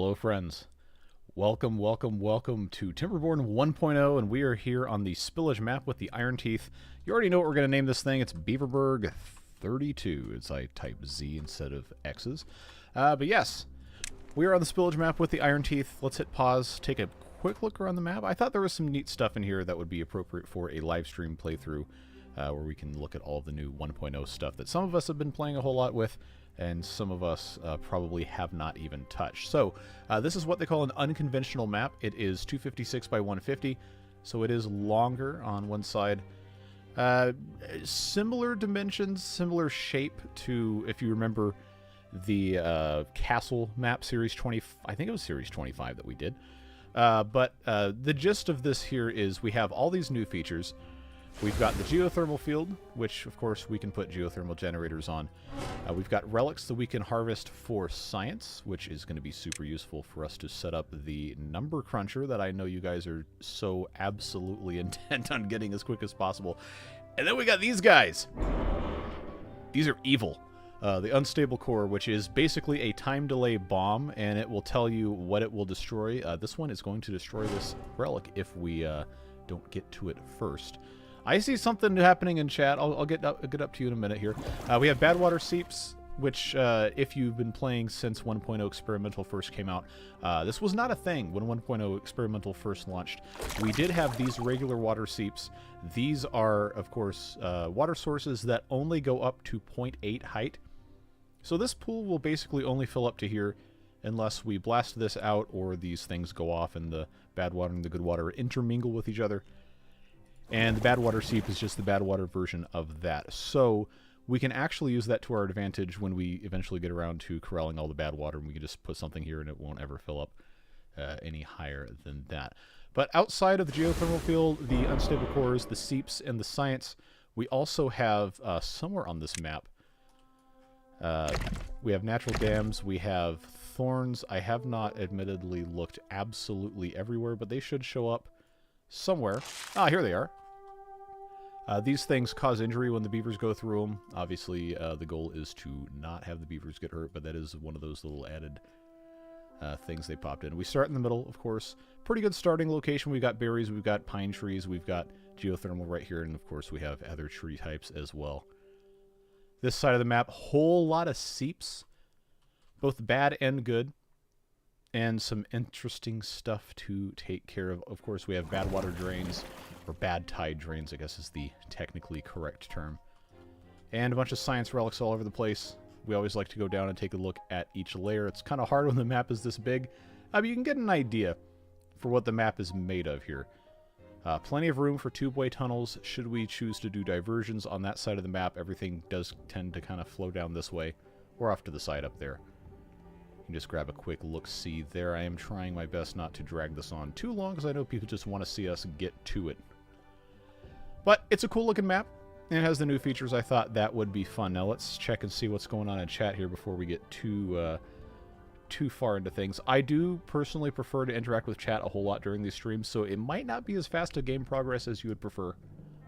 Hello friends, welcome to Timberborn 1.0, and we are here on the spillage map with the Iron Teeth. You already know what we're going to name this thing. It's Beaverberg 32. It's I type Z instead of X's. But yes, we are on the spillage map with the Iron Teeth. Let's hit pause, take a quick look around the map. I thought there was some neat stuff in here that would be appropriate for a live stream playthrough, where we can look at all of the new 1.0 stuff that some of us have been playing a whole lot with, and some of us probably have not even touched. So this is what they call an unconventional map. It is 256 by 150, so it is longer on one side. Similar dimensions, similar shape to, if you remember, the Castle map, Series 20, I think it was Series 25 that we did. But the gist of this here is we have all these new features. We've got the geothermal field, which of course we can put geothermal generators on. We've got relics that we can harvest for science, which is going to be super useful for us to set up the number cruncher that I know you guys are so absolutely intent on getting as quick as possible. And then we got these guys. These are evil. The unstable core, which is basically a time delay bomb, and it will tell you what it will destroy. This one is going to destroy this relic if we don't get to it first. I see something happening in chat. I'll get up to you in a minute here. We have Badwater Seeps, which if you've been playing since 1.0 Experimental first came out, this was not a thing when 1.0 Experimental first launched. We did have these regular water seeps. These are, of course, water sources that only go up to 0.8 height. So this pool will basically only fill up to here unless we blast this out or these things go off and the bad water and the good water intermingle with each other. And the bad water seep is just the bad water version of that. So we can actually use that to our advantage when we eventually get around to corralling all the bad water, and we can just put something here and it won't ever fill up any higher than that. But outside of the geothermal field, the unstable cores, the seeps, and the science, we also have somewhere on this map, we have natural dams, we have thorns. I have not admittedly looked absolutely everywhere, but they should show up somewhere. Ah, here they are. These things cause injury when the beavers go through them. Obviously, the goal is to not have the beavers get hurt, but that is one of those little added things they popped in. We start in the middle, of course. Pretty good starting location. We've got berries, we've got pine trees, we've got geothermal right here, and of course we have other tree types as well. This side of the map, whole lot of seeps, both bad and good, and some interesting stuff to take care of. Of course, we have bad water drains, or bad tide drains, I guess is the technically correct term. And a bunch of science relics all over the place. We always like to go down and take a look at each layer. It's kind of hard when the map is this big, but you can get an idea for what the map is made of here. Plenty of room for tubeway tunnels should we choose to do diversions on that side of the map. Everything does tend to kind of flow down this way, or off to the side up there. Just grab a quick look-see there. I am trying my best not to drag this on too long, because I know people just want to see us get to it. But it's a cool-looking map, and it has the new features. I thought that would be fun. Now let's check and see what's going on in chat here before we get too far into things. I do personally prefer to interact with chat a whole lot during these streams, so it might not be as fast a game progress as you would prefer,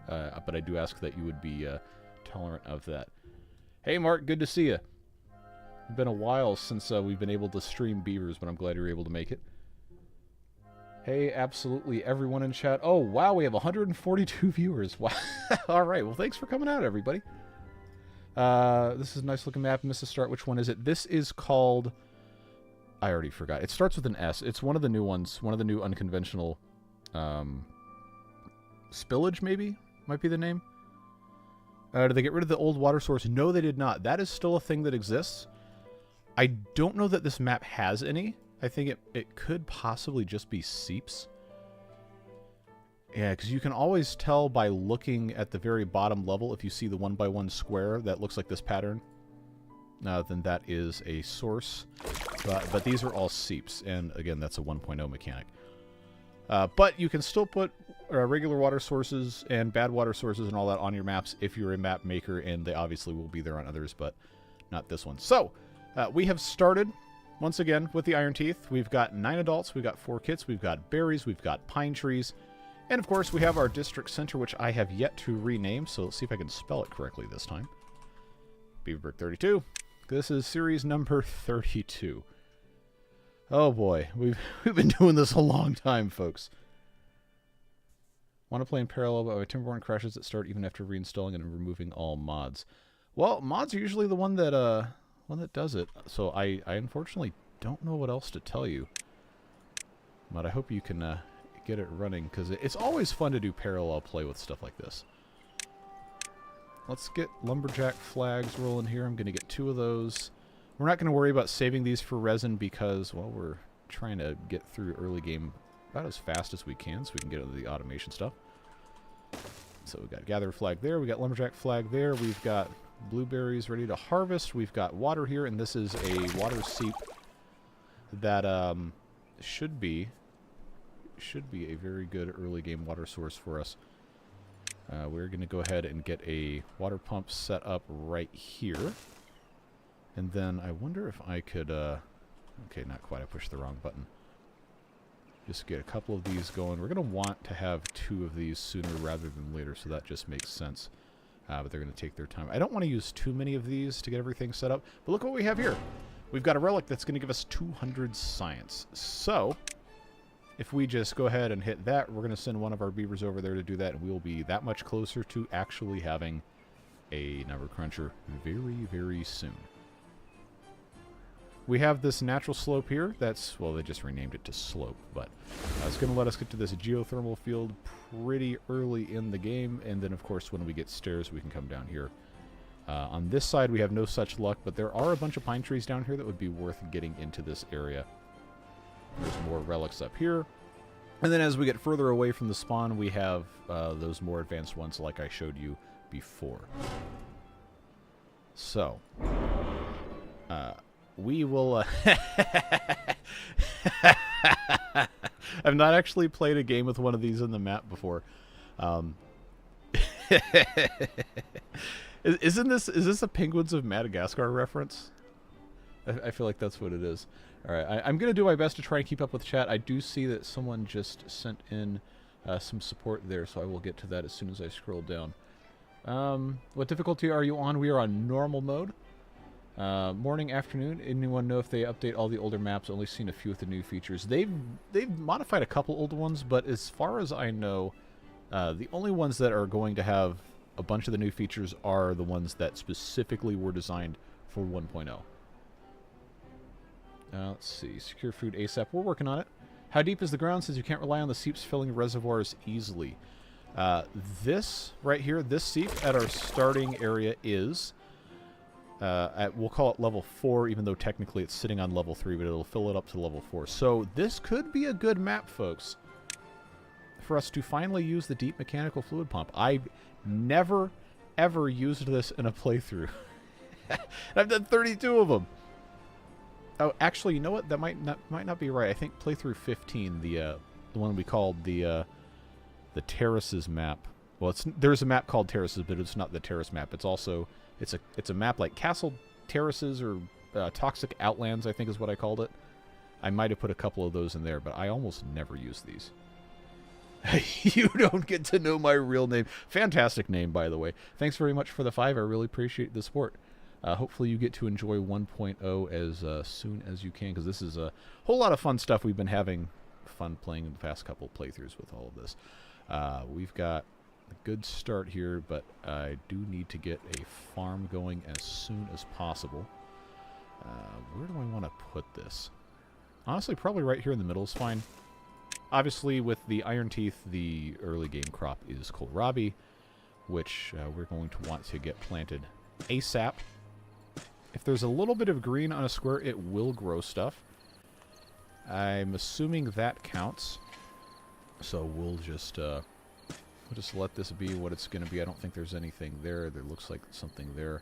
but I do ask that you would be tolerant of that. Hey, Mark, good to see you. It's been a while since we've been able to stream beavers, but I'm glad you were able to make it. Hey, absolutely everyone in chat. Oh, wow, we have 142 viewers. Wow. All right, well, thanks for coming out, everybody. This is a nice looking map. Mrs. Start, which one is it? This is called... I already forgot. It starts with an S. It's one of the new ones. One of the new unconventional... Spillage, maybe? Might be the name. Did they get rid of the old water source? No, they did not. That is still a thing that exists. I don't know that this map has any. I think it could possibly just be seeps. Yeah, because you can always tell by looking at the very bottom level, if you see the 1x1 square that looks like this pattern, then that is a source. But these are all seeps, and again, that's a 1.0 mechanic. But you can still put regular water sources and bad water sources and all that on your maps if you're a map maker, and they obviously will be there on others, but not this one. So, we have started, once again, with the Iron Teeth. We've got 9 adults, we've got 4 kits, we've got berries, we've got pine trees, and of course we have our district center, which I have yet to rename, so let's see if I can spell it correctly this time. Beaverberg 32. This is series number 32. Oh boy, we've been doing this a long time, folks. Want to play in parallel, but my Timberborn crashes at start even after reinstalling and removing all mods. Well, mods are usually the one that does it. So I unfortunately don't know what else to tell you. But I hope you can get it running, because it's always fun to do parallel play with stuff like this. Let's get lumberjack flags rolling here. I'm going to get 2 of those. We're not going to worry about saving these for resin because, well, we're trying to get through early game about as fast as we can so we can get into the automation stuff. So we've got gather flag there. We got lumberjack flag there. We've got blueberries ready to harvest. We've got water here, and this is a water seep that should be a very good early game water source for us. We're going to go ahead and get a water pump set up right here. And then I wonder if I could, okay, not quite, I pushed the wrong button. Just get a couple of these going. We're going to want to have 2 of these sooner rather than later, so that just makes sense. But they're going to take their time. I don't want to use too many of these to get everything set up, but look what we have here. We've got a relic that's going to give us 200 science. So, if we just go ahead and hit that, we're going to send one of our beavers over there to do that, and we'll be that much closer to actually having a number cruncher very, very soon. We have this natural slope here. That's, well, they just renamed it to slope, but it's going to let us get to this geothermal field pretty early in the game, and then, of course, when we get stairs, we can come down here. On this side, we have no such luck, but there are a bunch of pine trees down here that would be worth getting into this area. There's more relics up here. And then as we get further away from the spawn, we have those more advanced ones like I showed you before. So, we will... I've not actually played a game with one of these in the map before. Is this a Penguins of Madagascar reference? I feel like that's what it is. All right, I'm going to do my best to try and keep up with chat. I do see that someone just sent in some support there, so I will get to that as soon as I scroll down. What difficulty are you on? We are on normal mode. Morning, afternoon. Anyone know if they update all the older maps? Only seen a few of the new features. They've modified a couple older ones, but as far as I know, the only ones that are going to have a bunch of the new features are the ones that specifically were designed for 1.0. Let's see. Secure food ASAP. We're working on it. How deep is the ground, since you can't rely on the seeps filling reservoirs easily? This right here, this seep at our starting area is... we'll call it level 4, even though technically it's sitting on level 3, but it'll fill it up to level 4. So this could be a good map, folks, for us to finally use the deep mechanical fluid pump. I've never, ever used this in a playthrough. I've done 32 of them. Oh, actually, you know what? That might not be right. I think playthrough 15, the one we called the terraces map. Well, there's a map called Terraces, but it's not the terrace map. It's also it's a map like Castle Terraces or Toxic Outlands, I think is what I called it. I might have put a couple of those in there, but I almost never use these. You don't get to know my real name. Fantastic name, by the way. Thanks very much for the 5. I really appreciate the support. Hopefully you get to enjoy 1.0 as soon as you can, because this is a whole lot of fun stuff. We've been having fun playing in the past couple of playthroughs with all of this. We've got a good start here, but I do need to get a farm going as soon as possible. Where do I want to put this? Honestly, probably right here in the middle is fine. Obviously, with the Iron Teeth, the early game crop is kohlrabi, which we're going to want to get planted ASAP. If there's a little bit of green on a square, it will grow stuff. I'm assuming that counts. So we'll just let this be what it's going to be. I don't think there's anything there. There looks like something there.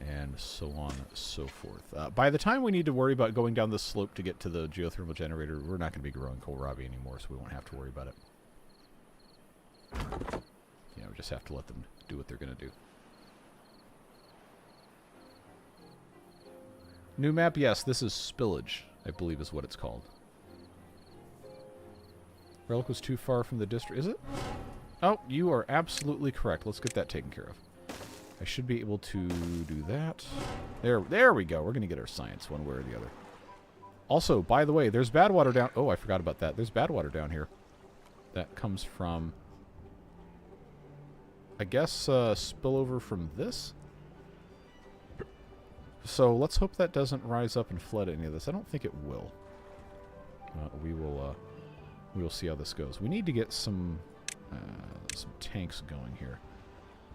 And so on and so forth. By the time we need to worry about going down the slope to get to the geothermal generator, we're not going to be growing kohlrabi anymore, so we won't have to worry about it. You know, we just have to let them do what they're going to do. New map, yes, this is Spillage, I believe is what it's called. Relic was too far from the district, is it? Oh, you are absolutely correct. Let's get that taken care of. I should be able to do that. There we go. We're going to get our science one way or the other. Also, by the way, there's bad water down... Oh, I forgot about that. There's bad water down here. That comes from... I guess spillover from this? So let's hope that doesn't rise up and flood any of this. I don't think it will. We will see how this goes. We need to get some tanks going here.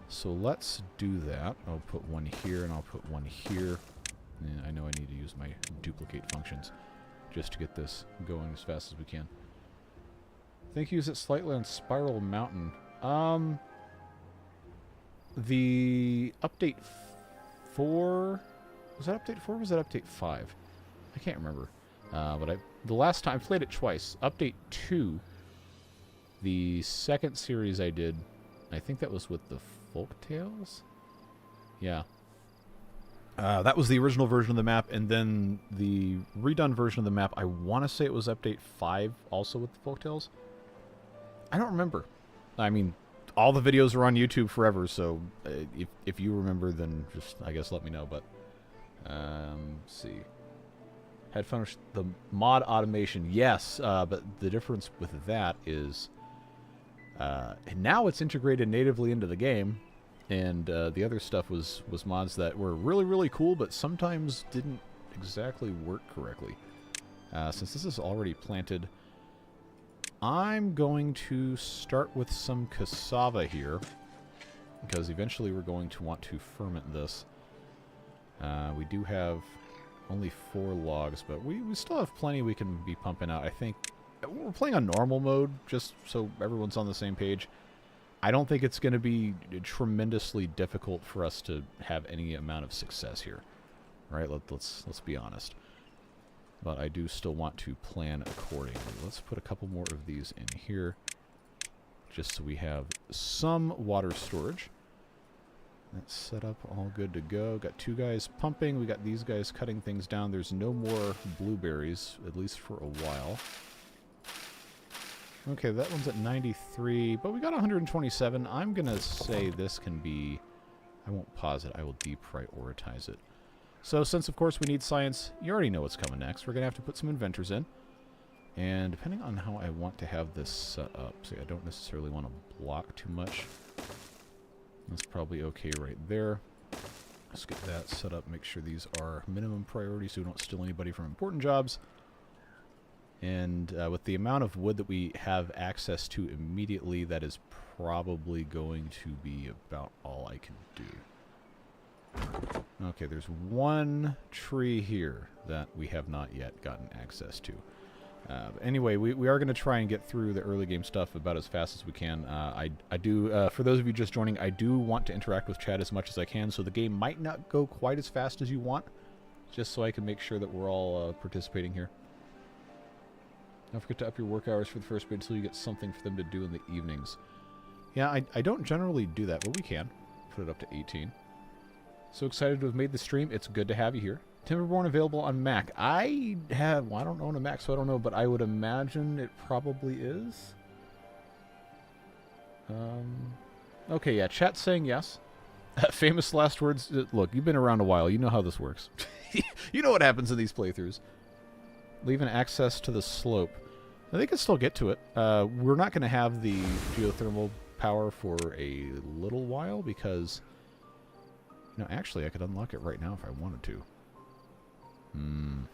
So let's do that. I'll put one here and I'll put one here. And I know I need to use my duplicate functions just to get this going as fast as we can. I think use it slightly on Spiral Mountain. The update 4... Was that update 4 or was that update 5? I can't remember. But the last time I played it twice. Update 2, the second series I did, I think that was with the Folktales? Yeah. That was the original version of the map, and then the redone version of the map, I want to say it was update 5 also with the Folktales. I don't remember. I mean, all the videos are on YouTube forever, so if you remember, then just, I guess, let me know. But, let's see. Had fun with the mod automation, yes, but the difference with that is now it's integrated natively into the game, and the other stuff was mods that were really, really cool, but sometimes didn't exactly work correctly. Since this is already planted, I'm going to start with some cassava here, because eventually we're going to want to ferment this. We do have only 4 logs, but we still have plenty we can be pumping out. I think we're playing on normal mode, just so everyone's on the same page. I don't think it's going to be tremendously difficult for us to have any amount of success here. Right? Let's be honest. But I do still want to plan accordingly. Let's put a couple more of these in here, just so we have some water storage. That's set up, all good to go. Got 2 guys pumping. We got these guys cutting things down. There's no more blueberries, at least for a while. Okay, that one's at 93, but we got 127. I'm going to say this can be... I won't pause it. I will deprioritize it. So since, of course, we need science, you already know what's coming next. We're going to have to put some inventors in. And depending on how I want to have this set up, see, I don't necessarily want to block too much. That's probably okay right there. Let's get that set up, make sure these are minimum priority so we don't steal anybody from important jobs. And with the amount of wood that we have access to immediately, that is probably going to be about all I can do. Okay, there's 1 tree here that we have not yet gotten access to. But anyway, we are going to try and get through the early game stuff about as fast as we can. I do, for those of you just joining, I do want to interact with chat as much as I can, so the game might not go quite as fast as you want, just so I can make sure that we're all participating here. Don't forget to up your work hours for the first bit until you get something for them to do in the evenings. Yeah, I don't generally do that, but we can. Put it up to 18. So excited to have made the stream. It's good to have you here. Timberborn available on Mac. I don't own a Mac, so I don't know, but I would imagine it probably is. Okay, yeah, chat's saying yes. Famous last words. Look, you've been around a while. You know how this works. You know what happens in these playthroughs. Leaving access to the slope. Now, they can still get to it. We're not going to have the geothermal power for a little while because... You know, actually, I could unlock it right now if I wanted to. Do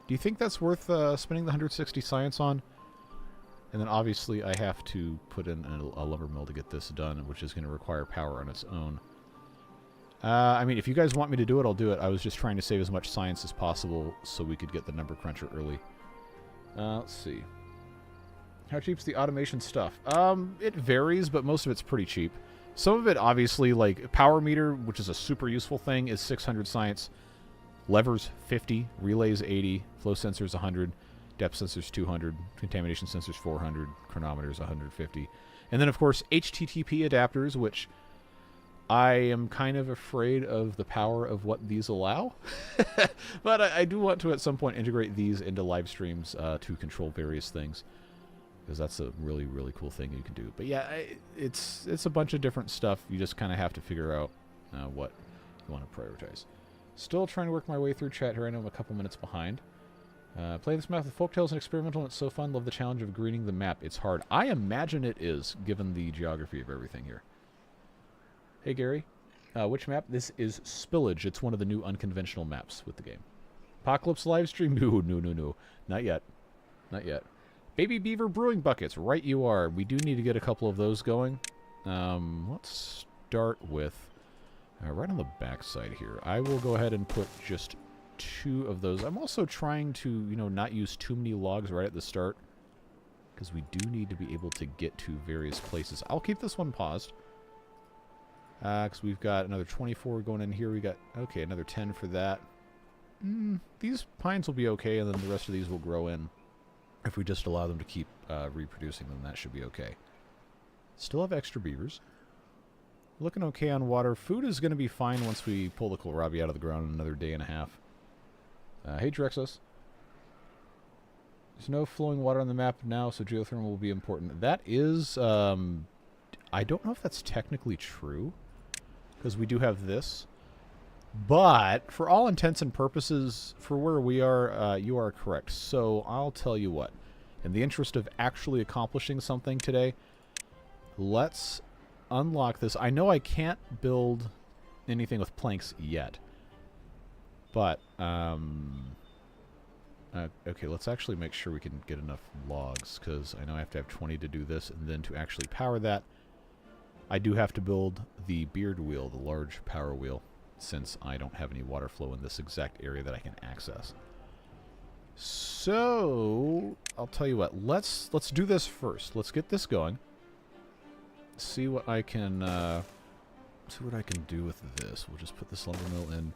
you think that's worth spending the 160 science on? And then obviously I have to put in a lumber mill to get this done, which is going to require power on its own. I mean, if you guys want me to do it, I'll do it. I was just trying to save as much science as possible so we could get the number cruncher early. Let's see. How cheap's the automation stuff? It varies, but most of it's pretty cheap. Some of it, obviously, like power meter, which is a super useful thing, is 600 science. Levers, 50. Relays, 80. Flow sensors, 100. Depth sensors, 200. Contamination sensors, 400. Chronometers, 150. And then, of course, HTTP adapters, which I am kind of afraid of the power of what these allow. But I do want to, at some point, integrate these into live streams to control various things. Because that's a really, really cool thing you can do. But yeah, it's a bunch of different stuff. You just kind of have to figure out what you want to prioritize. Still trying to work my way through chat here. I know I'm a couple minutes behind. Play this map with folktales and experimental, and it's so fun. Love the challenge of greening the map. It's hard. I imagine it is, given the geography of everything here. Hey, Gary. Which map? This is Spillage. It's one of the new unconventional maps with the game. Apocalypse livestream? No. Not yet. Not yet. Baby Beaver Brewing Buckets. Right you are. We do need to get a couple of those going. Let's start with... right on the back side here. I will go ahead and put just 2 of those. I'm also trying to, not use too many logs right at the start, because we do need to be able to get to various places. I'll keep this one paused, because we've got another 24 going in here. We got, okay, another 10 for that. These pines will be okay, and then the rest of these will grow in. If we just allow them to keep reproducing them, that should be okay. Still have extra beavers. Looking okay on water. Food is going to be fine once we pull the kohlrabi out of the ground in another day and a half. Hey, Drexus. There's no flowing water on the map now, so geothermal will be important. That is, I don't know if that's technically true, because we do have this. But, for all intents and purposes, for where we are, you are correct. So, I'll tell you what. In the interest of actually accomplishing something today, let's unlock this. I know I can't build anything with planks yet. But, okay, let's actually make sure we can get enough logs, because I know I have to have 20 to do this, and then to actually power that, I do have to build the beard wheel, the large power wheel, since I don't have any water flow in this exact area that I can access. So, I'll tell you what, let's do this first. Let's get this going. See what I can do with this. We'll just put this lumber mill in.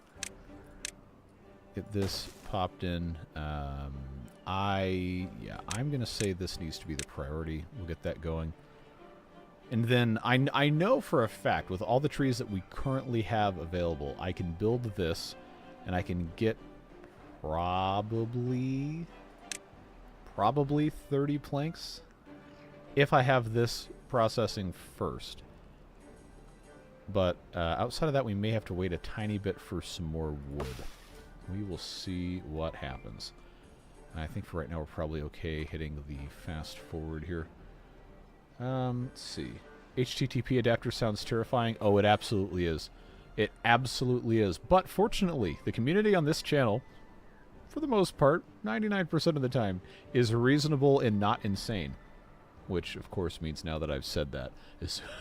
Get this popped in. I'm gonna say this needs to be the priority. We'll get that going. And then I know for a fact, with all the trees that we currently have available, I can build this, and I can get probably 30 planks if I have this processing first. But outside of that, we may have to wait a tiny bit for some more wood. We will see what happens. I think for right now we're probably okay hitting the fast forward here. Let's see. HTTP adapter sounds terrifying. Oh, it absolutely is. It absolutely is. But fortunately, the community on this channel, for the most part, 99% of the time, is reasonable and not insane. Which, of course, means now that I've said that,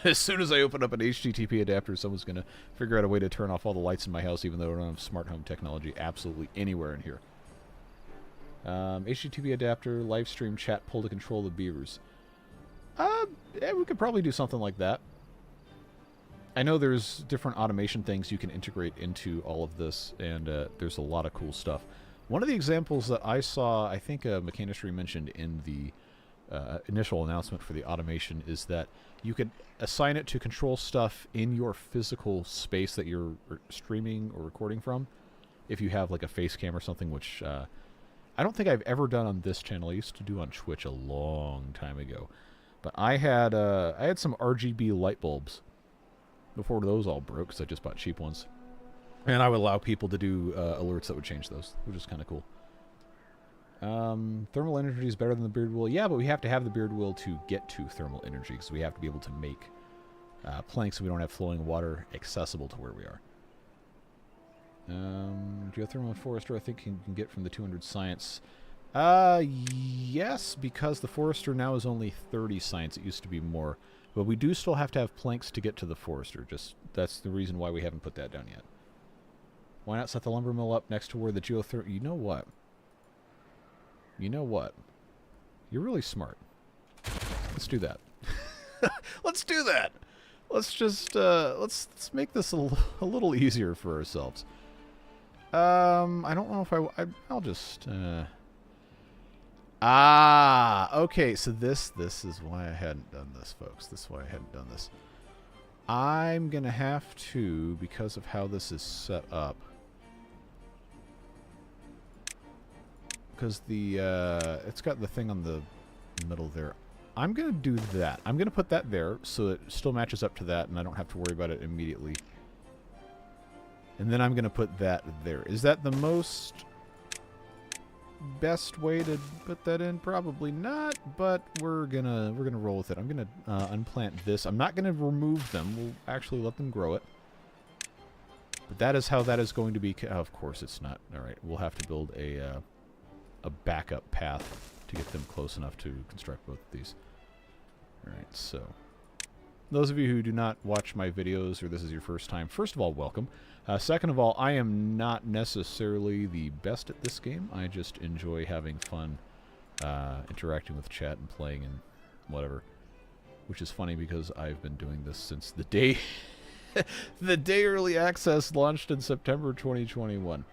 as soon as I open up an HTTP adapter, someone's going to figure out a way to turn off all the lights in my house, even though I don't have smart home technology absolutely anywhere in here. HTTP adapter, live stream chat, pull to control the beavers. Yeah, we could probably do something like that. I know there's different automation things you can integrate into all of this, and there's a lot of cool stuff. One of the examples that I saw, I think Mechanistry mentioned in the initial announcement for the automation, is that you could assign it to control stuff in your physical space that you're streaming or recording from. If you have like a face cam or something, which I don't think I've ever done on this channel. I used to do on Twitch a long time ago. But I had some RGB light bulbs before those all broke, because I just bought cheap ones. And I would allow people to do alerts that would change those, which is kind of cool. Thermal energy is better than the beard wheel. Yeah, but we have to have the beard wheel to get to thermal energy, because we have to be able to make planks so we don't have flowing water accessible to where we are. Geothermal and Forester, I think you can get from the 200 science. Yes, because the Forester now is only 30 science. It used to be more. But we do still have to have planks to get to the Forester. Just, that's the reason why we haven't put that down yet. Why not set the lumber mill up next to where the geothermal... You know what? You know what? You're really smart. Let's do that. Let's do that! Let's just, let's make this a little easier for ourselves. I don't know if I'll just, okay, so this is why I hadn't done this, folks. This is why I hadn't done this. I'm gonna have to, because of how this is set up, because the, it's got the thing on the middle there. I'm gonna do that. I'm gonna put that there, so it still matches up to that, and I don't have to worry about it immediately. And then I'm gonna put that there. Is that the most... best way to put that in? Probably not, but we're gonna roll with it. I'm gonna unplant this. I'm not gonna remove them. We'll actually let them grow it. But that is how that is going to be. Oh, of course, it's not. All right, we'll have to build a backup path to get them close enough to construct both of these. All right, so those of you who do not watch my videos, or this is your first time, first of all, welcome. Second of all, I am not necessarily the best at this game. I just enjoy having fun, interacting with chat and playing and whatever. Which is funny because I've been doing this since the day the day early access launched in September 2021.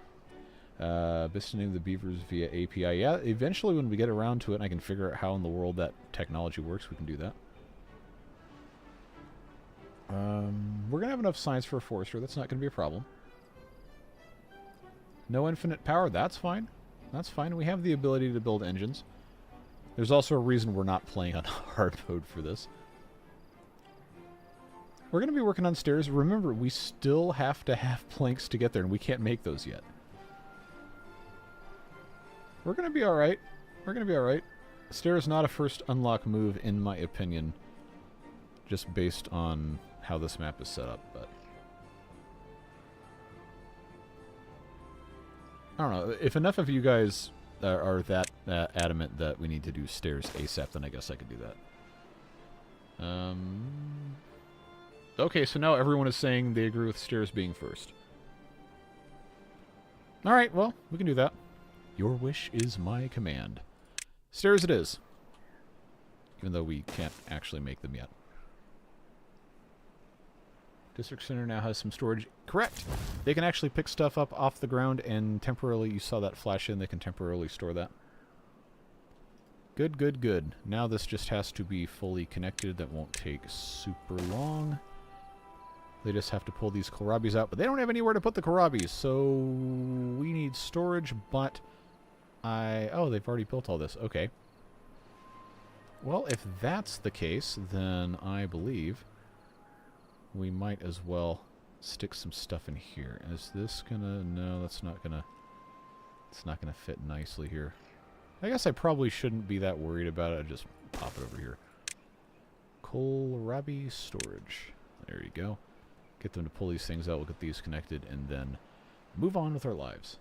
Bistening the beavers via API. Yeah, eventually when we get around to it and I can figure out how in the world that technology works, we can do that. We're going to have enough science for a forester. That's not going to be a problem. No infinite power. That's fine. That's fine. We have the ability to build engines. There's also a reason we're not playing on hard mode for this. We're going to be working on stairs. Remember, we still have to have planks to get there, and we can't make those yet. We're going to be alright. We're going to be alright. Stairs not a first unlock move, in my opinion. Just based on how this map is set up, but I don't know. If enough of you guys are that adamant that we need to do stairs ASAP, then I guess I could do that. Okay, so now everyone is saying they agree with stairs being first. Alright, well, we can do that. Your wish is my command. Stairs it is. Even though we can't actually make them yet. District Center now has some storage. Correct! They can actually pick stuff up off the ground and temporarily, you saw that flash in, they can temporarily store that. Good, good, good. Now this just has to be fully connected. That won't take super long. They just have to pull these kohlrabis out, but they don't have anywhere to put the kohlrabis, so we need storage, but oh, they've already built all this. Okay. Well, if that's the case, then I believe we might as well stick some stuff in here. Is this gonna... No, that's not gonna... It's not gonna fit nicely here. I guess I probably shouldn't be that worried about it. I'll just pop it over here. Kohlrabi storage. There you go. Get them to pull these things out. We'll get these connected and then move on with our lives.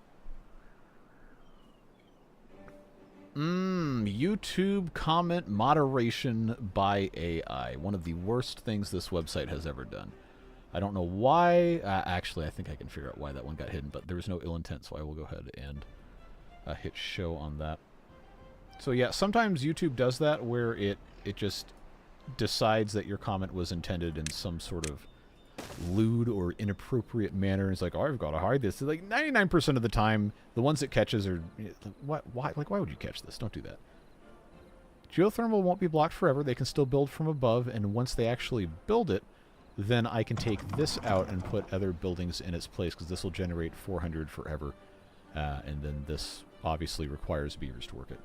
YouTube comment moderation by AI. One of the worst things this website has ever done. I don't know why. Actually, I think I can figure out why that one got hidden, but there was no ill intent, so I will go ahead and hit show on that. So yeah, sometimes YouTube does that where it just decides that your comment was intended in some sort of lewd or inappropriate manner. It's like, oh, I've got to hide this. It's like 99% of the time, the ones it catches are like, what? Why? Like, why would you catch this? Don't do that. Geothermal won't be blocked forever. They can still build from above, and once they actually build it, then I can take this out and put other buildings in its place, because this will generate 400 forever, and then this obviously requires beavers to work it.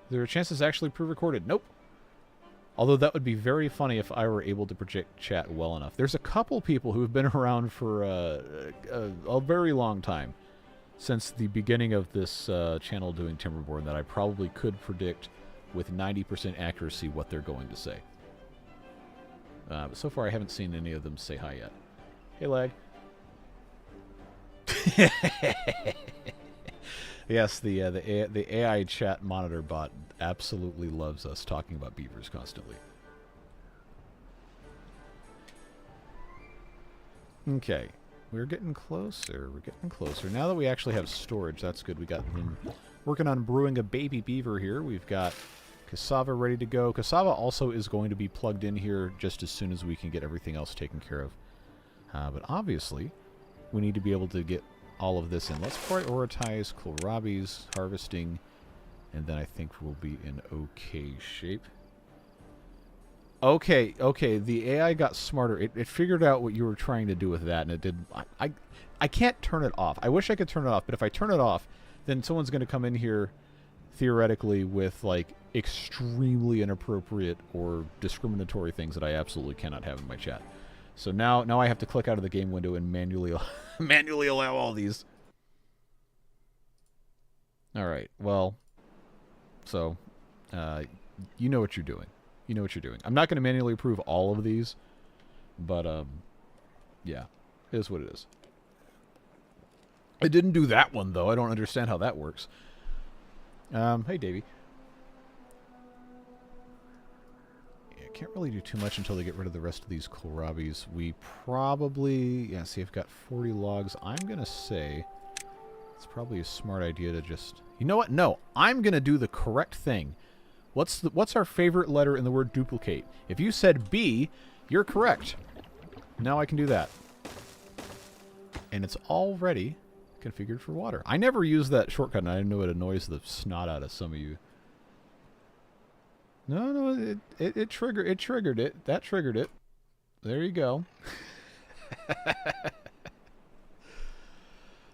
There are chances actually pre-recorded. Nope. Although that would be very funny if I were able to project chat well enough. There's a couple people who have been around for a very long time, since the beginning of this channel doing Timberborn, that I probably could predict with 90% accuracy what they're going to say. But so far I haven't seen any of them say hi yet. Hey, Lag. Yes, the AI chat monitor bot absolutely loves us talking about beavers constantly. Okay, we're getting closer. We're getting closer. Now that we actually have storage, that's good. We got him working on brewing a baby beaver here. We've got cassava ready to go. Cassava also is going to be plugged in here just as soon as we can get everything else taken care of. But obviously, we need to be able to get all of this in. Let's prioritize kohlrabi's harvesting, and then I think we'll be in okay shape. Okay, okay, the AI got smarter. It figured out what you were trying to do with that, and it did... I can't turn it off. I wish I could turn it off, but if I turn it off, then someone's going to come in here, theoretically, with, like, extremely inappropriate or discriminatory things that I absolutely cannot have in my chat. So now I have to click out of the game window and manually allow all these. All right. Well, so you know what you're doing. You know what you're doing. I'm not going to manually approve all of these, but yeah, it is what it is. I didn't do that one though. I don't understand how that works. Hey, Davy. Yeah, can't really do too much until they get rid of the rest of these kohlrabis. We probably, yeah. See, I've got 40 logs. I'm gonna say it's probably a smart idea to just. You know what? No, I'm gonna do the correct thing. What's our favorite letter in the word duplicate? If you said B, you're correct. Now I can do that. And it's already configured for water. I never used that shortcut, and I know it annoys the snot out of some of you. No, it triggered it. That triggered it. There you go.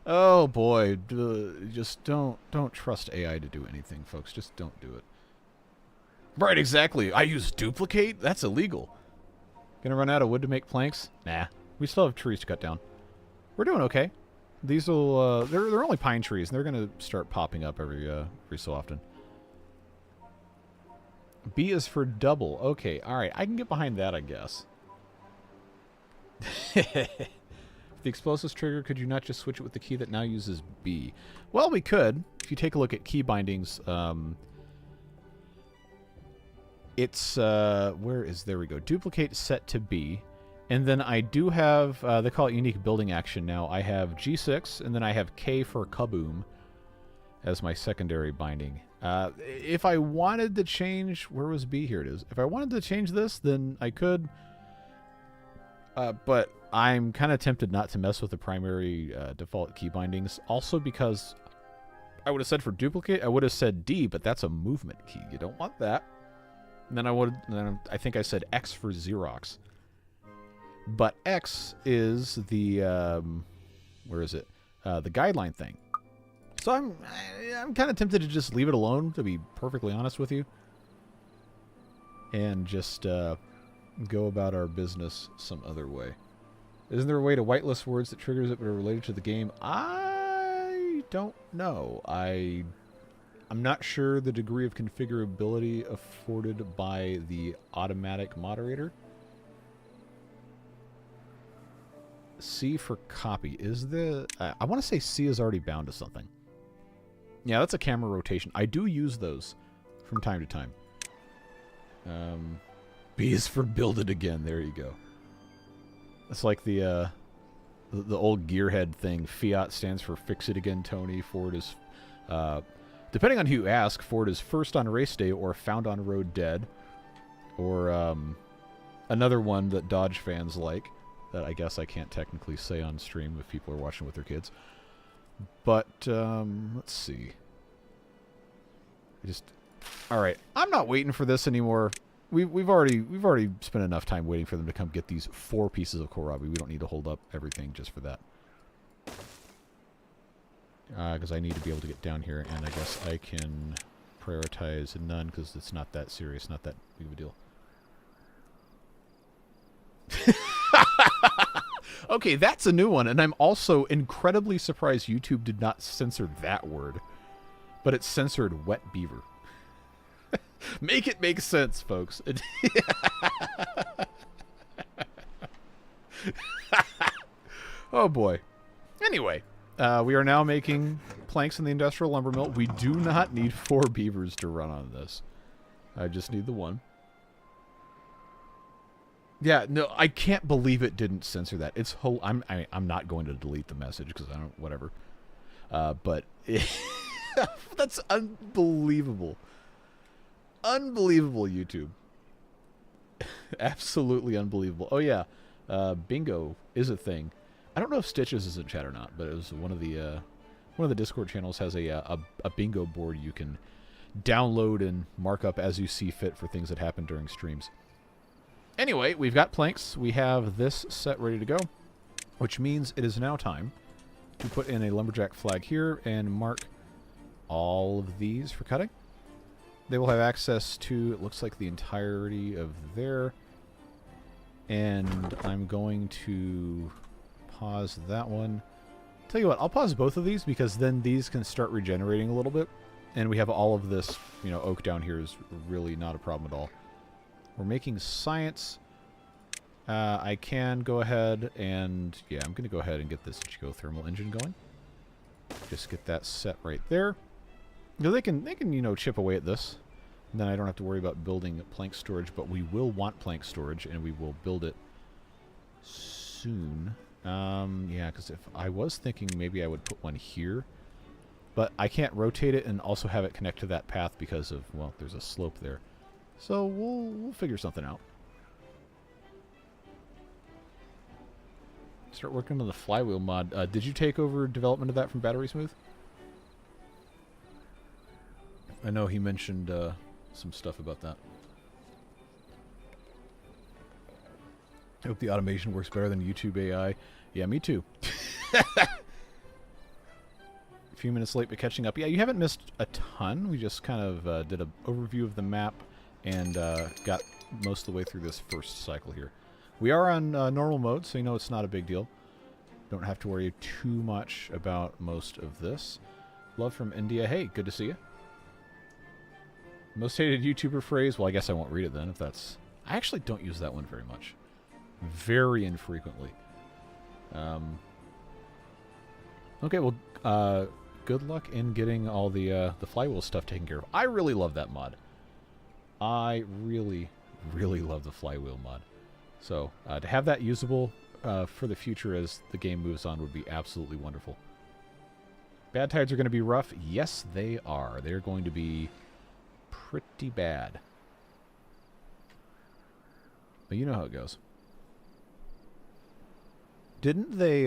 Oh boy, just don't trust AI to do anything, folks. Just don't do it. Right, exactly. I use duplicate? That's illegal. Gonna run out of wood to make planks? Nah. We still have trees to cut down. We're doing okay. These will, they're only pine trees, and they're gonna start popping up every so often. B is for double. Okay, alright. I can get behind that, I guess. If the explosives trigger, could you not just switch it with the key that now uses B? Well, we could. If you take a look at key bindings, it's, where is, there we go. Duplicate set to B. And then I do have, they call it unique building action now. I have G6, and then I have K for kaboom as my secondary binding. If I wanted to change, where was B? Here it is. If I wanted to change this, then I could. But I'm kind of tempted not to mess with the primary default key bindings. Also because I would have said for duplicate, I would have said D, but that's a movement key. You don't want that. And then I think I said X for Xerox. But X is the, where is it? The guideline thing. So I'm kind of tempted to just leave it alone, to be perfectly honest with you. And just go about our business some other way. Isn't there a way to whitelist words that triggers it but are related to the game? I don't know. I'm not sure the degree of configurability afforded by the automatic moderator. C for copy. Is the... I want to say C is already bound to something. Yeah, that's a camera rotation. I do use those from time to time. B is for build it again. There you go. It's like the old gearhead thing. Fiat stands for fix it again, Tony. Ford is... depending on who you ask, Ford is first on race day or found on road dead. Or another one that Dodge fans like. That I guess I can't technically say on stream if people are watching with their kids. But, let's see. All right, I'm not waiting for this anymore. We've already spent enough time waiting for them to come get these 4 pieces of kohlrabi. We don't need to hold up everything just for that. Because I need to be able to get down here, and I guess I can prioritize none because it's not that serious, not that big of a deal. Okay, that's a new one, and I'm also incredibly surprised YouTube did not censor that word. But it censored wet beaver. Make it make sense, folks. Oh boy. Anyway, we are now making planks in the industrial lumber mill. We do not need 4 beavers to run on this. I just need the one. Yeah, no, I can't believe it didn't censor that. It's I'm not going to delete the message because I don't, whatever. But that's unbelievable. Unbelievable, YouTube. Absolutely unbelievable. Oh yeah, bingo is a thing. I don't know if Stitches is in chat or not, but it was one of the Discord channels has a bingo board you can download and mark up as you see fit for things that happen during streams. Anyway, we've got planks. We have this set ready to go, which means it is now time to put in a lumberjack flag here and mark all of these for cutting. They will have access to, it looks like, the entirety of there. And I'm going to pause that one Tell you what, I'll pause both of these because then these can start regenerating a little bit. And we have all of this, you know, oak down here is really not a problem at all. We're making science. I can go ahead and, yeah, I'm going to go ahead and get this geothermal engine going. Just get that set right there. You know, they can, you know, chip away at this. And then I don't have to worry about building plank storage, but we will want plank storage, and we will build it soon. Yeah, because if I was thinking maybe I would put one here. But I can't rotate it and also have it connect to that path because of, well, there's a slope there. So we'll figure something out. Start working on the flywheel mod. Did you take over development of that from Battery Smooth? I know he mentioned some stuff about that. I hope the automation works better than YouTube AI. Yeah, me too. A few minutes late, but catching up. Yeah, you haven't missed a ton. We just kind of did an overview of the map and got most of the way through this first cycle here. We are on normal mode, so you know it's not a big deal. Don't have to worry too much about most of this. Love from India. Hey, good to see you. Most hated YouTuber phrase. Well, I guess I won't read it then if that's... I actually don't use that one very much. Very infrequently. Okay, well, good luck in getting all the flywheel stuff taken care of. I really love that mod. I really, really love the flywheel mod. So, to have that usable for the future as the game moves on would be absolutely wonderful. Bad tides are going to be rough. Yes, they are. They're going to be pretty bad. But you know how it goes. Didn't they,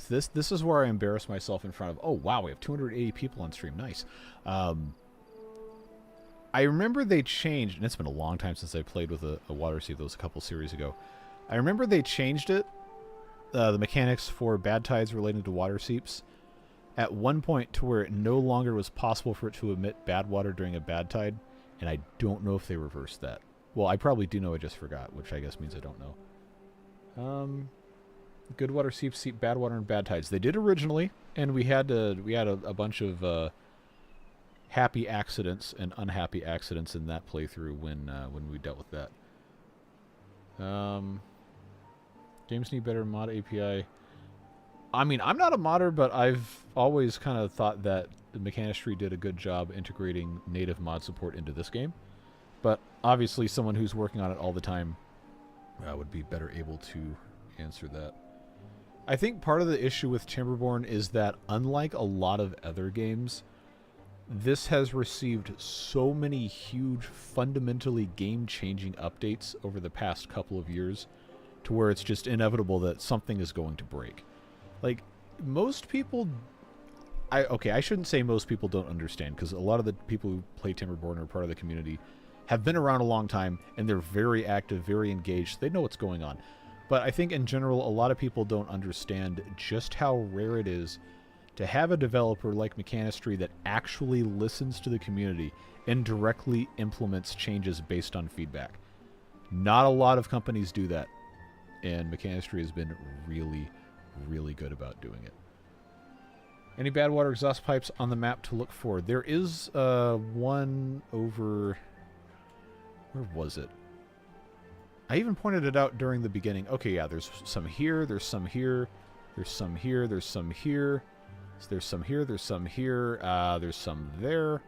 This is where I embarrass myself in front of... Oh, wow, we have 280 people on stream. Nice. I remember they changed, and it's been a long time since I played with a water seep. That was a couple series ago. I remember they changed it, the mechanics for bad tides related to water seeps, at one point to where it no longer was possible for it to emit bad water during a bad tide, and I don't know if they reversed that. Well, I probably do know, I just forgot, which I guess means I don't know. Good water seep, bad water, and bad tides. They did originally, and we had a bunch of happy accidents and unhappy accidents in that playthrough when we dealt with that. Games need better mod API. I mean, I'm not a modder, but I've always kind of thought that the Mechanistry did a good job integrating native mod support into this game. But obviously, someone who's working on it all the time would be better able to answer that. I think part of the issue with Timberborn is that, unlike a lot of other games, this has received so many huge, fundamentally game-changing updates over the past couple of years to where it's just inevitable that something is going to break. Like, most people... I shouldn't say most people don't understand, because a lot of the people who play Timberborn are part of the community have been around a long time, and they're very active, very engaged. They know what's going on. But I think in general, a lot of people don't understand just how rare it is to have a developer like Mechanistry that actually listens to the community and directly implements changes based on feedback. Not a lot of companies do that, and Mechanistry has been really, really good about doing it. Any bad water exhaust pipes on the map to look for? There is one over... Where was it? I even pointed it out during the beginning. Okay, yeah, there's some here, there's some here, there's some here, there's some here, there's some here, there's some here, there's some there.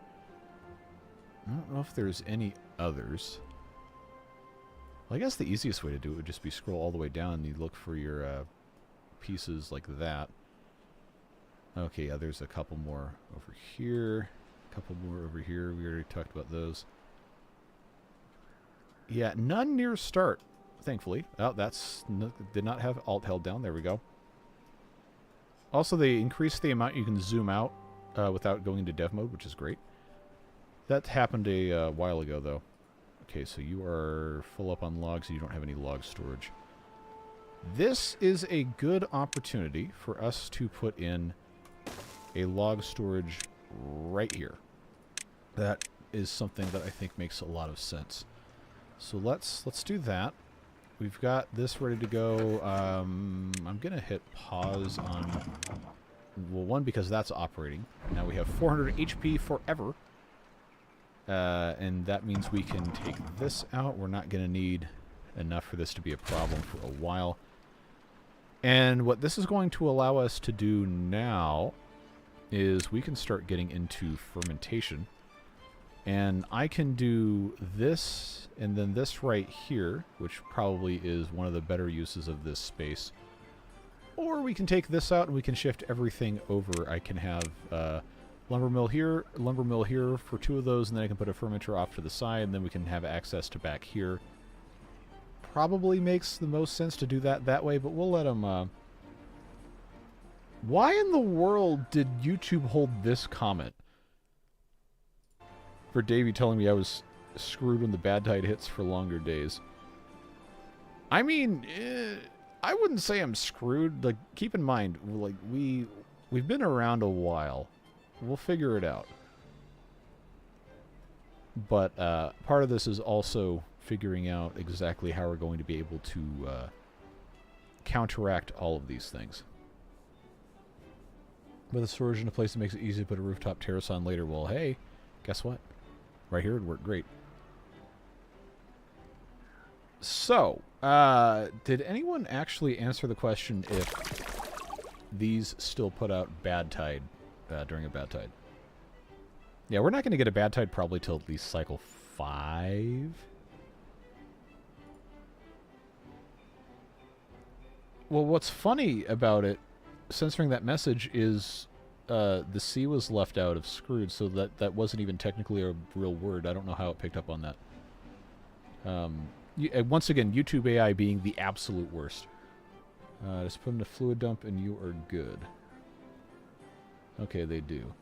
I don't know if there's any others. Well, I guess the easiest way to do it would just be scroll all the way down and you look for your pieces like that. Okay, yeah, there's a couple more over here, a couple more over here. We already talked about those. Yeah, none near start, thankfully. Oh, did not have alt held down. There we go. Also, they increased the amount you can zoom out without going into dev mode, which is great. That happened a while ago, though. Okay, so you are full up on logs, and you don't have any log storage. This is a good opportunity for us to put in a log storage right here. That is something that I think makes a lot of sense. So let's do that. we've got this ready to go. I'm going to hit pause on... Well, one, because that's operating. Now we have 400 HP forever. And that means we can take this out. We're not going to need enough for this to be a problem for a while. And what this is going to allow us to do now is we can start getting into fermentation. And I can do this and then this right here, which probably is one of the better uses of this space. Or we can take this out and we can shift everything over. I can have lumber mill here for 2 of those, and then I can put a fermenter off to the side, and then we can have access to back here. Probably makes the most sense to do that way, but we'll let them... Why in the world did YouTube hold this comment? For Davy telling me I was screwed when the bad tide hits for longer days. I mean, I wouldn't say I'm screwed. Like, keep in mind, like, we've been around a while. We'll figure it out. But part of this is also figuring out exactly how we're going to be able to counteract all of these things. With a storage in a place that makes it easy to put a rooftop terrace on later. Well, hey, guess what? Right here would work great. So, did anyone actually answer the question if these still put out bad tide during a bad tide? Yeah, we're not going to get a bad tide probably till at least cycle 5. Well, what's funny about it, censoring that message, is the C was left out of screwed, so that wasn't even technically a real word. I don't know how it picked up on that. Once again, YouTube AI being the absolute worst. Just put in a fluid dump and you are good. Okay, they do.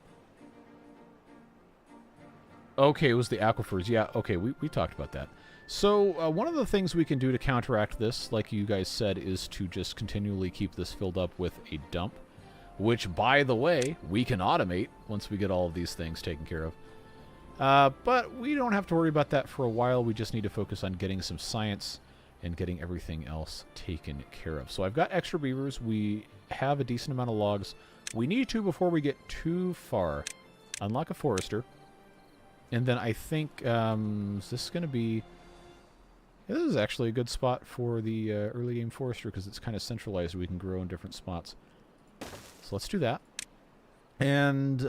Okay, it was the aquifers. Yeah, okay, we talked about that. So, one of the things we can do to counteract this, like you guys said, is to just continually keep this filled up with a dump. Which, by the way, we can automate once we get all of these things taken care of. But we don't have to worry about that for a while. We just need to focus on getting some science and getting everything else taken care of. So I've got extra beavers. We have a decent amount of logs. We need to, before we get too far, unlock a forester. And then I think, is this going to be... Yeah, this is actually a good spot for the early game forester because it's kind of centralized. We can grow in different spots. So let's do that. And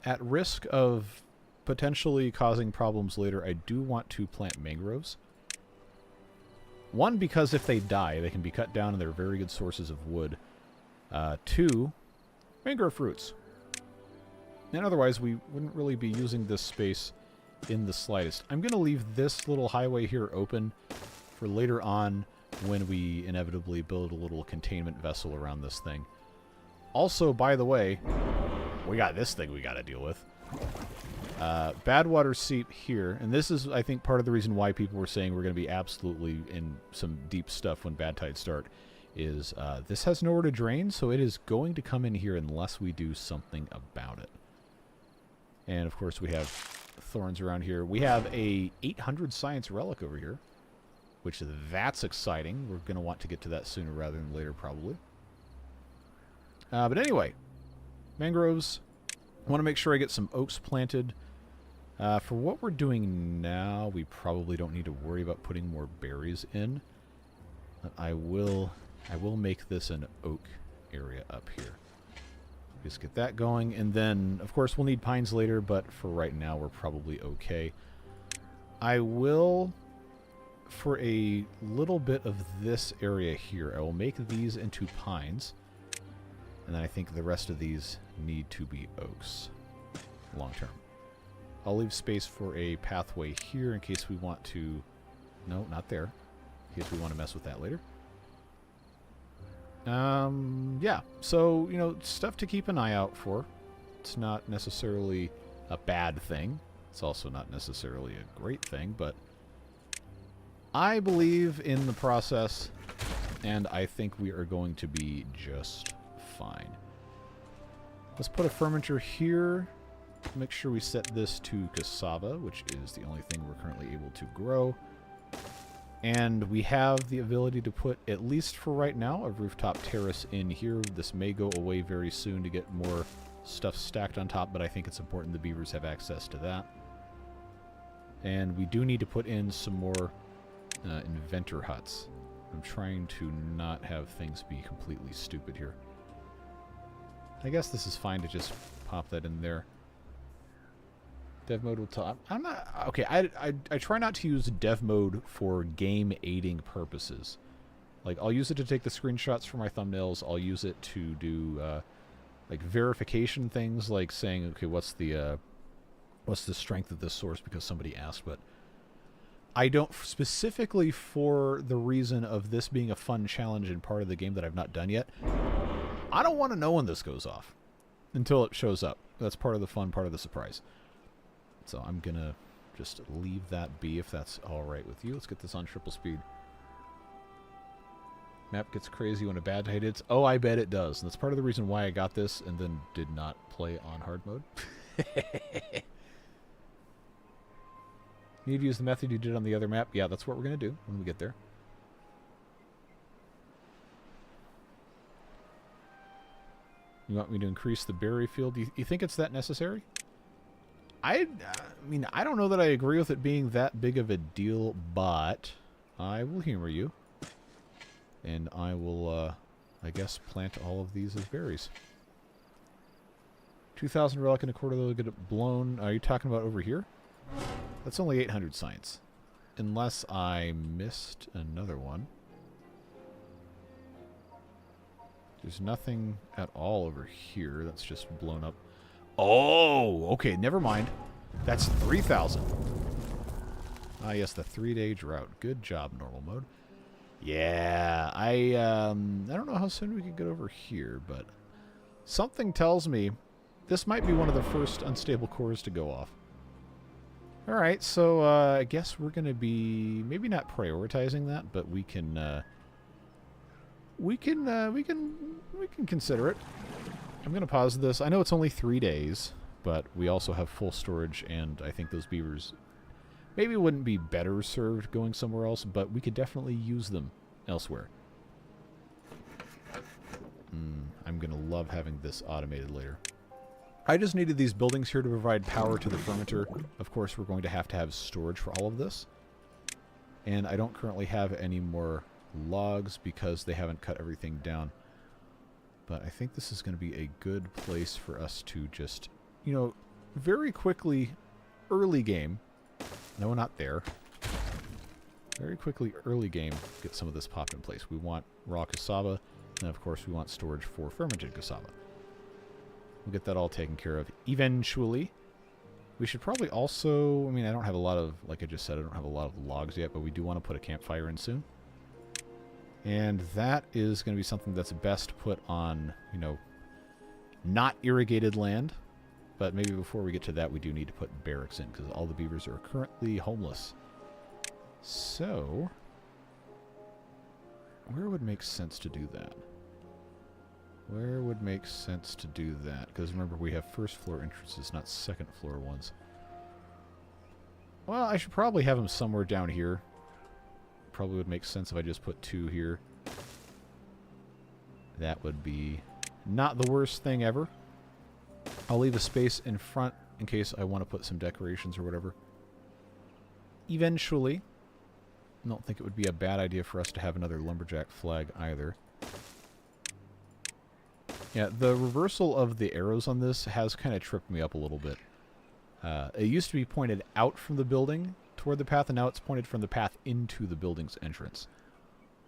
at risk of potentially causing problems later, I do want to plant mangroves. One, because if they die, they can be cut down and they're very good sources of wood. 2, mangrove fruits. And otherwise, we wouldn't really be using this space in the slightest. I'm going to leave this little highway here open for later on when we inevitably build a little containment vessel around this thing. Also, by the way, we got this thing we got to deal with. Bad water seep here, and this is, I think, part of the reason why people were saying we're going to be absolutely in some deep stuff when bad tides start, is this has nowhere to drain, so it is going to come in here unless we do something about it. And, of course, we have thorns around here. We have a 800 science relic over here, which that's exciting. We're going to want to get to that sooner rather than later, probably. But anyway, mangroves. I want to make sure I get some oaks planted. For what we're doing now, we probably don't need to worry about putting more berries in. But I will make this an oak area up here. Just get that going, and then, of course, we'll need pines later, but for right now, we're probably okay. I will, for a little bit of this area here, I will make these into pines, and then I think the rest of these need to be oaks long term. I'll leave space for a pathway here in case we want to... No, not there. In case we want to mess with that later. Yeah, so, you know, stuff to keep an eye out for. It's not necessarily a bad thing. It's also not necessarily a great thing, but I believe in the process, and I think we are going to be just fine. Let's put a fermenter here. Make sure we set this to cassava, which is the only thing we're currently able to grow. And we have the ability to put, at least for right now, a rooftop terrace in here. This may go away very soon to get more stuff stacked on top, but I think it's important the beavers have access to that. And we do need to put in some more inventor huts. I'm trying to not have things be completely stupid here. I guess this is fine to just pop that in there. Dev mode will tell. I'm not okay. I try not to use dev mode for game aiding purposes. Like, I'll use it to take the screenshots for my thumbnails. I'll use it to do like verification things, like saying, okay, what's the strength of this source because somebody asked. But I don't specifically for the reason of this being a fun challenge and part of the game that I've not done yet. I don't want to know when this goes off until it shows up. That's part of the fun, part of the surprise. So I'm going to just leave that be if that's all right with you. Let's get this on triple speed. Map gets crazy when a bad tide hits. Oh, I bet it does. And that's part of the reason why I got this and then did not play on hard mode. Need to use the method you did on the other map? Yeah, that's what we're going to do when we get there. You want me to increase the berry field? You think it's that necessary? I mean, I don't know that I agree with it being that big of a deal, but I will humor you. And I will, I guess, plant all of these as berries. 2,000 relic and a quarter, they'll get it blown. Are you talking about over here? That's only 800 science. Unless I missed another one. There's nothing at all over here. That's just blown up. Oh, okay, never mind. That's 3,000. Ah, yes, the 3-day drought. Good job, normal mode. Yeah, I don't know how soon we can get over here, but something tells me this might be one of the first unstable cores to go off. All right, so I guess we're going to be maybe not prioritizing that, but we can consider it. I'm going to pause this. I know it's only 3 days, but we also have full storage, and I think those beavers maybe wouldn't be better served going somewhere else, but we could definitely use them elsewhere. I'm going to love having this automated later. I just needed these buildings here to provide power to the fermenter. Of course, we're going to have storage for all of this. And I don't currently have any more logs because they haven't cut everything down. But I think this is going to be a good place for us to just, you know, very quickly, early game. No, not there. Very quickly, early game, get some of this popped in place. We want raw cassava, and of course we want storage for fermented cassava. We'll get that all taken care of eventually. We should probably also, I mean, I don't have a lot of, like I just said, I don't have a lot of logs yet, but we do want to put a campfire in soon. And that is going to be something that's best put on, you know, not irrigated land. But maybe before we get to that, we do need to put barracks in, because all the beavers are currently homeless. So, where would make sense to do that? Where would make sense to do that? Because remember, we have first floor entrances, not second floor ones. Well, I should probably have them somewhere down here. Probably would make sense if I just put 2 here. That would be not the worst thing ever. I'll leave a space in front in case I want to put some decorations or whatever. Eventually, I don't think it would be a bad idea for us to have another lumberjack flag either. Yeah, the reversal of the arrows on this has kind of tripped me up a little bit. It used to be pointed out from the building toward the path, and now it's pointed from the path into the building's entrance.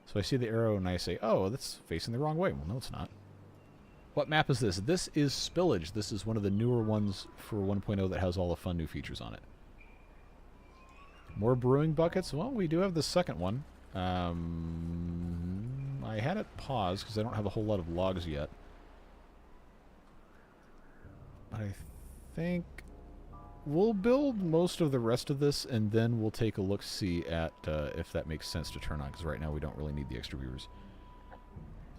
So I see the arrow and I say, oh, that's facing the wrong way. Well, no, it's not. What map is this? This is Spillage. This is one of the newer ones for 1.0 that has all the fun new features on it. More brewing buckets? Well, we do have the second one. I had it paused because I don't have a whole lot of logs yet. But I think we'll build most of the rest of this, and then we'll take a look-see at if that makes sense to turn on, because right now we don't really need the extra viewers.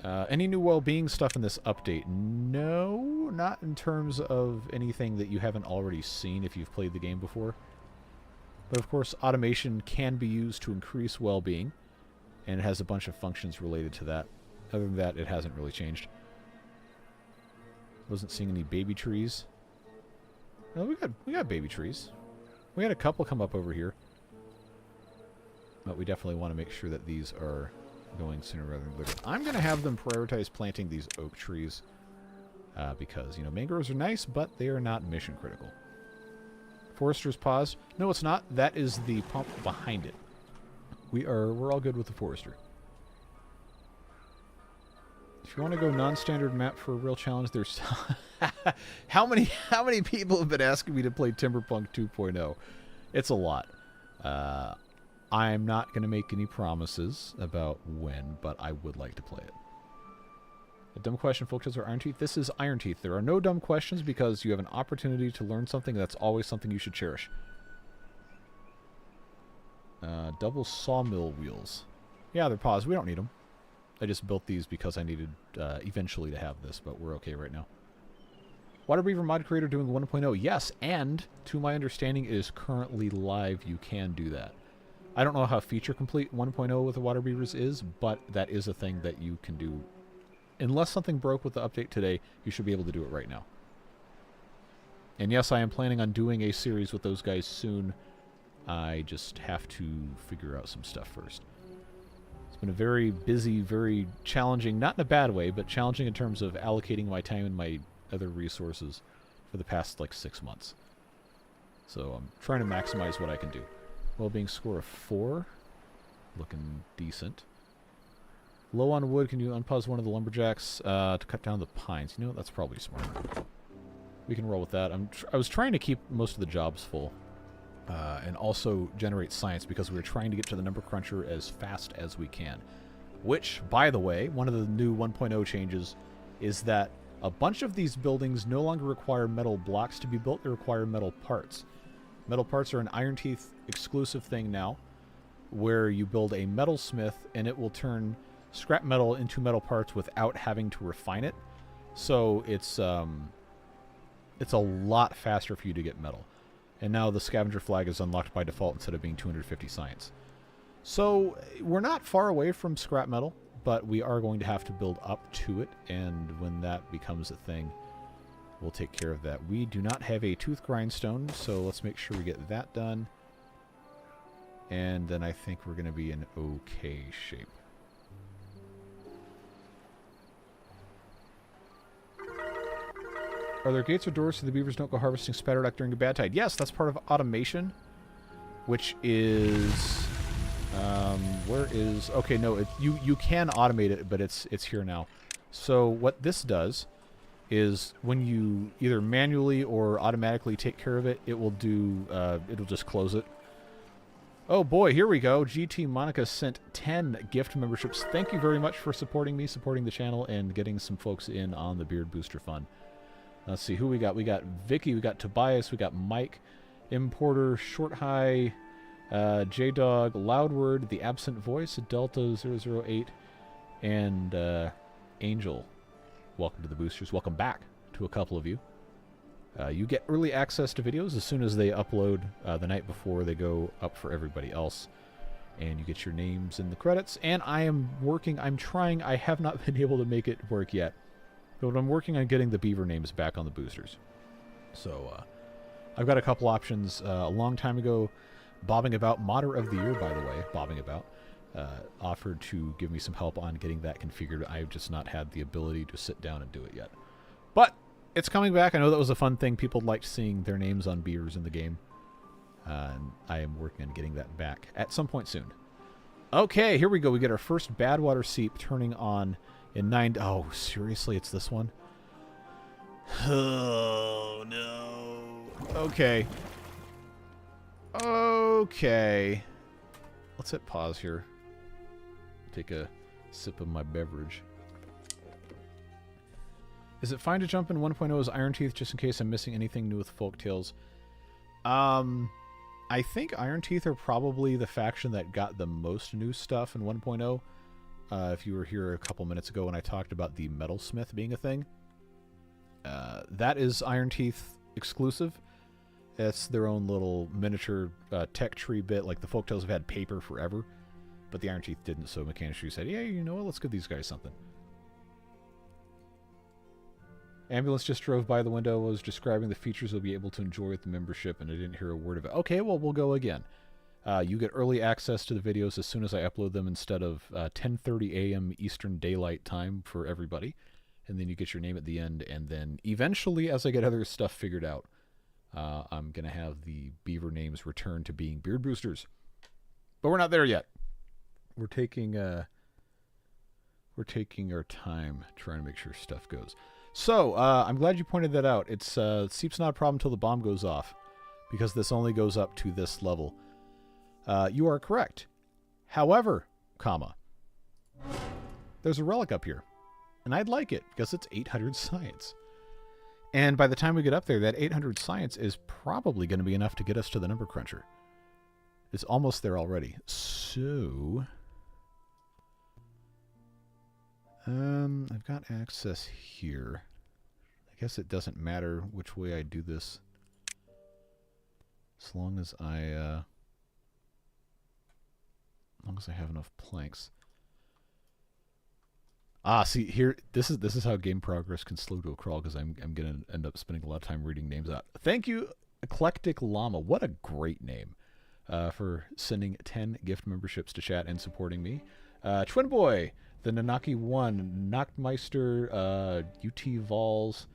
Any new well-being stuff in this update? No, not in terms of anything that you haven't already seen if you've played the game before. But of course, automation can be used to increase well-being, and it has a bunch of functions related to that. Other than that, it hasn't really changed. Wasn't seeing any baby trees. No, we got baby trees. We had a couple come up over here. But we definitely want to make sure that these are going sooner rather than later. I'm going to have them prioritize planting these oak trees. Because, you know, mangroves are nice, but they are not mission critical. Forester's paused. No, it's not. That is the pump behind it. We're all good with the Forester. If you want to go non-standard map for a real challenge, there's how many people have been asking me to play Timberpunk 2.0? It's a lot. I'm not going to make any promises about when, but I would like to play it. A dumb question, folk are Iron Teeth. This is Iron Teeth. There are no dumb questions because you have an opportunity to learn something. That's always something you should cherish. Double sawmill wheels. Yeah, they're paused. We don't need them. I just built these because I needed eventually to have this, but we're okay right now. Waterbeaver mod creator doing 1.0. Yes, and to my understanding, it is currently live. You can do that. I don't know how feature complete 1.0 with the Waterbeavers is, but that is a thing that you can do. Unless something broke with the update today, you should be able to do it right now. And yes, I am planning on doing a series with those guys soon. I just have to figure out some stuff first. It's been a very busy, very challenging, not in a bad way, but challenging in terms of allocating my time and my other resources for the past, like, 6 months. So I'm trying to maximize what I can do. Well-being score of 4. Looking decent. Low on wood, can you unpause one of the lumberjacks to cut down the pines? You know what? That's probably smart. We can roll with that. I was trying to keep most of the jobs full. And also generate science because we were trying to get to the number cruncher as fast as we can. Which, by the way, one of the new 1.0 changes is that a bunch of these buildings no longer require metal blocks to be built. They require metal parts. Metal parts are an Iron Teeth exclusive thing now, where you build a metal smith and it will turn scrap metal into metal parts without having to refine it. So it's a lot faster for you to get metal. And now the scavenger flag is unlocked by default instead of being 250 science. So we're not far away from scrap metal, but we are going to have to build up to it. And when that becomes a thing, we'll take care of that. We do not have a tooth grindstone, so let's make sure we get that done. And then I think we're going to be in okay shape. Are there gates or doors so the beavers don't go harvesting spatterduck during a bad tide? Yes, that's part of automation, which is... where is... Okay, no, you can automate it, but it's here now. So what this does is when you either manually or automatically take care of it, it will do... it'll just close it. Oh boy, here we go. gtmonica sent 10 gift memberships. Thank you very much for supporting me, supporting the channel, and getting some folks in on the Beard Booster Fund. Let's see who we got. We got Vicky, we got Tobias, we got Mike, Importer, Short High, J-Dog, Loudword, The Absent Voice, Delta008, and Angel. Welcome to the boosters. Welcome back to a couple of you. You get early access to videos as soon as they upload the night before they go up for everybody else. And you get your names in the credits. And I am working, I'm trying, I have not been able to make it work yet. But I'm working on getting the beaver names back on the boosters. So, I've got a couple options. A long time ago, Bobbing About, Modder of the Year, by the way, Bobbing About, offered to give me some help on getting that configured. I've just not had the ability to sit down and do it yet. But, it's coming back. I know that was a fun thing. People liked seeing their names on beavers in the game. And I am working on getting that back at some point soon. Okay, here we go. We get our first Badwater Seep turning on... in 9... Oh, seriously? It's this one? Oh, no. Okay. Okay. Let's hit pause here. Take a sip of my beverage. Is it fine to jump in 1.0 as Iron Teeth just in case I'm missing anything new with Folktales? I think Iron Teeth are probably the faction that got the most new stuff in 1.0. If you were here a couple minutes ago when I talked about the Metalsmith being a thing. That is Iron Teeth exclusive. It's their own little miniature tech tree bit. Like the folktales have had paper forever, but the Iron Teeth didn't, so Mechanic Tree said, yeah, you know what, let's give these guys something. Ambulance just drove by the window, was describing the features you'll be able to enjoy with the membership, and I didn't hear a word of it. Okay, well, we'll go again. You get early access to the videos as soon as I upload them instead of 10:30 a.m. Eastern Daylight Time for everybody. And then you get your name at the end, and then eventually, as I get other stuff figured out, I'm going to have the beaver names return to being beard boosters. But we're not there yet. We're taking our time trying to make sure stuff goes. So, I'm glad you pointed that out. It's Seep's not a problem until the bomb goes off, because this only goes up to this level. You are correct. However, comma, there's a relic up here, and I'd like it because it's 800 science. And by the time we get up there, that 800 science is probably going to be enough to get us to the number cruncher. It's almost there already. So, I've got access here. I guess it doesn't matter which way I do this, as long as I have enough planks. See here, this is how game progress can slow to a crawl, because I'm gonna end up spending a lot of time reading names out. Thank you, Eclectic Llama. What a great name, for sending 10 gift memberships to chat and supporting me. Twin Boy, the Nanaki One, Nachtmeister, UT Vols,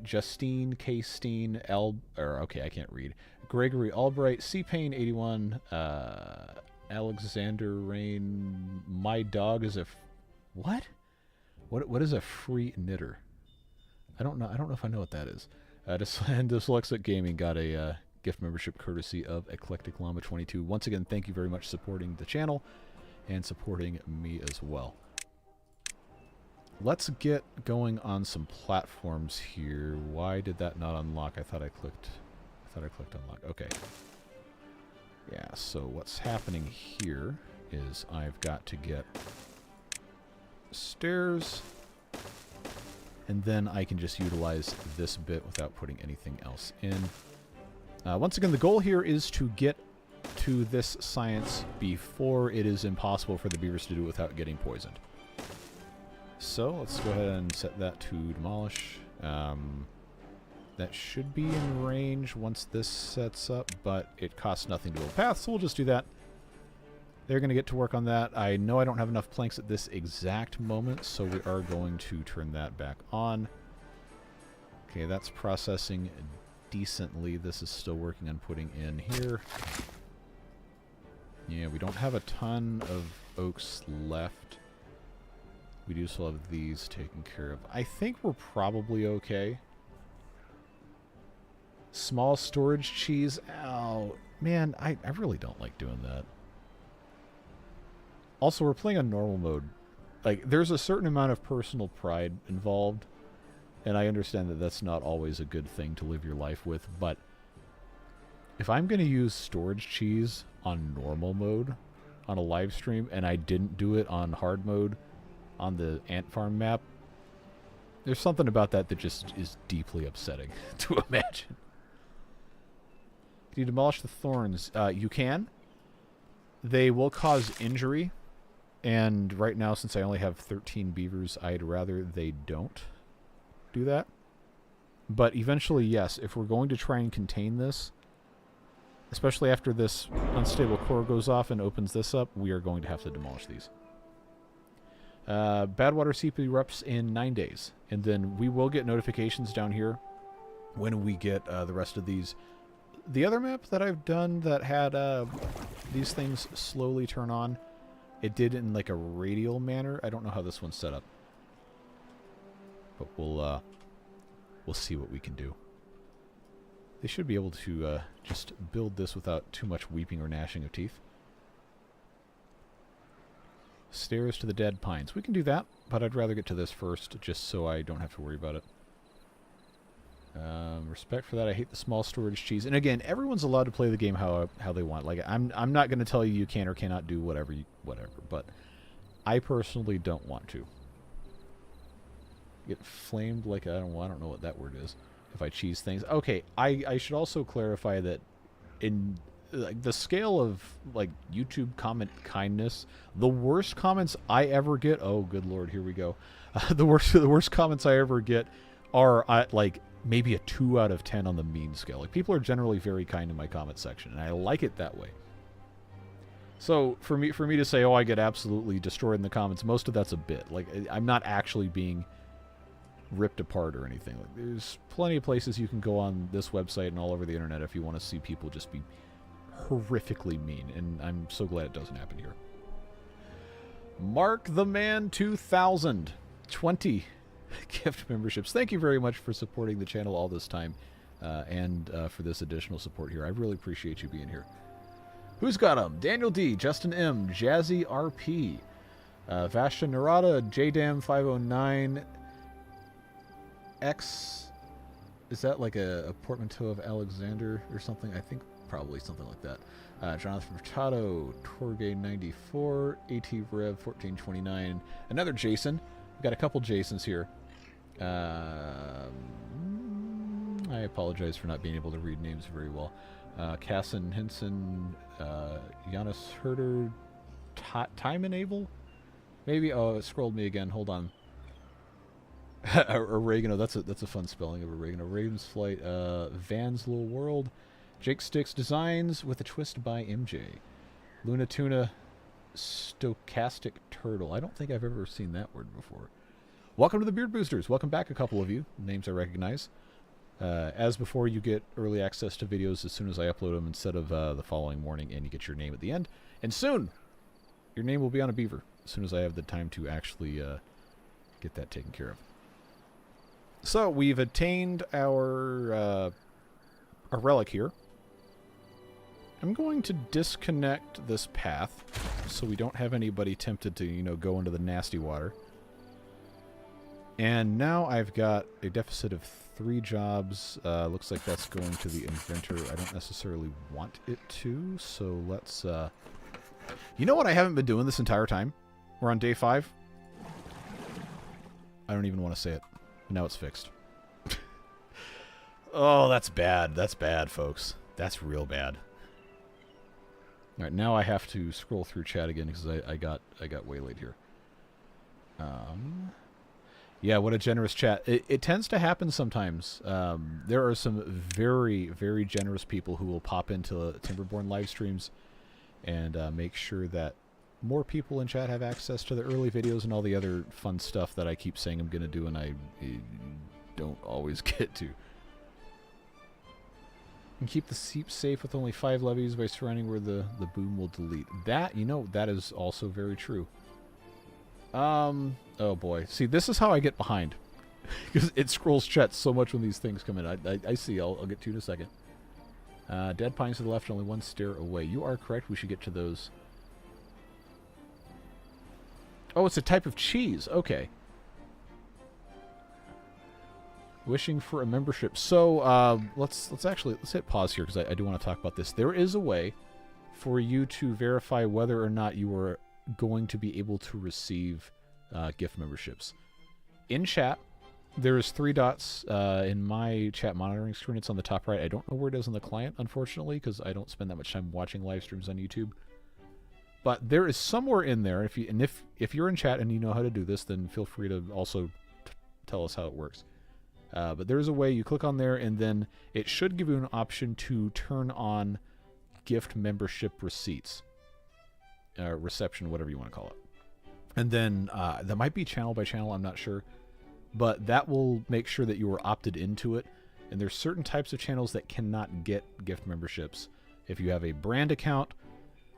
Justine K. Steen, okay, I can't read. Gregory Albright, C-Pain 81, Alexander Rain, My Dog is a what is a free knitter? I don't know if I know what that is. And Dyslexic Gaming got a gift membership courtesy of Eclectic Llama 22. Once again, thank you very much for supporting the channel and supporting me as well. Let's get going on some platforms here. Why did that not unlock? I thought I clicked unlock. Okay. Yeah, so what's happening here is I've got to get stairs, and then I can just utilize this bit without putting anything else in. Once again, the goal here is to get to this science before it is impossible for the beavers to do it without getting poisoned. So let's go ahead and set that to demolish. That should be in range once this sets up, but it costs nothing to build a path, so we'll just do that. They're going to get to work on that. I know I don't have enough planks at this exact moment, so we are going to turn that back on. Okay, that's processing decently. This is still working on putting in here. Yeah, we don't have a ton of oaks left. We do still have these taken care of. I think we're probably okay. Small storage cheese. Oh, man, I really don't like doing that. Also, we're playing on normal mode. Like, there's a certain amount of personal pride involved, and I understand that that's not always a good thing to live your life with, but if I'm going to use storage cheese on normal mode on a live stream, and I didn't do it on hard mode on the ant farm map, there's something about that that just is deeply upsetting to imagine. Can you demolish the thorns? You can. They will cause injury, and right now, since I only have 13 beavers, I'd rather they don't do that. But eventually, yes, if we're going to try and contain this, especially after this unstable core goes off and opens this up, we are going to have to demolish these. Badwater Seep erupts in 9 days, and then we will get notifications down here when we get the rest of these. The other map that I've done that had these things slowly turn on, it did in like a radial manner. I don't know how this one's set up, but we'll see what we can do. They should be able to just build this without too much weeping or gnashing of teeth. Stairs to the dead pines. We can do that, but I'd rather get to this first, just so I don't have to worry about it. Respect for that. I hate the small storage cheese. And again, everyone's allowed to play the game how they want. Like, I'm not going to tell you you can or cannot do whatever, but I personally don't want to. Get flamed like, I don't know what that word is. if I cheese things. Okay, I should also clarify that in like the scale of like YouTube comment kindness, the worst comments I ever get, oh good lord, here we go. The worst comments I ever get are like maybe a 2 out of 10 on the mean scale. Like people are generally very kind in my comment section, and I like it that way. So for me to say, oh, I get absolutely destroyed in the comments, most of that's a bit. Like I'm not actually being ripped apart or anything. Like, there's plenty of places you can go on this website and all over the internet if you want to see people just be horrifically mean, and I'm so glad it doesn't happen here. Mark the Man 2000, 20 gift memberships. Thank you very much for supporting the channel all this time, and for this additional support here. I really appreciate you being here. Who's got them? Daniel D, Justin M, Jazzy RP, Vashta Narada, JDam509, X. Is that like a portmanteau of Alexander or something? I think probably something like that. Jonathan Furtado, Torgay94, ATRev1429, another Jason. We've got a couple Jasons here. I apologize for not being able to read names very well. Casson Henson, Giannis Herder, Time Enable? Maybe? Oh, it scrolled me again. Hold on. Oregano, that's a fun spelling of oregano. Raven's Flight, Van's Little World, Jake Sticks Designs with a Twist by MJ, Luna Tuna, Stochastic Turtle. I don't think I've ever seen that word before. Welcome to the Beard Boosters. Welcome back, a couple of you. Names I recognize. As before, you get early access to videos as soon as I upload them instead of the following morning, and you get your name at the end. And soon, your name will be on a beaver as soon as I have the time to actually get that taken care of. So we've attained our relic here. I'm going to disconnect this path so we don't have anybody tempted to, you know, go into the nasty water. And now I've got a deficit of 3 jobs. Looks like that's going to the inventor. I don't necessarily want it to, so let's... You know what I haven't been doing this entire time? We're on day 5. I don't even want to say it. Now it's fixed. Oh, that's bad. That's bad, folks. That's real bad. All right, now I have to scroll through chat again because I got waylaid here. Yeah, what a generous chat. It tends to happen sometimes. There are some very, very generous people who will pop into Timberborn live streams and make sure that more people in chat have access to the early videos and all the other fun stuff that I keep saying I'm going to do and I don't always get to. And keep the seep safe with only 5 levies by surrounding where the boom will delete. That, you know, that is also very true. Oh boy. See, this is how I get behind. Because it scrolls chat so much when these things come in. I see. I'll get to in a second. Dead pines to the left, only 1 stair away. You are correct. We should get to those. Oh, it's a type of cheese. Okay. Wishing for a membership. So let's hit pause here because I do want to talk about this. There is a way for you to verify whether or not you are going to be able to receive gift memberships. In chat, there is 3 dots in my chat monitoring screen. It's on the top right. I don't know where it is on the client, unfortunately, because I don't spend that much time watching live streams on YouTube. But there is somewhere in there. If you're in chat and you know how to do this, then feel free to also tell us how it works. But there's a way you click on there, and then it should give you an option to turn on gift membership receipts, reception, whatever you want to call it. And then that might be channel by channel. I'm not sure. But that will make sure that you are opted into it. And there's certain types of channels that cannot get gift memberships. If you have a brand account,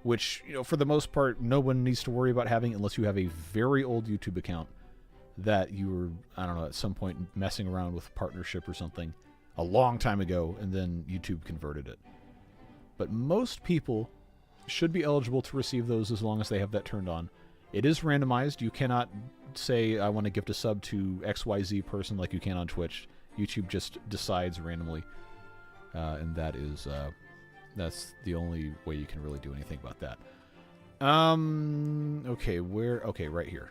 which, you know, for the most part, no one needs to worry about having unless you have a very old YouTube account that you were, I don't know, at some point messing around with partnership or something a long time ago, and then YouTube converted it. But most people should be eligible to receive those as long as they have that turned on. It is randomized. You cannot say, I want to gift a sub to XYZ person like you can on Twitch. YouTube just decides randomly. And that is, that's the only way you can really do anything about that. Okay, okay, right here.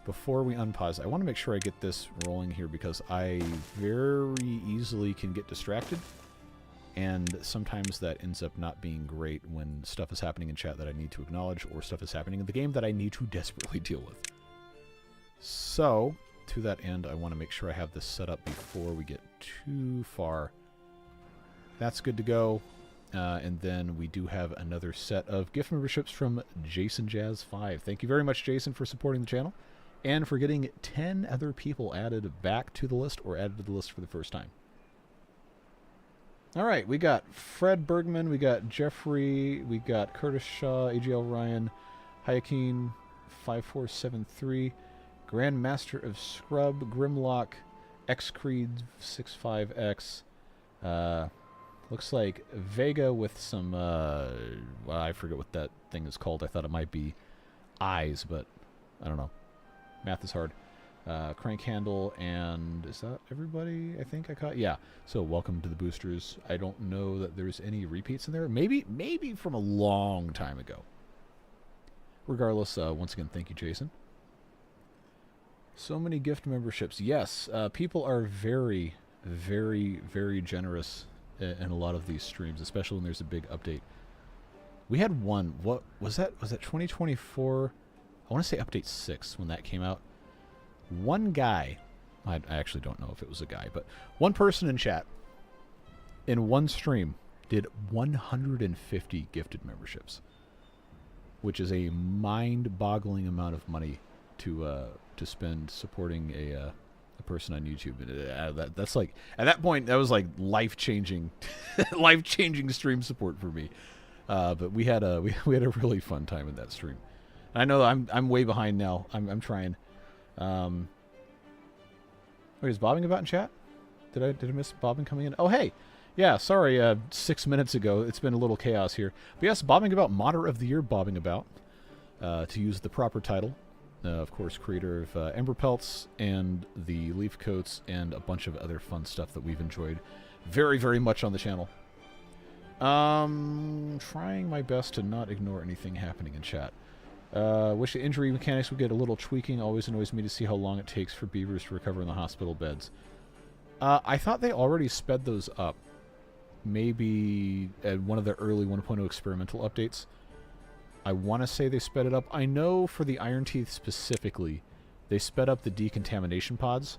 before we unpause, I want to make sure I get this rolling here because I very easily can get distracted. And sometimes that ends up not being great when stuff is happening in chat that I need to acknowledge or stuff is happening in the game that I need to desperately deal with. So, to that end, I want to make sure I have this set up before we get too far. That's good to go. And then we do have another set of gift memberships from Jason Jazz 5. Thank you very much, Jason, for supporting the channel and for getting 10 other people added back to the list or added to the list for the first time. All right, we got Fred Bergman, we got Jeffrey, we got Curtis Shaw, AGL Ryan, Hayakin 5473, Grandmaster of Scrub, Grimlock, X-Creed 65X, looks like Vega with some, well, I forget what that thing is called. I thought it might be eyes, but I don't know. Math is hard. Crank Handle, and is that everybody I think I caught? Yeah. So welcome to the boosters. I don't know that there's any repeats in there. Maybe from a long time ago. Regardless, once again, thank you, Jason. So many gift memberships. Yes, people are very, very, very generous in a lot of these streams, especially when there's a big update. We had one. What was that? Was that 2024? I want to say update 6 when that came out. One guy, I actually don't know if it was a guy, but one person in chat in one stream did 150 gifted memberships, which is a mind-boggling amount of money to spend supporting a person on YouTube. That's like, at that point, that was like life-changing, life-changing stream support for me. But we had a really fun time in that stream. I know I'm way behind now. I'm trying. Wait, is bobbing about in chat? Did I miss bobbing coming in? Oh, hey. Yeah, sorry, 6 minutes ago. It's been a little chaos here. But yes, bobbing about, modder of the year, bobbing about, to use the proper title. Of course, creator of Ember Pelts and the Leaf Coats and a bunch of other fun stuff that we've enjoyed very, very much on the channel. Trying my best to not ignore anything happening in chat. Wish the injury mechanics would get a little tweaking. Always annoys me to see how long it takes for beavers to recover in the hospital beds. I thought they already sped those up. Maybe at one of the early 1.0 experimental updates. I want to say they sped it up. I know for the Iron Teeth specifically, they sped up the decontamination pods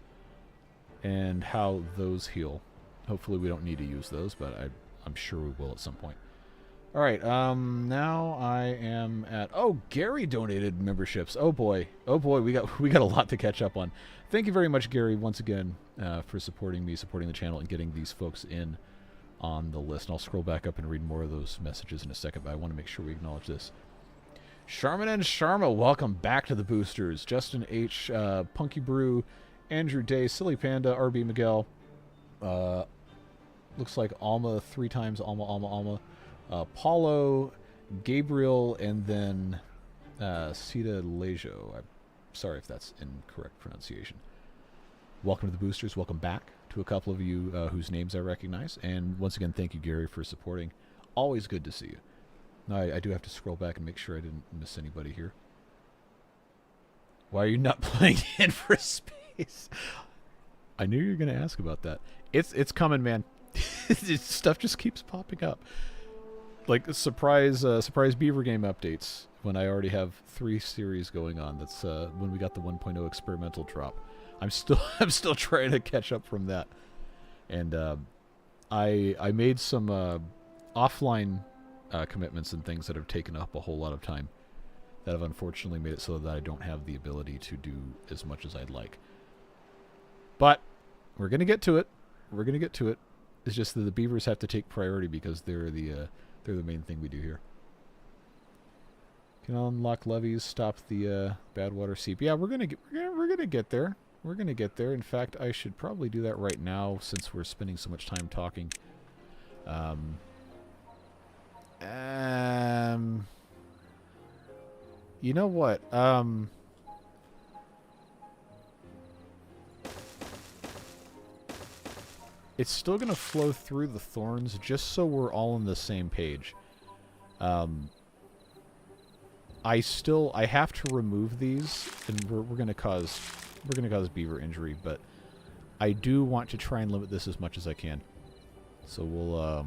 and how those heal. Hopefully we don't need to use those, but I'm sure we will at some point. All right, now I am at... Oh, Gary donated memberships. Oh boy, we got a lot to catch up on. Thank you very much, Gary, once again, for supporting me, supporting the channel, and getting these folks in on the list. And I'll scroll back up and read more of those messages in a second, but I want to make sure we acknowledge this. Sharman and Sharma, welcome back to the boosters. Justin H, Punky Brew, Andrew Day, Silly Panda, RB Miguel. Looks like Alma 3 times, Alma. Paulo, Gabriel, and then Sita Lejo. I'm sorry if that's incorrect pronunciation. Welcome to the boosters. Welcome back to a couple of you whose names I recognize. And once again, thank you, Gary, for supporting. Always good to see you. Now, I do have to scroll back and make sure I didn't miss anybody here. Why are you not playing in for space? I knew you were going to ask about that. It's coming, man. Stuff just keeps popping up. Like surprise Beaver game updates when I already have 3 series going on. That's when we got the 1.0 experimental drop. I'm still trying to catch up from that. And I made some offline commitments and things that have taken up a whole lot of time that have unfortunately made it so that I don't have the ability to do as much as I'd like. But we're gonna get to it. We're gonna get to it. It's just that the beavers have to take priority because they're the main thing we do here. Can unlock levees, stop the bad water seep. Yeah, we're gonna get there. We're gonna get there. In fact, I should probably do that right now since we're spending so much time talking. You know what? It's still going to flow through the thorns just so we're all on the same page. I have to remove these, and we're gonna cause beaver injury, but I do want to try and limit this as much as I can. So we'll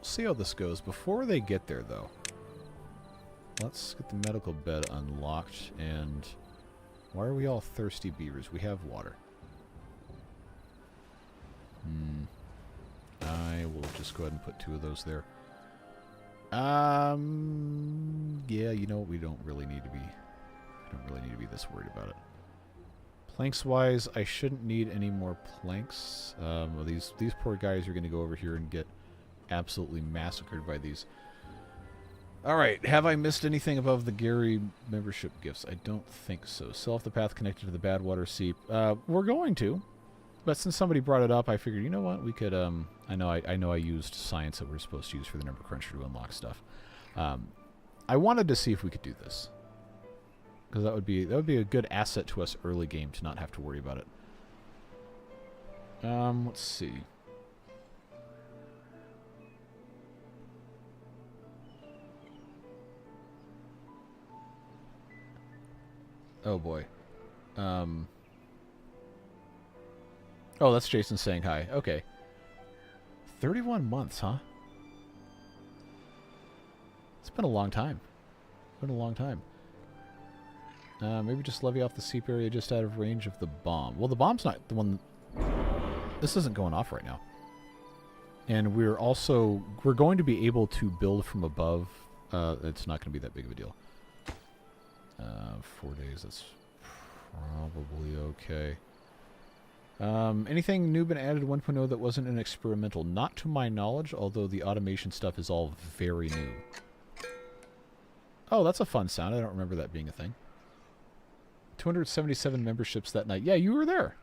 see how this goes. Before they get there, though, let's get the medical bed unlocked. And why are we all thirsty beavers? We have water. I will just go ahead and put 2 of those there. Yeah, you know what? We don't really need to be this worried about it. Planks wise, I shouldn't need any more planks. Well, these poor guys are going to go over here and get absolutely massacred by these. All right, have I missed anything above the Gary membership gifts? I don't think so. Still off the path connected to the Badwater Seep. We're going to, but since somebody brought it up, I figured, you know what, we could. I know I used science that we're supposed to use for the number cruncher to unlock stuff. I wanted to see if we could do this, because that would be a good asset to us early game to not have to worry about it. Let's see. Oh boy. Oh, that's Jason saying hi. Okay. 31 months, huh? It's been a long time. Maybe just levy off the seep area just out of range of the bomb. Well, the bomb's not the one... This isn't going off right now. And we're going to be able to build from above. It's not going to be that big of a deal. 4 days, that's probably okay. Anything new been added to 1.0 that wasn't an experimental? Not to my knowledge, although the automation stuff is all very new. Oh, that's a fun sound. I don't remember that being a thing. 277 memberships that night. Yeah, you were there.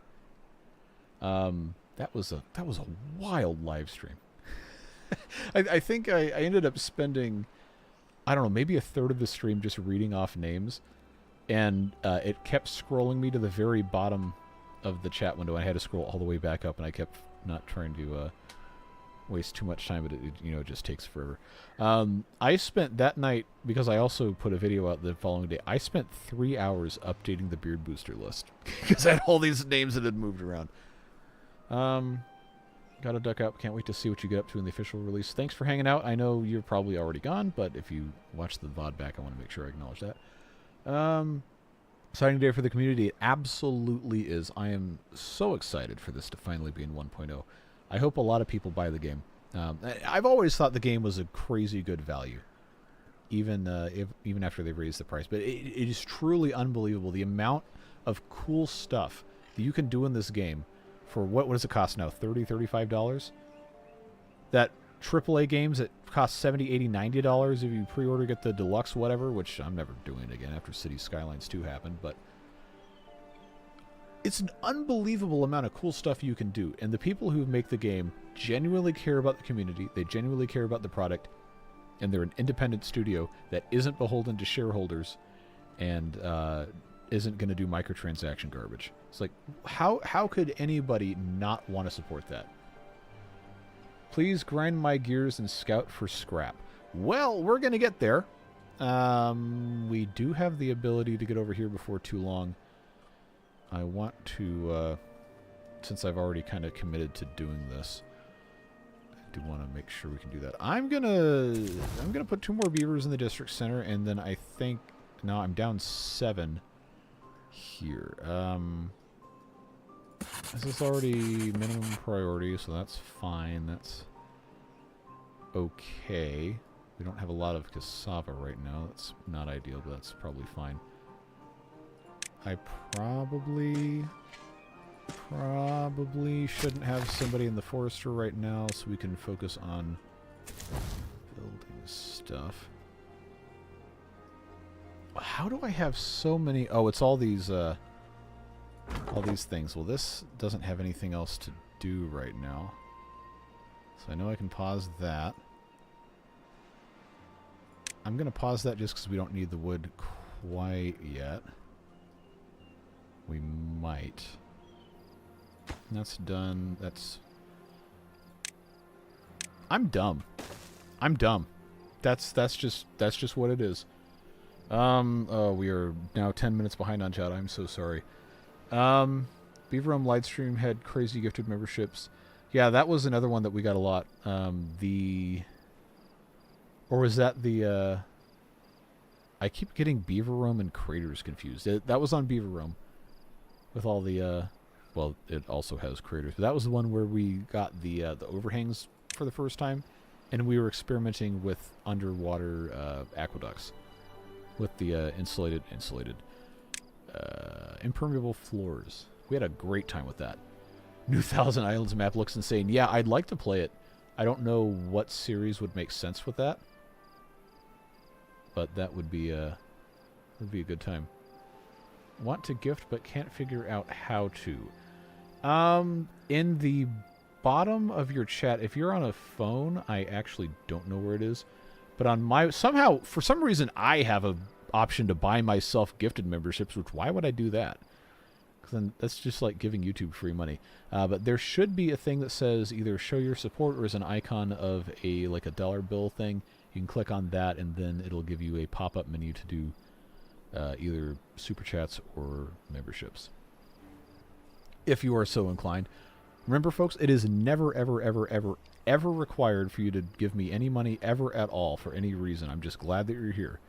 That was a wild live stream. I think I ended up spending, I don't know, maybe a third of the stream just reading off names, and it kept scrolling me to the very bottom of the chat window. I had to scroll all the way back up, and I kept not trying to waste too much time, but it just takes forever. I spent that night, because I also put a video out the following day, I spent 3 hours updating the beard booster list because I had all these names that had moved around. Gotta duck out. Can't wait to see what you get up to in the official release. Thanks for hanging out. I know you're probably already gone, but if you watch the VOD back, I want to make sure I acknowledge that. Exciting day for the community. It absolutely is. I am so excited for this to finally be in 1.0. I hope a lot of people buy the game. I've always thought the game was a crazy good value, even after they've raised the price. But it is truly unbelievable the amount of cool stuff that you can do in this game for what does it cost now? $30, $35? That AAA games that cost $70, $80, $90 if you pre-order, get the deluxe whatever, which I'm never doing again after City Skylines 2 happened, but it's an unbelievable amount of cool stuff you can do, and the people who make the game genuinely care about the community, they genuinely care about the product, and they're an independent studio that isn't beholden to shareholders and isn't going to do microtransaction garbage. It's like, how could anybody not want to support that? Please grind my gears and scout for scrap. Well, we're going to get there. We do have the ability to get over here before too long. I want to, since I've already kind of committed to doing this, I do want to make sure we can do that. I'm gonna put 2 more beavers in the district center, and then I think now I'm down 7 here. This is already minimum priority, so that's fine. That's okay. We don't have a lot of cassava right now. That's not ideal, but that's probably fine. I probably shouldn't have somebody in the forester right now, so we can focus on building stuff. How do I have so many? Oh, it's all these things. Well, this doesn't have anything else to do right now, so I know I can pause that. I'm gonna pause that just because we don't need the wood quite yet. We might. And that's done. That's... I'm dumb. I'm dumb. That's just what it is. Oh, we are now 10 minutes behind on chat. I'm so sorry. Beaver Room livestream had crazy gifted memberships. Yeah, that was another one that we got a lot. Or was that the, I keep getting Beaver Room and Craters confused. That was on Beaver Room. With all the, well, it also has Craters. But that was the one where we got the overhangs for the first time. And we were experimenting with underwater aqueducts. With the insulated, impermeable floors. We had a great time with that. New Thousand Islands map looks insane. Yeah, I'd like to play it. I don't know what series would make sense with that. But that would be a good time. Want to gift but can't figure out how to. In the bottom of your chat, if you're on a phone, I actually don't know where it is. But on my, somehow, for some reason, I have a option to buy myself gifted memberships, which why would I do that? Because then that's just like giving YouTube free money. But there should be a thing that says either show your support or is an icon of like a dollar bill thing. You can click on that and then it'll give you a pop-up menu to do either super chats or memberships. If you are so inclined. Remember, folks, it is never, ever, ever, ever, ever required for you to give me any money ever at all for any reason. I'm just glad that you're here.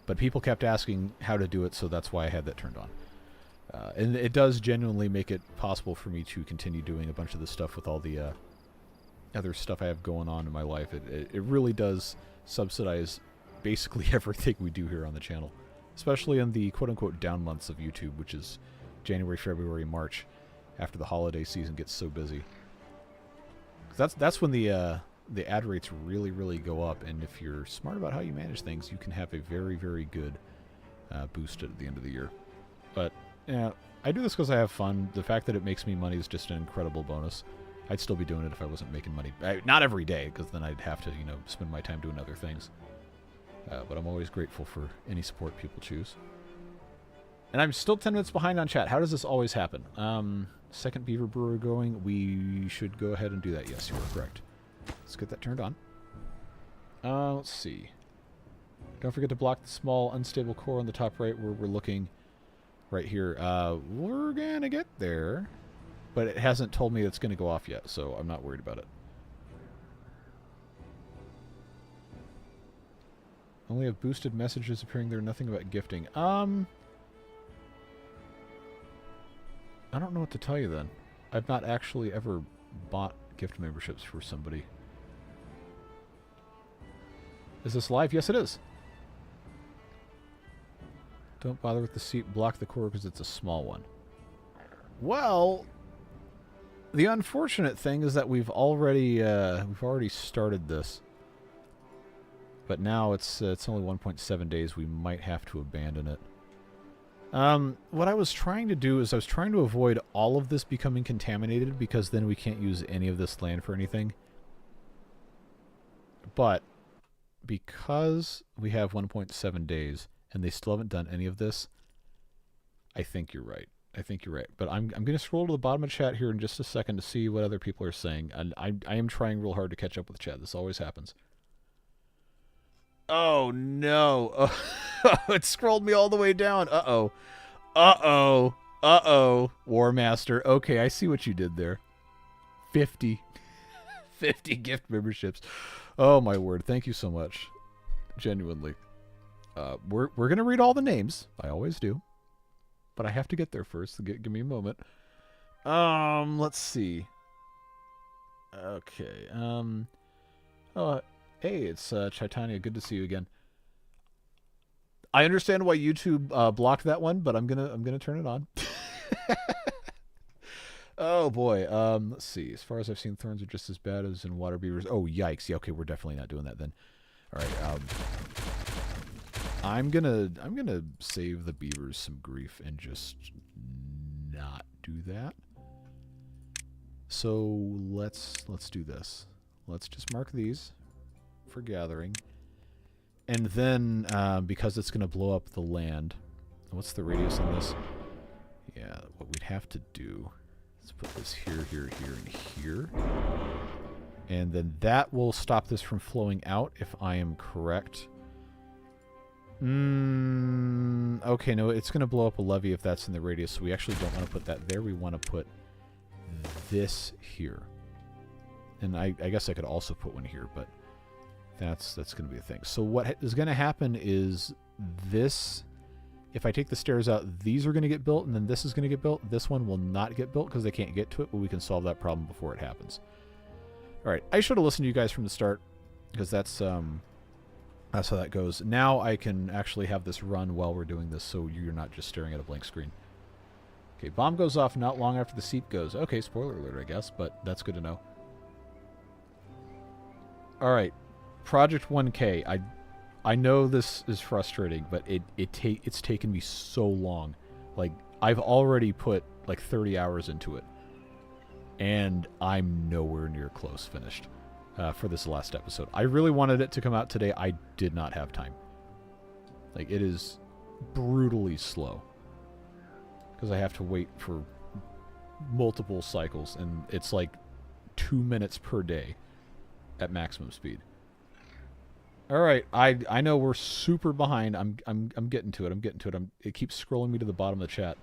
But people kept asking how to do it, so that's why I had that turned on. And it does genuinely make it possible for me to continue doing a bunch of this stuff with all the other stuff I have going on in my life. It really does subsidize basically everything we do here on the channel. Especially in the quote-unquote down months of YouTube, which is January, February, March. After the holiday season gets so busy. That's when the ad rates really, really go up. And if you're smart about how you manage things, you can have a very, very good boost at the end of the year. But, yeah, I do this because I have fun. The fact that it makes me money is just an incredible bonus. I'd still be doing it if I wasn't making money. Not every day, because then I'd have to, spend my time doing other things. But I'm always grateful for any support people choose. And I'm still 10 minutes behind on chat. How does this always happen? Second beaver brewer going. We should go ahead and do that. Yes, you are correct. Let's get that turned on. Let's see. Don't forget to block the small unstable core on the top right where we're looking right here. We're gonna get there. But it hasn't told me it's gonna go off yet, so I'm not worried about it. Only have boosted messages appearing there. Nothing about gifting. I don't know what to tell you then. I've not actually ever bought gift memberships for somebody. Is this live? Yes, it is. Don't bother with the seat. Block the core because it's a small one. Well, the unfortunate thing is that we've already started this. But now it's only 1.7 days. We might have to abandon it. What I was trying to do is I was trying to avoid all of this becoming contaminated because then we can't use any of this land for anything. But because we have 1.7 days and they still haven't done any of this, I think you're right. I think you're right. But I'm going to scroll to the bottom of chat here in just a second to see what other people are saying. And I am trying real hard to catch up with chat. This always happens. Oh, no. Oh, it scrolled me all the way down. Uh-oh. Uh-oh. Uh-oh. War Master. Okay, I see what you did there. 50 gift memberships. Oh, my word. Thank you so much. Genuinely. We're going to read all the names. I always do. But I have to get there first. So give me a moment. Let's see. Okay. Hey, it's Chaitanya. Good to see you again. I understand why YouTube blocked that one, but I'm gonna turn it on. Oh boy. Let's see. As far as I've seen, thorns are just as bad as in water beavers. Oh yikes. Yeah. Okay, we're definitely not doing that then. All right. I'm gonna save the beavers some grief and just not do that. So let's do this. Let's just mark these for gathering, and then because it's going to blow up the land, what's the radius on this? Yeah, what we'd have to do is put this here, here, here, and here. And then that will stop this from flowing out, if I am correct. Okay, no, it's going to blow up a levee if that's in the radius, so we actually don't want to put that there. We want to put this here. And I guess I could also put one here, but that's going to be the thing. So what is going to happen is this, if I take the stairs out, these are going to get built, and then this is going to get built. This one will not get built because they can't get to it, but we can solve that problem before it happens. All right, I should have listened to you guys from the start, because that's how that goes. Now I can actually have this run while we're doing this, so you're not just staring at a blank screen. Okay, bomb goes off not long after the seep goes. Okay, spoiler alert, I guess, but that's good to know. All right, Project 1K. I know this is frustrating, but it's taken me so long. Like, I've already put like 30 hours into it, and I'm nowhere near close finished for this last episode. I really wanted it to come out today. I did not have time. Like, it is brutally slow because I have to wait for multiple cycles, and it's like 2 minutes per day at maximum speed. All right, I know we're super behind. I'm getting to it. It keeps scrolling me to the bottom of the chat.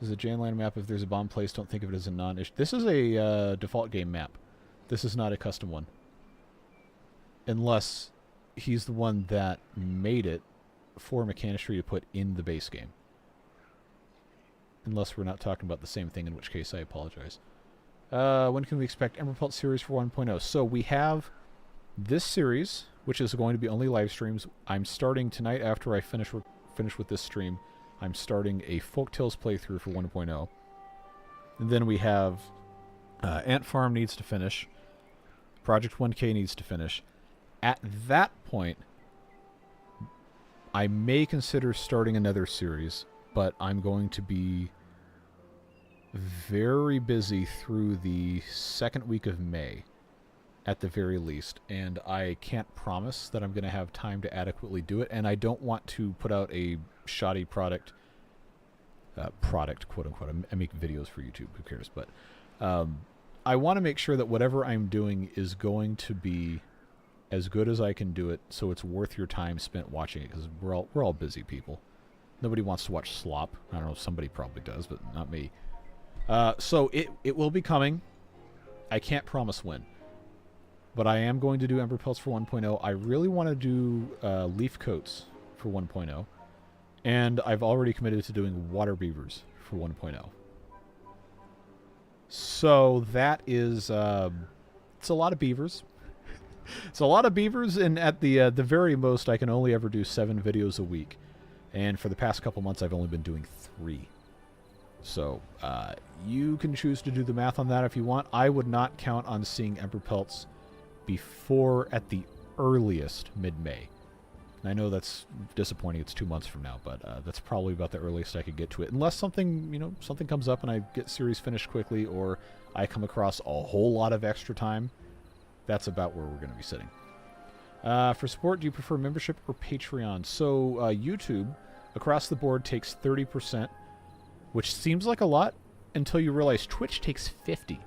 This is a Janland map. If there's a bomb placed, don't think of it as a non-issue. This is a default game map. This is not a custom one. Unless he's the one that made it for mechanistry to put in the base game. Unless we're not talking about the same thing, in which case I apologize. When can we expect Ember Pelt series for 1.0? So we have this series, which is going to be only live streams. I'm starting tonight after I finish with this stream. I'm starting a Folktales playthrough for 1.0. And then we have Ant Farm needs to finish. Project 1K needs to finish. At that point, I may consider starting another series, but I'm going to be very busy through the second week of May, at the very least, and I can't promise that I'm going to have time to adequately do it, and I don't want to put out a shoddy product, quote unquote. I make videos for YouTube, who cares, but I want to make sure that whatever I'm doing is going to be as good as I can do it, so it's worth your time spent watching it, because we're all busy people. Nobody wants to watch slop. I don't know, somebody probably does, but not me. So it will be coming. I can't promise when. But I am going to do Ember Pelts for 1.0. I really want to do Leaf Coats for 1.0. And I've already committed to doing Water Beavers for 1.0. So that is... it's a lot of beavers. It's a lot of beavers, and at the very most, I can only ever do 7 videos a week. And for the past couple months, I've only been doing 3. So, you can choose to do the math on that if you want. I would not count on seeing Ember Pelts before, at the earliest, mid-May. And I know that's disappointing. It's 2 months from now, but that's probably about the earliest I could get to it. Unless something, something comes up and I get series finished quickly, or I come across a whole lot of extra time. That's about where we're going to be sitting. For support, do you prefer membership or Patreon? So, YouTube, across the board, takes 30%. Which seems like a lot until you realize Twitch takes 50.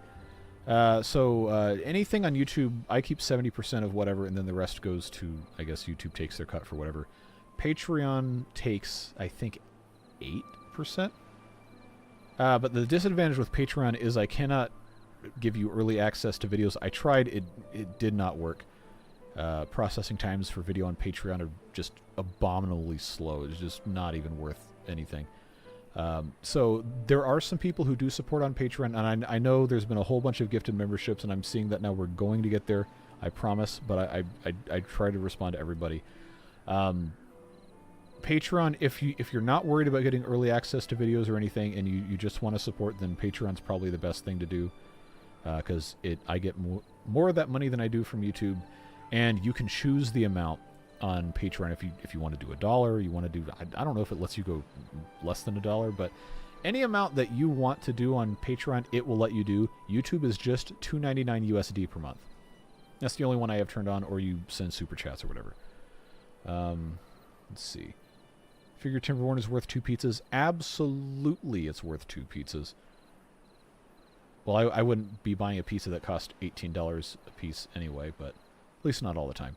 So anything on YouTube, I keep 70% of whatever, and then the rest goes to, I guess YouTube takes their cut for whatever. Patreon takes, I think, 8%. But the disadvantage with Patreon is I cannot give you early access to videos. I tried, it did not work. Processing times for video on Patreon are just abominably slow. It's just not even worth anything. So there are some people who do support on Patreon, and I know there's been a whole bunch of gifted memberships, and I'm seeing that now. We're going to get there, I promise, but I try to respond to everybody. Patreon, if you're not worried about getting early access to videos or anything, and you just want to support, then Patreon's probably the best thing to do, because I get more of that money than I do from YouTube, and you can choose the amount on Patreon. If you want to do $1, you want to do, I don't know if it lets you go less than $1, but any amount that you want to do on Patreon, it will let you do. YouTube is just $2.99 USD per month. That's the only one I have turned on, or you send super chats or whatever. Let's see. Figure Timberborn is worth 2 pizzas. Absolutely, it's worth 2 pizzas. Well, I wouldn't be buying a pizza that cost $18 a piece anyway, but at least not all the time.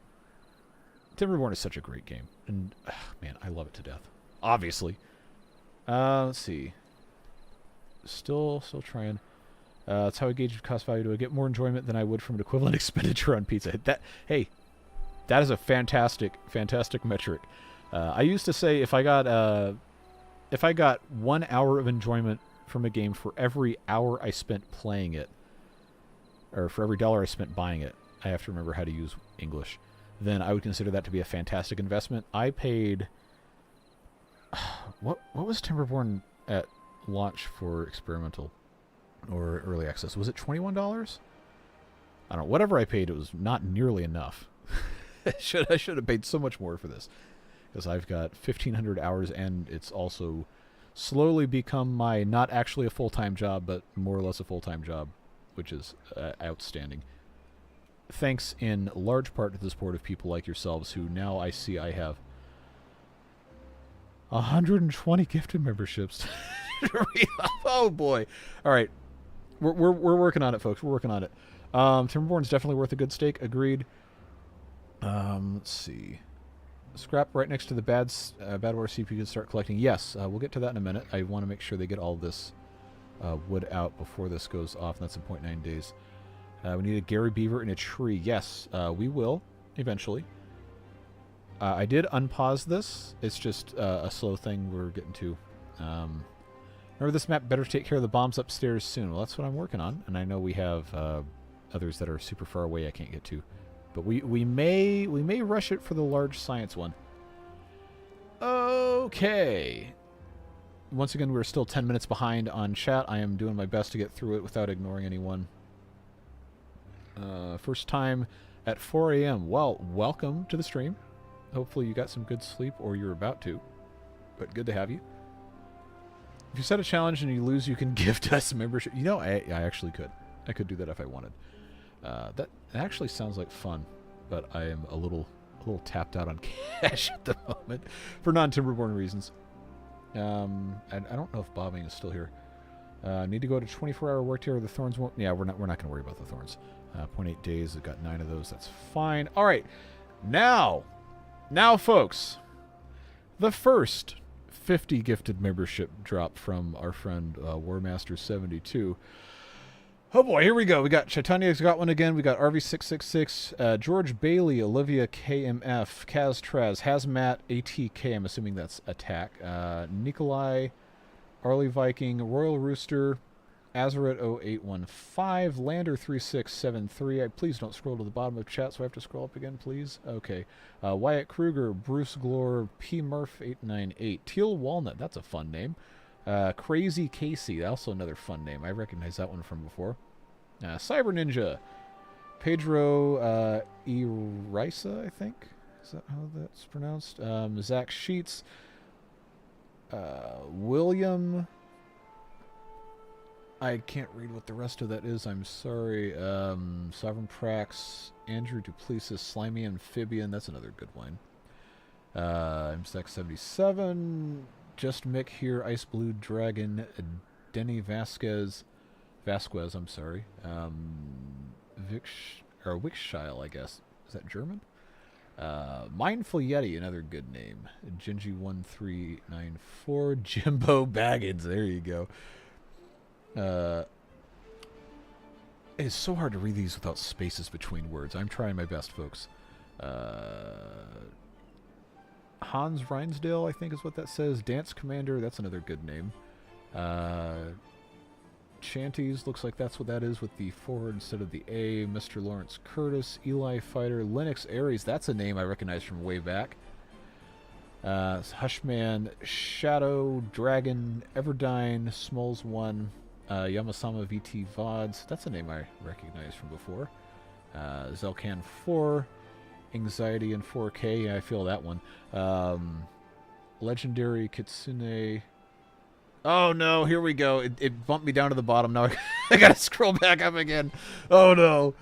Timberborn is such a great game. And, man, I love it to death. Obviously. Let's see. Still trying. That's how I gauge cost value. Do I get more enjoyment than I would from an equivalent expenditure on pizza? Hey, that is a fantastic metric. I used to say if I got 1 hour of enjoyment from a game for every hour I spent playing it, or for every dollar I spent buying it, I have to remember how to use English, then I would consider that to be a fantastic investment. I paid... What was Timberborn at launch for experimental or early access? Was it $21? I don't know. Whatever I paid, it was not nearly enough. I should have paid so much more for this, because I've got 1,500 hours, and it's also slowly become my not actually a full-time job, but more or less a full-time job, which is outstanding. Thanks in large part to the support of people like yourselves, who now I see I have 120 gifted memberships. Oh boy! All right, we're working on it, folks. We're working on it. Timberborn's definitely worth a good steak. Agreed. Let's see. Scrap right next to the bad water CPU can start collecting. Yes, we'll get to that in a minute. I want to make sure they get all this wood out before this goes off, and that's in 0.9 days. We need a Gary Beaver in a tree. Yes, we will eventually. I did unpause this. It's just a slow thing we're getting to. Remember, this map better take care of the bombs upstairs soon. Well, that's what I'm working on, and I know we have others that are super far away I can't get to. But we may rush it for the large science one. Okay. Once again, we're still 10 minutes behind on chat. I am doing my best to get through it without ignoring anyone. First time at 4 a.m. Well, welcome to the stream. Hopefully you got some good sleep, or you're about to. But good to have you. If you set a challenge and you lose, you can gift us a membership. You know, I actually could. I could do that if I wanted. That actually sounds like fun, but I am a little tapped out on cash at the moment for non-Timberborn reasons. I don't know if Bobbing is still here. Need to go to 24-hour work here. The thorns won't. Yeah, we're not going to worry about the thorns. 0.8 days. I've got 9 of those. That's fine. All right, now, folks, the first 50 gifted membership drop from our friend Warmaster72. Oh boy, here we go. We got Chaitanya's got one again. We got RV666, George Bailey, Olivia KMF, Kaz Traz, Hazmat ATK. I'm assuming that's attack. Nikolai, Arlie Viking, Royal Rooster, Azaret 0815, Lander 3673. Please don't scroll to the bottom of chat, so I have to scroll up again, please. Okay. Wyatt Kruger, Bruce Glore, P Murph 898, Teal Walnut. That's a fun name. Crazy Casey, also another fun name. I recognize that one from before. Cyber Ninja, Pedro Erisa, I think. Is that how that's pronounced? Zach Sheets, William. I can't read what the rest of that is. I'm sorry. Sovereign Prax, Andrew Duplessis, Slimy Amphibian. That's another good one. I'm Stack 77. Just Mick here, Ice Blue Dragon, Denny Vasquez, I'm sorry. Wickshile, I guess. Is that German? Mindful Yeti, another good name. Gingy1394, Jimbo Baggins, there you go. It's so hard to read these without spaces between words. I'm trying my best, folks. Hans Reinsdale, I think is what that says. Dance Commander, that's another good name. Chanties, looks like that's what that is with the 4 instead of the A. Mr. Lawrence Curtis, Eli Fighter, Linux Aries, that's a name I recognize from way back. Hushman, Shadow, Dragon, Everdyne, Smalls1, Yamasama VT Vods, that's a name I recognize from before. Zelcan 4, Anxiety in 4K, yeah, I feel that one. Legendary Kitsune. Oh no, here we go. It bumped me down to the bottom. Now I gotta scroll back up again. Oh no.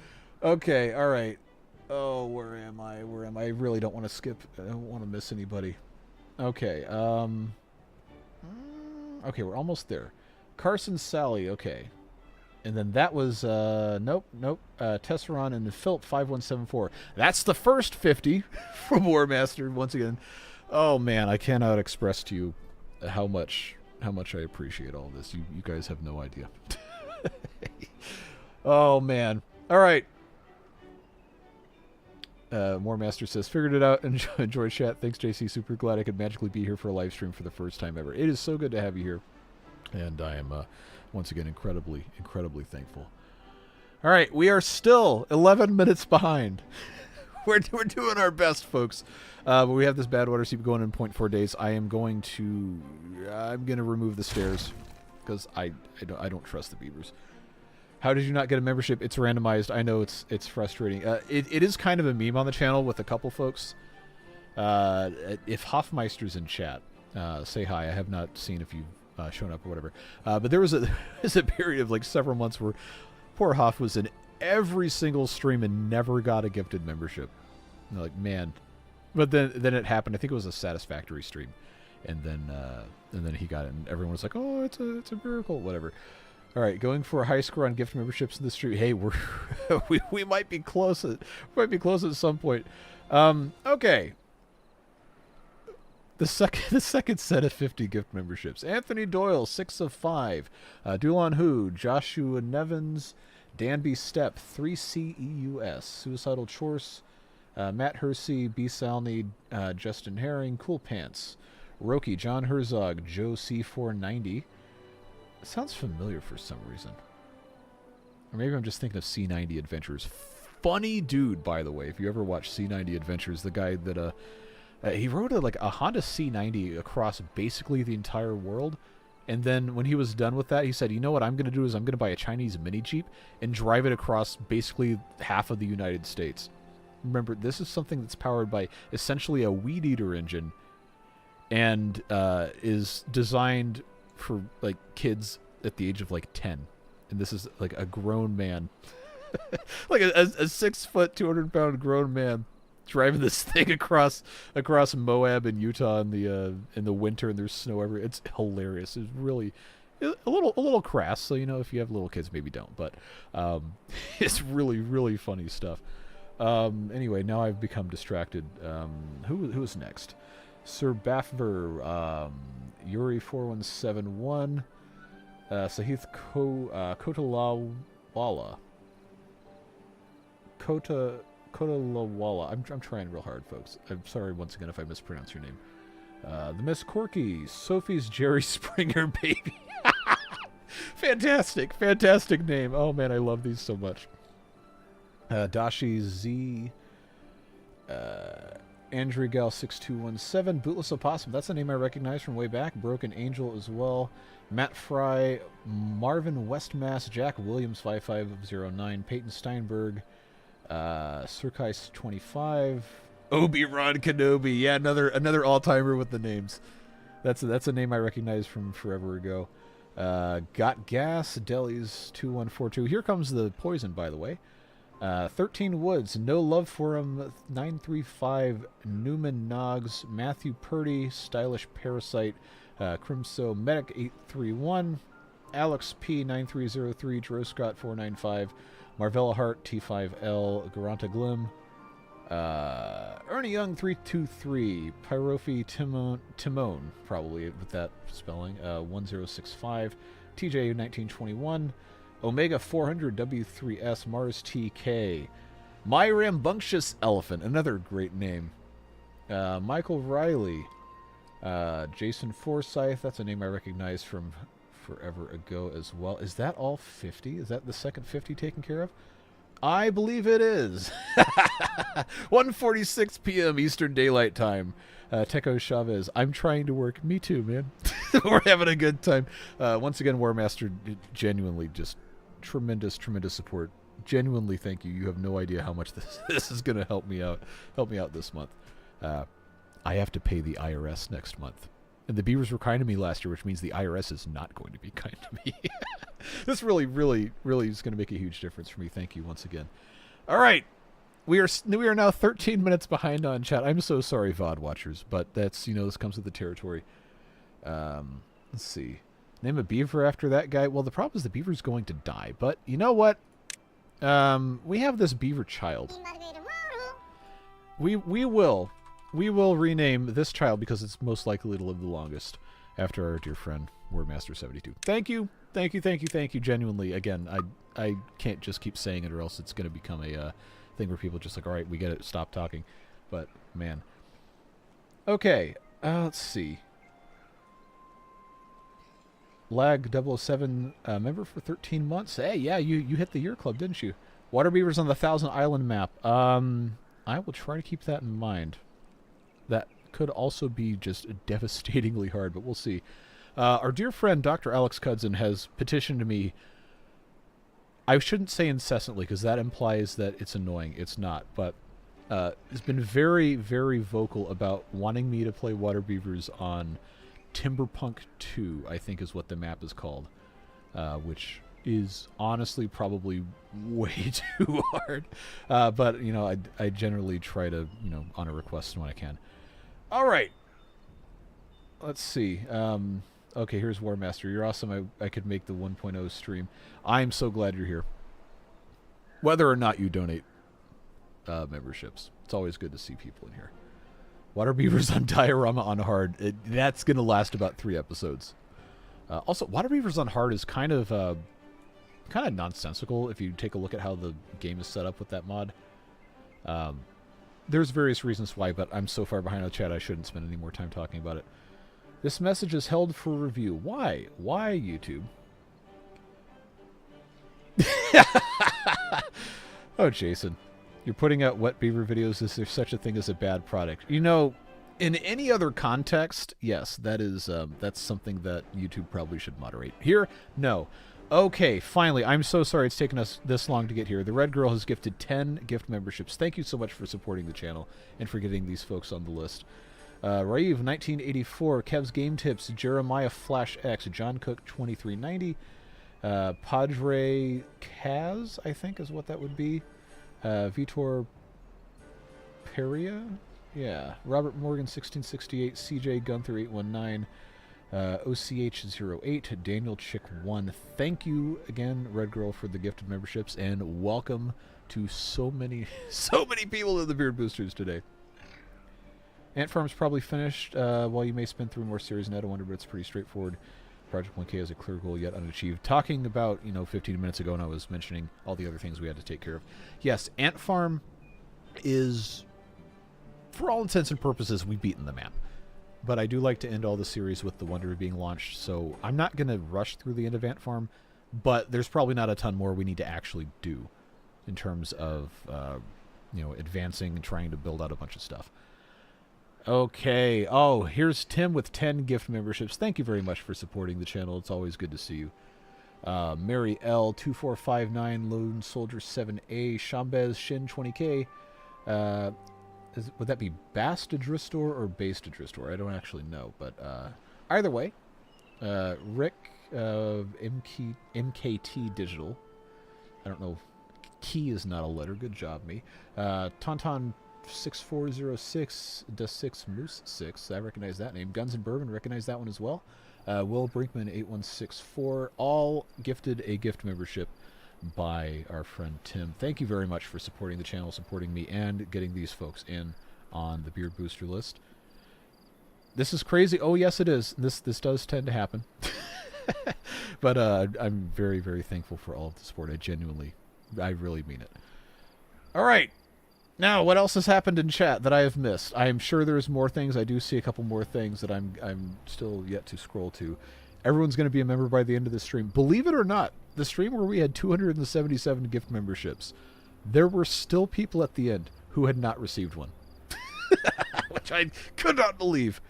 Okay, alright. Oh, where am I? I really don't want to skip. I don't want to miss anybody. Okay, okay, we're almost there. Carson Sally, okay. And then that was, nope. Tesseron and Philip 5174. That's the first 50 from War Master once again. Oh man, I cannot express to you how much I appreciate all this. You guys have no idea. Oh man. All right. More Master says, figured it out. Enjoy chat. Thanks, JC. Super glad I could magically be here for a live stream for the first time ever. It is so good to have you here. And I am, once again, incredibly thankful. All right. We are still 11 minutes behind. We're doing our best, folks. But we have this bad water seep going in 0.4 days. I'm going to remove the stairs because I don't trust the beavers. How did you not get a membership? It's randomized. I know it's frustrating. It is kind of a meme on the channel with a couple folks. If Hoffmeister's in chat, say hi. I have not seen if you've shown up or whatever. But there was a period of like several months where poor Hoff was in every single stream and never got a gifted membership. And like, man. But then it happened. I think it was a Satisfactory stream. And then he got it and everyone was like, oh, it's a miracle, whatever. All right, going for a high score on gift memberships in the stream. Hey, we might be close at some point. Okay. The second set of 50 gift memberships. Anthony Doyle, 6 of 5. Dulan Hu, Joshua Nevins, Danby Step, 3CEUS, Suicidal Chorse, Matt Hersey, B. Salney, Justin Herring, Cool Pants, Roki, John Herzog, Joe C490. It sounds familiar for some reason. Or maybe I'm just thinking of C90 Adventures. Funny dude, by the way. If you ever watch C90 Adventures, the guy that he rode a Honda C90 across basically the entire world. And then when he was done with that, he said, you know what I'm going to do is I'm going to buy a Chinese mini Jeep and drive it across basically half of the United States. Remember, this is something that's powered by essentially a weed eater engine and is designed for like kids at the age of like 10, and this is like a grown man, like a 6 foot 200-pound grown man driving this thing across Moab and Utah in the winter, and there's snow everywhere. It's hilarious. It's really a little crass, so you know, if you have little kids, maybe don't, but it's really funny stuff. Anyway, now I've become distracted. Who is next? Sir Bafver, Yuri 4171, Sahith Kotalawala. Kotalawala. I'm trying real hard, folks. I'm sorry once again if I mispronounce your name. The Miss Corky, Sophie's Jerry Springer baby. Fantastic name. Oh man, I love these so much. Dashi Z, Andrew Gal 6217, Bootless Opossum. That's a name I recognize from way back. Broken Angel as well. Matt Fry, Marvin Westmass, Jack Williams 5509, Peyton Steinberg, Surkais 25, Obi-Wan Kenobi. Yeah, another all-timer with the names. That's a name I recognize from forever ago. Got Gas, Delis 2142. Here comes the poison, by the way. 13 Woods, No Love for Him, 935, Newman Noggs, Matthew Purdy, Stylish Parasite, Crimso Medic 831, Alex P 9303, Drew Scott 495, Marvella Hart T5L, Garanta Glim, Ernie Young 323, Pyrofi Timon, probably with that spelling, 1065, TJ 1921, Omega 400 W3S Mars TK, My Rambunctious Elephant, another great name. Michael Riley, Jason Forsyth, that's a name I recognize from forever ago as well. Is that all 50? Is that the second 50 taken care of? I believe it is. 1:46 p.m. Eastern Daylight Time. Teco Chavez, I'm trying to work. Me too, man. We're having a good time. Once again, Warmaster, genuinely just tremendous support. Genuinely, thank you. You have no idea how much this is going to help me out this month. I have to pay the IRS next month. And the Beavers were kind to me last year, which means the IRS is not going to be kind to me. This really is going to make a huge difference for me. Thank you once again. All right. We are now 13 minutes behind on chat. I'm so sorry, VOD watchers, but that's, this comes with the territory. Let's see. Name a beaver after that guy. Well, the problem is the beaver's going to die. But you know what? We have this beaver child. We will rename this child because it's most likely to live the longest after our dear friend Wordmaster72. Thank you. Genuinely, again, I can't just keep saying it or else it's going to become a thing where people just like, all right, we get it, stop talking. But, man. Okay, let's see. Lag007, member for 13 months. Hey, yeah, you hit the year club, didn't you? Water beavers on the 1,000 Island map. I will try to keep that in mind. That could also be just devastatingly hard, but we'll see. Our dear friend Dr. Alex Cudson has petitioned me. I shouldn't say incessantly because that implies that it's annoying. It's not, but has been very, very vocal about wanting me to play water beavers on Timberpunk 2, I think is what the map is called, which is honestly probably way too hard. But, you know, I generally try to, you know, honor requests when I can. All right. Let's see. Okay, here's Warmaster. You're awesome. I could make the 1.0 stream. I'm so glad you're here. Whether or not you donate memberships. It's always good to see people in here. Water beavers on diorama on hard. That's going to last about 3 episodes. Also, water beavers on hard is kind of nonsensical if you take a look at how the game is set up with that mod. There's various reasons why, but I'm so far behind on the chat I shouldn't spend any more time talking about it. This message is held for review. Why? Why, YouTube? Oh, Jason. You're putting out wet beaver videos. Is there such a thing as a bad product? You know, in any other context, yes, that is that's something that YouTube probably should moderate. Here, no. Okay, finally. I'm so sorry it's taken us this long to get here. The Red Girl has gifted 10 gift memberships. Thank you so much for supporting the channel and for getting these folks on the list. Raiv 1984, Kev's Game Tips, Jeremiah Flash X, John Cook 2390, Padre Kaz, I think is what that would be. Vitor Peria, yeah. Robert Morgan 1668, CJ Gunther 819, OCH08, Daniel Chick 1. Thank you again, Red Girl, for the gifted memberships, and welcome to so many people in the Beard Boosters today. Ant Farm's probably finished. While you may spin through more series net, I wonder, but it's pretty straightforward. Project 1K has a clear goal yet unachieved. Talking about, 15 minutes ago, and I was mentioning all the other things we had to take care of. Yes, Ant Farm is, for all intents and purposes, we've beaten the map. But I do like to end all the series with the Wonder being launched, so I'm not going to rush through the end of Ant Farm, but there's probably not a ton more we need to actually do in terms of, advancing and trying to build out a bunch of stuff. Okay. Oh, here's Tim with 10 gift memberships. Thank you very much for supporting the channel. It's always good to see you. Mary L. 2459, Lone Soldier 7A, Shambez Shin 20K. Would that be Bastadristor or Bastadristor? I don't actually know, but either way. Rick of MKT Digital. I don't know. Key is not a letter. Good job, me. Tauntaun 6406, Da6 Moose 6. I recognize that name. Guns and Bourbon, recognize that one as well. Will Brinkman 8164, all gifted a gift membership by our friend Tim. Thank you very much for supporting the channel, supporting me, and getting these folks in on the Beard Booster list. This is crazy. Oh, yes, it is. This does tend to happen. But I'm very, very thankful for all of the support. I really mean it. All right. Now, what else has happened in chat that I have missed? I am sure there's more things. I do see a couple more things that I'm still yet to scroll to. Everyone's going to be a member by the end of the stream. Believe it or not, the stream where we had 277 gift memberships, there were still people at the end who had not received one. Which I could not believe.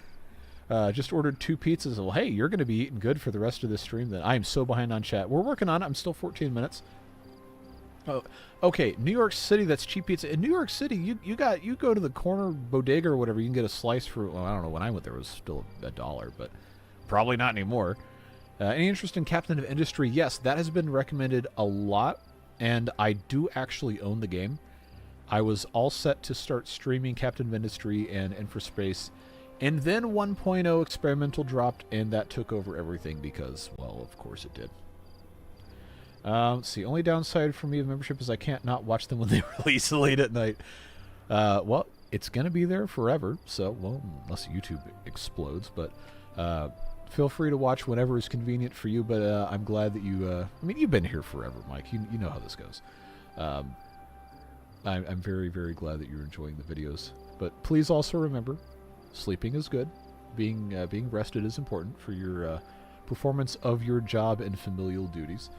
Just ordered 2 pizzas. Well, hey, you're going to be eating good for the rest of this stream then. I am so behind on chat. We're working on it. I'm still 14 minutes. Oh, okay, New York City, that's cheap pizza. In New York City, you go to the corner bodega or whatever, you can get a slice for, well, I don't know, when I went there it was still $1, but probably not anymore. Any interest in Captain of Industry? Yes, that has been recommended a lot, and I do actually own the game. I was all set to start streaming Captain of Industry and Infraspace And then 1.0 experimental dropped, and that took over everything because, well, of course it did. Let's see. Only downside for me of membership is I can't not watch them when they release late at night. Well, it's going to be there forever, so, well, unless YouTube explodes, but feel free to watch whenever is convenient for you, but I'm glad that you, I mean, you've been here forever, Mike. You know how this goes. I'm very, very glad that you're enjoying the videos. But please also remember, sleeping is good. Being rested is important for your performance of your job and familial duties.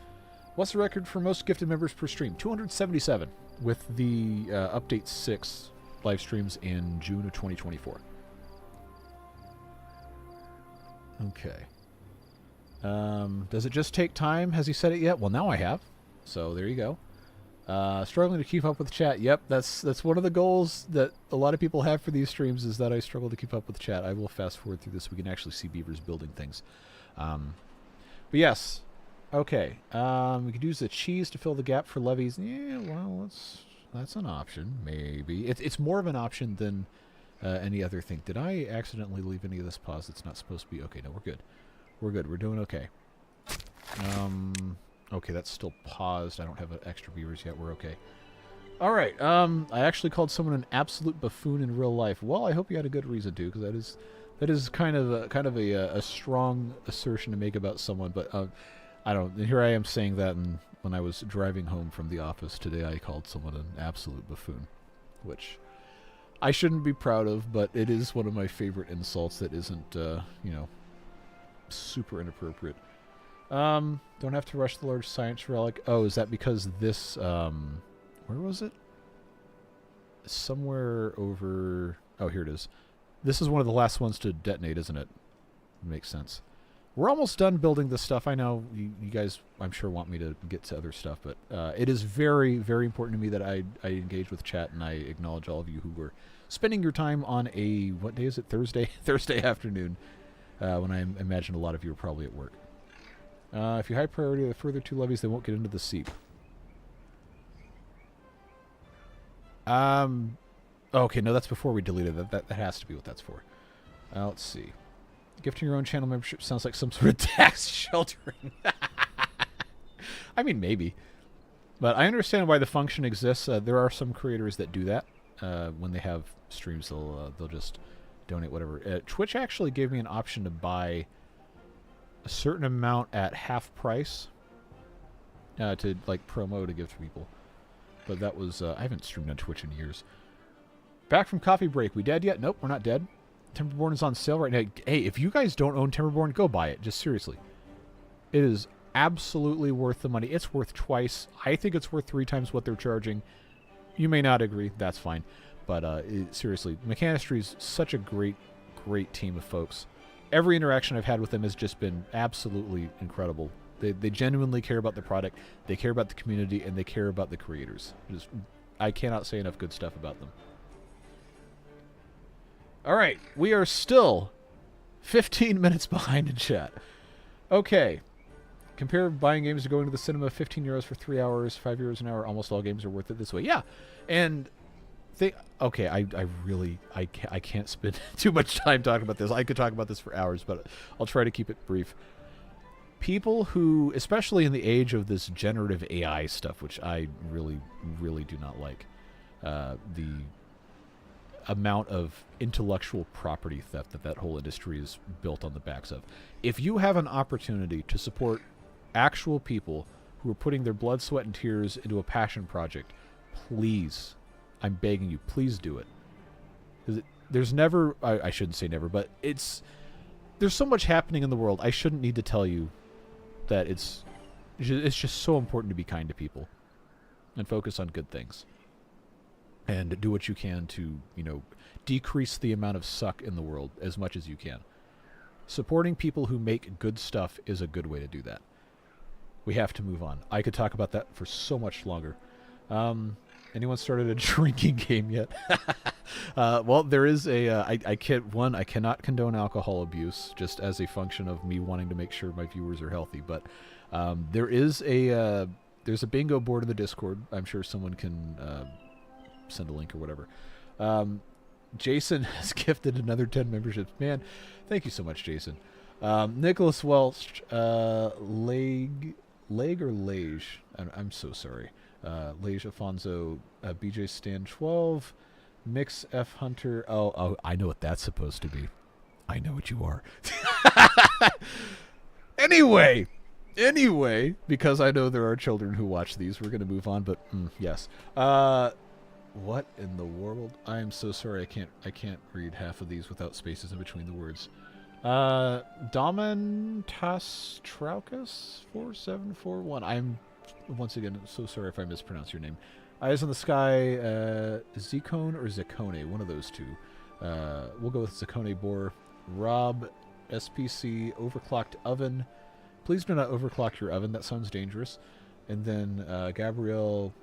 What's the record for most gifted members per stream? 277, with the Update 6 live streams in June of 2024. Okay. Does it just take time? Has he said it yet? Well, now I have. So there you go. Struggling to keep up with the chat. Yep, that's one of the goals that a lot of people have for these streams, is that I struggle to keep up with the chat. I will fast forward through this so we can actually see beavers building things. But yes. Okay. We could use the cheese to fill the gap for levees. Yeah, well, that's an option, maybe. It's more of an option than any other thing. Did I accidentally leave any of this paused? It's not supposed to be. Okay, no, we're good. We're good. We're doing okay. Okay, that's still paused. I don't have extra viewers yet. We're okay. All right. I actually called someone an absolute buffoon in real life. Well, I hope you had a good reason to, because that is kind of a strong assertion to make about someone. But I don't. Here I am saying that, and when I was driving home from the office today, I called someone an absolute buffoon, which I shouldn't be proud of, but it is one of my favorite insults that isn't, you know, super inappropriate. Don't have to rush the large science relic. Oh, is that because this, where was it? Somewhere over, oh, here it is. This is one of the last ones to detonate, isn't it? Makes sense. We're almost done building this stuff. I know you guys, I'm sure, want me to get to other stuff, but it is very, very important to me that I engage with chat, and I acknowledge all of you who were spending your time on a, what day is it? Thursday? Thursday afternoon, when I imagine a lot of you are probably at work. If you high priority the further two levees, they won't get into the seep. Okay, no, that's before we deleted it. That has to be what that's for. Let's see. Gifting your own channel membership sounds like some sort of tax sheltering. I mean, maybe. But I understand why the function exists. There are some creators that do that. When they have streams, they'll just donate whatever. Twitch actually gave me an option to buy a certain amount at half price to, like, promo to give to people. But that was... I haven't streamed on Twitch in years. Back from coffee break. We dead yet? Nope, we're not dead. Timberborn is on sale right now. Hey, if you guys don't own Timberborn, go buy it. Just seriously. It is absolutely worth the money. It's worth twice. I think it's worth 3 times what they're charging. You may not agree. That's fine. But seriously, Mechanistry is such a great, great team of folks. Every interaction I've had with them has just been absolutely incredible. They genuinely care about the product. They care about the community, and they care about the creators. Just, I cannot say enough good stuff about them. All right, we are still 15 minutes behind in chat. Okay. Compare buying games to going to the cinema. 15 euros for 3 hours, 5 euros an hour. Almost all games are worth it this way. Yeah. And okay, I really can't spend too much time talking about this. I could talk about this for hours, but I'll try to keep it brief. People who, especially in the age of this generative AI stuff, which I really, really do not like, the amount of intellectual property theft that whole industry is built on the backs of. If you have an opportunity to support actual people who are putting their blood, sweat, and tears into a passion project, please, I'm begging you, please do it. Because there's never, I shouldn't say never, but there's so much happening in the world. I shouldn't need to tell you that it's just so important to be kind to people and focus on good things. And do what you can to, you know, decrease the amount of suck in the world as much as you can. Supporting people who make good stuff is a good way to do that. We have to move on. I could talk about that for so much longer. Anyone started a drinking game yet? Well, there is a... I cannot condone alcohol abuse, just as a function of me wanting to make sure my viewers are healthy. But there's a bingo board in the Discord. I'm sure someone can... send a link or whatever. Jason has gifted another 10 memberships. Man, thank you so much, Jason. Nicholas Welch, Leg or Lage? I'm so sorry. Lage Afonso, BJ Stan 12, Mix F Hunter. Oh, I know what that's supposed to be. I know what you are. Anyway, because I know there are children who watch these, we're going to move on, but yes. What in the world? I am so sorry. I can't read half of these without spaces in between the words. Domin Traukus 4741. I'm once again so sorry if I mispronounce your name. Eyes on the Sky, Zcone or Zicone, one of those two. We'll go with Zicone Boar. Rob SPC, Overclocked Oven. Please do not overclock your oven. That sounds dangerous. And then Gabrielle,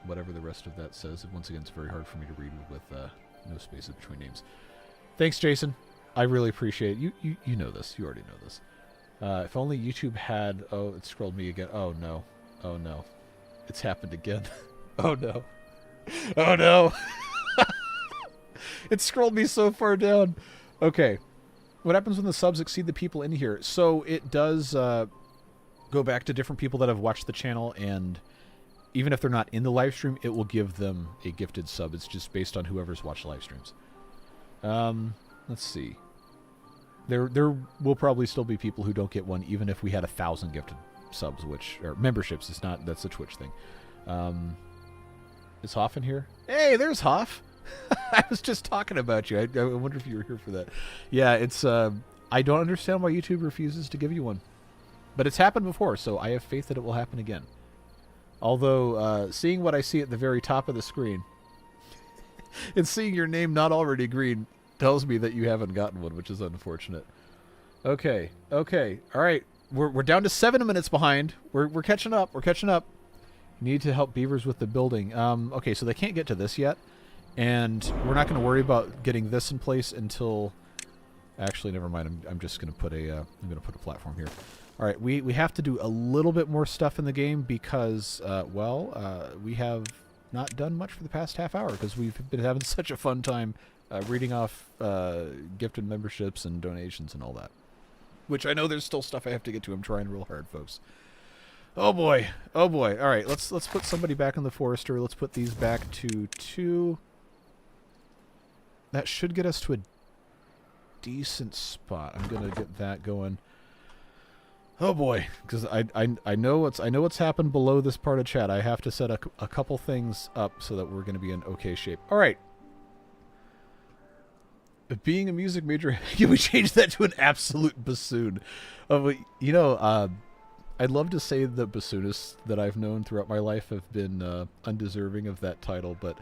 whatever the rest of that says. Once again, it's very hard for me to read with no spaces between names. Thanks, Jason. I really appreciate it. You know this. You already know this. If only YouTube had... Oh, it scrolled me again. Oh, no. Oh, no. It's happened again. Oh, no. Oh, no. It scrolled me so far down. Okay. What happens when the subs exceed the people in here? So it does go back to different people that have watched the channel, and even if they're not in the live stream, it will give them a gifted sub. It's just based on whoever's watched live streams. Let's see. There will probably still be people who don't get one, even if we had 1,000 gifted subs, or memberships. It's not. That's a Twitch thing. Is Hoff in here? Hey, there's Hoff. I was just talking about you. I wonder if you were here for that. Yeah, it's. I don't understand why YouTube refuses to give you one, but it's happened before, so I have faith that it will happen again. Although, seeing what I see at the very top of the screen, and seeing your name not already green tells me that you haven't gotten one, which is unfortunate. Okay, all right. We're down to 7 minutes behind. We're catching up. We're catching up. Need to help beavers with the building. Okay, so they can't get to this yet, and we're not going to worry about getting this in place until. Actually, never mind. I'm just going to put a. I'm going to put a platform here. All right, we have to do a little bit more stuff in the game because, we have not done much for the past half hour because we've been having such a fun time reading off gifted memberships and donations and all that. Which I know there's still stuff I have to get to. I'm trying real hard, folks. Oh boy. All right, let's put somebody back in the forester. Let's put these back to 2. That should get us to a decent spot. I'm gonna get that going. Oh boy, because I know what's happened below this part of chat. I have to set a couple things up so that we're going to be in okay shape. All right. Being a music major, can we change that to an absolute bassoon? I'd love to say the bassoonists that I've known throughout my life have been undeserving of that title, but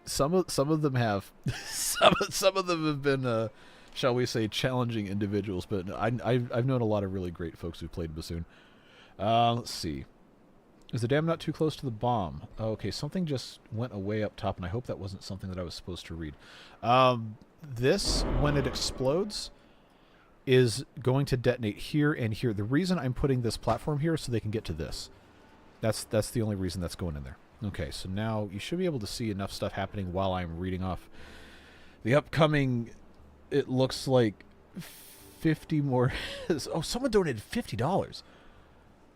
some of them have. some of them have been. Shall we say, challenging individuals, but I've known a lot of really great folks who played bassoon. Let's see. Is the dam not too close to the bomb? Oh, okay, something just went away up top, and I hope that wasn't something that I was supposed to read. This, when it explodes, is going to detonate here and here. The reason I'm putting this platform here is so they can get to this. That's the only reason that's going in there. Okay, so now you should be able to see enough stuff happening while I'm reading off the upcoming... It looks like 50 more. Oh, someone donated $50.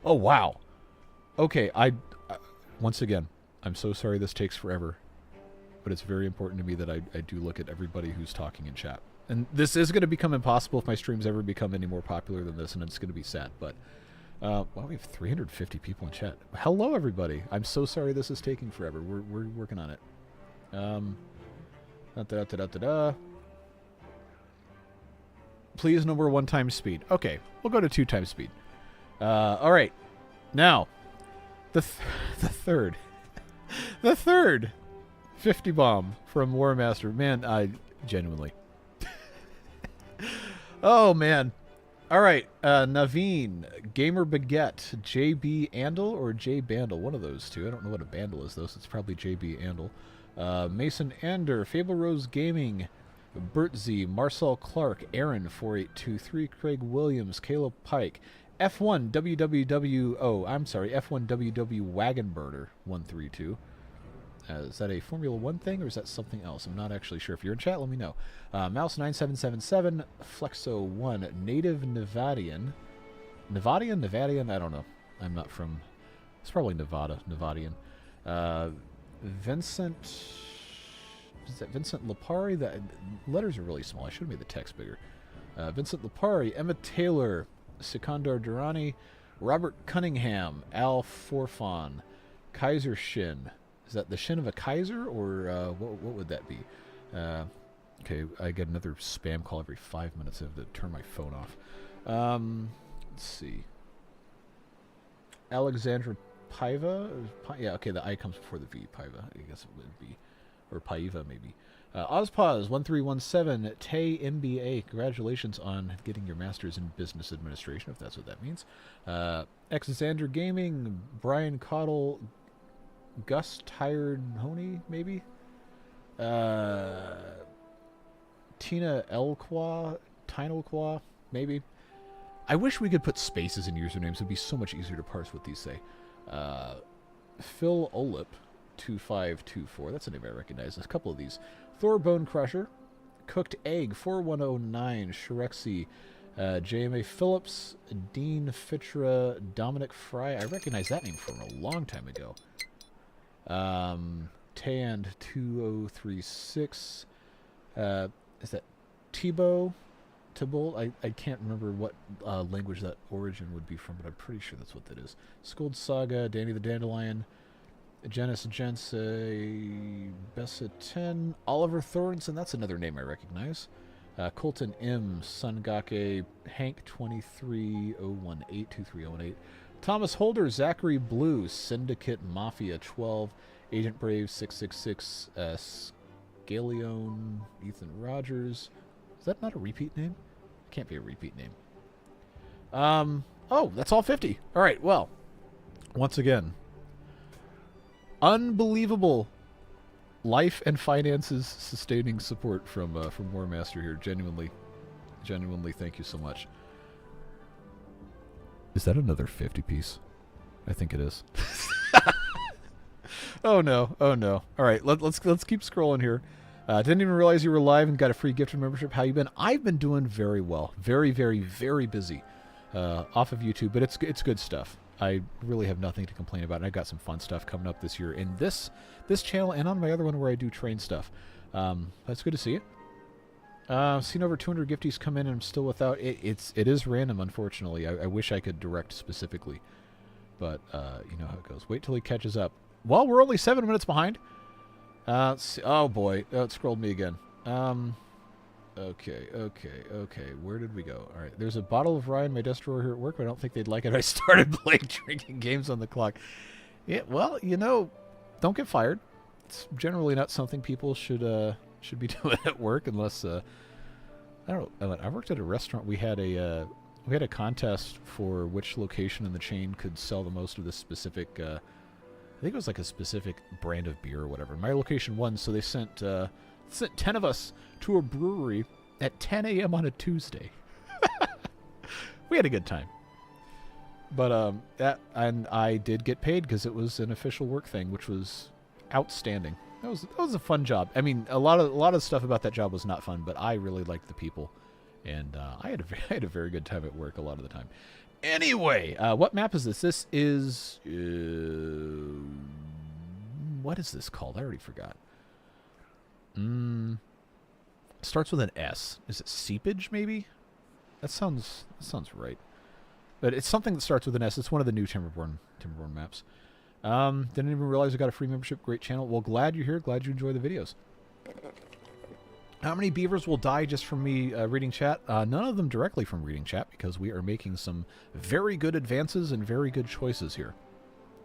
Oh, wow. Okay, I once again, I'm so sorry this takes forever, but it's very important to me that I do look at everybody who's talking in chat. And this is going to become impossible if my streams ever become any more popular than this, and it's going to be sad. But, well, we have 350 people in chat. Hello, everybody. I'm so sorry this is taking forever. We're working on it. Please, no more 1 times speed. Okay, we'll go to 2 times speed. All right. Now, the third 50 bomb from War Master. Man, I genuinely. Oh, man. All right. Naveen, Gamer Baguette, JB Andal or J Bandle. One of those two. I don't know what a bandle is, though, so it's probably JB Andal. Mason Ander, Fable Rose Gaming, Bert Z, Marcel Clark, Aaron 4823, Craig Williams, Caleb Pike, F1 WWW Wagon Burner 132, Is that a Formula 1 thing, or is that something else? I'm not actually sure. If you're in chat, let me know. Mouse9777, Flexo1, Native Nevadian. Nevadian? I don't know. I'm not from... It's probably Nevadian. Vincent... Is that Vincent Lapari? The letters are really small. I should have made the text bigger. Vincent Lapari, Emma Taylor, Sikandar Durrani, Robert Cunningham, Al Forfan, Kaiser Shin. Is that the shin of a Kaiser, or what would that be? Okay, I get another spam call every 5 minutes. I have to turn my phone off. Let's see. Alexandra Paiva? Yeah, okay, the I comes before the V. Paiva, I guess it would be. Or Paiva, maybe. Ozpause1317, Tay MBA. Congratulations on getting your master's in business administration, if that's what that means. Xander Gaming, Brian Cottle, Gus Tired Honey, maybe? Tina Elqua, Tinelqua, maybe? I wish we could put spaces in usernames. It would be so much easier to parse what these say. Phil Olip, 2524. That's a name I recognize. There's a couple of these. Thor Bone Crusher, Cooked Egg, 4109, Shirexi, JMA Phillips, Dean Fitra, Dominic Fry. I recognize that name from a long time ago. Tand 2036. Is that Tebow? I can't remember what language that origin would be from, but I'm pretty sure that's what that is. Scold Saga, Danny the Dandelion, Janice Jense, Bessa 10, Oliver Thornton, that's another name I recognize. Colton M, Sungake, Hank 23018, Thomas Holder, Zachary Blue, Syndicate Mafia 12, Agent Brave 666, Scaleone, Ethan Rogers. Is that not a repeat name? It can't be a repeat name. Oh, that's all 50. All right, well, once again, unbelievable life and finances sustaining support from Warmaster here. Genuinely, thank you so much. Is that another 50 piece? I think it is. Oh no! Oh no! All right, let's keep scrolling here. Didn't even realize you were live and got a free gifted membership. How you been? I've been doing very well. Very, very, very busy off of YouTube, but it's good stuff. I really have nothing to complain about. And I've got some fun stuff coming up this year in this channel and on my other one where I do train stuff. That's good to see you. Seen over 200 gifties come in and I'm still without. It is random, unfortunately. I wish I could direct specifically, but you know how it goes. Wait till he catches up. Well, we're only 7 minutes behind. Let's see. Oh boy, it scrolled me again. Okay. Where did we go? All right, there's a bottle of rye in my desk drawer here at work, but I don't think they'd like it. I started playing drinking games on the clock. Yeah, well, you know, don't get fired. It's generally not something people should be doing at work unless I don't know. I worked at a restaurant. We had a contest for which location in the chain could sell the most of this specific. I think it was like a specific brand of beer or whatever. My location won, so they sent 10 of us to a brewery at 10 a.m. on a Tuesday. We had a good time. But and I did get paid because it was an official work thing, which was outstanding. That was a fun job. I mean, a lot of stuff about that job was not fun, but I really liked the people, and I had a very good time at work a lot of the time. Anyway, what map is this? This is what is this called? I already forgot. Starts with an S. Is it Seepage? Maybe. That sounds right. But it's something that starts with an S. It's one of the new Timberborn maps. Didn't even realize I got a free membership. Great channel. Well, glad you're here. Glad you enjoy the videos. How many beavers will die just from me reading chat? None of them directly from reading chat, because we are making some very good advances and very good choices here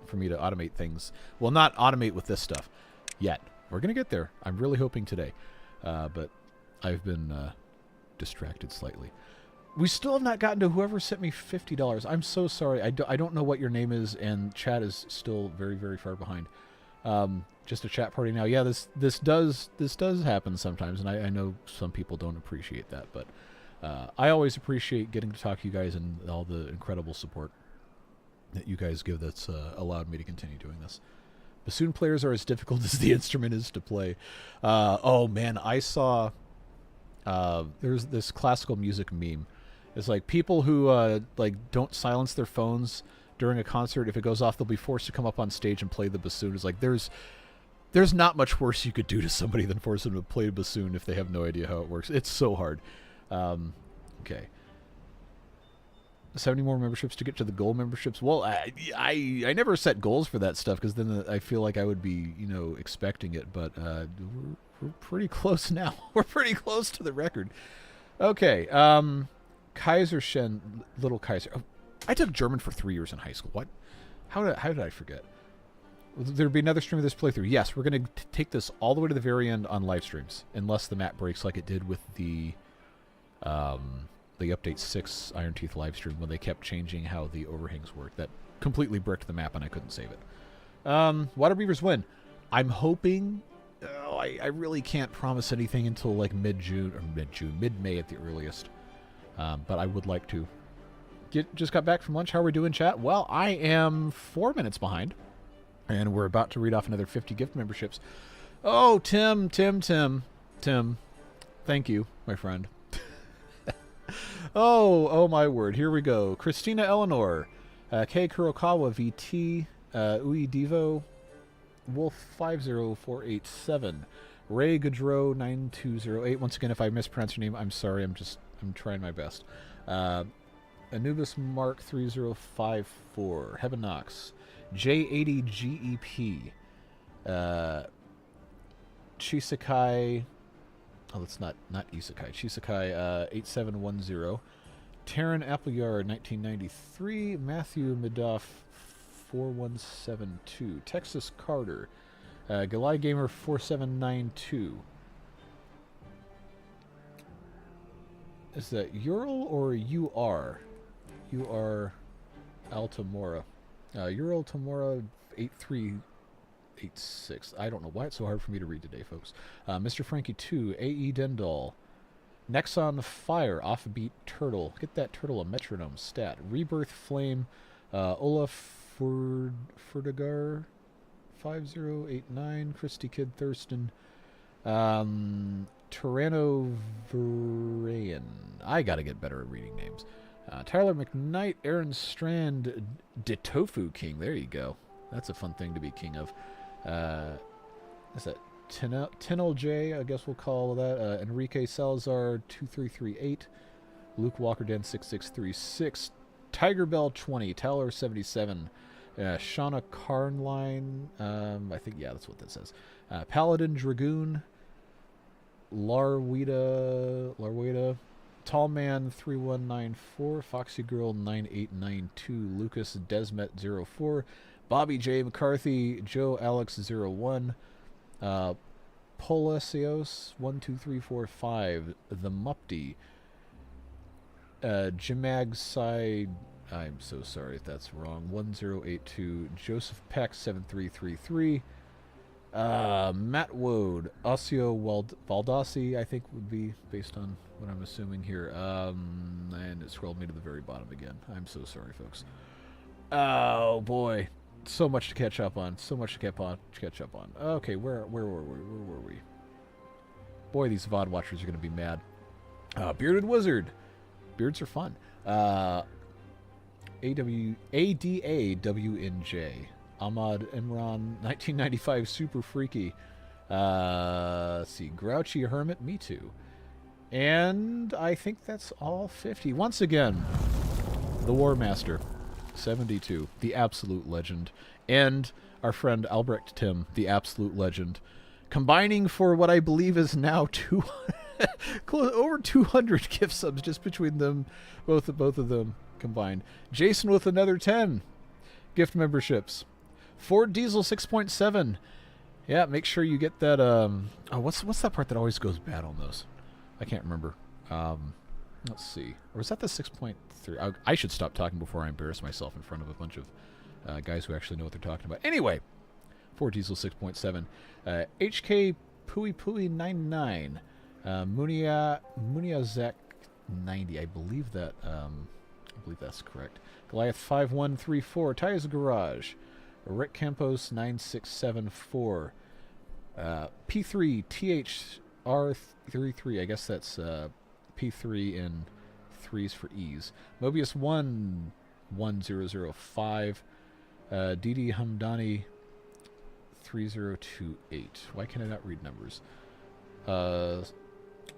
for me to automate things. Well, not automate with this stuff yet. We're going to get there. I'm really hoping today. But I've been distracted slightly. We still have not gotten to whoever sent me $50. I'm so sorry. I don't know what your name is, and chat is still very, very far behind. Just a chat party now. Yeah, this does happen sometimes, and I know some people don't appreciate that, but I always appreciate getting to talk to you guys and all the incredible support that you guys give. That's allowed me to continue doing this. Bassoon players are as difficult as the instrument is to play. Oh man, I saw there's this classical music meme. It's like people who like don't silence their phones during a concert. If it goes off, they'll be forced to come up on stage and play the bassoon. It's like there's not much worse you could do to somebody than force them to play a bassoon if they have no idea how it works. It's so hard. Okay. 70 more memberships to get to the goal memberships. Well, I never set goals for that stuff because then I feel like I would be, you know, expecting it. But we're pretty close now. We're pretty close to the record. Okay. Kaiserschen, Little Kaiser. Oh, I took German for 3 years in high school. What? How did I forget? Will there be another stream of this playthrough? Yes, we're going to take this all the way to the very end on live streams, unless the map breaks like it did with the Update 6 Iron Teeth live stream when they kept changing how the overhangs work. That completely bricked the map and I couldn't save it. Water Beavers win. I'm hoping... Oh, I really can't promise anything until like mid-May at the earliest. But I would like to. Just got back from lunch. How are we doing, chat? Well, I am 4 minutes behind. And we're about to read off another 50 gift memberships. Oh, Tim. Thank you, my friend. Oh my word. Here we go. Christina Eleanor. K. Kurokawa VT. Ui Devo. Wolf 50487. Ray Gaudreau 9208. Once again, if I mispronounce your name, I'm sorry. I'm trying my best. Anubis Mark 3054. Heaven Knox. J80GEP. Chisakai. Oh, that's not Isekai. Chisakai 8710. Taryn Appleyard 1993. Matthew Midoff 4172. Texas Carter. Galai Gamer 4792. Is that Ural or UR? UR Altamora. Ural Tamora 8386. I don't know why it's so hard for me to read today, folks. Mr. Frankie 2. AE Dendal. Nexon Fire. Offbeat Turtle. Get that turtle a metronome stat. Rebirth Flame. Olaf Ferdigar 5089. Christy Kid Thurston. Tyranno Verayan. I gotta get better at reading names. Tyler McKnight, Aaron Strand, Detofu King. There you go. That's a fun thing to be king of. Is that Tinel J? I guess we'll call that. Enrique Salazar 2338. Luke Walker Den 6636. Tiger Bell 20. Tyler 77. Shauna Carnline. I think, yeah, that's what that says. Paladin Dragoon. Larweda. Tallman 3194. Foxy Girl 9892. Lucas Desmet 04. Bobby J. McCarthy. Joe Alex 01. Polesios 12345. The Mupti. Jimag Sai. I'm so sorry if that's wrong. 1082. Joseph Peck 7333. Matt Wode. Osseo Valdasi, I think would be based on what I'm assuming here. And it scrolled me to the very bottom again. I'm so sorry, folks. Oh boy, so much to catch up on. Okay, where were we? Boy, these VOD watchers are gonna be mad. Bearded Wizard. Beards are fun. ADAWNJ. Ahmad Imran, 1995, Super Freaky. Let's see, Grouchy Hermit, me too. And I think that's all 50. Once again, the War Master, 72, the absolute legend. And our friend Albrecht Tim, the absolute legend. Combining for what I believe is now over 200 gift subs just between them, both of them combined. Jason with another 10 gift memberships. Ford Diesel 6.7. Yeah, make sure you get that. Oh, what's that part that always goes bad on those? I can't remember. Let's see. Or was that the 6.3? I should stop talking before I embarrass myself in front of a bunch of guys who actually know what they're talking about. Anyway, Ford Diesel 6.7. HK Pui 99. Muniazek 90. I believe that's correct. Goliath 5134. Ty's Garage. Rick Campos 9674. P3 THR33. I guess that's P3 in 3s for E's. Mobius 11005. DD Hamdani 3028. Why can I not read numbers?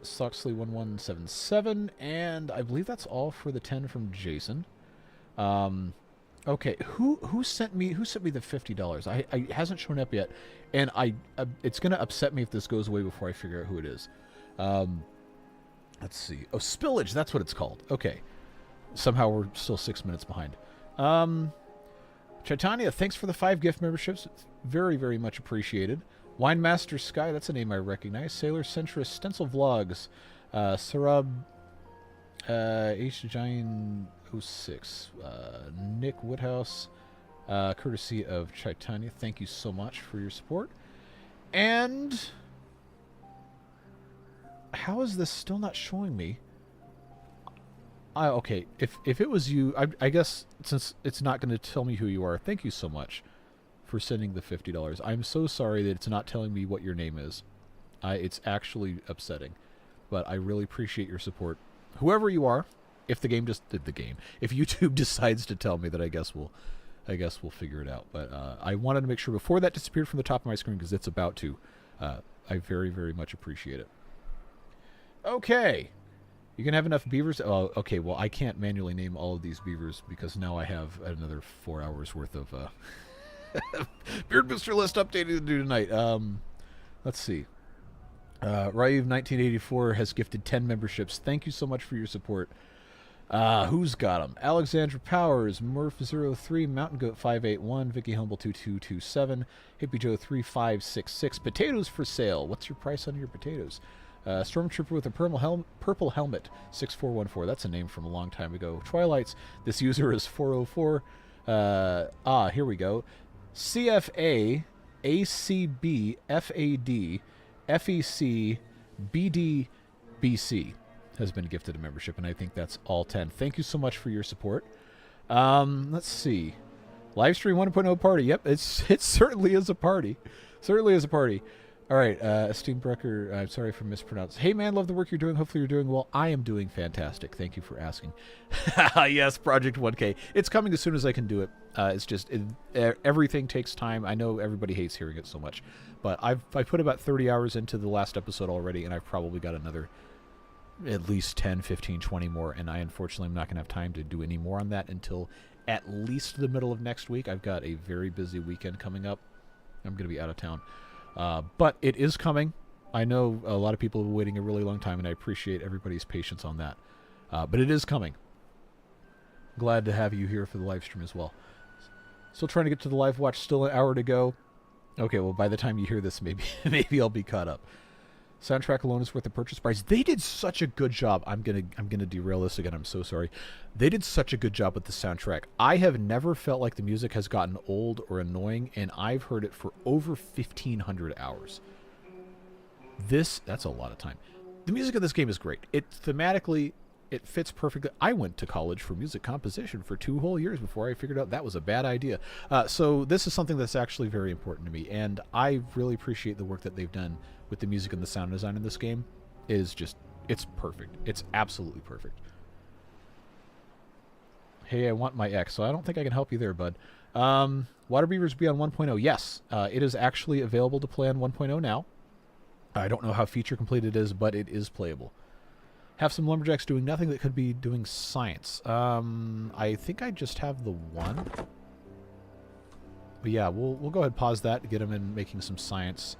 Soxley 1177, and I believe that's all for the 10 from Jason. Okay, who sent me the $50? It hasn't shown up yet, and it's gonna upset me if this goes away before I figure out who it is. Let's see. Oh, Spillage, that's what it's called. Okay. Somehow we're still 6 minutes behind. Chaitanya, thanks for the 5 gift memberships. It's very, very much appreciated. Winemaster Sky, that's a name I recognize. Sailor Centrist, Stencil Vlogs, Sarab, H. Giant 06, Nick Woodhouse, courtesy of Chaitanya. Thank you so much for your support. And how is this still not showing me? Okay, if it was you, I guess since it's not going to tell me who you are, thank you so much for sending the $50. I'm so sorry that it's not telling me what your name is. It's actually upsetting, but I really appreciate your support. Whoever you are, if the game if YouTube decides to tell me, that I guess we'll figure it out. But I wanted to make sure before that disappeared from the top of my screen, because it's about to. I very, very much appreciate it. Okay. You can have enough beavers. Oh, okay. Well, I can't manually name all of these beavers because now I have another 4 hours worth of Beard Booster list updating to do tonight. Let's see. Raiv 1984 has gifted 10 memberships. Thank you so much for your support. Who's got them? Alexandra Powers, Murph03, Mountain Goat 581, Vicky Humble 2227, Hippie Joe 3566. Potatoes for sale. What's your price on your potatoes? Stormtrooper with a purple helmet, 6414. That's a name from a long time ago. Twilights. This user is 404. Here we go. CFA, ACB, FAD, FEC, BDBC has been gifted a membership, and I think that's all 10. Thank you so much for your support. Let's see. Livestream 1.0 party. Yep, it certainly is a party. Certainly is a party. All right, esteemed Brecker, I'm sorry if I mispronounced. Hey, man, love the work you're doing. Hopefully you're doing well. I am doing fantastic. Thank you for asking. Yes, Project 1K. It's coming as soon as I can do it. It's just, everything takes time. I know everybody hates hearing it so much, but I put about 30 hours into the last episode already, and I've probably got another at least 10, 15, 20 more, and I unfortunately am not going to have time to do any more on that until at least the middle of next week. I've got a very busy weekend coming up. I'm going to be out of town. But it is coming. I know a lot of people have been waiting a really long time, and I appreciate everybody's patience on that. But it is coming. Glad to have you here for the live stream as well. Still trying to get to the live watch. Still an hour to go. Okay, well, by the time you hear this, maybe I'll be caught up. Soundtrack alone is worth the purchase price. They did such a good job. I'm gonna derail this again. I'm so sorry. They did such a good job with the soundtrack. I have never felt like the music has gotten old or annoying, and I've heard it for over 1,500 hours. That's a lot of time. The music of this game is great. Thematically, it fits perfectly. I went to college for music composition for 2 whole years before I figured out that was a bad idea. So this is something that's actually very important to me, and I really appreciate the work that they've done with the music and the sound design in this game. It's perfect. It's absolutely perfect. Hey, I want my X, so I don't think I can help you there, bud. Water Beavers be on 1.0. Yes, it is actually available to play on 1.0 now. I don't know how feature complete it is, but it is playable. Have some lumberjacks doing nothing that could be doing science. I think I just have the one. But yeah, we'll go ahead and pause that to get them in making some science.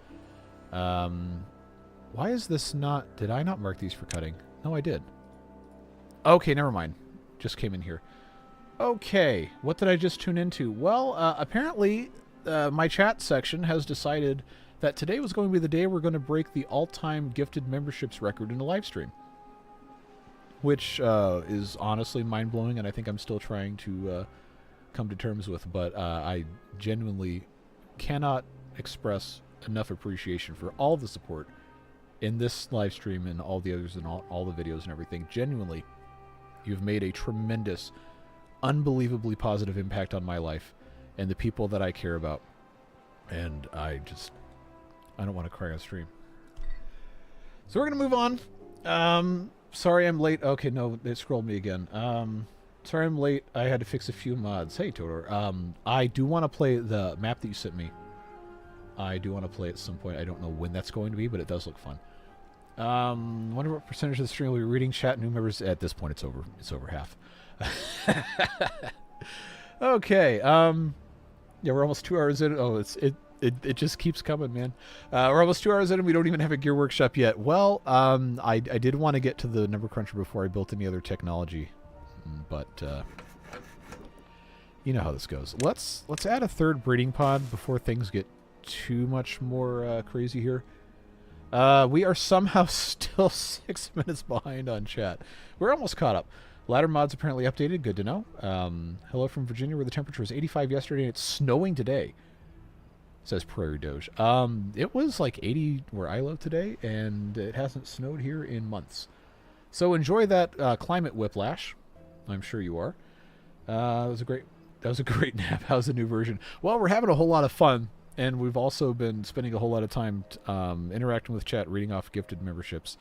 Why is this not... Did I not mark these for cutting? No, I did. Okay, never mind. Just came in here. Okay, what did I just tune into? Well, apparently my chat section has decided that today was going to be the day we're going to break the all-time gifted memberships record in a live stream. Which is honestly mind-blowing, and I think I'm still trying to come to terms with. But I genuinely cannot express enough appreciation for all the support in this live stream and all the others and all the videos and everything. Genuinely, you've made a tremendous, unbelievably positive impact on my life. and the people that I care about. And I don't want to cry on stream. So we're going to move on. Sorry I'm late. Okay, no, it scrolled me again. Sorry I'm late. I had to fix a few mods. Hey, Todor. I do want to play the map that you sent me. I do want to play at some point. I don't know when that's going to be, but it does look fun. Wonder what percentage of the stream will be reading chat. New members. At this point, it's over. It's over half. Okay. Yeah, we're almost 2 hours in. Oh, it just keeps coming, man. We're almost 2 hours in, and we don't even have a gear workshop yet. Well, I did want to get to the number cruncher before I built any other technology, but you know how this goes. Let's add a third breeding pod before things get too much more crazy here. We are somehow still 6 minutes behind on chat. We're almost caught up. Ladder mods apparently updated. Good to know. Hello from Virginia, where the temperature was 85 yesterday and it's snowing today. Says Prairie Doge. It was like 80 where I live today, and it hasn't snowed here in months. So enjoy that climate whiplash. I'm sure you are. That was a great nap. How's the new version? Well, we're having a whole lot of fun. And we've also been spending a whole lot of time interacting with chat, reading off gifted memberships,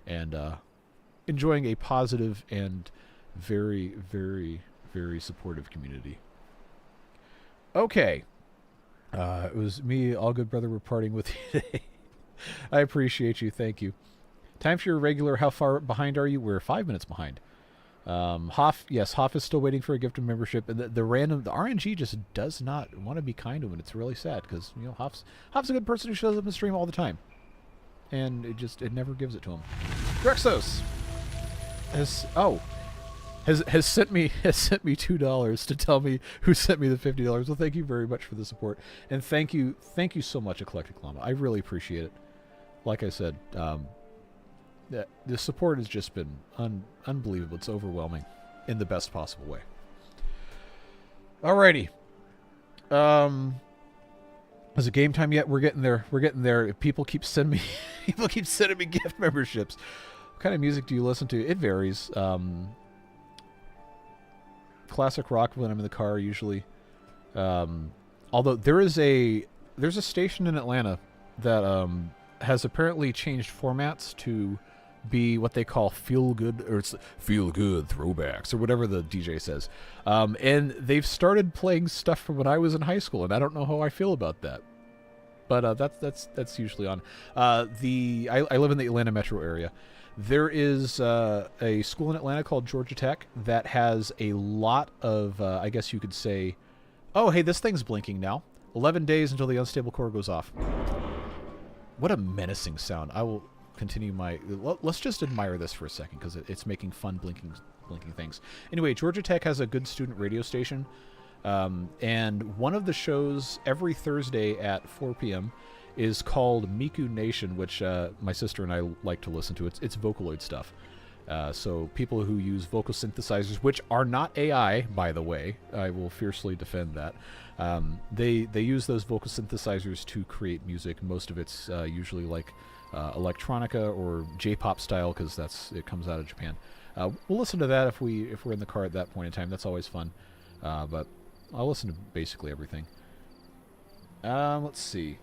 and enjoying a positive and very, very, very supportive community. Okay. It was me, all good brother, we're partying with you today. I appreciate you. Thank you. Time for your regular. How far behind are you? We're 5 minutes behind. Hoff is still waiting for a gift of membership, and the RNG just does not want to be kind to him, and it's really sad because Hoff's a good person who shows up in stream all the time, and it never gives it to him. Drexos has sent me $2 to tell me who sent me the $50. Well, thank you very much for the support, and thank you so much, Eclectic Llama. I really appreciate it. Like I said, the support has just been unbelievable. It's overwhelming in the best possible way. Alrighty. Is it game time yet? We're getting there. We're getting there. People keep sending me gift memberships. What kind of music do you listen to? It varies. Classic rock when I'm in the car usually. Although there's a station in Atlanta that has apparently changed formats to be what they call feel good throwbacks or whatever the DJ says, and they've started playing stuff from when I was in high school, and I don't know how I feel about that, but that's usually on. I live in the Atlanta metro area. There is a school in Atlanta called Georgia Tech that has a lot of I guess you could say, oh hey, this thing's blinking now. 11 days until the unstable core goes off. What a menacing sound. I will continue my... Let's just admire this for a second, because it's making fun blinking things. Anyway, Georgia Tech has a good student radio station, and one of the shows every Thursday at 4 p.m. is called Miku Nation, which my sister and I like to listen to. It's Vocaloid stuff. So people who use vocal synthesizers, which are not AI, by the way, I will fiercely defend that. They use those vocal synthesizers to create music. Most of it's usually like electronica or J-pop style, because it comes out of Japan. We'll listen to that if we're in the car at that point in time. That's always fun. But I'll listen to basically everything. Let's see.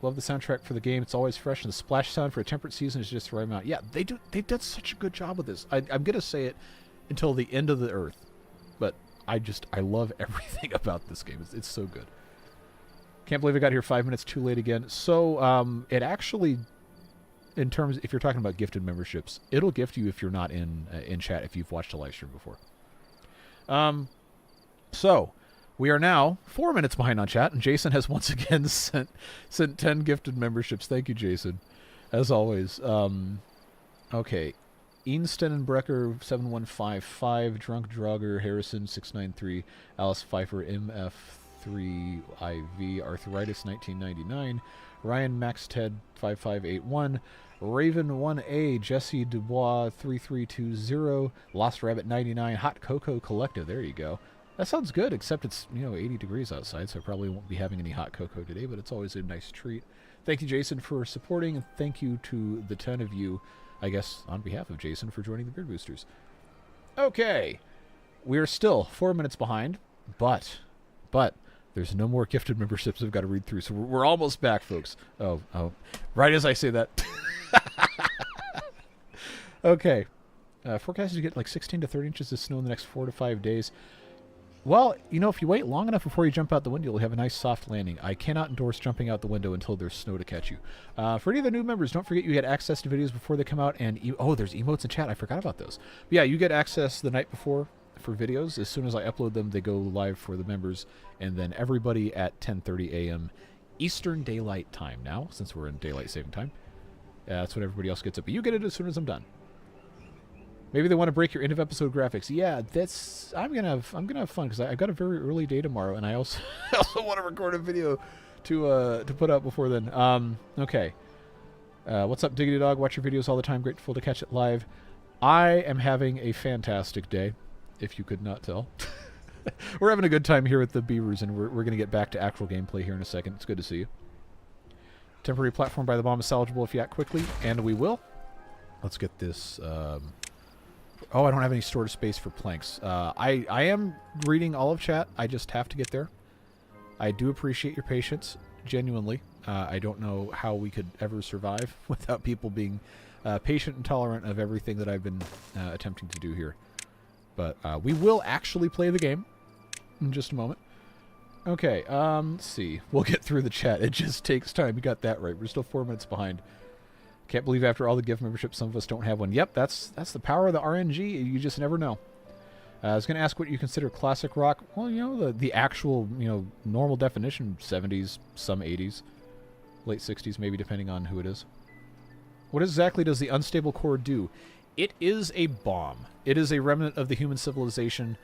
Love the soundtrack for the game. It's always fresh, and the splash sound for a temperate season is just the right amount. Yeah, they've done such a good job with this. I'm gonna say it until the end of the earth, but I love everything about this game. It's so good. Can't believe I got here 5 minutes too late again. So it actually, in terms, if you're talking about gifted memberships, it'll gift you if you're not in chat if you've watched a live stream before. So we are now 4 minutes behind on chat, and Jason has once again sent 10 gifted memberships. Thank you, Jason, as always. Okay. Eanstenenbrecker 7155, Drunk Drogger, Harrison 693, Alice Pfeiffer MF3IV, Arthritis 1999, Ryan Max Ted 5581, Raven 1A, Jesse Dubois 3320, Lost Rabbit 99, Hot Cocoa Collective. There you go. That sounds good, except it's 80 degrees outside, so I probably won't be having any hot cocoa today, but it's always a nice treat. Thank you, Jason, for supporting, and thank you to the 10 of you, I guess, on behalf of Jason, for joining the Beard Boosters. Okay. We are still 4 minutes behind, but There's no more gifted memberships I've got to read through, so we're almost back, folks. Oh, right as I say that. Okay. Forecasted to get like 16 to 30 inches of snow in the next 4 to 5 days. Well, you know, if you wait long enough before you jump out the window, you'll have a nice soft landing. I cannot endorse jumping out the window until there's snow to catch you. For any of the new members, don't forget you get access to videos before they come out. And oh, there's emotes in chat. I forgot about those. But yeah, you get access the night before for videos. As soon as I upload them, they go live for the members. And then everybody at 10:30 a.m. Eastern Daylight Time now, since we're in Daylight Saving Time. That's when everybody else gets it. But you get it as soon as I'm done. Maybe they want to break your end of episode graphics. Yeah, that's I'm gonna have fun because I've got a very early day tomorrow, and I also want to record a video to put out before then. Okay. What's up, Diggity Dog? Watch your videos all the time. Grateful to catch it live. I am having a fantastic day, if you could not tell. We're having a good time here with the Beavers, and we're going to get back to actual gameplay here in a second. It's good to see you. Temporary platform by the bomb is salvageable if you act quickly, and we will. Let's get this. Oh, I don't have any storage space for planks. I am reading all of chat. I just have to get there. I do appreciate your patience, genuinely. I don't know how we could ever survive without people being patient and tolerant of everything that I've been attempting to do here. But we will actually play the game in just a moment. Okay, let's see. We'll get through the chat. It just takes time. We got that right. We're still 4 minutes behind. Can't believe after all the gift memberships, some of us don't have one. Yep, that's the power of the RNG. You just never know. I was going to ask what you consider classic rock. Well, you know, the actual, you know, normal definition, 70s, some 80s, late 60s maybe, depending on who it is. What exactly does the unstable core do? It is a bomb. It is a remnant of the human civilization.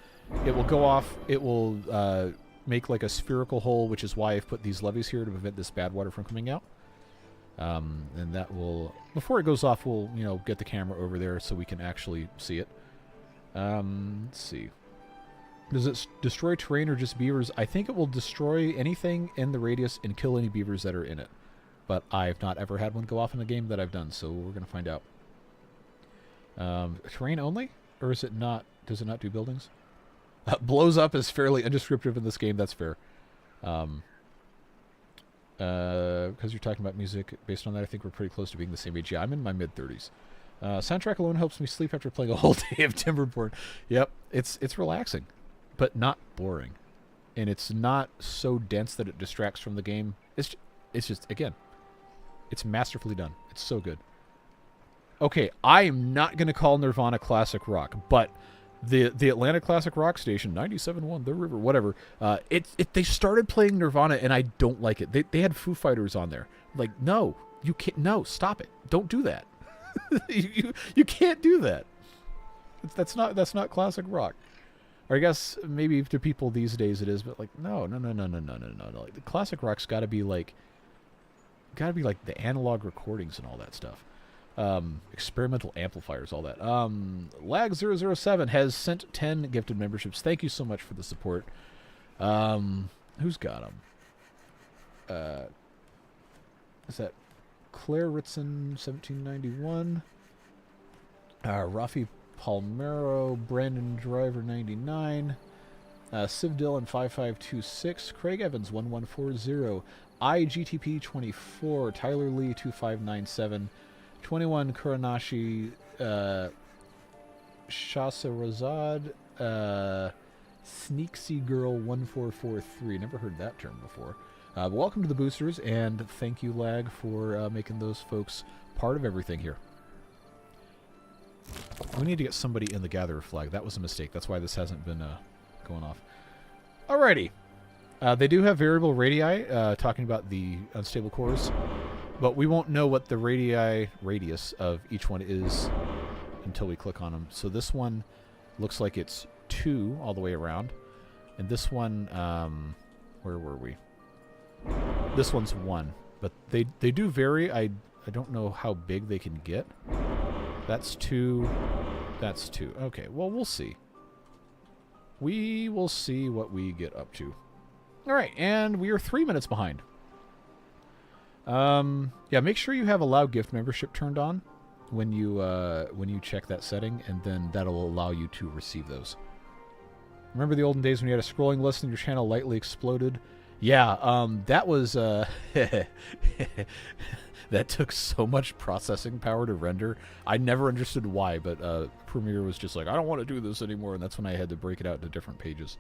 It will go off. It will make like a spherical hole, which is why I've put these levees here to prevent this bad water from coming out. And that will, before it goes off, we'll, you know, get the camera over there so we can actually see it. Let's see. Does it destroy terrain or just beavers? I think it will destroy anything in the radius and kill any beavers that are in it. But I've not ever had one go off in a game that I've done, so we're going to find out. Terrain only? Or is it not, does it not do buildings? Blows up is fairly undescriptive in this game, that's fair. Because you're talking about music, based on that, I think we're pretty close to being the same age. Yeah, I'm in my mid-30s. Soundtrack alone helps me sleep after playing a whole day of Timberborn. Yep, it's relaxing, but not boring. And it's not so dense that it distracts from the game. It's just, again, it's masterfully done. It's so good. Okay, I am not going to call Nirvana classic rock, but the Atlanta classic rock station, 97.1, The River, whatever, they started playing Nirvana, and I don't like it. They had Foo Fighters on there. Like, no, you can't, no, stop it. Don't do that. you can't do that. That's not classic rock. Or I guess maybe to people these days it is, but like, no. Like, the classic rock's got to be like the analog recordings and all that stuff. Experimental amplifiers, all that. Lag007 has sent 10 gifted memberships. Thank you so much for the support. Who's got them? Is that Claire Ritson, 1791? Rafi Palmero, Brandon Driver, 99. Civ Dillon, 5526. Craig Evans, 1140. IGTP, 24. Tyler Lee, 2597. 21 Kuranashi, Shasa Razad, Sneaksy Girl 1443. Never heard that term before. Welcome to the boosters, and thank you, Lag, for making those folks part of everything here. We need to get somebody in the Gatherer flag. That was a mistake. That's why this hasn't been going off. Alrighty. They do have variable radii, talking about the unstable cores. But we won't know what the radius of each one is until we click on them. So this one looks like it's 2 all the way around. And this one, where were we? This one's 1. But they do vary. I don't know how big they can get. That's 2. That's 2. Okay, well, we'll see. We will see what we get up to. All right, and we are 3 minutes behind. Yeah, make sure you have allow gift membership turned on when you check that setting, and then that'll allow you to receive those. Remember the olden days when you had a scrolling list and your channel lightly exploded? Yeah, that was... that took so much processing power to render. I never understood why, but Premiere was just like, I don't want to do this anymore, and that's when I had to break it out into different pages.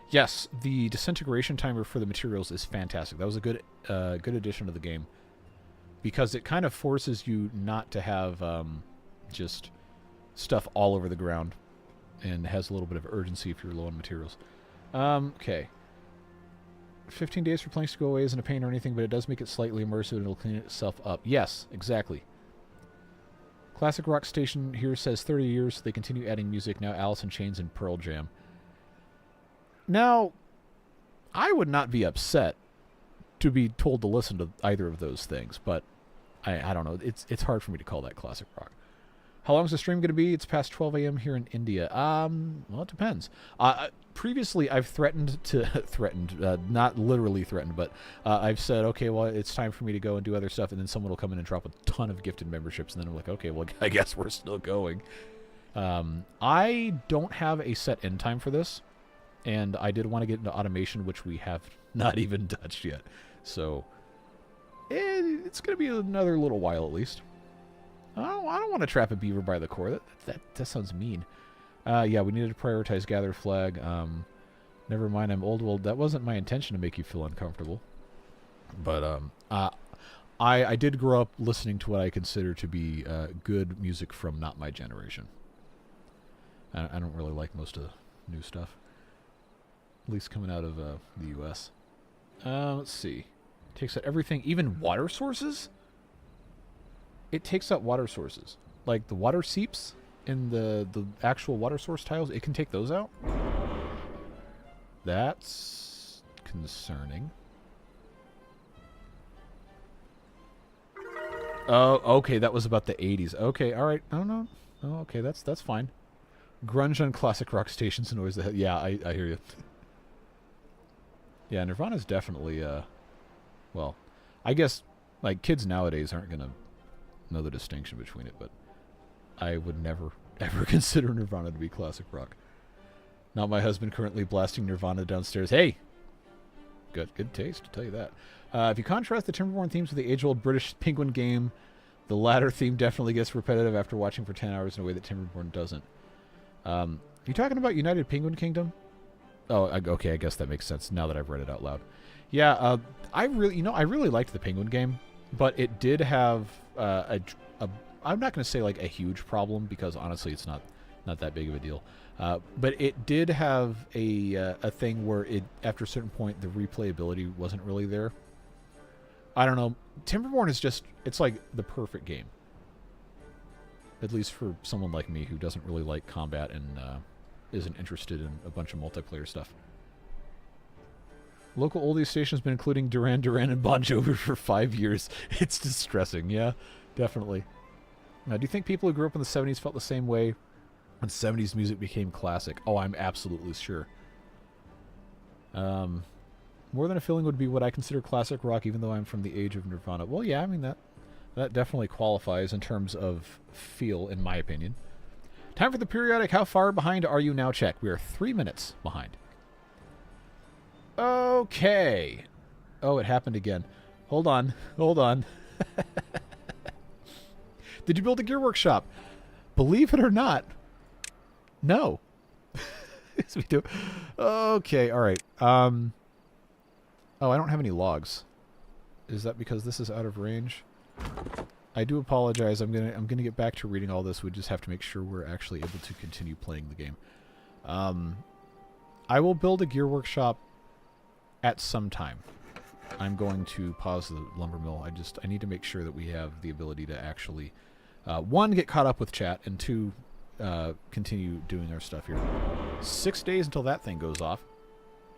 Yes, the disintegration timer for the materials is fantastic. That was a good addition to the game, because it kind of forces you not to have just stuff all over the ground, and has a little bit of urgency if you're low on materials. Okay. 15 days for planks to go away isn't a pain or anything, but it does make it slightly immersive and it'll clean itself up. Yes, exactly. Classic Rock Station here says 30 years, so they continue adding music. Now Alice in Chains and Pearl Jam. Now, I would not be upset to be told to listen to either of those things, but I don't know. It's hard for me to call that classic rock. How long is the stream going to be? It's past 12 a.m. here in India. Well, it depends. Previously, I've threatened to... not literally threatened, but I've said, okay, well, it's time for me to go and do other stuff, and then someone will come in and drop a ton of gifted memberships, and then I'm like, okay, well, I guess we're still going. I don't have a set end time for this, and I did want to get into automation, which we have not even touched yet. So, it's going to be another little while at least. I don't want to trap a beaver by the core. That sounds mean. Yeah, we needed to prioritize gather flag. Never mind, I'm old. Well, that wasn't my intention to make you feel uncomfortable. But I did grow up listening to what I consider to be good music from not my generation. I don't really like most of the new stuff, at least coming out of the U.S. Let's see. Takes out everything, even water sources? It takes out water sources. Like the water seeps in the actual water source tiles, it can take those out? That's concerning. Oh, okay, that was about the 80s. Okay, alright. Oh, no. Oh, okay, that's fine. Grunge on classic rock stations and always the... Yeah, I hear you. Yeah, Nirvana's definitely, well, I guess, like, kids nowadays aren't going to know the distinction between it, but I would never, ever consider Nirvana to be classic rock. Not my husband currently blasting Nirvana downstairs. Hey! Good taste, to tell you that. If you contrast the Timberborn themes with the age-old British Penguin game, the latter theme definitely gets repetitive after watching for 10 hours in a way that Timberborn doesn't. You talking about United Penguin Kingdom? Oh, okay, I guess that makes sense now that I've read it out loud. Yeah, I really liked the Penguin game, but it did have I'm not going to say like a huge problem, because honestly it's not that big of a deal. But it did have a thing where it, after a certain point, the replayability wasn't really there. I don't know. Timberborn is just, it's like the perfect game. At least for someone like me who doesn't really like combat and isn't interested in a bunch of multiplayer stuff. Local oldies station has been including Duran Duran and Bon Jovi for 5 years. It's distressing, yeah, definitely. Now, do you think people who grew up in the 70s felt the same way when 70s music became classic? Oh, I'm absolutely sure. More than a feeling would be what I consider classic rock, even though I'm from the age of Nirvana. Well, yeah, I mean, that definitely qualifies in terms of feel, in my opinion. Time for the periodic. How far behind are you now? Check. We are 3 minutes behind. Okay. Oh, it happened again. Hold on. Hold on. Did you build a gear workshop? Believe it or not, no. Yes, we do. Okay, all right. Oh, I don't have any logs. Is that because this is out of range? I do apologize. I'm gonna get back to reading all this. We just have to make sure we're actually able to continue playing the game. I will build a gear workshop at some time. I'm going to pause the lumber mill. I need to make sure that we have the ability to actually, one, get caught up with chat, and two, continue doing our stuff here. 6 days until that thing goes off.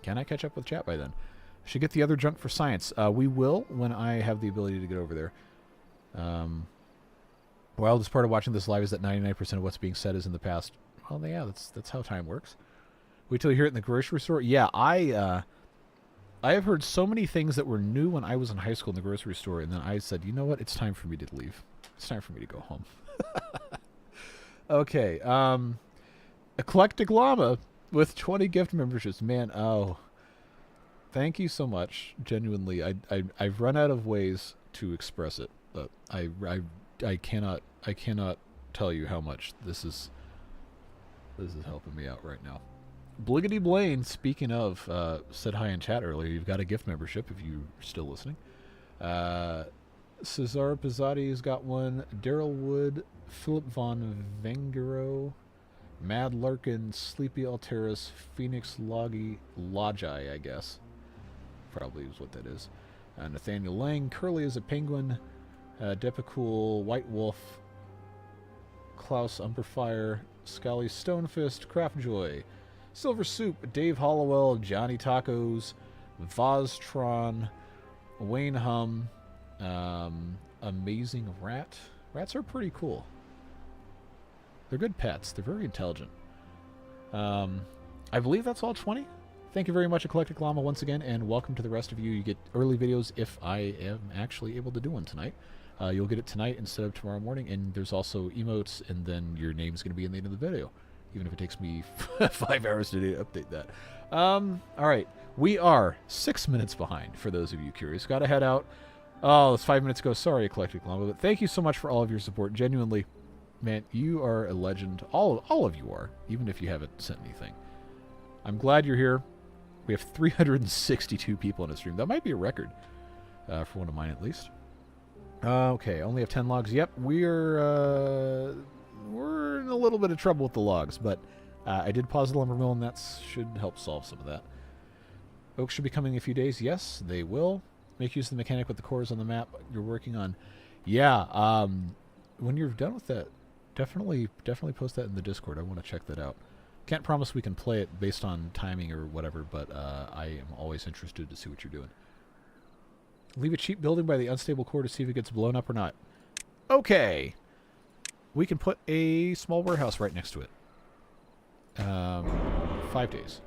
Can I catch up with chat by then? Should get the other junk for science. We will when I have the ability to get over there. Wildest part of watching this live is that 99% of what's being said is in the past. Well, yeah, that's how time works. Wait till you hear it in the grocery store. Yeah, I have heard so many things that were new when I was in high school in the grocery store, and then I said, you know what? It's time for me to leave. It's time for me to go home. Okay. Eclectic Llama with 20 gift memberships. Man, oh. Thank you so much. Genuinely, I've run out of ways to express it. But I cannot tell you how much this is helping me out right now. Bliggity Blaine, speaking of, said hi in chat earlier. You've got a gift membership if you're still listening. Cesar Pizzotti's got one. Daryl Wood, Philip Von Vengero, Mad Larkin, Sleepy Alteris, Phoenix Logi, I guess. Probably is what that is. Nathaniel Lang, Curly is a Penguin, Depacool, White Wolf, Klaus Umberfire, Scully Stonefist, Craftjoy, Silver Soup, Dave Hollowell, Johnny Tacos, Voztron, Wayne Hum, Amazing Rat. Rats are pretty cool. They're good pets. They're very intelligent. I believe that's all 20. Thank you very much, Eclectic Llama, once again, and welcome to the rest of you. You get early videos if I am actually able to do one tonight. You'll get it tonight instead of tomorrow morning, and there's also emotes, and then your name's going to be in the end of the video, even if it takes me 5 hours today to update that. All right, we are 6 minutes behind, for those of you curious. Got to head out. Oh, it's 5 minutes ago. Sorry, Eclectic Llama, but thank you so much for all of your support. Genuinely, man, you are a legend. All of you are, even if you haven't sent anything. I'm glad you're here. We have 362 people in a stream. That might be a record, for one of mine at least. Okay, only have 10 logs. Yep, we're in a little bit of trouble with the logs, but I did pause the lumber mill, and that should help solve some of that. Oaks should be coming in a few days. Yes, they will. Make use of the mechanic with the cores on the map you're working on. Yeah, when you're done with that, definitely post that in the Discord. I want to check that out. Can't promise we can play it based on timing or whatever, but I am always interested to see what you're doing. Leave a cheap building by the unstable core to see if it gets blown up or not. Okay. We can put a small warehouse right next to it. 5 days.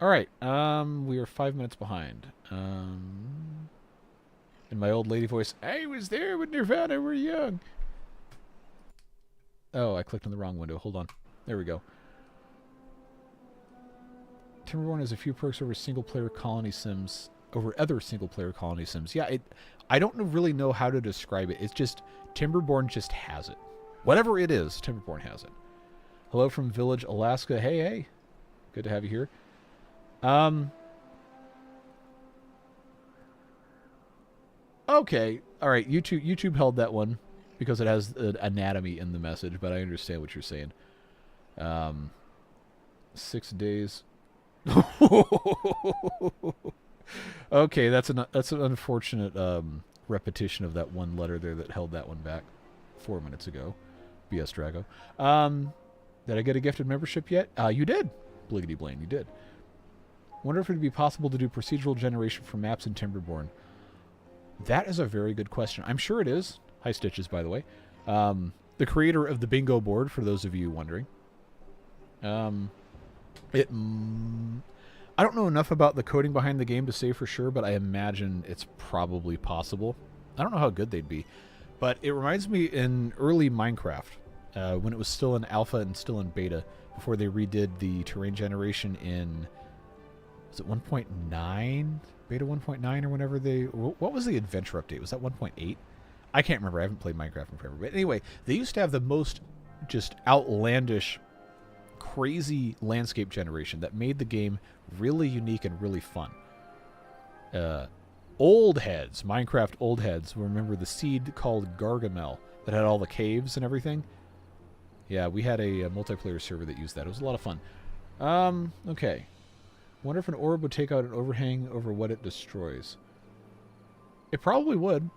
Alright, we are 5 minutes behind. In my old lady voice, I was there when Nirvana were young. Oh, I clicked on the wrong window. Hold on. There we go. Timberborn has a few perks over single-player colony sims, over other single-player colony sims. Yeah, I don't really know how to describe it. It's just, Timberborn just has it. Whatever it is, Timberborn has it. Hello from Village, Alaska. Hey, hey. Good to have you here. Okay. All right. YouTube held that one because it has anatomy in the message, but I understand what you're saying. 6 days. Okay, that's an unfortunate repetition of that one letter there that held that one back 4 minutes ago. BS Drago. Did I get a gifted membership yet? You did. Bliggity Blaine, you did. Wonder if it would be possible to do procedural generation for maps in Timberborn. That is a very good question. I'm sure it is. Hi, Stitches, by the way. The creator of the bingo board, for those of you wondering. I don't know enough about the coding behind the game to say for sure, but I imagine it's probably possible. I don't know how good they'd be, but it reminds me in early Minecraft, when it was still in alpha and still in beta, before they redid the terrain generation in, was it 1.9? Beta 1.9 or whenever they... What was the adventure update? Was that 1.8? I can't remember. I haven't played Minecraft in forever. But anyway, they used to have the most just outlandish, crazy landscape generation that made the game really unique and really fun. Old heads, Minecraft old heads, remember the seed called Gargamel that had all the caves and everything? Yeah, we had a multiplayer server that used that. It was a lot of fun. Okay. Wonder if an orb would take out an overhang over what it destroys. It probably would.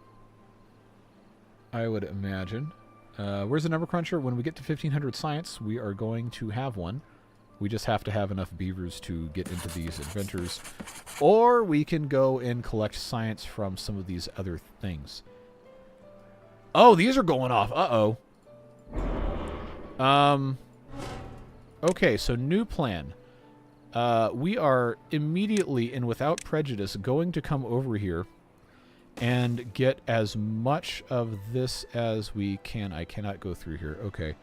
I would imagine. Where's the number cruncher? When we get to 1500 science, we are going to have one. We just have to have enough beavers to get into these adventures. Or we can go and collect science from some of these other things. Oh, these are going off. Uh-oh. Okay, so new plan. We are immediately and without prejudice going to come over here and get as much of this as we can. I cannot go through here. Okay.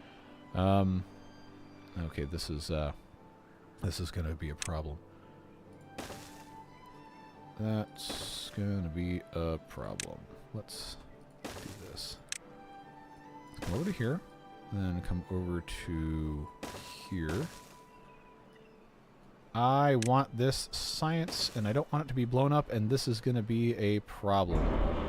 Okay, this is going to be a problem. That's going to be a problem. Let's do this. Let's come over to here, then come over to here. I want this science, and I don't want it to be blown up, and this is going to be a problem.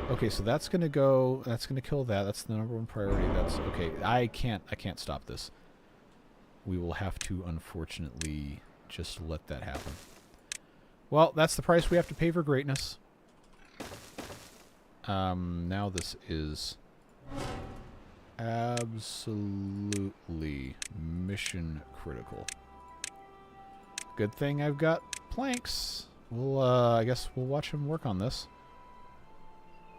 Okay, so that's going to go, that's going to kill that. That's the #1 priority. That's, okay, I can't stop this. We will have to, unfortunately, just let that happen. Well, that's the price we have to pay for greatness. Now this is absolutely mission critical. Good thing I've got planks. We'll, I guess we'll watch him work on this.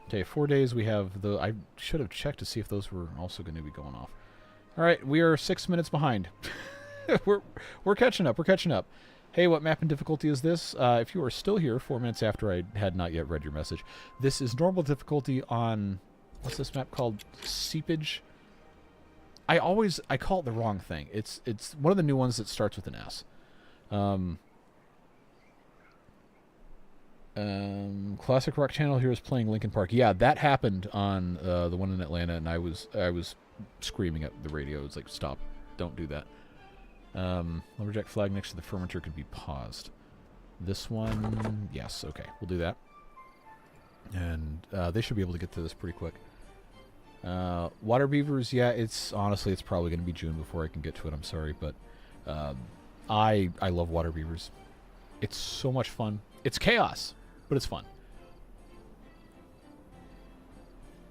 Okay, 4 days we have the... I should have checked to see if those were also going to be going off. All right, we are 6 minutes behind. We're catching up. We're catching up. Hey, what map and difficulty is this? If you are still here 4 minutes after I had not yet read your message, this is normal difficulty on... What's this map called? Seepage? I call it the wrong thing. It's one of the new ones that starts with an S. Classic Rock Channel here is playing Linkin Park. Yeah, that happened on the one in Atlanta, and I was screaming at the radio. It's like, stop, don't do that. Lumberjack flag next to the fermenter could be paused. This one, yes, okay, we'll do that. And they should be able to get to this pretty quick. Water beavers, yeah, honestly, it's probably going to be June before I can get to it. I'm sorry, but I love water beavers. It's so much fun. It's chaos, but it's fun.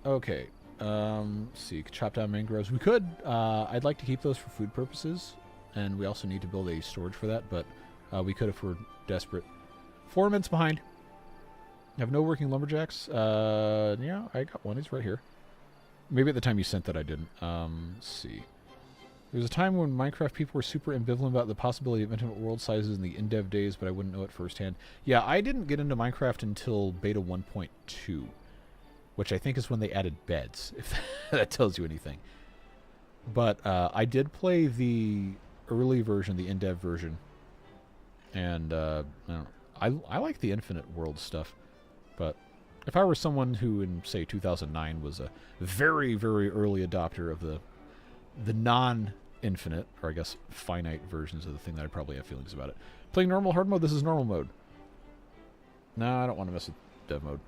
Okay, let's see. Chop down mangroves. We could. I'd like to keep those for food purposes, and we also need to build a storage for that, but we could if we're desperate. 4 minutes behind. Have no working lumberjacks. Yeah, I got one. He's right here. Maybe at the time you sent that I didn't. Let's see. There was a time when Minecraft people were super ambivalent about the possibility of infinite world sizes in the in-dev days, but I wouldn't know it firsthand. Yeah, I didn't get into Minecraft until beta 1.2, which I think is when they added beds, if that tells you anything. But I did play the early version, the in-dev version, and I don't know. I like the infinite world stuff, but if I were someone who in, say, 2009 was a very, very early adopter of the non-infinite, or I guess finite versions of the thing, that I'd probably have feelings about it. Playing normal hard mode, this is normal mode. No, I don't want to mess with dev mode.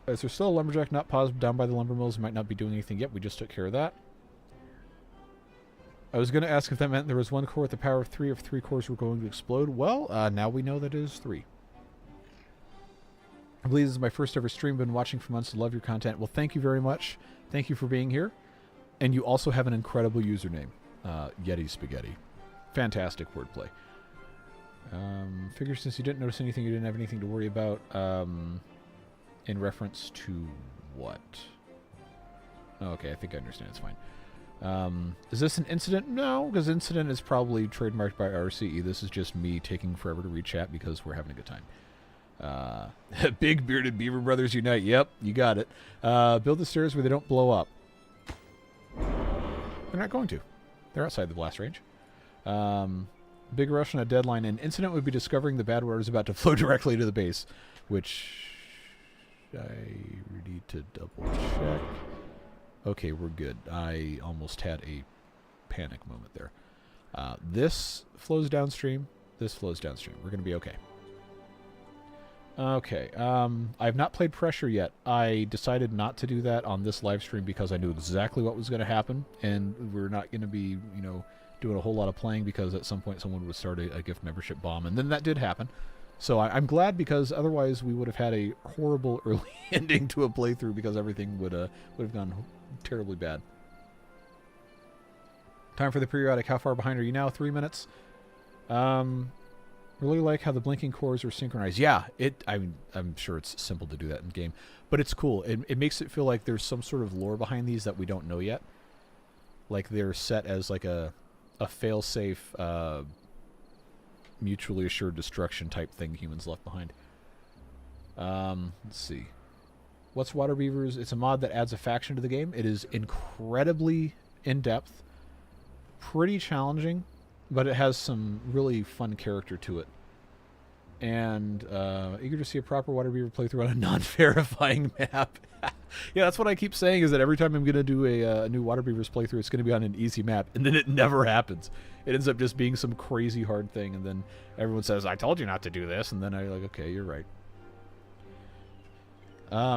Is there still a lumberjack not paused down by the lumber mills? Might not be doing anything yet. We just took care of that. I was going to ask if that meant there was one core with the power of 3 if 3 cores were going to explode. Well, now we know that it is 3. I believe this is my first ever stream. Been watching for months. Love your content. Well, thank you very much. Thank you for being here. And you also have an incredible username, Yeti Spaghetti. Fantastic wordplay. Figure since you didn't notice anything, you didn't have anything to worry about. In reference to what? Oh, okay, I think I understand. It's fine. Is this an incident? No, because incident is probably trademarked by RCE. This is just me taking forever to read chat because we're having a good time. Big bearded beaver brothers unite. Yep, you got it. Build the stairs where they don't blow up. They're not going to. They're outside the blast range. Big rush on a deadline. An incident would be discovering the bad water is about to flow directly to the base, which I need to double check. Okay, we're good. I almost had a panic moment there. This flows downstream. This flows downstream. We're going to be okay. Okay, I've not played Pressure yet. I decided not to do that on this live stream because I knew exactly what was going to happen, and we're not going to be, you know, doing a whole lot of playing because at some point someone would start a gift membership bomb, and then that did happen. So I'm glad, because otherwise we would have had a horrible early ending to a playthrough because everything would have gone terribly bad. Time for the periodic. How far behind are you now? 3 minutes. Really like how the blinking cores are synchronized. Yeah, I'm sure it's simple to do that in game, but it's cool. It makes it feel like there's some sort of lore behind these that we don't know yet. Like they're set as like a fail-safe, mutually assured destruction type thing humans left behind. Let's see. What's Water Beavers? It's a mod that adds a faction to the game. It is incredibly in-depth, pretty challenging. but it has some really fun character to it. And eager to see a proper water beaver playthrough on a non-verifying map. Yeah, that's what I keep saying, is that every time I'm going to do a new water beavers playthrough, it's going to be on an easy map, and then it never happens. It ends up just being some crazy hard thing, and then everyone says, I told you not to do this, and then I'm like, okay, you're right.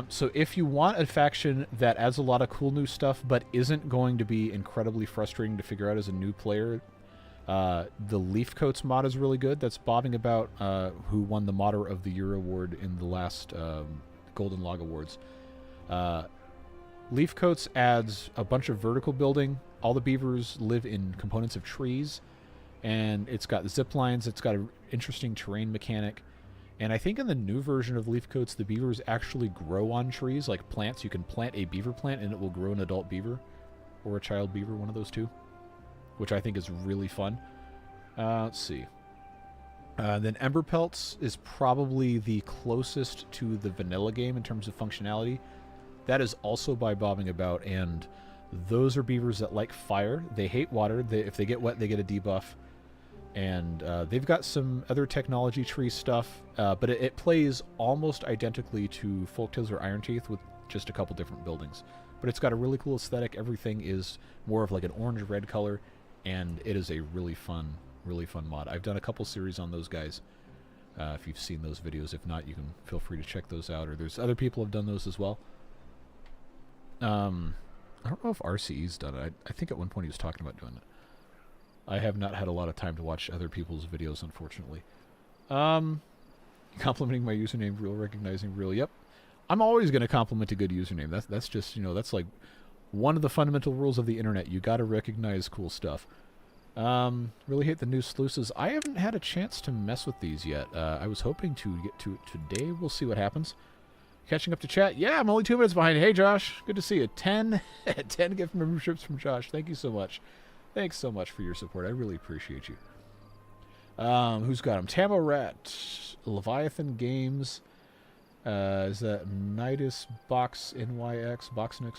So if you want a faction that adds a lot of cool new stuff, but isn't going to be incredibly frustrating to figure out as a new player, the Leafcoats mod is really good. That's bobbing about, who won the Modder of the Year award in the last Golden Log Awards. Leafcoats adds a bunch of vertical building. All the beavers live in components of trees, and it's got zip lines. It's got an interesting terrain mechanic. And I think in the new version of Leafcoats, the beavers actually grow on trees, like plants. You can plant a beaver plant, and it will grow an adult beaver, or a child beaver, one of those two, which I think is really fun. Let's see. Then Ember Pelts is probably the closest to the vanilla game in terms of functionality. That is also by Bobbing About, and those are beavers that like fire. They hate water. If they get wet, they get a debuff. And they've got some other technology tree stuff, but it plays almost identically to Folktales or Iron Teeth with just a couple different buildings. But it's got a really cool aesthetic. Everything is more of like an orange-red color, and it is a really fun mod. I've done a couple series on those guys, if you've seen those videos. If not, you can feel free to check those out, or there's other people have done those as well. I don't know if RCE's done it. I think at one point he was talking about doing it. I have not had a lot of time to watch other people's videos, unfortunately. Complimenting my username, real, recognizing real. Yep. I'm always going to compliment a good username. That's just, that's like one of the fundamental rules of the internet. You got to recognize cool stuff. Really hate the new sluices. I haven't had a chance to mess with these yet. I was hoping to get to it today. We'll see what happens. Catching up to chat. Yeah, I'm only 2 minutes behind. Hey, Josh. Good to see you. 10 gift memberships from Josh. Thank you so much. Thanks so much for your support. I really appreciate you. Who's got them? Tamo Rat, Leviathan Games. Is that Nidus Box NYX Boxnix?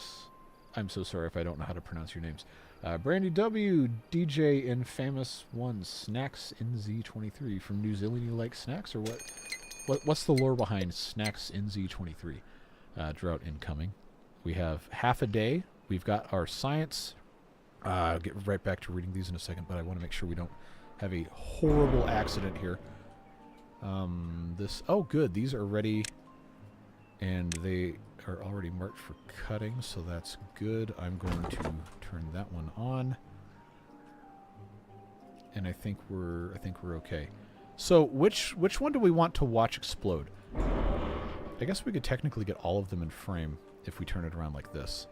I'm so sorry if I don't know how to pronounce your names. Brandy W, DJ Infamous One, Snacks NZ23 from New Zealand. You like snacks or what? What's the lore behind Snacks NZ23? Drought incoming. We have half a day. We've got our science. I'll get right back to reading these in a second, but I want to make sure we don't have a horrible accident here. Oh, good. These are ready, and they are already marked for cutting, so that's good. I'm going to turn that one on, and I think we're okay. So, which one do we want to watch explode? I guess we could technically get all of them in frame if we turn it around like this.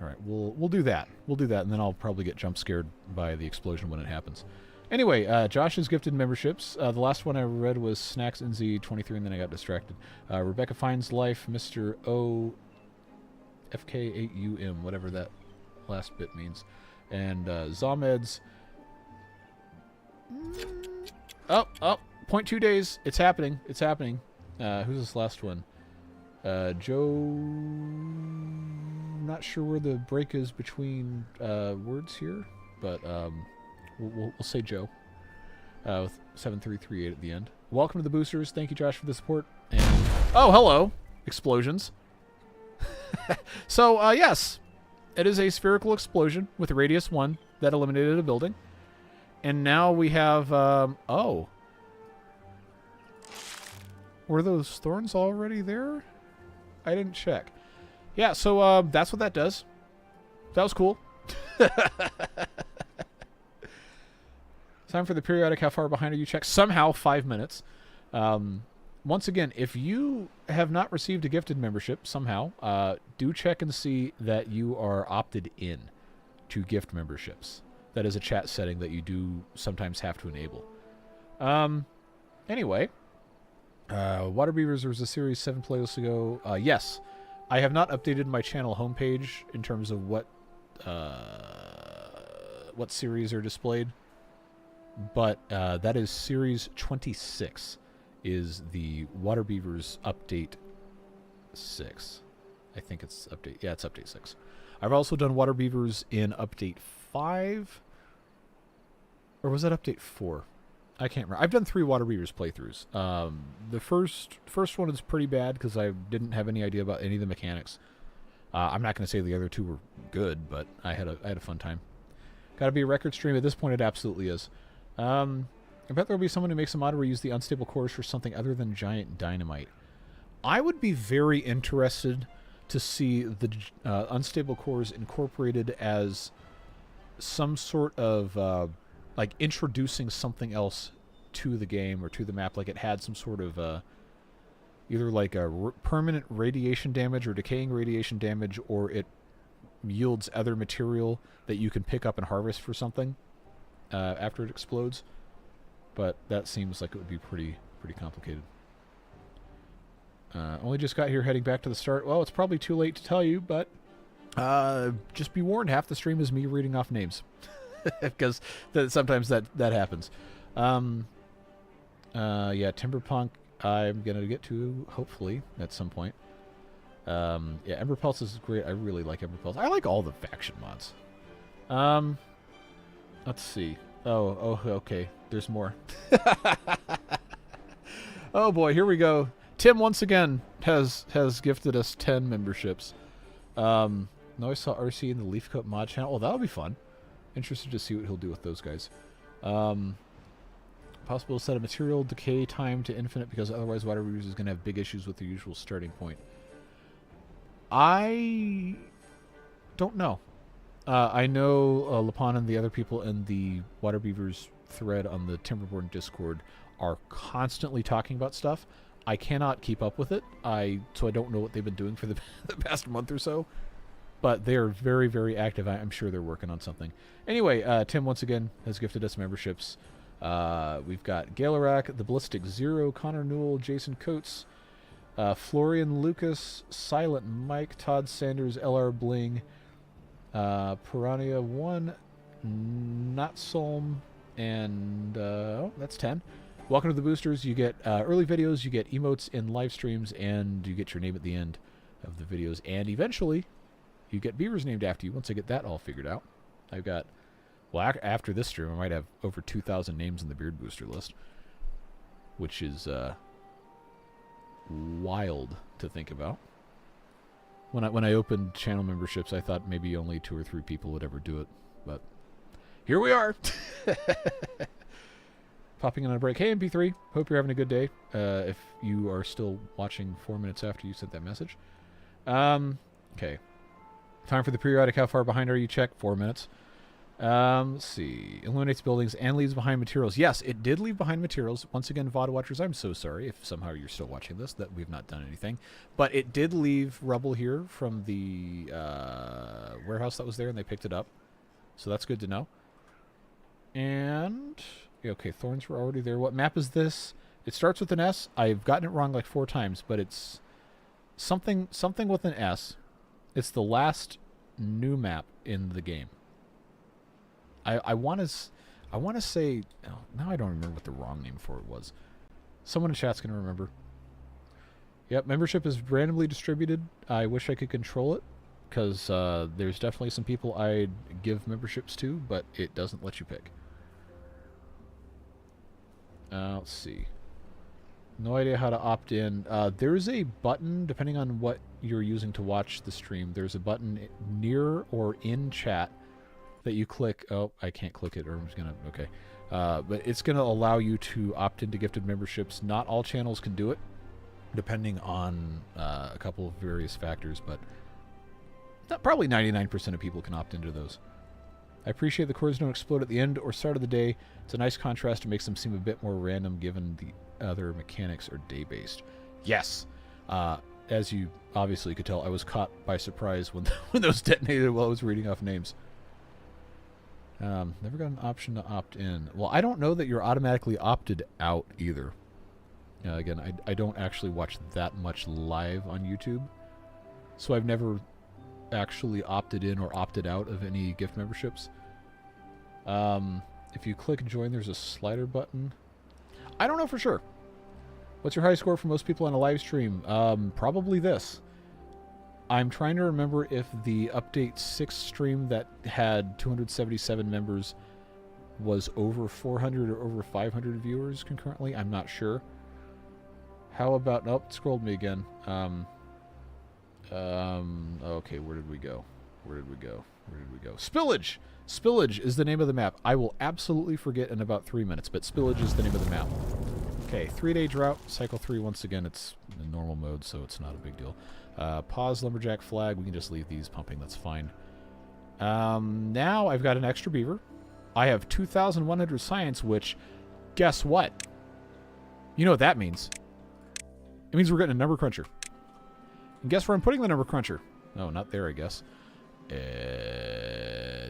All right, we'll do that. We'll do that, and then I'll probably get jump scared by the explosion when it happens. Anyway, Josh has gifted memberships. The last one I read was Snacks NZ23, and then I got distracted. Rebecca Finds Life, Mr. O, FK8UM, whatever that last bit means, and Zomeds. Oh, 0.2 days. It's happening. It's happening. Who's this last one? Joe. Not sure where the break is between words here, but we'll say Joe with 7338 at the end. Welcome to the boosters. Thank you, Josh, for the support. And oh, hello, explosions. So yes, it is a spherical explosion with a radius 1 that eliminated a building, and now we have oh, were those thorns already there? I didn't check. Yeah, so that's what that does. That was cool. Time for the periodic. How far behind are you? Check. Somehow 5 minutes. Once again, if you have not received a gifted membership somehow, do check and see that you are opted in to gift memberships. That is a chat setting that you do sometimes have to enable. Anyway, Water Beavers, there was a series 7 playlists ago. Yes. I have not updated my channel homepage in terms of what series are displayed, but that is series 26 is the Water Beavers update 6. I think it's update. Yeah, it's update 6. I've also done Water Beavers in update 5. Or was that update 4? I can't remember. I've done 3 Water Beavers playthroughs. The first one is pretty bad because I didn't have any idea about any of the mechanics. I'm not going to say the other 2 were good, but I had a fun time. Got to be a record stream. At this point, it absolutely is. I bet there will be someone who makes a mod where you use the unstable cores for something other than giant dynamite. I would be very interested to see the unstable cores incorporated as some sort of like introducing something else to the game or to the map. Like it had some sort of either like a permanent radiation damage or decaying radiation damage, or it yields other material that you can pick up and harvest for something after it explodes. But that seems like it would be pretty complicated. Only just got here, heading back to the start. Well, it's probably too late to tell you, but just be warned, half the stream is me reading off names. Because sometimes that happens. Yeah, Timberpunk I'm going to get to, hopefully, at some point. Yeah, Ember Pulse is great. I really like Ember Pulse. I like all the faction mods. Let's see. Oh, okay. There's more. Oh boy, here we go. Tim once again has gifted us 10 memberships. No, I saw RC in the Leaf Coat mod channel. Oh, that'll be fun. Interested to see what he'll do with those guys. Possible to set a material decay time to infinite because otherwise Water Beavers is going to have big issues with the usual starting point. I don't know. I know Lapon and the other people in the Water Beavers thread on the Timberborn Discord are constantly talking about stuff. I cannot keep up with it, so I don't know what they've been doing for the past month or so. But they are very, very active. I'm sure they're working on something. Anyway, Tim once again has gifted us memberships. We've got Gaelarak, The Ballistic Zero, Connor Newell, Jason Coates, Florian Lucas, Silent Mike, Todd Sanders, LR Bling, Piranha 1, Notsolm, and that's 10. Welcome to the boosters. You get early videos, you get emotes in live streams, and you get your name at the end of the videos. And eventually, you get beavers named after you once I get that all figured out. I've got, well, after this stream, I might have over 2,000 names in the beard booster list, which is wild to think about. When I opened channel memberships, I thought maybe only 2 or 3 people would ever do it, but here we are. Popping in on a break. Hey, MP3. Hope you're having a good day. If you are still watching 4 minutes after you sent that message. Okay. Time for the periodic. How far behind are you? Check. 4 minutes. Let's see. Illuminates buildings and leaves behind materials. Yes, it did leave behind materials. Once again, VOD watchers, I'm so sorry if somehow you're still watching this, that we've not done anything. But it did leave rubble here from the warehouse that was there, and they picked it up. So that's good to know. And... okay, thorns were already there. What map is this? It starts with an S. I've gotten it wrong like 4 times, but it's something with an S. It's the last new map in the game. I want to say... oh, now I don't remember what the wrong name for it was. Someone in chat's going to remember. Yep, membership is randomly distributed. I wish I could control it, because there's definitely some people I'd give memberships to, but it doesn't let you pick. Let's see. No idea how to opt in. There's a button, depending on what you're using to watch the stream, there's a button near or in chat that you click. Oh, I can't click it, or I'm just going to... okay. But it's going to allow you to opt into gifted memberships. Not all channels can do it, depending on a couple of various factors, but probably 99% of people can opt into those. I appreciate the cores don't explode at the end or start of the day. It's a nice contrast to makes them seem a bit more random given the other mechanics are day-based. Yes. As you obviously could tell, I was caught by surprise when those detonated while I was reading off names. Never got an option to opt in. Well, I don't know that you're automatically opted out either. Again, I don't actually watch that much live on YouTube, so I've never actually opted in or opted out of any gift memberships. If you click join, there's a slider button. I don't know for sure. What's your high score for most people on a live stream? Probably this. I'm trying to remember if the update 6 stream that had 277 members was over 400 or over 500 viewers concurrently. I'm not sure. How about... Nope, it scrolled me again. Okay, where did we go? Where did we go? Where did we go? Spillage! Spillage is the name of the map. I will absolutely forget in about 3 minutes, but Spillage is the name of the map. Okay, 3-day drought. Cycle 3, once again, it's in normal mode, so it's not a big deal. Pause lumberjack flag. We can just leave these pumping. That's fine. Now I've got an extra beaver. I have 2,100 science, which, guess what? You know what that means. It means we're getting a number cruncher. And guess where I'm putting the number cruncher? No, not there, I guess.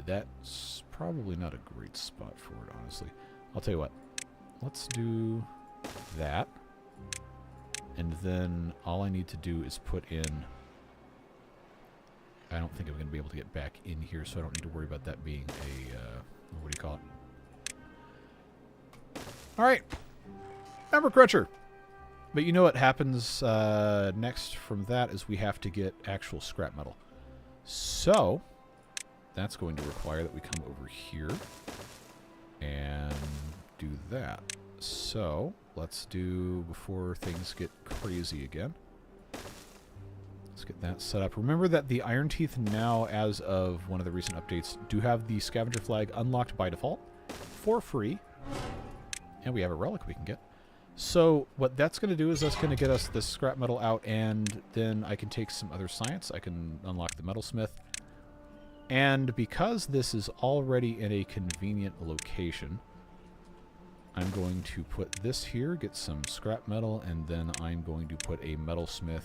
That's probably not a great spot for it, honestly. I'll tell you what. Let's do that. And then all I need to do is put in... I don't think I'm going to be able to get back in here, so I don't need to worry about that being a... what do you call it? Alright. Number cruncher. But you know what happens next from that is we have to get actual scrap metal. So, that's going to require that we come over here and do that. So, let's do, before things get crazy again, let's get that set up. Remember that the Iron Teeth now, as of one of the recent updates, do have the scavenger flag unlocked by default for free. And we have a relic we can get. So what that's going to do is that's going to get us this scrap metal out, and then I can take some other science. I can unlock the metalsmith. And because this is already in a convenient location, I'm going to put this here, get some scrap metal, and then I'm going to put a metalsmith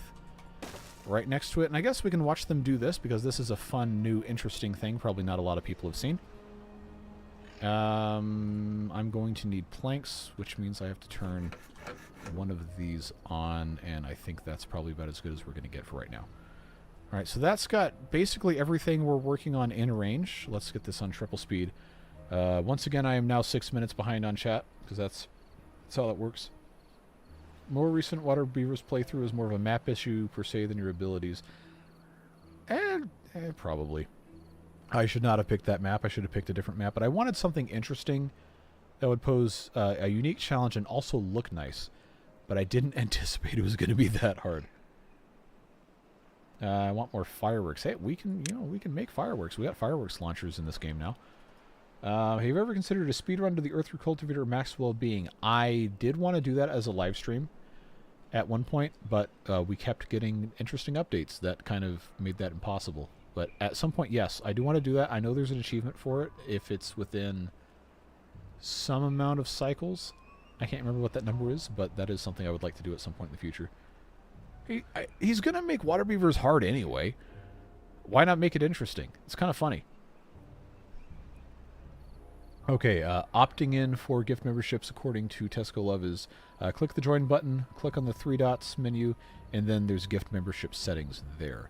right next to it. And I guess we can watch them do this because this is a fun, new, interesting thing probably not a lot of people have seen. I'm going to need planks, which means I have to turn one of these on, and I think that's probably about as good as we're going to get for right now. Alright, so that's got basically everything we're working on in range. Let's get this on triple speed. Once again, I am now 6 minutes behind on chat, because that's how it works. More recent Water Beavers playthrough is more of a map issue, per se, than your abilities. Probably. I should not have picked that map. I should have picked a different map. But I wanted something interesting that would pose a unique challenge and also look nice. But I didn't anticipate it was going to be that hard. I want more fireworks. Hey, we can make fireworks. We got fireworks launchers in this game now. Have you ever considered a speedrun to the Earth Cultivator Max Well-Being? I did want to do that as a live stream at one point, but we kept getting interesting updates that kind of made that impossible. But at some point, yes, I do want to do that. I know there's an achievement for it if it's within some amount of cycles. I can't remember what that number is, but that is something I would like to do at some point in the future. He's going to make water beavers hard anyway. Why not make it interesting? It's kind of funny. Okay, opting in for gift memberships according to Tesco Love is click the join button, click on the 3 dots menu, and then there's gift membership settings there.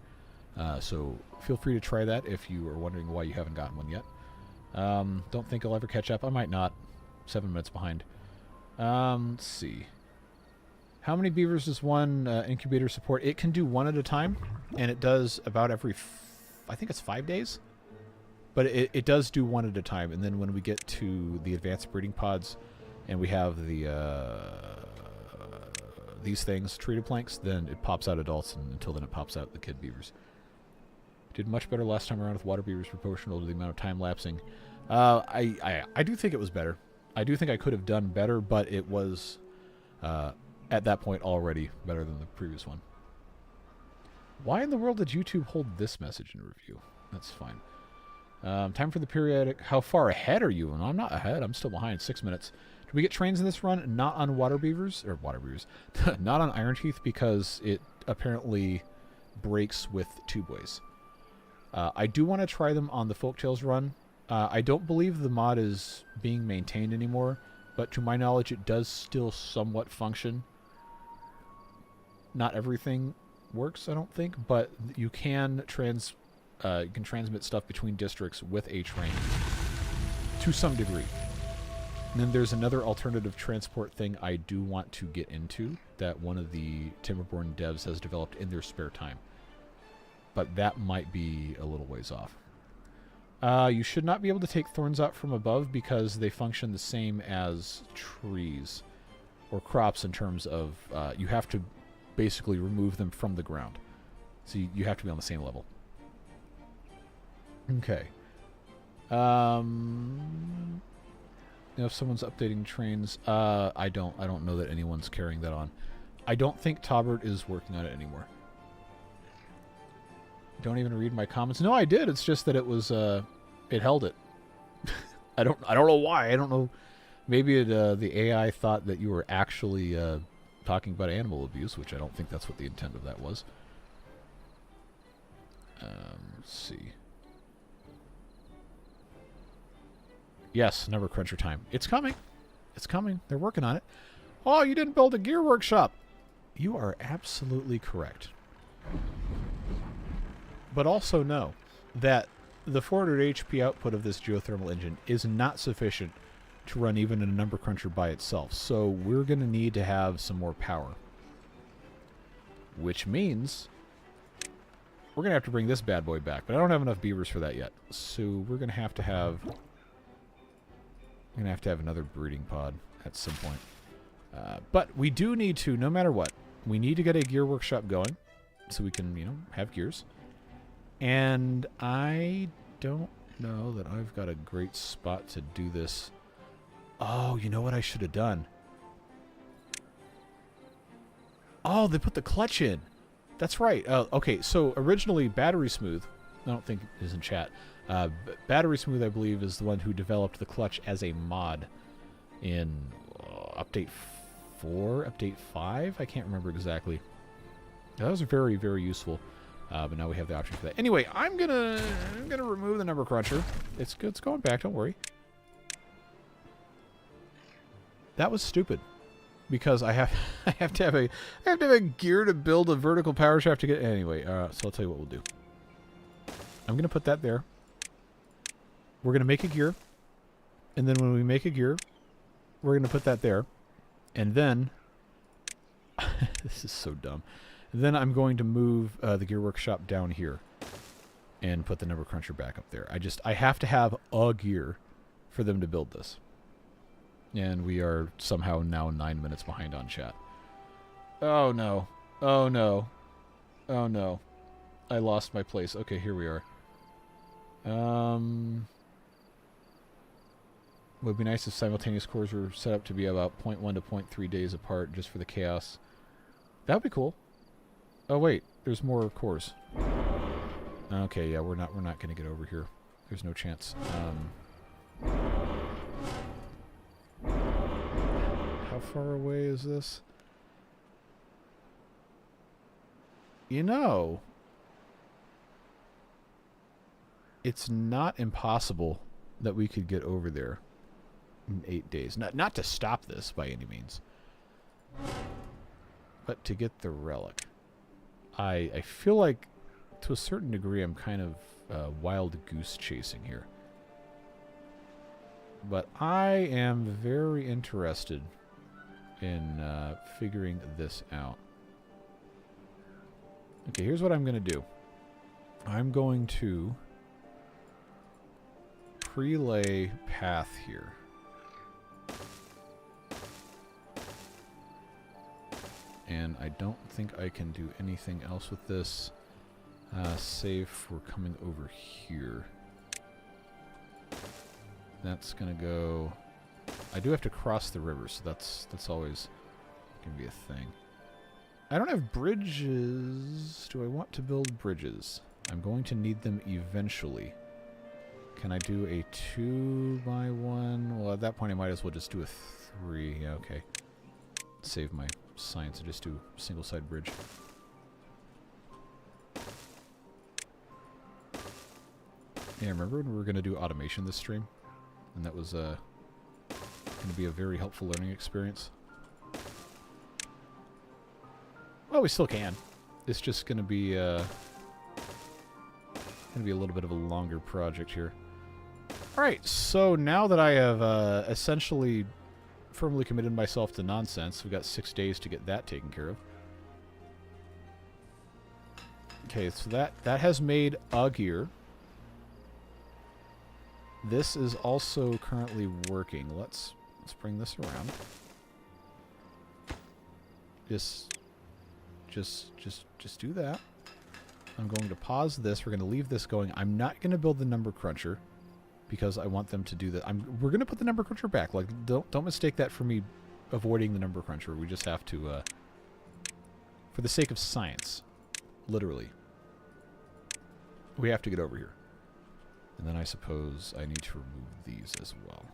So feel free to try that if you are wondering why you haven't gotten one yet. Don't think I'll ever catch up. I might not. 7 minutes behind. Let's see. How many beavers does one incubator support? It can do one at a time, and it does about every, I think it's 5 days. But it does do one at a time, and then when we get to the advanced breeding pods, and we have the these things, treated planks, then it pops out adults, and until then it pops out the kid beavers. Did much better last time around with water beavers proportional to the amount of time lapsing. I do think it was better. I do think I could have done better, but it was at that point already better than the previous one. Why in the world did YouTube hold this message in review? That's fine. Time for the periodic. How far ahead are you? No, I'm not ahead. I'm still behind. 6 minutes. Do we get trains in this run? Not on water beavers. Or water beavers. Not on Iron Teeth because it apparently breaks with tubeways. I do want to try them on the Folktales run. I don't believe the mod is being maintained anymore, but to my knowledge it does still somewhat function. Not everything works, I don't think, but you can transmit stuff between districts with a train to some degree. And then there's another alternative transport thing I do want to get into that one of the Timberborn devs has developed in their spare time. But that might be a little ways off. You should not be able to take thorns out from above because they function the same as trees or crops in terms of you have to basically remove them from the ground. So you have to be on the same level. Okay. You know, if someone's updating trains, I don't know that anyone's carrying that on. I don't think Taubert is working on it anymore. Don't even read my comments. No, I did. It's just that it was it held it. I don't know why. I don't know. Maybe the AI thought that you were actually talking about animal abuse, which I don't think that's what the intent of that was. Let's see. Yes, number cruncher time. It's coming. It's coming. They're working on it. Oh, you didn't build a gear workshop. You are absolutely correct. But also know that the 400 HP output of this geothermal engine is not sufficient to run even a number cruncher by itself. So we're going to need to have some more power. Which means we're going to have to bring this bad boy back. But I don't have enough beavers for that yet. So we're going to have another breeding pod at some point. But we do need to, no matter what, we need to get a gear workshop going so we can, you know, have gears. And I don't know that I've got a great spot to do this. Oh, you know what I should have done? Oh, they put the clutch in. That's right. Okay, so originally Battery Smooth, I don't think is in chat. Battery Smooth, I believe, is the one who developed the clutch as a mod in update 4, update 5? I can't remember exactly. That was very, very useful. But now we have the option for that. Anyway, I'm gonna remove the number cruncher. It's good. It's going back. Don't worry. That was stupid, because I have to have a gear to build a vertical power shaft to get. Anyway, so I'll tell you what we'll do. I'm gonna put that there. We're gonna make a gear, and then when we make a gear, we're gonna put that there, and then this is so dumb. Then I'm going to move the gear workshop down here and put the number cruncher back up there. I have to have a gear for them to build this. And we are somehow now 9 minutes behind on chat. Oh no. Oh no. Oh no. I lost my place. Okay, here we are. Would be nice if simultaneous cores were set up to be about 0.1 to 0.3 days apart just for the chaos. That would be cool. Oh wait, there's more cores. Okay, yeah, we're not going to get over here. There's no chance. How far away is this? You know, it's not impossible that we could get over there in 8 days. Not to stop this by any means, but to get the relic. I feel like, to a certain degree, I'm kind of wild goose chasing here. But I am very interested in figuring this out. Okay, here's what I'm going to do. I'm going to prelay path here. And I don't think I can do anything else with this, save for coming over here. That's gonna go. I do have to cross the river, so that's always gonna be a thing. I don't have bridges. Do I want to build bridges? I'm going to need them eventually. Can I do a 2x1? Well, at that point I might as well just do a 3. Yeah, okay. Save my science and just do single side bridge. Yeah, remember when we were going to do automation this stream? And that was going to be a very helpful learning experience. Well, we still can. It's just going to be a little bit of a longer project here. Alright, so now that I have essentially firmly committed myself to nonsense, we've got 6 days to get that taken care of. Okay, so that has made a gear. This is also currently working. Let's bring this around. Just do that. I'm going to pause this. We're going to leave this going. I'm not going to build the number cruncher because I want them to do that. We're going to put the number cruncher back. Like, don't mistake that for me avoiding the number cruncher. We just have to, for the sake of science, literally, we have to get over here. And then I suppose I need to remove these as well.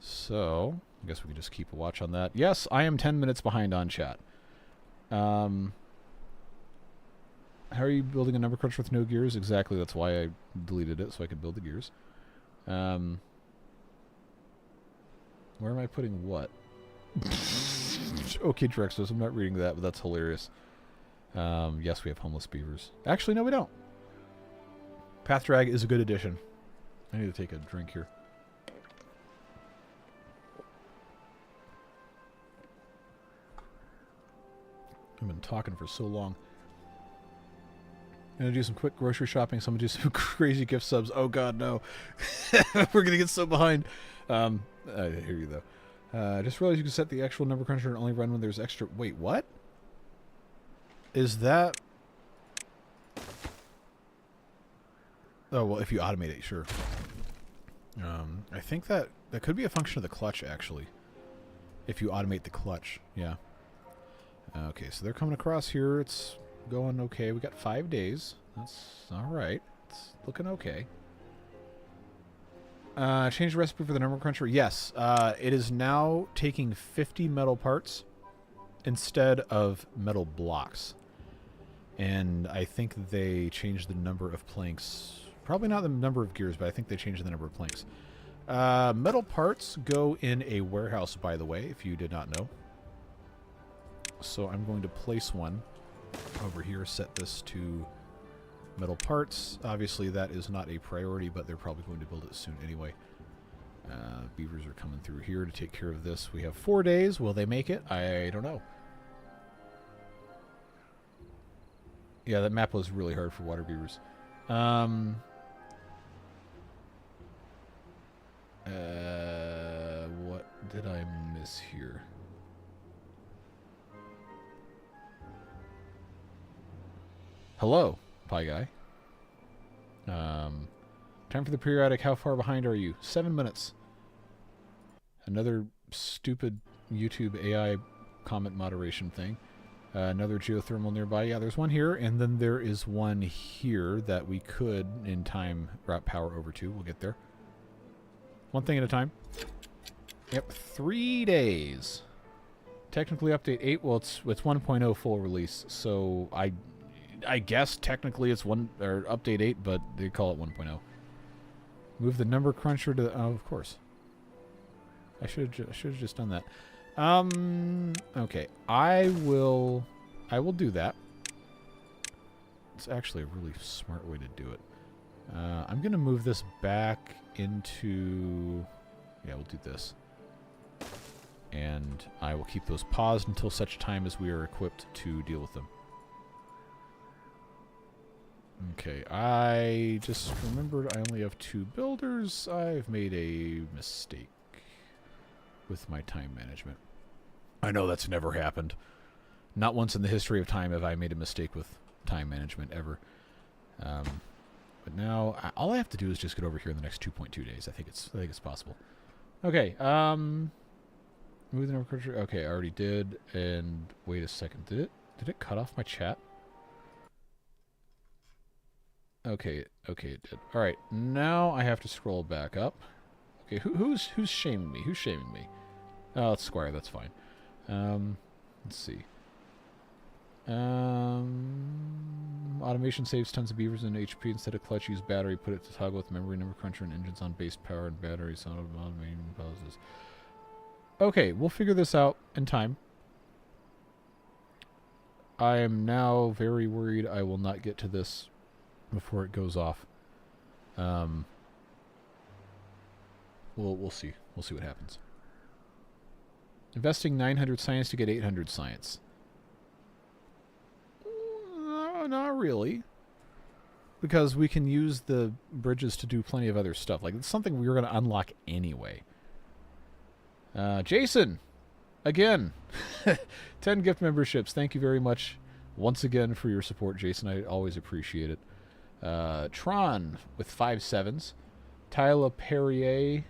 So, I guess we can just keep a watch on that. Yes, I am 10 minutes behind on chat. How are you building a number cruncher with no gears? Exactly, that's why I deleted it, so I could build the gears. Where am I putting what? Okay, Drexos, I'm not reading that, but that's hilarious. Yes, we have homeless beavers. Actually, no, we don't. Path drag is a good addition. I need to take a drink here. I've been talking for so long. I'm going to do some quick grocery shopping. So I'm going to do some crazy gift subs. Oh, God, no. We're going to get so behind. I hear you, though. Just realized you can set the actual number cruncher and only run when there's extra... Wait, what? Is that... Oh, well, if you automate it, sure. I think that could be a function of the clutch, actually. If you automate the clutch, yeah. Okay, so they're coming across here. It's going okay. We got 5 days. That's all right. It's looking okay. Change the recipe for the number cruncher. Yes, it is now taking 50 metal parts instead of metal blocks. And I think they changed the number of planks. Probably not the number of gears, but I think they changed the number of planks. Metal parts go in a warehouse, by the way, if you did not know. So I'm going to place one over here, set this to metal parts. Obviously, that is not a priority, but they're probably going to build it soon anyway. Beavers are coming through here to take care of this. We have 4 days. Will they make it? I don't know. Yeah, that map was really hard for water beavers. What did I miss here? Hello, Pie Guy. Time for the periodic. How far behind are you? 7 minutes. Another stupid YouTube AI comment moderation thing. Another geothermal nearby. Yeah, there's one here, and then there is one here that we could, in time, route power over to. We'll get there. One thing at a time. Yep, 3 days. Technically update 8. Well, it's 1.0 full release, so I guess technically it's update 8, but they call it 1.0. Move the number cruncher to oh, of course. I should have just done that. Okay, I will do that. It's actually a really smart way to do it. I'm going to move this back into... Yeah, we'll do this. And I will keep those paused until such time as we are equipped to deal with them. Okay, I just remembered I only have 2 builders. I've made a mistake with my time management. I know that's never happened. Not once in the history of time have I made a mistake with time management, ever. But now, all I have to do is just get over here in the next 2.2 days. I think it's possible. Okay, move the number cruncher. Okay, I already did. And wait a second, did it cut off my chat? Okay, it did. All right, now I have to scroll back up. Okay, who's shaming me? Who's shaming me? Oh, it's Squire. That's fine. Let's see. Automation saves tons of beavers in HP. Instead of clutch, use battery. Put it to toggle with memory, number cruncher, and engines on base power and batteries. Automating pauses. Okay, we'll figure this out in time. I am now very worried I will not get to this before it goes off. We'll see. We'll see what happens. Investing 900 science to get 800 science. No, not really. because we can use the bridges to do plenty of other stuff. Like, it's something we were going to unlock anyway. Jason, again, 10 gift memberships. Thank you very much once again for your support, Jason. I always appreciate it. Tron with 5 7s. Tyla Perrier,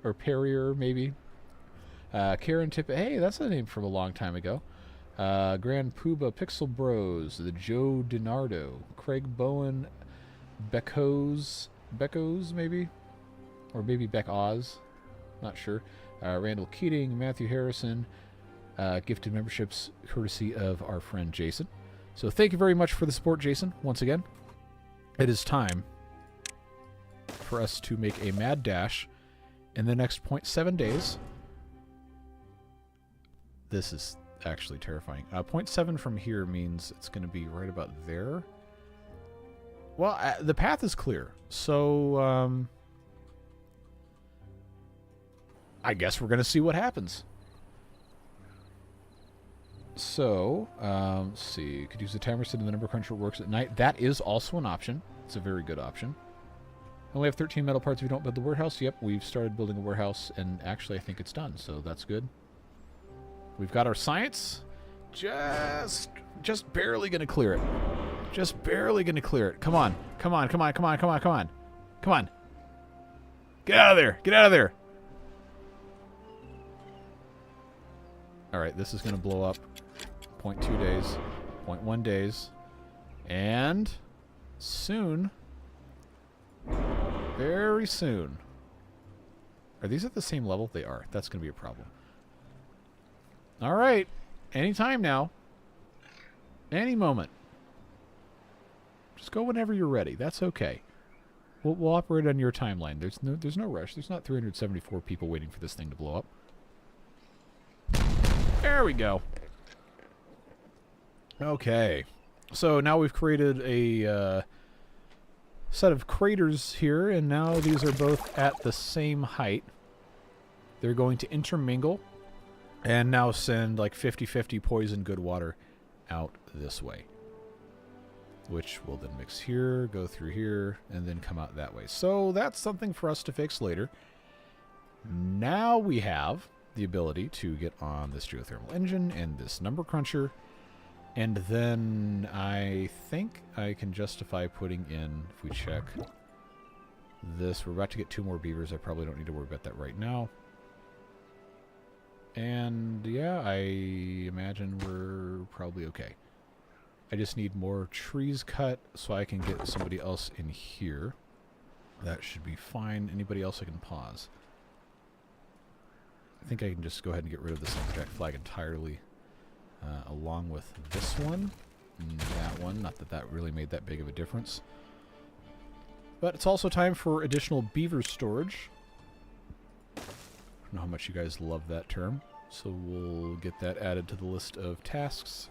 or Perrier, maybe. Karen Tippett. Hey, that's a name from a long time ago. Grand Pooba, Pixel Bros, the Joe DiNardo, Craig Bowen, Beckos, maybe? Or maybe Beck Oz. Not sure. Randall Keating, Matthew Harrison, gifted memberships courtesy of our friend Jason. So thank you very much for the support, Jason, once again. It is time for us to make a mad dash in the next 0.7 days. This is actually terrifying. 0.7 from here means it's going to be right about there. Well, the path is clear, so I guess we're going to see what happens. So, let's see. Could use the timer so the number cruncher works at night. That is also an option. It's a very good option. Only have 13 metal parts if you don't build the warehouse. Yep, we've started building a warehouse, and actually I think it's done, so that's good. We've got our science. Just barely going to clear it. Just barely going to clear it. Come on. Come on, come on, come on, come on, come on. Come on. Get out of there. Get out of there. All right, this is going to blow up. 0.2 days. 0.1 days. And soon, very soon. Are these at the same level? They are. That's going to be a problem. All right. Anytime now. Any moment. Just go whenever you're ready. That's okay. We'll operate on your timeline. There's no rush. There's not 374 people waiting for this thing to blow up. There we go. Okay. So now we've created a set of craters here, and now these are both at the same height. They're going to intermingle and now send like 50-50 poison good water out this way, which will then mix here, go through here, and then come out that way. So that's something for us to fix later. Now we have the ability to get on this geothermal engine and this number cruncher, and then I think I can justify putting in, if we check this, we're about to get 2 more beavers. I probably don't need to worry about that right now. And yeah, I imagine we're probably okay. I just need more trees cut so I can get somebody else in here. That should be fine. Anybody else I can pause? I think I can just go ahead and get rid of this lumberjack flag entirely, along with this one and that one. Not that that really made that big of a difference. But it's also time for additional beaver storage. I don't know how much you guys love that term, so we'll get that added to the list of tasks.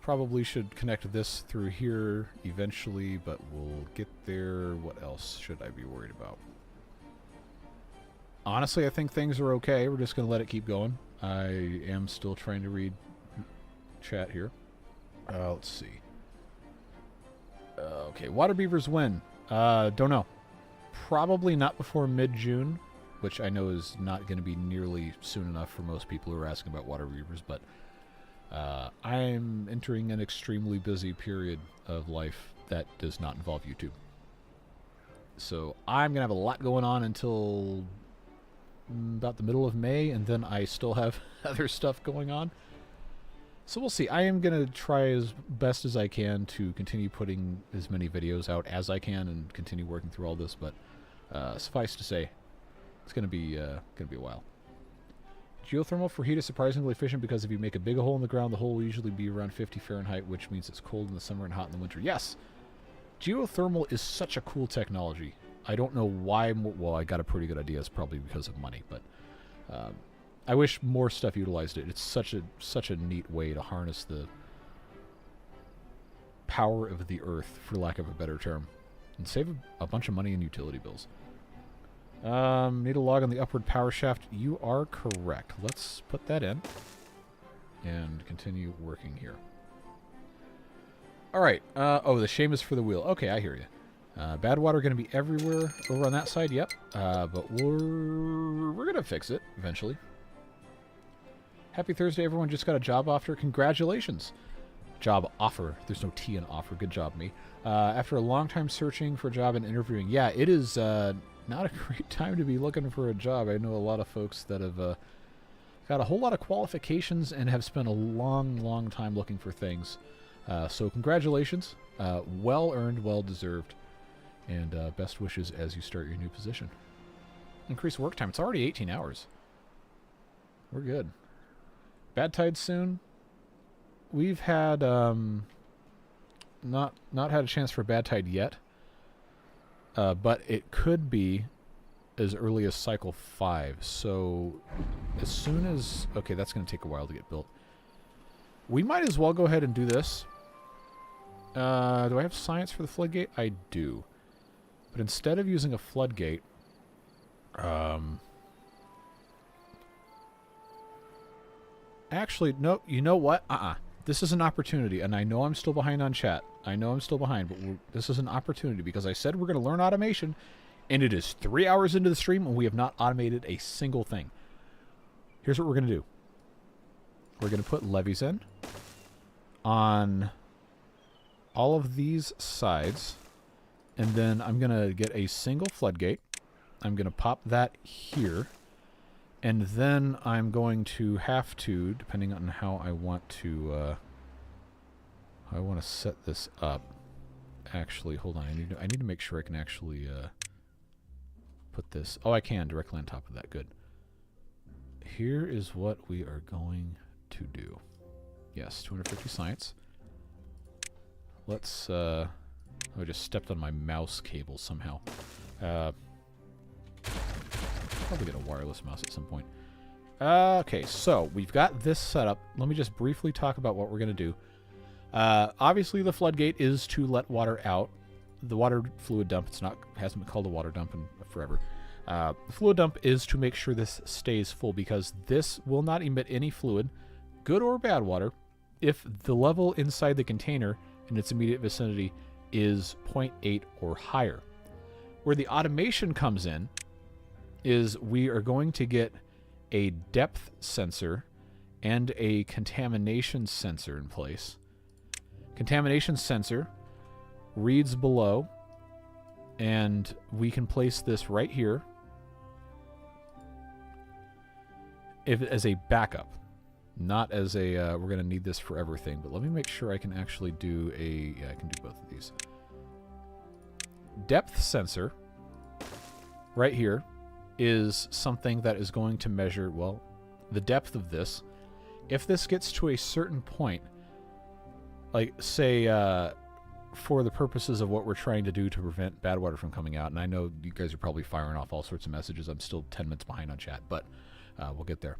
Probably should connect this through here eventually, but we'll get there. What else should I be worried about? Honestly, I think things are okay. We're just going to let it keep going. I am still trying to read chat here. Let's see. Okay, water beavers when? Don't know. Probably not before mid-June, which I know is not going to be nearly soon enough for most people who are asking about water beavers, but I'm entering an extremely busy period of life that does not involve YouTube. So I'm going to have a lot going on until about the middle of May, and then I still have other stuff going on. So we'll see. I am going to try as best as I can to continue putting as many videos out as I can and continue working through all this, but suffice to say, it's going to be a while. Geothermal for heat is surprisingly efficient because if you make a big hole in the ground, the hole will usually be around 50 Fahrenheit, which means it's cold in the summer and hot in the winter. Yes! Geothermal is such a cool technology. I don't know why. Well, I got a pretty good idea. It's probably because of money, but I wish more stuff utilized it. It's such a neat way to harness the power of the earth, for lack of a better term, and save a bunch of money in utility bills. Need a log on the upward power shaft. You are correct. Let's put that in and continue working here. All right. Oh, the shame is for the wheel. Okay, I hear you. Bad water going to be everywhere over on that side. Yep. But we're going to fix it eventually. Happy Thursday, everyone. Just got a job offer. Congratulations. Job offer. There's no T in offer. Good job, me. After a long time searching for a job and interviewing. Yeah, it is not a great time to be looking for a job. I know a lot of folks that have got a whole lot of qualifications and have spent a long, long time looking for things. So congratulations. Well earned, well deserved. And best wishes as you start your new position. Increase work time. It's already 18 hours. We're good. Bad tides soon. We've had not had a chance for a bad tide yet. But it could be as early as cycle 5. So as soon as... Okay, that's going to take a while to get built. We might as well go ahead and do this. Do I have science for the floodgate? I do. But instead of using a floodgate... Actually, no, you know what? This is an opportunity, and I know I'm still behind on chat. I know I'm still behind, but this is an opportunity because I said we're going to learn automation, and it is 3 hours into the stream, and we have not automated a single thing. Here's what we're going to do. We're going to put levees in on all of these sides, and then I'm going to get a single floodgate. I'm going to pop that here, and then I'm going to have to, depending on how I want to set this up. Actually, hold on. I need to make sure I can actually put this. Oh, I can directly on top of that. Good. Here is what we are going to do. Yes, 250 science. Let's. I just stepped on my mouse cable somehow. Probably get a wireless mouse at some point. Okay, so we've got this set up. Let me just briefly talk about what we're going to do. Obviously, the floodgate is to let water out. The water fluid dump, hasn't been called a water dump in forever. The fluid dump is to make sure this stays full because this will not emit any fluid, good or bad water, if the level inside the container in its immediate vicinity is 0.8 or higher. Where the automation comes in is we are going to get a depth sensor and a contamination sensor in place. Contamination sensor reads below, and we can place this right here as a backup, not as a we're going to need this forever thing. But let me make sure I can actually do a... Yeah, I can do both of these. Depth sensor right here is something that is going to measure, well, the depth of this. If this gets to a certain point, like, say, for the purposes of what we're trying to do to prevent bad water from coming out, and I know you guys are probably firing off all sorts of messages. I'm still 10 minutes behind on chat, but we'll get there.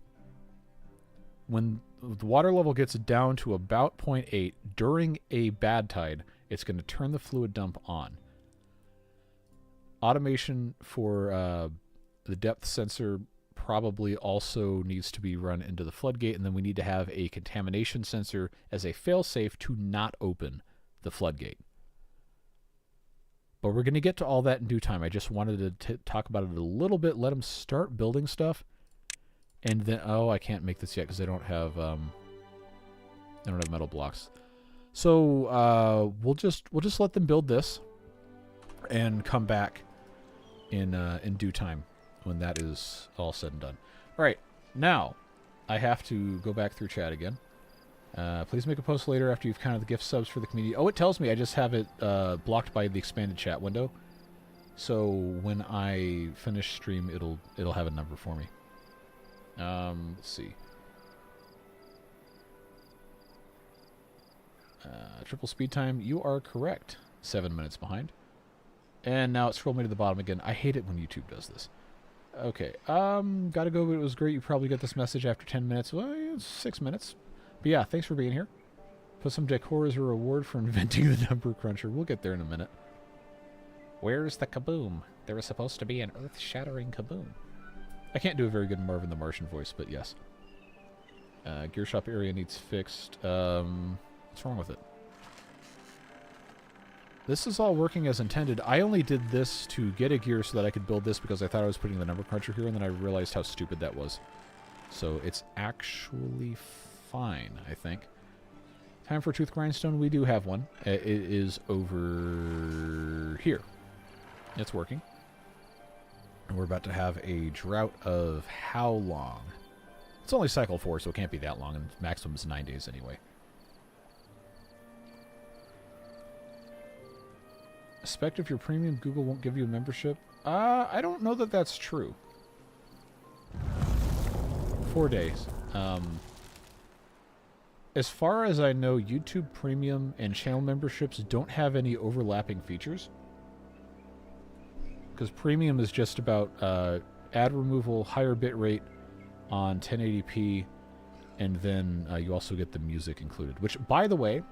When the water level gets down to about 0.8 during a bad tide, it's going to turn the fluid dump on. Automation for the depth sensor probably also needs to be run into the floodgate, and then we need to have a contamination sensor as a failsafe to not open the floodgate. But we're going to get to all that in due time. I just wanted to talk about it a little bit, let them start building stuff, and then... Oh, I can't make this yet because I don't have metal blocks. So we'll just let them build this and come back in due time when that is all said and done. All right, now I have to go back through chat again. Please make a post later after you've counted the gift subs for the community. Oh, it tells me I just have it blocked by the expanded chat window. So when I finish stream, it'll have a number for me. Let's see. Triple speed time. You are correct. 7 minutes behind. And now it scrolled me to the bottom again. I hate it when YouTube does this. Okay, gotta go, but it was great. You probably got this message after 10 minutes. Well, it's 6 minutes. But yeah, thanks for being here. Put some decor as a reward for inventing the number cruncher. We'll get there in a minute. Where's the kaboom? There was supposed to be an earth-shattering kaboom. I can't do a very good Marvin the Martian voice, but yes. Gear shop area needs fixed. What's wrong with it? This is all working as intended. I only did this to get a gear so that I could build this because I thought I was putting the number cruncher here, and then I realized how stupid that was. So it's actually fine, I think. Time for Tooth Grindstone. We do have one. It is over here. It's working. And we're about to have a drought of how long? It's only cycle 4, so it can't be that long, and maximum is 9 days anyway. Aspect of your premium, Google won't give you a membership. I don't know that that's true. 4 days. As far as I know, YouTube Premium and channel memberships don't have any overlapping features. Because Premium is just about ad removal, higher bitrate on 1080p, and then you also get the music included. Which, by the way,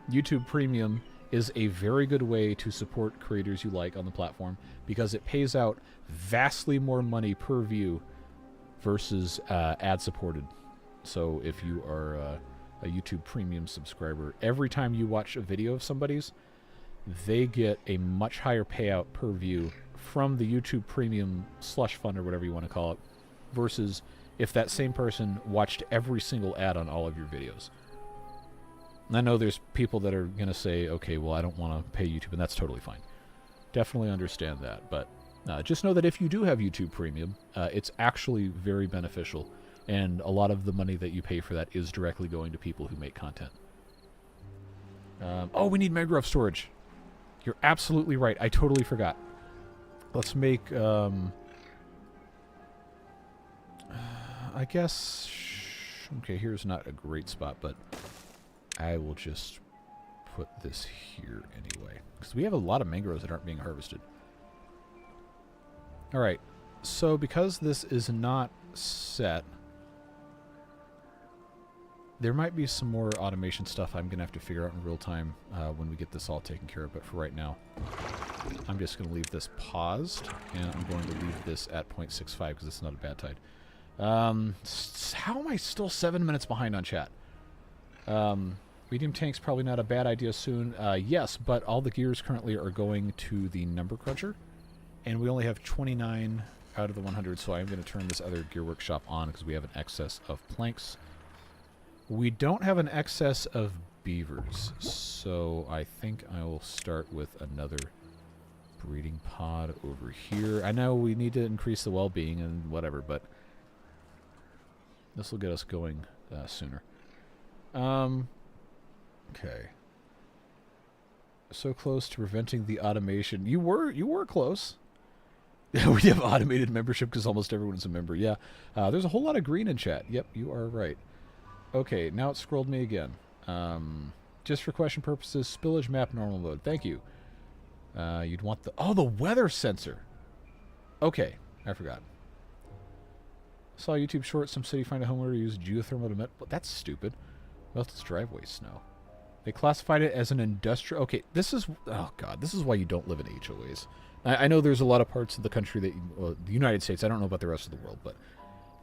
YouTube Premium is a very good way to support creators you like on the platform because it pays out vastly more money per view versus ad-supported. So if you are a YouTube Premium subscriber, every time you watch a video of somebody's, they get a much higher payout per view from the YouTube Premium slush fund or whatever you want to call it, versus if that same person watched every single ad on all of your videos. And I know there's people that are going to say, okay, well, I don't want to pay YouTube, and that's totally fine. Definitely understand that, but just know that if you do have YouTube Premium, it's actually very beneficial, and a lot of the money that you pay for that is directly going to people who make content. Oh, we need mangrove storage. You're absolutely right. I totally forgot. Let's make, I guess, okay, here's not a great spot, but I will just put this here anyway, because we have a lot of mangroves that aren't being harvested. All right, so because this is not set, there might be some more automation stuff I'm going to have to figure out in real time when we get this all taken care of, but for right now, I'm just going to leave this paused, and I'm going to leave this at 0.65 because it's not a bad tide. How am I still 7 minutes behind on chat? Medium tank's probably not a bad idea soon. Yes, but all the gears currently are going to the number cruncher, and we only have 29 out of the 100, so I'm going to turn this other gear workshop on because we have an excess of planks. We don't have an excess of beavers, so I think I will start with another breeding pod over here. I know we need to increase the well-being and whatever, but this will get us going sooner. Okay. So close to preventing the automation. You were close. We have automated membership because almost everyone's a member. Yeah. There's a whole lot of green in chat. Yep, you are right. Okay, now it scrolled me again. Just for question purposes, spillage map normal mode. Thank you. You'd want the weather sensor. Okay, I forgot. Saw a YouTube short, some city find a homeowner use geothermal to well, that's stupid. Melted driveway snow. They classified it as an industrial... Okay, this is... Oh, God. This is why you don't live in HOAs. I know there's a lot of parts of the country that... Well, the United States, I don't know about the rest of the world, but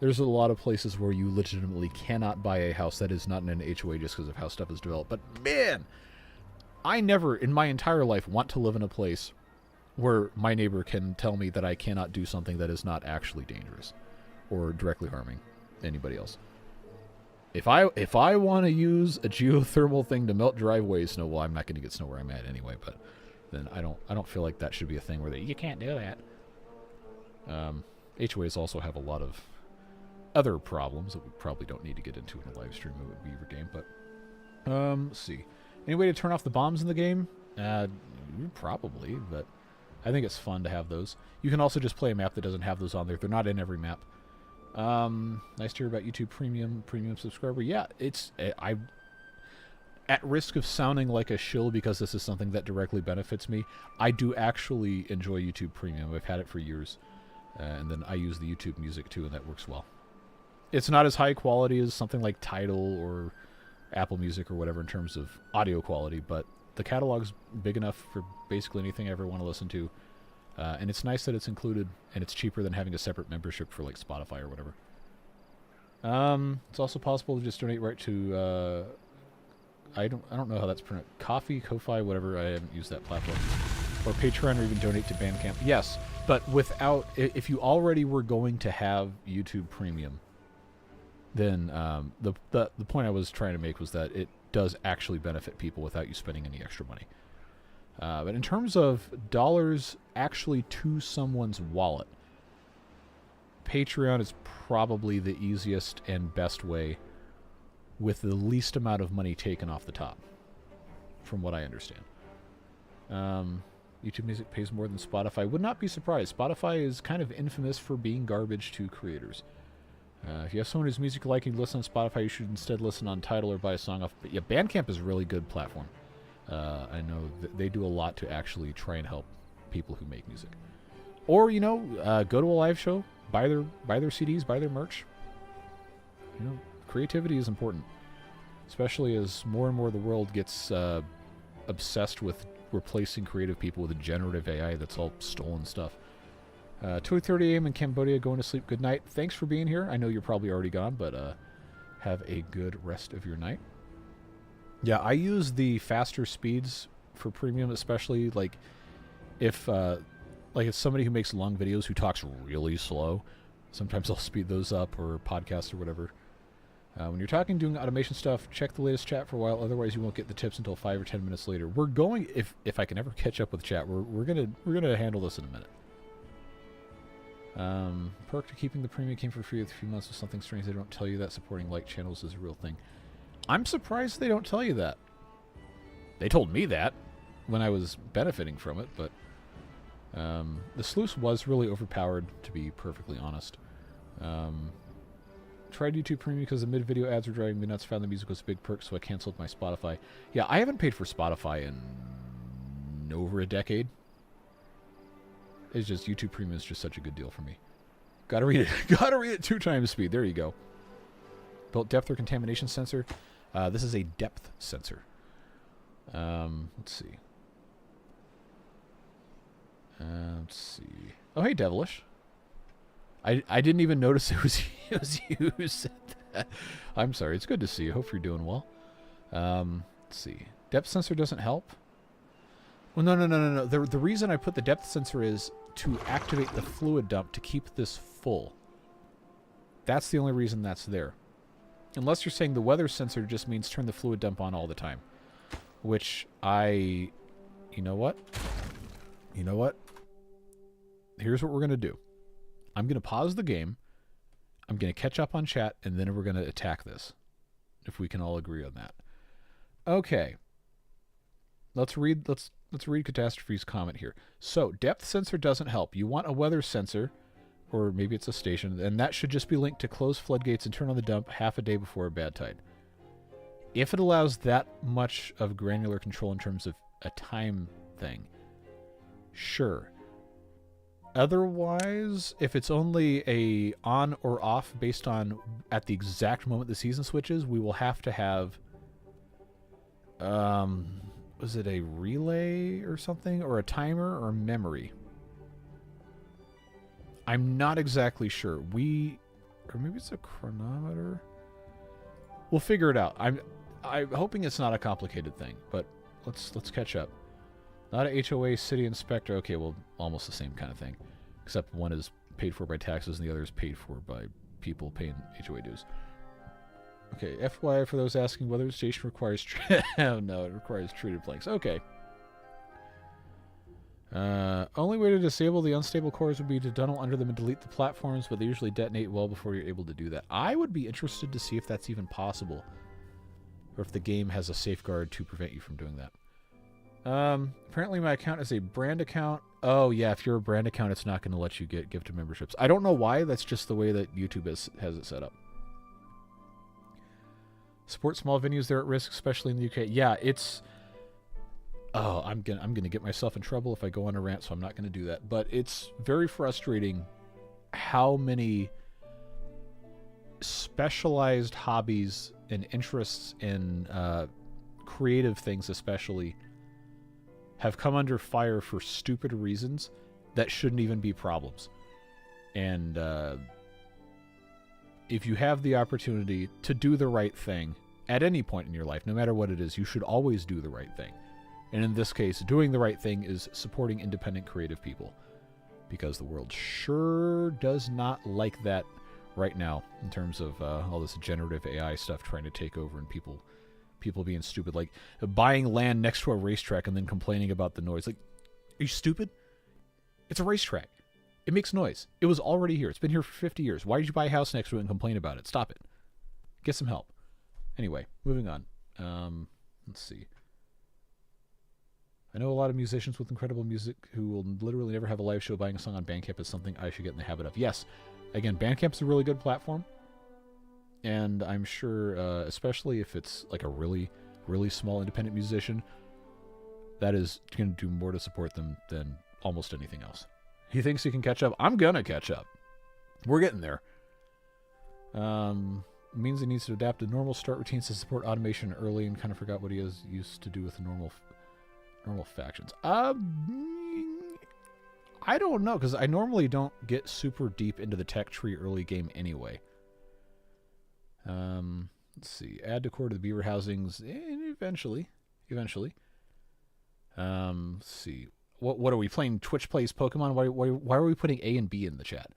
there's a lot of places where you legitimately cannot buy a house that is not in an HOA just because of how stuff is developed. But, man, I never, in my entire life, want to live in a place where my neighbor can tell me that I cannot do something that is not actually dangerous or directly harming anybody else. If I want to use a geothermal thing to melt driveway snow, well, I'm not going to get snow where I'm at anyway. But then I don't feel like that should be a thing where you can't do that. HOAs also have a lot of other problems that we probably don't need to get into in a live stream of a beaver game. But let's see, any way to turn off the bombs in the game? Probably, but I think it's fun to have those. You can also just play a map that doesn't have those on there. They're not in every map. Nice to hear about YouTube Premium subscriber. Yeah, it's I at risk of sounding like a shill because this is something that directly benefits me. I do actually enjoy YouTube Premium. I've had it for years, and then I use the YouTube Music too, and that works well. It's not as high quality as something like Tidal or Apple Music or whatever in terms of audio quality, but the catalog's big enough for basically anything I ever want to listen to. And it's nice that it's included, and it's cheaper than having a separate membership for like Spotify or whatever. It's also possible to just donate right to I don't know how that's pronounced. Ko-fi, whatever. I haven't used that platform. Or Patreon, or even donate to Bandcamp. Yes, but without, if you already were going to have YouTube Premium, then the point I was trying to make was that it does actually benefit people without you spending any extra money. But in terms of dollars actually to someone's wallet, Patreon is probably the easiest and best way with the least amount of money taken off the top, from what I understand. YouTube Music pays more than Spotify. Would not be surprised. Spotify is kind of infamous for being garbage to creators. If you have someone whose music you like and you listen on Spotify, you should instead listen on Tidal or buy a song off. But yeah, Bandcamp is a really good platform. I know they do a lot to actually try and help people who make music. Or, you know, go to a live show, buy their CDs, buy their merch. You know, creativity is important, especially as more and more of the world gets obsessed with replacing creative people with a generative AI that's all stolen stuff. 2:30 a.m. in Cambodia, going to sleep. Good night. Thanks for being here. I know you're probably already gone, but have a good rest of your night. Yeah, I use the faster speeds for premium, especially like if it's somebody who makes long videos who talks really slow. Sometimes I'll speed those up, or podcasts or whatever. When you're talking, doing automation stuff, check the latest chat for a while. Otherwise, you won't get the tips until 5 or 10 minutes later. We're going, if I can ever catch up with chat, we're gonna handle this in a minute. Perk to keeping the premium came for free with a few months of something strange. They don't tell you that supporting like channels is a real thing. I'm surprised they don't tell you that. They told me that when I was benefiting from it, but the sluice was really overpowered, to be perfectly honest. Tried YouTube Premium because the mid-video ads were driving me nuts. Found the music was a big perk, so I canceled my Spotify. Yeah, I haven't paid for Spotify in over a decade. It's just YouTube Premium is just such a good deal for me. Gotta read it. Gotta read it 2 times speed. There you go. Built depth or contamination sensor. This is a depth sensor. Let's see. Let's see. Oh, hey, Devilish. I didn't even notice it was you who said that. I'm sorry. It's good to see you. Hope you're doing well. Let's see. Depth sensor doesn't help. Well, no. The reason I put the depth sensor is to activate the fluid dump to keep this full. That's the only reason that's there. Unless you're saying the weather sensor just means turn the fluid dump on all the time. Which you know what? You know what? Here's what we're going to do. I'm going to pause the game. I'm going to catch up on chat, and then we're going to attack this. If we can all agree on that. Okay. Let's read Catastrophe's comment here. So, depth sensor doesn't help. You want a weather sensor, or maybe it's a station, and that should just be linked to close floodgates and turn on the dump half a day before a bad tide. If it allows that much of granular control in terms of a time thing, sure. Otherwise, if it's only a on or off based on at the exact moment the season switches, we will have to have was it a relay or something, or a timer, or memory? I'm not exactly sure. Or maybe it's a chronometer. We'll figure it out. I'm hoping it's not a complicated thing, but let's catch up. Not a HOA city inspector. Okay, well, almost the same kind of thing, except one is paid for by taxes and the other is paid for by people paying HOA dues. Okay, FYI for those asking whether the station requires... oh, no, it requires treated blanks. Okay. Only way to disable the unstable cores would be to tunnel under them and delete the platforms, but they usually detonate well before you're able to do that. I would be interested to see if that's even possible, or if the game has a safeguard to prevent you from doing that. Apparently my account is a brand account. Oh, yeah, if you're a brand account, it's not going to let you get gifted memberships. I don't know why. That's just the way that YouTube has it set up. Support small venues, they're at risk, especially in the UK. Yeah, it's... Oh, I'm gonna get myself in trouble if I go on a rant, so I'm not going to do that. But it's very frustrating how many specialized hobbies and interests in creative things especially have come under fire for stupid reasons that shouldn't even be problems. And if you have the opportunity to do the right thing, at any point in your life, no matter what it is, you should always do the right thing. And in this case, doing the right thing is supporting independent creative people, because the world sure does not like that right now in terms of all this generative AI stuff trying to take over and people being stupid, like buying land next to a racetrack and then complaining about the noise. Like, are you stupid? It's a racetrack. It makes noise. It was already here. It's been here for 50 years. Why did you buy a house next to it and complain about it? Stop it. Get some help. Anyway, moving on. Let's see. I know a lot of musicians with incredible music who will literally never have a live show. Buying a song on Bandcamp is something I should get in the habit of. Yes. Again, Bandcamp's a really good platform. And I'm sure, especially if it's like a really, really small independent musician, that is going to do more to support them than almost anything else. He thinks he can catch up. I'm going to catch up. We're getting there. Means he needs to adapt to normal start routines to support automation early, and kind of forgot what he used to do with the normal factions. I don't know, because I normally don't get super deep into the tech tree early game anyway. Let's see. Add decor to the beaver housings. Eventually. Let's see. What are we playing? Twitch plays Pokemon? Why are we putting A and B in the chat?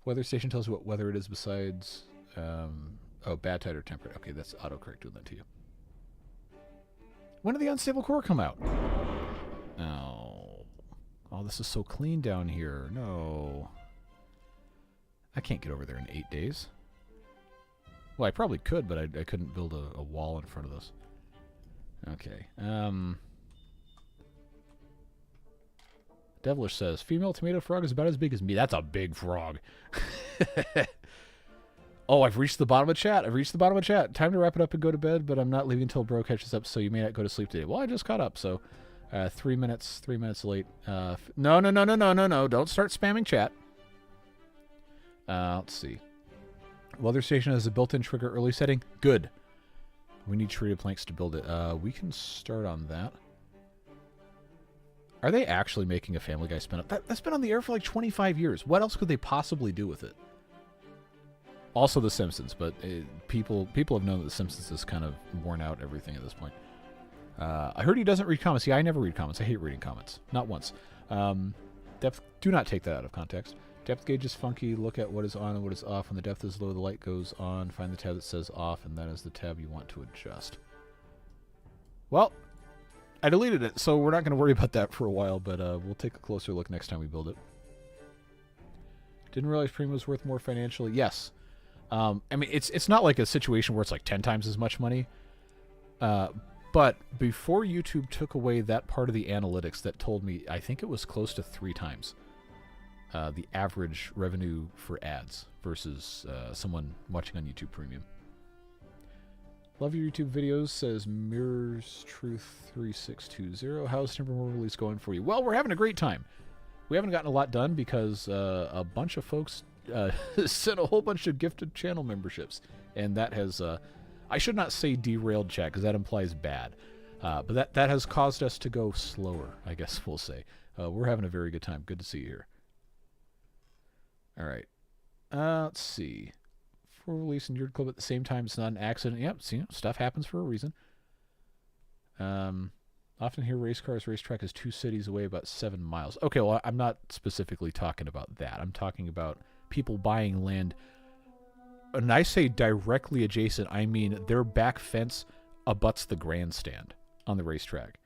Weather station tells you what weather it is besides... oh, bad, tight, or temperate. Okay, that's autocorrect doing that to you. When did the Unstable Core come out? Oh. Oh, this is so clean down here. No. I can't get over there in 8 days. Well, I probably could, but I couldn't build a wall in front of this. Okay. Devilish says, female tomato frog is about as big as me. That's a big frog. Oh, I've reached the bottom of chat. Time to wrap it up and go to bed, but I'm not leaving until Bro catches up, so you may not go to sleep today. Well, I just caught up, so 3 minutes late. No. Don't start spamming chat. Let's see. Weather station has a built-in trigger early setting. Good. We need treated planks to build it. We can start on that. Are they actually making a Family Guy spin-off? That's been on the air for like 25 years. What else could they possibly do with it? Also The Simpsons, but people have known that The Simpsons has kind of worn out everything at this point. I heard he doesn't read comments. Yeah, I never read comments. I hate reading comments. Not once. Depth, do not take that out of context. Depth gauge is funky. Look at what is on and what is off. When the depth is low, the light goes on. Find the tab that says off, and that is the tab you want to adjust. Well, I deleted it, so we're not going to worry about that for a while, but we'll take a closer look next time we build it. Didn't realize Premium was worth more financially. Yes. I mean, it's not like a situation where it's like 10 times as much money. But before YouTube took away that part of the analytics that told me, I think it was close to 3 times the average revenue for ads versus someone watching on YouTube Premium. Love your YouTube videos, says Mirrors Truth 3620. How's Timberborn release going for you? Well, we're having a great time. We haven't gotten a lot done because a bunch of folks sent a whole bunch of gifted channel memberships, and that has I should not say derailed chat because that implies bad, but that has caused us to go slower, I guess we'll say. We're having a very good time. Good to see you here. All right, let's see. For release in your club at the same time, it's not an accident. Yep, see, stuff happens for a reason. Often hear race cars. Racetrack is 2 cities away, about 7 miles. Okay, well, I'm not specifically talking about that. I'm talking about people buying land. And I say directly adjacent, I mean their back fence abuts the grandstand on the racetrack.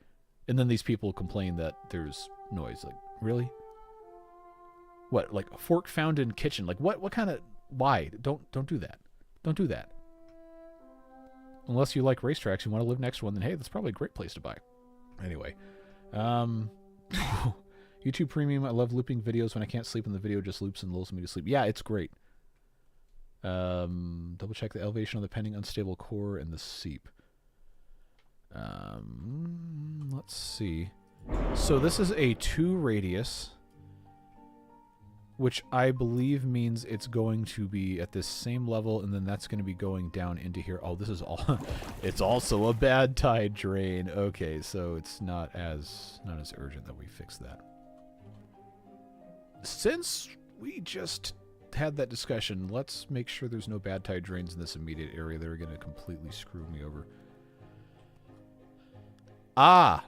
And then these people complain that there's noise. Like, really? What, like a fork found in kitchen? Like, what kind of... Why? Don't do that. Don't do that. Unless you like racetracks, you want to live next to one, then hey, that's probably a great place to buy. Anyway. YouTube Premium, I love looping videos. When I can't sleep and the video just loops and lulls me to sleep. Yeah, it's great. Double check the elevation of the pending unstable core and the seep. Let's see. So this is a 2 radius, which I believe means it's going to be at this same level, and then that's going to be going down into here. Oh, this is all... It's also a bad tide drain. Okay, so it's not as urgent that we fix that. Since we just had that discussion. Let's make sure there's no bad tide drains in this immediate area that are going to completely screw me over. Ah!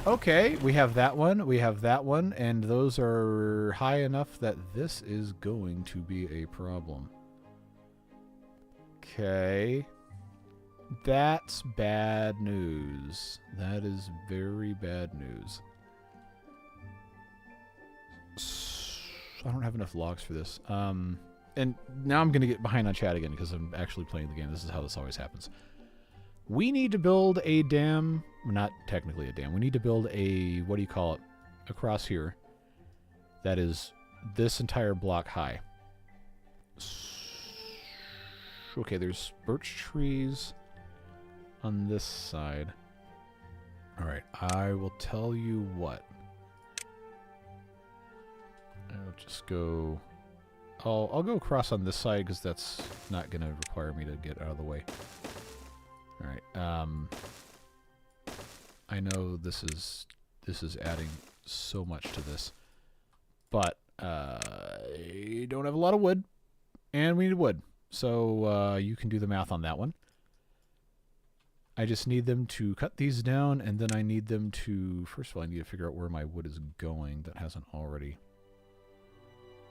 Okay, we have that one, we have that one, and those are high enough that this is going to be a problem. Okay. That's bad news. That is very bad news. I don't have enough logs for this. And now I'm going to get behind on chat again because I'm actually playing the game. This is how this always happens. We need to build a dam. Not technically a dam. We need to build a, what do you call it, across here. That is this entire block high. Okay, there's birch trees on this side. Alright, I will tell you what. I'll just go... I'll go across on this side because that's not going to require me to get out of the way. Alright, I know this is adding so much to this, but I don't have a lot of wood, and we need wood. So you can do the math on that one. I just need them to cut these down, and then I need them to... First of all, I need to figure out where my wood is going that hasn't already...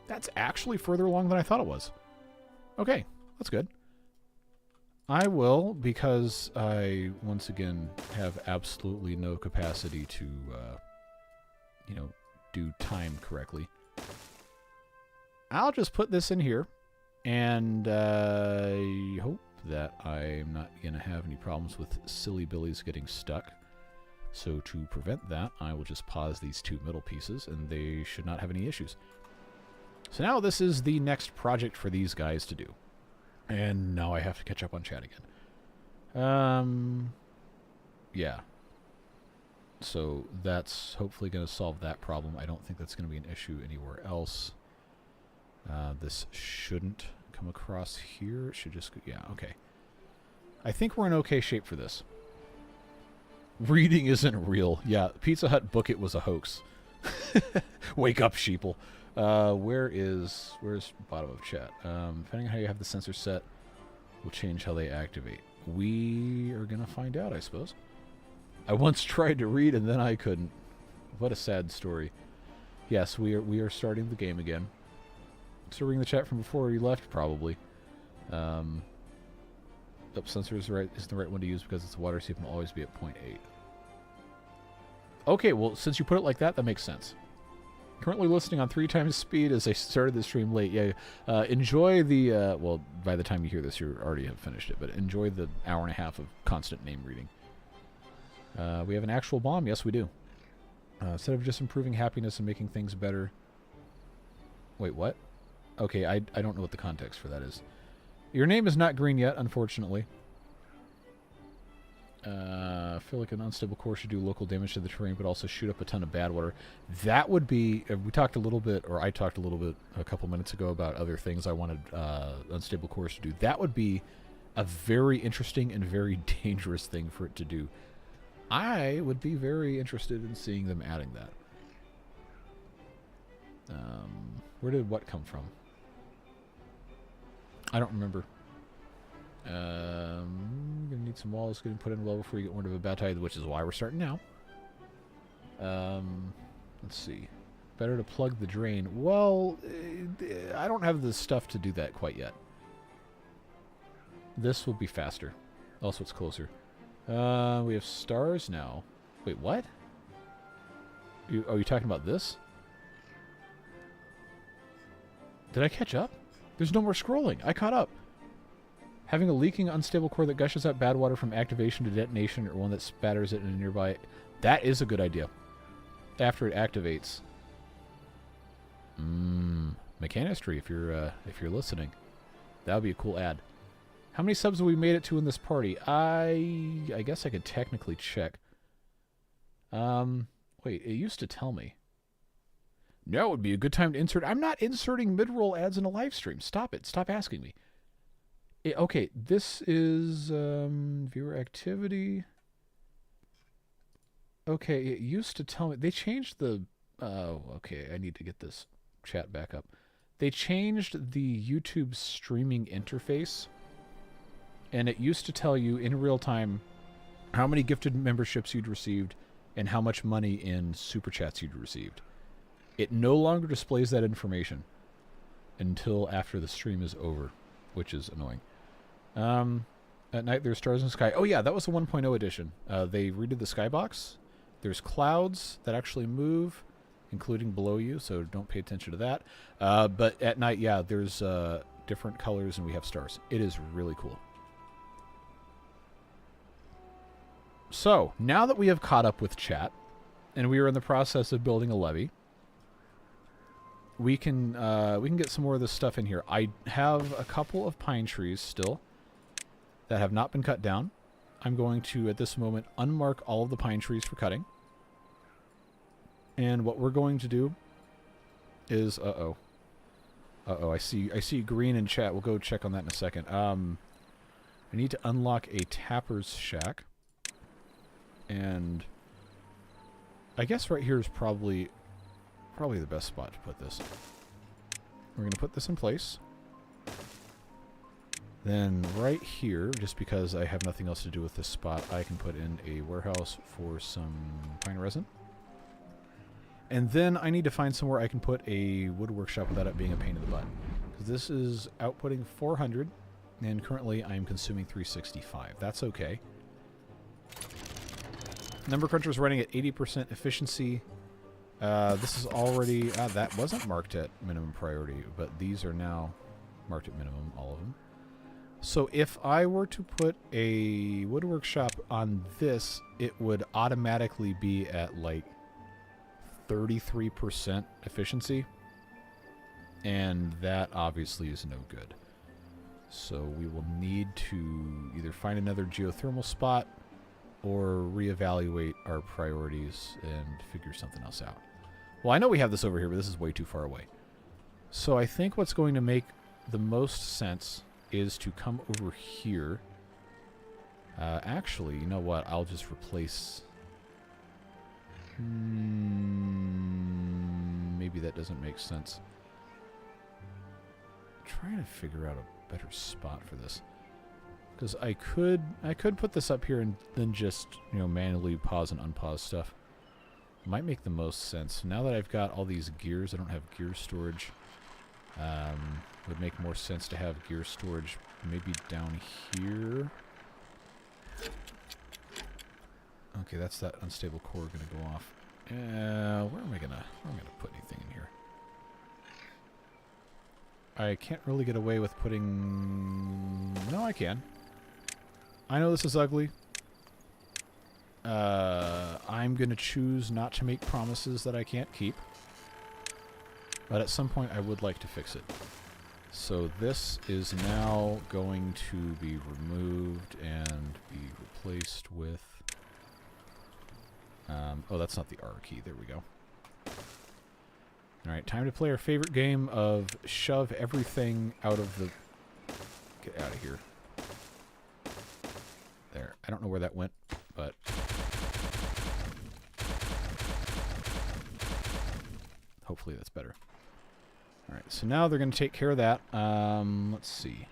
That's actually further along than I thought it was. Okay, that's good. I will, because I, once again, have absolutely no capacity to, you know, do time correctly. I'll just put this in here, and I hope that I'm not going to have any problems with silly billies getting stuck. So to prevent that, I will just pause these two middle pieces, and they should not have any issues. So now this is the next project for these guys to do. And now I have to catch up on chat again. Yeah. So that's hopefully going to solve that problem. I don't think that's going to be an issue anywhere else. This shouldn't come across here. It should just go, yeah, okay. I think we're in okay shape for this. Reading isn't real. Yeah, Pizza Hut Book It was a hoax. Wake up, sheeple. Where's bottom of chat? Depending on how you have the sensor set, will change how they activate. We are gonna find out, I suppose. I once tried to read and then I couldn't. What a sad story. Yes, we are starting the game again. So reading the chat from before you left, probably. Up sensor is isn't the right one to use because it's water, so it can always be at 0.8. Okay, well, since you put it like that, that makes sense. Currently listening on 3 times speed as I started the stream late. Yeah, enjoy the, well, by the time you hear this, you already have finished it, but enjoy the hour and a half of constant name reading. We have an actual bomb? Yes, we do. Instead of just improving happiness and making things better... Wait, what? Okay, I don't know what the context for that is. Your name is not green yet, unfortunately. I feel like an unstable core should do local damage to the terrain, but also shoot up a ton of bad water. That would be... we talked a little bit, or I talked a little bit a couple minutes ago about other things I wanted unstable cores to do. That would be a very interesting and very dangerous thing for it to do. I would be very interested in seeing them adding that. Where did what come from? I don't remember. Gonna need some walls getting put in well before you get word of a bad tide, which is why we're starting now. Let's see. Better to plug the drain. Well, I don't have the stuff to do that quite yet. This will be faster. Also, it's closer. We have stars now. Wait, what? Are you talking about this? Did I catch up? There's no more scrolling. I caught up. Having a leaking unstable core that gushes out bad water from activation to detonation, or one that spatters it in a nearby... That is a good idea. After it activates. Mechanistry, if you're listening. That would be a cool ad. How many subs have we made it to in this party? I guess I could technically check. Wait, it used to tell me. Now would be a good time to insert... I'm not inserting mid-roll ads in a live stream. Stop it. Stop asking me. Okay, this is viewer activity. Okay, it used to tell me... They changed the... Oh, okay, I need to get this chat back up. They changed the YouTube streaming interface, and it used to tell you in real time how many gifted memberships you'd received and how much money in super chats you'd received. It no longer displays that information until after the stream is over, which is annoying. At night there's stars in the sky. Oh yeah, that was the 1.0 edition. They redid the skybox. There's clouds that actually move, including below you, so don't pay attention to that. But at night, yeah, there's different colors and we have stars. It is really cool. So, now that we have caught up with chat, and we are in the process of building a levee, we can get some more of this stuff in here. I have a couple of pine trees still that have not been cut down. I'm going to, at this moment, unmark all of the pine trees for cutting. And what we're going to do is... I see green in chat. We'll go check on that in a second. I need to unlock a tapper's shack. And I guess right here is probably the best spot to put this. We're going to put this in place. Then right here, just because I have nothing else to do with this spot, I can put in a warehouse for some pine resin. And then I need to find somewhere I can put a wood workshop without it being a pain in the butt. Because this is outputting 400, and currently I'm consuming 365. That's okay. Number cruncher is running at 80% efficiency. This is already... that wasn't marked at minimum priority, but these are now marked at minimum, all of them. So if I were to put a wood workshop on this, it would automatically be at like 33% efficiency. And that obviously is no good. So we will need to either find another geothermal spot or reevaluate our priorities and figure something else out. Well, I know we have this over here, but this is way too far away. So I think what's going to make the most sense is to come over here. Actually, you know what? I'll just replace... maybe that doesn't make sense. I'm trying to figure out a better spot for this. Because I could put this up here and then just, you know, manually pause and unpause stuff. Might make the most sense. Now that I've got all these gears, I don't have gear storage. Would make more sense to have gear storage maybe down here. Okay, that's that unstable core gonna go off. Where am I gonna put anything in here? I can't really get away with putting... No, I can. I know this is ugly. I'm going to choose not to make promises that I can't keep. But at some point I would like to fix it. So this is now going to be removed and be replaced with... oh, that's not the R key. There we go. Alright, time to play our favorite game of shove everything out of the... Get out of here. There. I don't know where that went, but... hopefully that's better. Alright, so now they're going to take care of that. Let's see.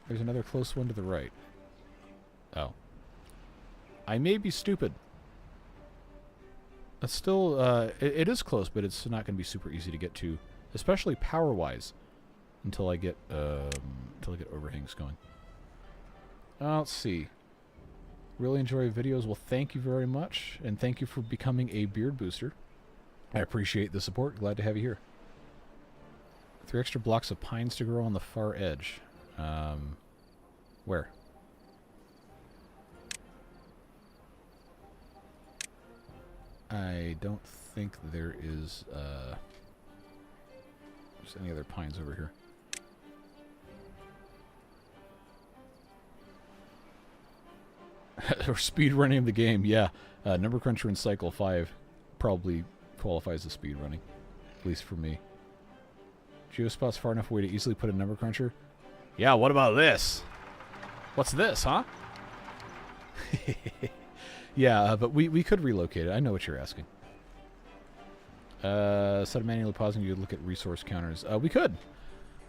There's another close one to the right. Oh. I may be stupid. It's still, it is close, but it's not going to be super easy to get to, especially power-wise, until I get overhangs going. Let's see. Really enjoy videos. Well, thank you very much, and thank you for becoming a beard booster. I appreciate the support. Glad to have you here. 3 extra blocks of pines to grow on the far edge. Where? I don't think there is there's any other pines over here. Or speed running of the game, yeah. Number cruncher in cycle 5 probably qualifies as speed running, at least for me. Geospot's far enough away to easily put a number cruncher. Yeah, what about this? What's this, huh? Yeah, but we could relocate it. I know what you're asking. Instead of manually pausing, you look at resource counters. We could.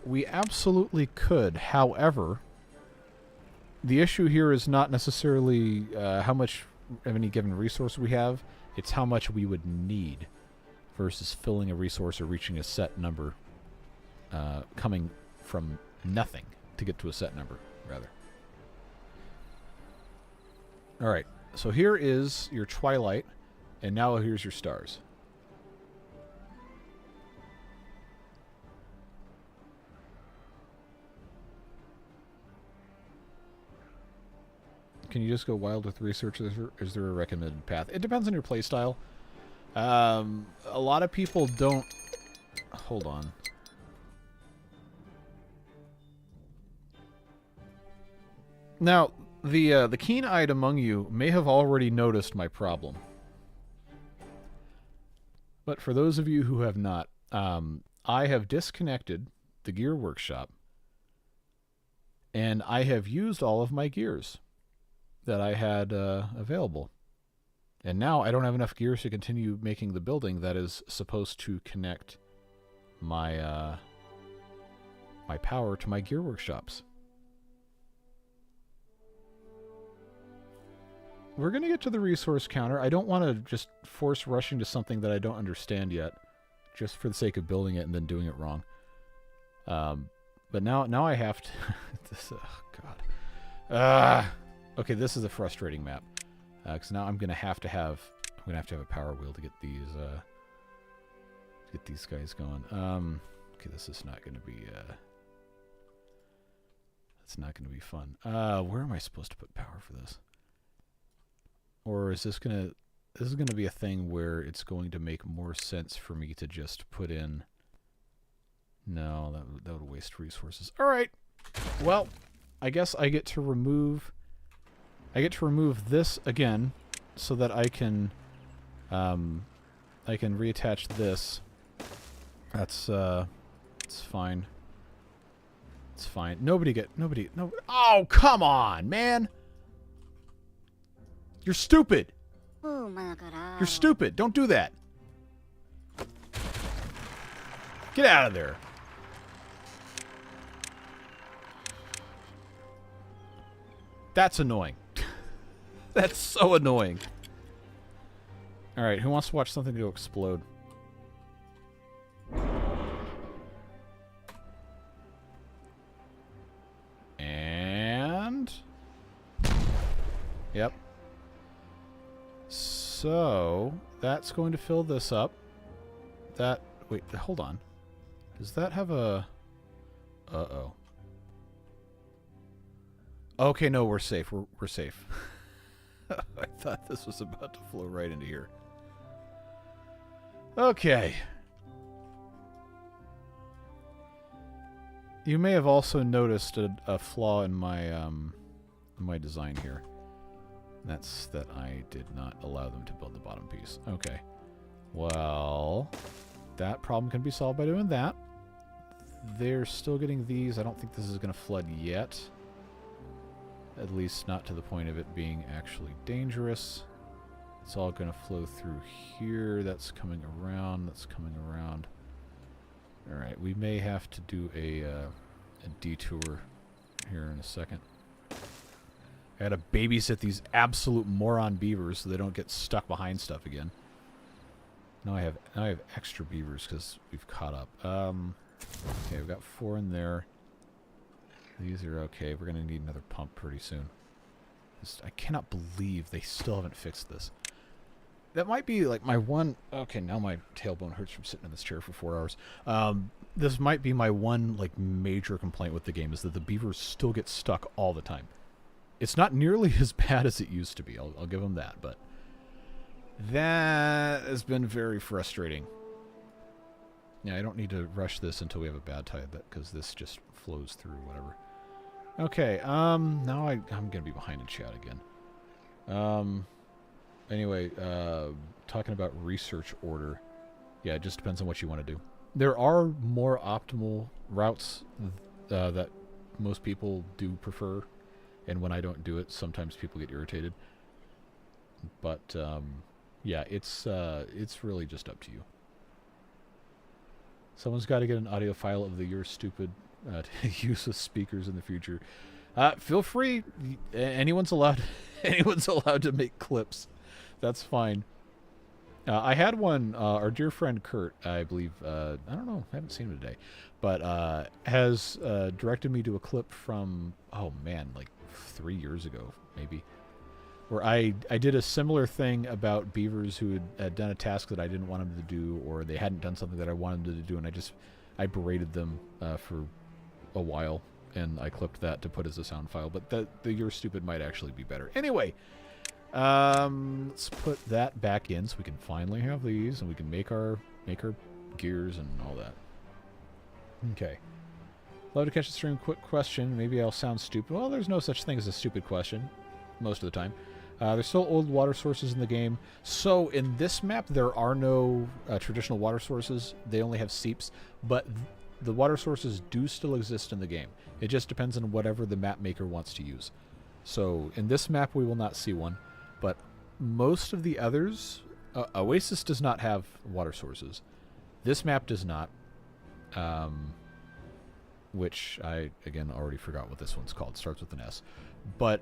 We absolutely could. However, the issue here is not necessarily how much of any given resource we have. It's how much we would need versus filling a resource or reaching a set number, coming from nothing to get to a set number, rather. All right. So here is your twilight, and now here's your stars. Can you just go wild with research? Is there a recommended path? It depends on your playstyle. A lot of people don't... Hold on. Now, the keen-eyed among you may have already noticed my problem. But for those of you who have not, I have disconnected the gear workshop, and I have used all of my gears that I had available. And now I don't have enough gears to continue making the building that is supposed to connect my my power to my gear workshops. We're going to get to the resource counter. I don't want to just force rushing to something that I don't understand yet, just for the sake of building it and then doing it wrong. But now I have to... this, oh, God. Okay, this is a frustrating map. Because now I'm going to have to have a power wheel to get these guys going. Okay, this is not going to be... it's not going to be fun. Where am I supposed to put power for this? Or is this gonna be a thing where it's going to make more sense for me to just put in... No, that would waste resources. All right. Well, I guess I get to remove this again so that I can reattach this. That's it's fine. It's fine. Nobody. Oh, come on, man. You're stupid. You're stupid. Don't do that. Get out of there. That's annoying. That's so annoying. All right, who wants to watch something go explode? And... Yep. So, that's going to fill this up. That... Wait, hold on. Does that have a... Uh-oh. Okay, no, we're safe. We're safe. I thought this was about to flow right into here. Okay. You may have also noticed a flaw in my design here. That's that I did not allow them to build the bottom piece. Okay. Well, that problem can be solved by doing that. They're still getting these. I don't think this is going to flood yet. At least not to the point of it being actually dangerous. It's all going to flow through here. That's coming around. That's coming around. Alright, we may have to do a detour here in a second. I gotta babysit these absolute moron beavers so they don't get stuck behind stuff again. Now I have extra beavers because we've caught up. Okay, we've got 4 in there. These are okay. We're gonna need another pump pretty soon. I cannot believe they still haven't fixed this. That might be like my one... Okay, now my tailbone hurts from sitting in this chair for 4 hours. This might be my one like major complaint with the game, is that the beavers still get stuck all the time. It's not nearly as bad as it used to be. I'll give them that, but that has been very frustrating. Yeah, I don't need to rush this until we have a bad tide, because this just flows through whatever. Okay, now I'm gonna be behind in chat again. Anyway, talking about research order. Yeah, it just depends on what you want to do. There are more optimal routes that most people do prefer, and when I don't do it, sometimes people get irritated. But yeah, it's really just up to you. Someone's got to get an audio file of the "You're Stupid" use of speakers in the future. Feel free. Anyone's allowed. Anyone's allowed to make clips. That's fine. I had one. Our dear friend Kurt, I believe. I don't know. I haven't seen him today, but has directed me to a clip from. Oh man, like 3 years ago, maybe. Where I did a similar thing about beavers who had done a task that I didn't want them to do, or they hadn't done something that I wanted them to do, and I berated them for a while, and I clipped that to put as a sound file. But the "You're Stupid" might actually be better. Anyway, let's put that back in so we can finally have these, and we can make our gears and all that. Okay. Love to catch the stream. Quick question. Maybe I'll sound stupid. Well, there's no such thing as a stupid question most of the time. There's still old water sources in the game. So in this map, there are no traditional water sources. They only have seeps. But the water sources do still exist in the game. It just depends on whatever the map maker wants to use. So in this map, we will not see one. But most of the others... Oasis does not have water sources. This map does not. Which I, again, already forgot what this one's called. It starts with an S. But...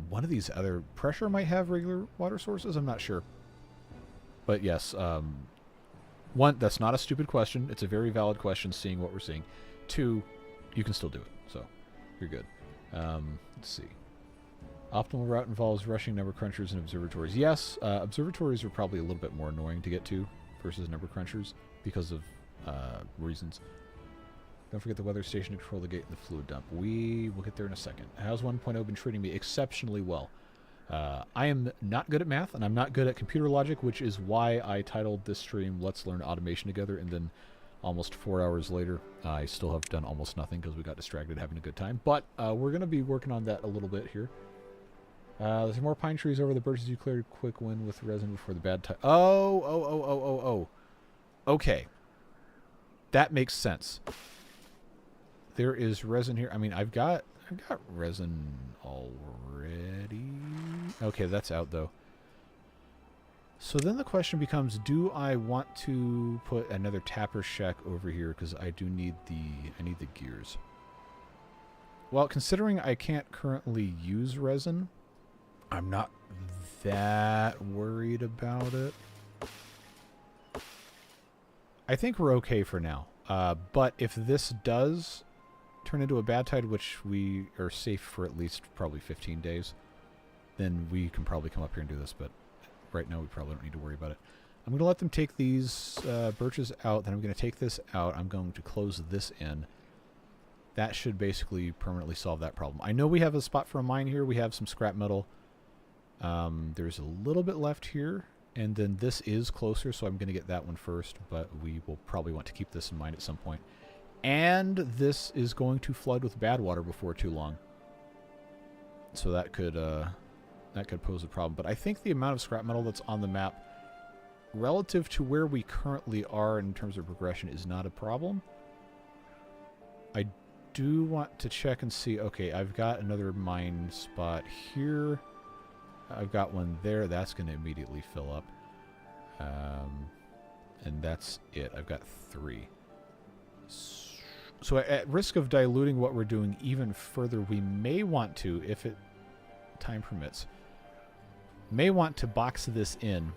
one of these other pressure might have regular water sources. I'm not sure, but yes, one, that's not a stupid question. It's a very valid question, seeing what we're seeing. Two, you can still do it, so you're good. Let's see. Optimal route involves rushing number crunchers and observatories. Yes, observatories are probably a little bit more annoying to get to versus number crunchers because of reasons. Don't forget the weather station to control the gate and the fluid dump. We will get there in a second. How's 1.0 been treating me? Exceptionally well. I am not good at math, and I'm not good at computer logic, which is why I titled this stream, Let's Learn Automation Together, and then almost 4 hours later, I still have done almost nothing because we got distracted having a good time. But we're going to be working on that a little bit here. There's more pine trees over the birches you cleared. Quick win with resin before the bad time. Oh. Okay. That makes sense. There is resin here. I mean, I've got resin already. Okay, that's out though. So then the question becomes: do I want to put another tapper shack over here because I do need the gears? Well, considering I can't currently use resin, I'm not that worried about it. I think we're okay for now. But if this does turn into a bad tide, which we are safe for at least probably 15 days, then we can probably come up here and do this, but right now we probably don't need to worry about it. I'm going to let them take these birches out, then I'm going to take this out, I'm going to close this in. That should basically permanently solve that problem. I know we have a spot for a mine here, we have some scrap metal. There's a little bit left here, and then this is closer, so I'm going to get that one first, but we will probably want to keep this in mind at some point. And this is going to flood with bad water before too long. So that could pose a problem. But I think the amount of scrap metal that's on the map relative to where we currently are in terms of progression is not a problem. I do want to check and see. Okay, I've got another mine spot here. I've got one there. That's going to immediately fill up. And that's it. I've got 3. So at risk of diluting what we're doing even further, we may want to, if time permits, may want to box this in.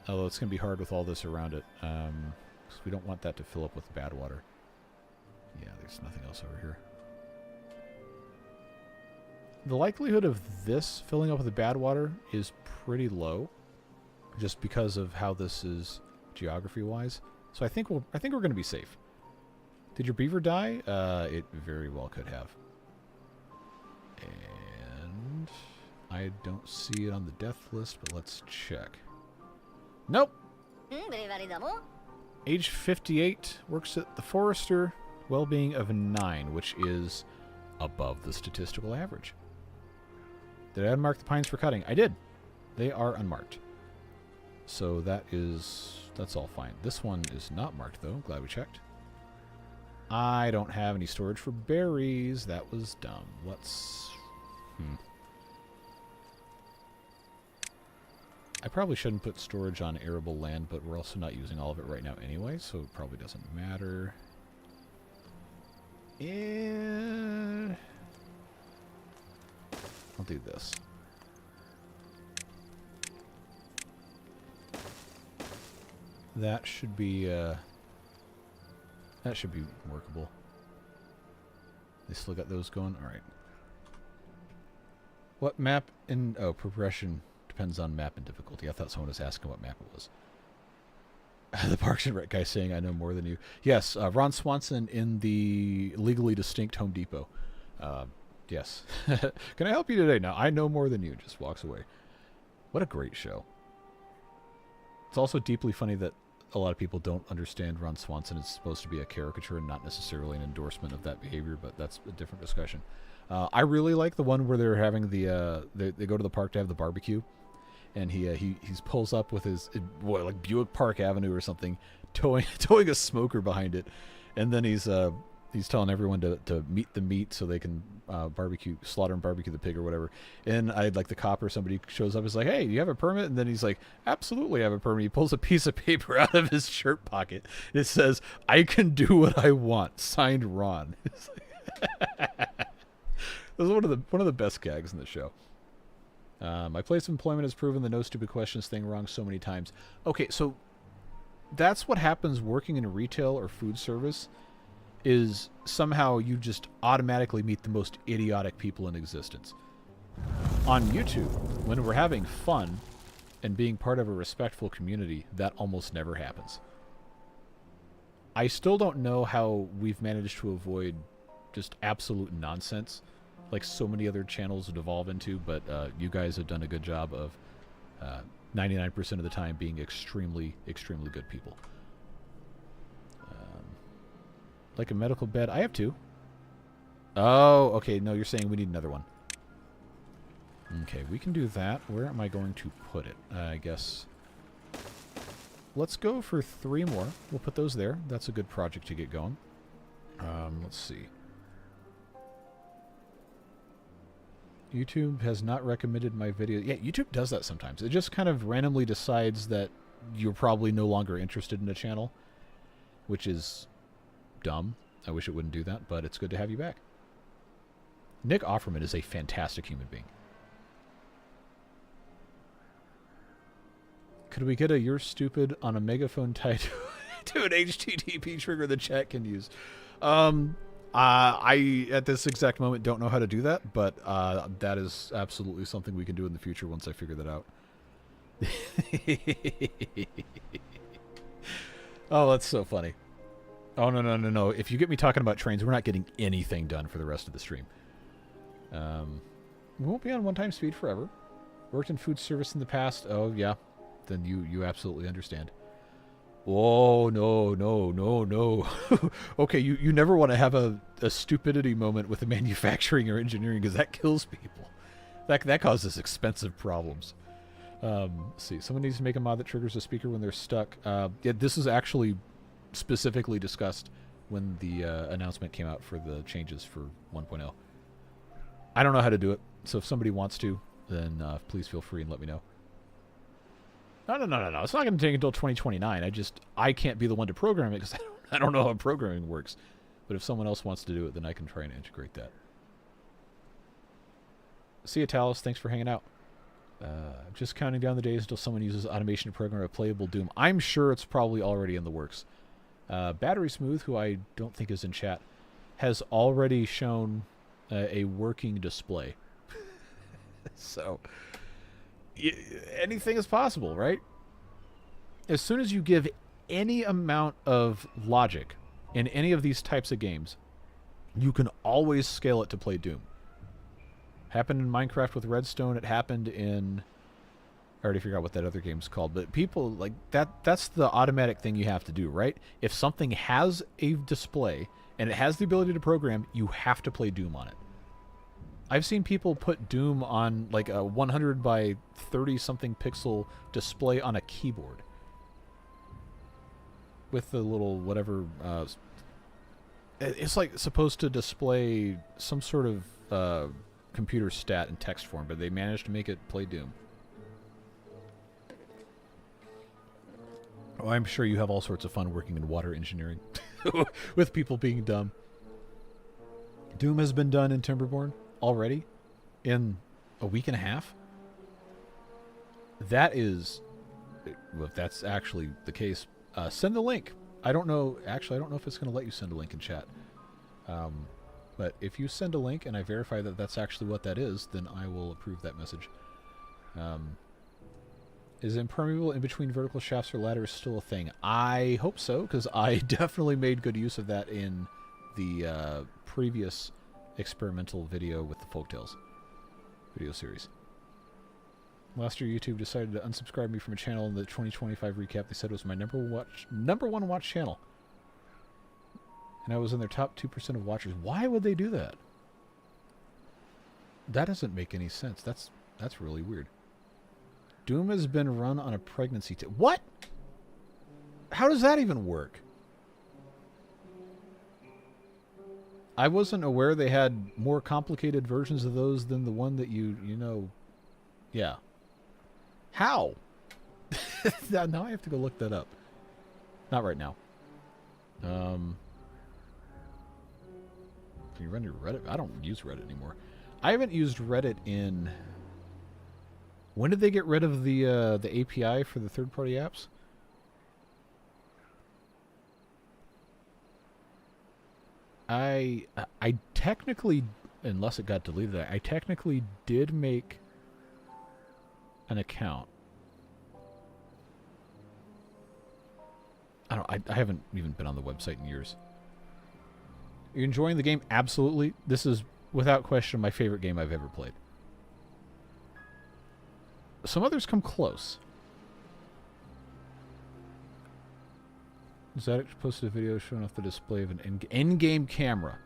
Although it's going to be hard with all this around it. Because we don't want that to fill up with bad water. Yeah, there's nothing else over here. The likelihood of this filling up with the bad water is pretty low, just because of how this is geography-wise. So I think we're going to be safe. Did your beaver die? It very well could have. And I don't see it on the death list, but let's check. Nope. Age 58, works at the Forester, well-being of 9, which is above the statistical average. Did I unmark the pines for cutting? I did. They are unmarked. So that's all fine. This one is not marked, though. Glad we checked. I don't have any storage for berries. That was dumb. Let's... I probably shouldn't put storage on arable land, but we're also not using all of it right now anyway, so it probably doesn't matter. And I'll do this. That should be workable. They still got those going? Alright. What map in... Oh, progression depends on map and difficulty. I thought someone was asking what map it was. The Parks and Rec guy saying, I know more than you. Yes, Ron Swanson in the legally distinct Home Depot. Yes. Can I help you today? No, I know more than you. Just walks away. What a great show. It's also deeply funny that a lot of people don't understand Ron Swanson is supposed to be a caricature and not necessarily an endorsement of that behavior, but that's a different discussion. I really like the one where they're having the they go to the park to have the barbecue, and he pulls up with his like Buick Park Avenue or something, towing a smoker behind it, and then he's telling everyone to meet the meat so they can slaughter and barbecue the pig or whatever. And I like the cop or somebody shows up, is like, hey, do you have a permit? And then he's like, absolutely I have a permit. He pulls a piece of paper out of his shirt pocket. It says, I can do what I want. Signed, Ron. It was one of the best gags in the show. My place of employment has proven the no stupid questions thing wrong so many times. Okay, so that's what happens working in retail or food service, is somehow you just automatically meet the most idiotic people in existence. On YouTube, when we're having fun and being part of a respectful community, that almost never happens. I still don't know how we've managed to avoid just absolute nonsense like so many other channels would evolve into, but you guys have done a good job of 99% of the time being extremely, extremely good people. Like a medical bed. I have two. Oh, okay. No, you're saying we need another one. Okay, we can do that. Where am I going to put it? I guess... Let's go for 3 more. We'll put those there. That's a good project to get going. Let's see. YouTube has not recommended my video. Yeah, YouTube does that sometimes. It just kind of randomly decides that you're probably no longer interested in a channel, which is dumb. I wish it wouldn't do that, but it's good to have you back. Nick Offerman is a fantastic human being. Could we get a "you're stupid" on a megaphone tied to an HTTP trigger the chat can use? I, at this exact moment, don't know how to do that, but that is absolutely something we can do in the future once I figure that out. Oh, that's so funny. Oh, no. If you get me talking about trains, we're not getting anything done for the rest of the stream. We won't be on one-time speed forever. Worked in food service in the past. Oh, yeah. Then you absolutely understand. Oh, no. Okay, you never want to have a stupidity moment with the manufacturing or engineering, because that kills people. That causes expensive problems. Let's see. Someone needs to make a mod that triggers a speaker when they're stuck. Yeah, this is actually specifically discussed when the announcement came out for the changes for 1.0. I don't know how to do it, so if somebody wants to, then please feel free and let me know. No. It's not going to take until 2029. I can't be the one to program it because I don't know how programming works. But if someone else wants to do it, then I can try and integrate that. See ya, Talos. Thanks for hanging out. Just counting down the days until someone uses automation to program a playable Doom. I'm sure it's probably already in the works. Battery Smooth, who I don't think is in chat, has already shown a working display. So... anything is possible, right? As soon as you give any amount of logic in any of these types of games, you can always scale it to play Doom. Happened in Minecraft with Redstone. It happened in... I already forgot what that other game's called, but people, like, that's the automatic thing you have to do, right? If something has a display and it has the ability to program, you have to play Doom on it. I've seen people put Doom on like a 100 by 30 something pixel display on a keyboard with the little whatever. It's like supposed to display some sort of computer stat in text form, but they managed to make it play Doom. Oh, I'm sure you have all sorts of fun working in water engineering with people being dumb. Doom has been done in Timberborn already in a week and a half. That is, well, if that's actually the case, send the link. I don't know. Actually, I don't know if it's going to let you send a link in chat. But if you send a link and I verify that that's actually what that is, then I will approve that message. Is impermeable in between vertical shafts or ladders still a thing? I hope so, because I definitely made good use of that in the previous experimental video with the Folktales video series. Last year, YouTube decided to unsubscribe me from a channel in the 2025 recap. They said it was my number one watch channel. And I was in their top 2% of watchers. Why would they do that? That doesn't make any sense. That's really weird. Doom has been run on a pregnancy test. What? How does that even work? I wasn't aware they had more complicated versions of those than the one that you know. Yeah. How? Now I have to go look that up. Not right now. Can you run your Reddit? I don't use Reddit anymore. I haven't used Reddit in... When did they get rid of the API for the third-party apps? I technically, unless it got deleted, I technically did make an account. I haven't even been on the website in years. Are you enjoying the game? Absolutely. This is, without question, my favorite game I've ever played. Some others come close. Zadok posted a video showing off the display of an in-game camera.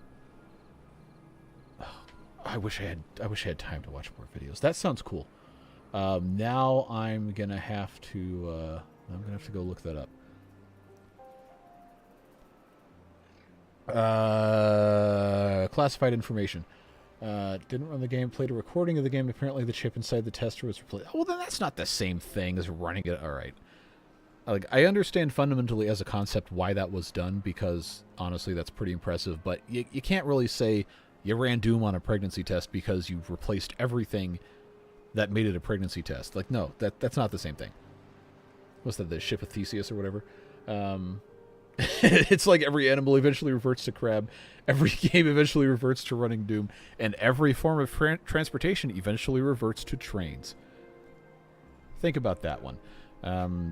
Oh, I wish I had time to watch more videos. That sounds cool. Now I'm gonna have to go look that up. Classified information. Didn't run the game, played a recording of the game. Apparently the chip inside the tester was replaced. Oh, well, then that's not the same thing as running it. All right. Like, I understand fundamentally as a concept why that was done, because honestly that's pretty impressive, but you can't really say you ran Doom on a pregnancy test because you've replaced everything that made it a pregnancy test. Like, no, that's not the same thing. What's that, the ship of Theseus or whatever? It's like every animal eventually reverts to crab, every game eventually reverts to running Doom, and every form of transportation eventually reverts to trains. Think about that one.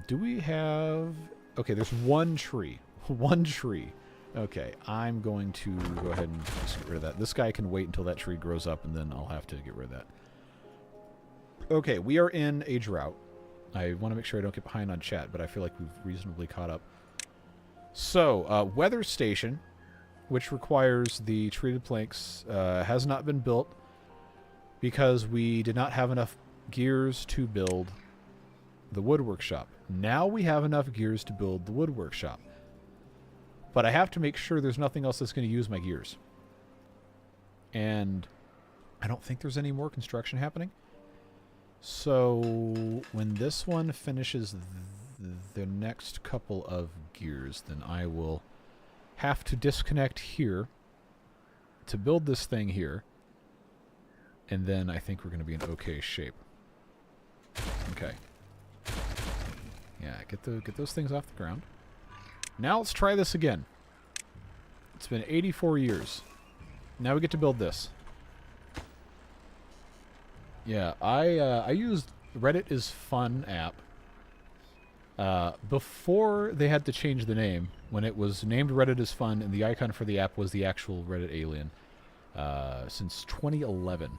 Do we have... Okay, there's one tree. One tree. Okay, I'm going to go ahead and just get rid of that. This guy can wait until that tree grows up, and then I'll have to get rid of that. Okay, we are in a drought. I want to make sure I don't get behind on chat, but I feel like we've reasonably caught up. So, weather station, which requires the treated planks, has not been built because we did not have enough gears to build the wood workshop. Now we have enough gears to build the wood workshop. But I have to make sure there's nothing else that's going to use my gears. And I don't think there's any more construction happening. So when this one finishes the next couple of gears, then I will have to disconnect here to build this thing here. And then I think we're going to be in okay shape. Okay. Yeah, get those things off the ground. Now let's try this again. It's been 84 years. Now we get to build this. Yeah, I used Reddit is Fun app before they had to change the name, when it was named Reddit is Fun and the icon for the app was the actual Reddit alien, since 2011.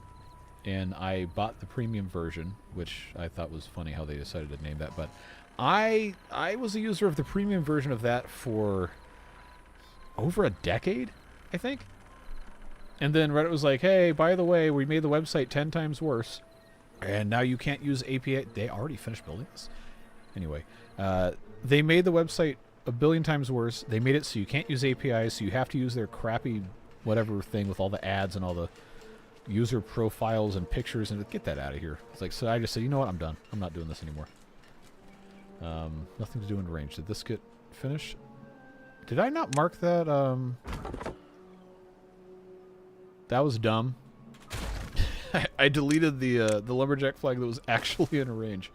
And I bought the premium version, which I thought was funny how they decided to name that, but I was a user of the premium version of that for over a decade, I think. And then Reddit was like, hey, by the way, we made the website 10 times worse, and now you can't use API. They already finished building this. Anyway, they made the website a billion times worse. They made it so you can't use APIs, so you have to use their crappy whatever thing with all the ads and all the user profiles and pictures, and get that out of here. It's like, so I just said, you know what, I'm done. I'm not doing this anymore. Nothing to do in range. Did this get finished? Did I not mark that? That was dumb. I deleted the lumberjack flag that was actually in range.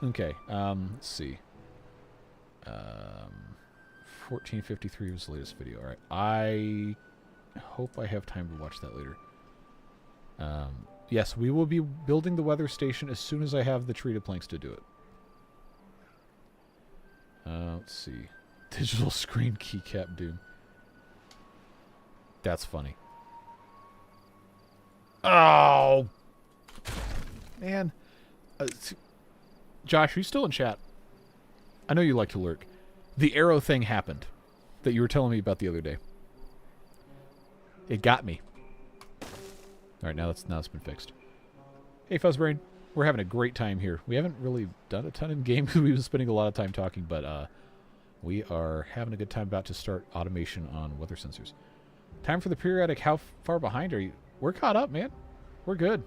Okay, let's see. 1453 was the latest video. All right, I hope I have time to watch that later. Yes, we will be building the weather station as soon as I have the treated planks to do it. Let's see. Digital screen keycap doom. That's funny. Oh! Man. Josh, are you still in chat? I know you like to lurk. The arrow thing happened that you were telling me about the other day. It got me. Alright, now it's been fixed. Hey, Fuzzbrain. We're having a great time here. We haven't really done a ton in game because we've been spending a lot of time talking, but we are having a good time about to start automation on weather sensors. Time for the periodic. How far behind are you? We're caught up, man. We're good.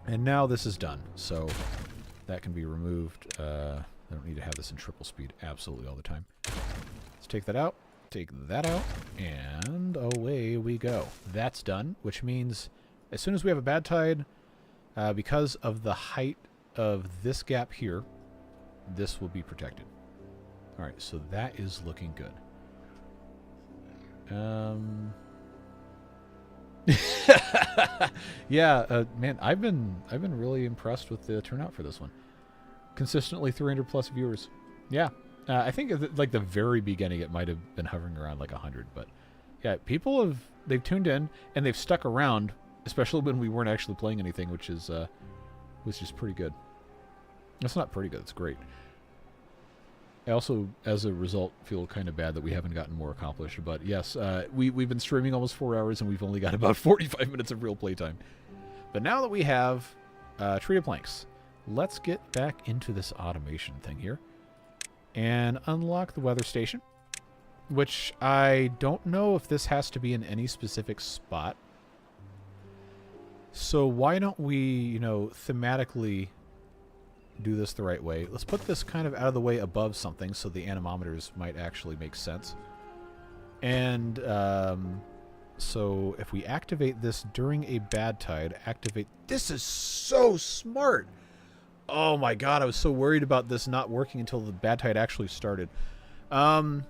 And now this is done, so that can be removed. I don't need to have this in triple speed absolutely all the time. Let's take that out, take that out, and away we go. That's done, which means as soon as we have a bad tide, because of the height of this gap here, this will be protected. All right, so that is looking good. Yeah, man, I've been really impressed with the turnout for this one. Consistently 300 plus viewers. Yeah, I think at like the very beginning it might have been hovering around like 100, but yeah, people they've tuned in and they've stuck around, especially when we weren't actually playing anything, which is pretty good. It's not pretty good, it's great. I also, as a result, feel kind of bad that we haven't gotten more accomplished. But yes, we've been streaming almost 4 hours, and we've only got about 45 minutes of real playtime. But now that we have treated planks, let's get back into this automation thing here. And unlock the weather station, which I don't know if this has to be in any specific spot. So why don't we, you know, thematically do this the right way. Let's put this kind of out of the way above something so the anemometers might actually make sense. And so if we activate this during a bad tide, activate... This is so smart! Oh my god, I was so worried about this not working until the bad tide actually started. What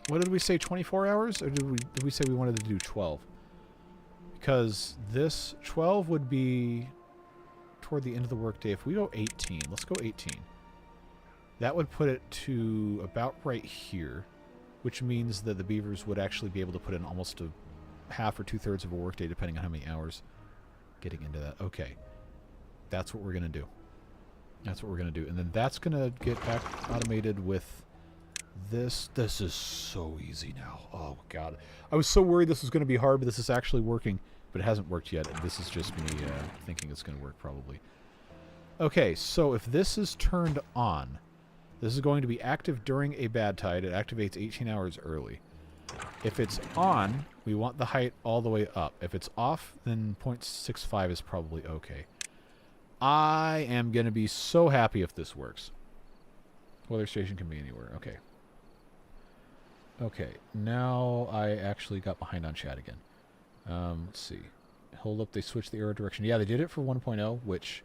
did we say, 24 hours? Or did we say we wanted to do 12? Because this 12 would be toward the end of the workday. If we go 18, let's go 18. That would put it to about right here, which means that the beavers would actually be able to put in almost a half or 2/3 of a workday, depending on how many hours. Getting into that. Okay. That's what we're going to do. That's what we're going to do. And then that's going to get back automated with this. This is so easy now. Oh, God. I was so worried this was going to be hard, but this is actually working. But it hasn't worked yet. This is just me thinking it's going to work, probably. Okay, so if this is turned on, this is going to be active during a bad tide. It activates 18 hours early. If it's on, we want the height all the way up. If it's off, then 0.65 is probably okay. I am going to be so happy if this works. Weather station can be anywhere. Okay. Okay, now I actually got behind on chat again. Let's see. Hold up, they switched the arrow direction. Yeah, they did it for 1.0, which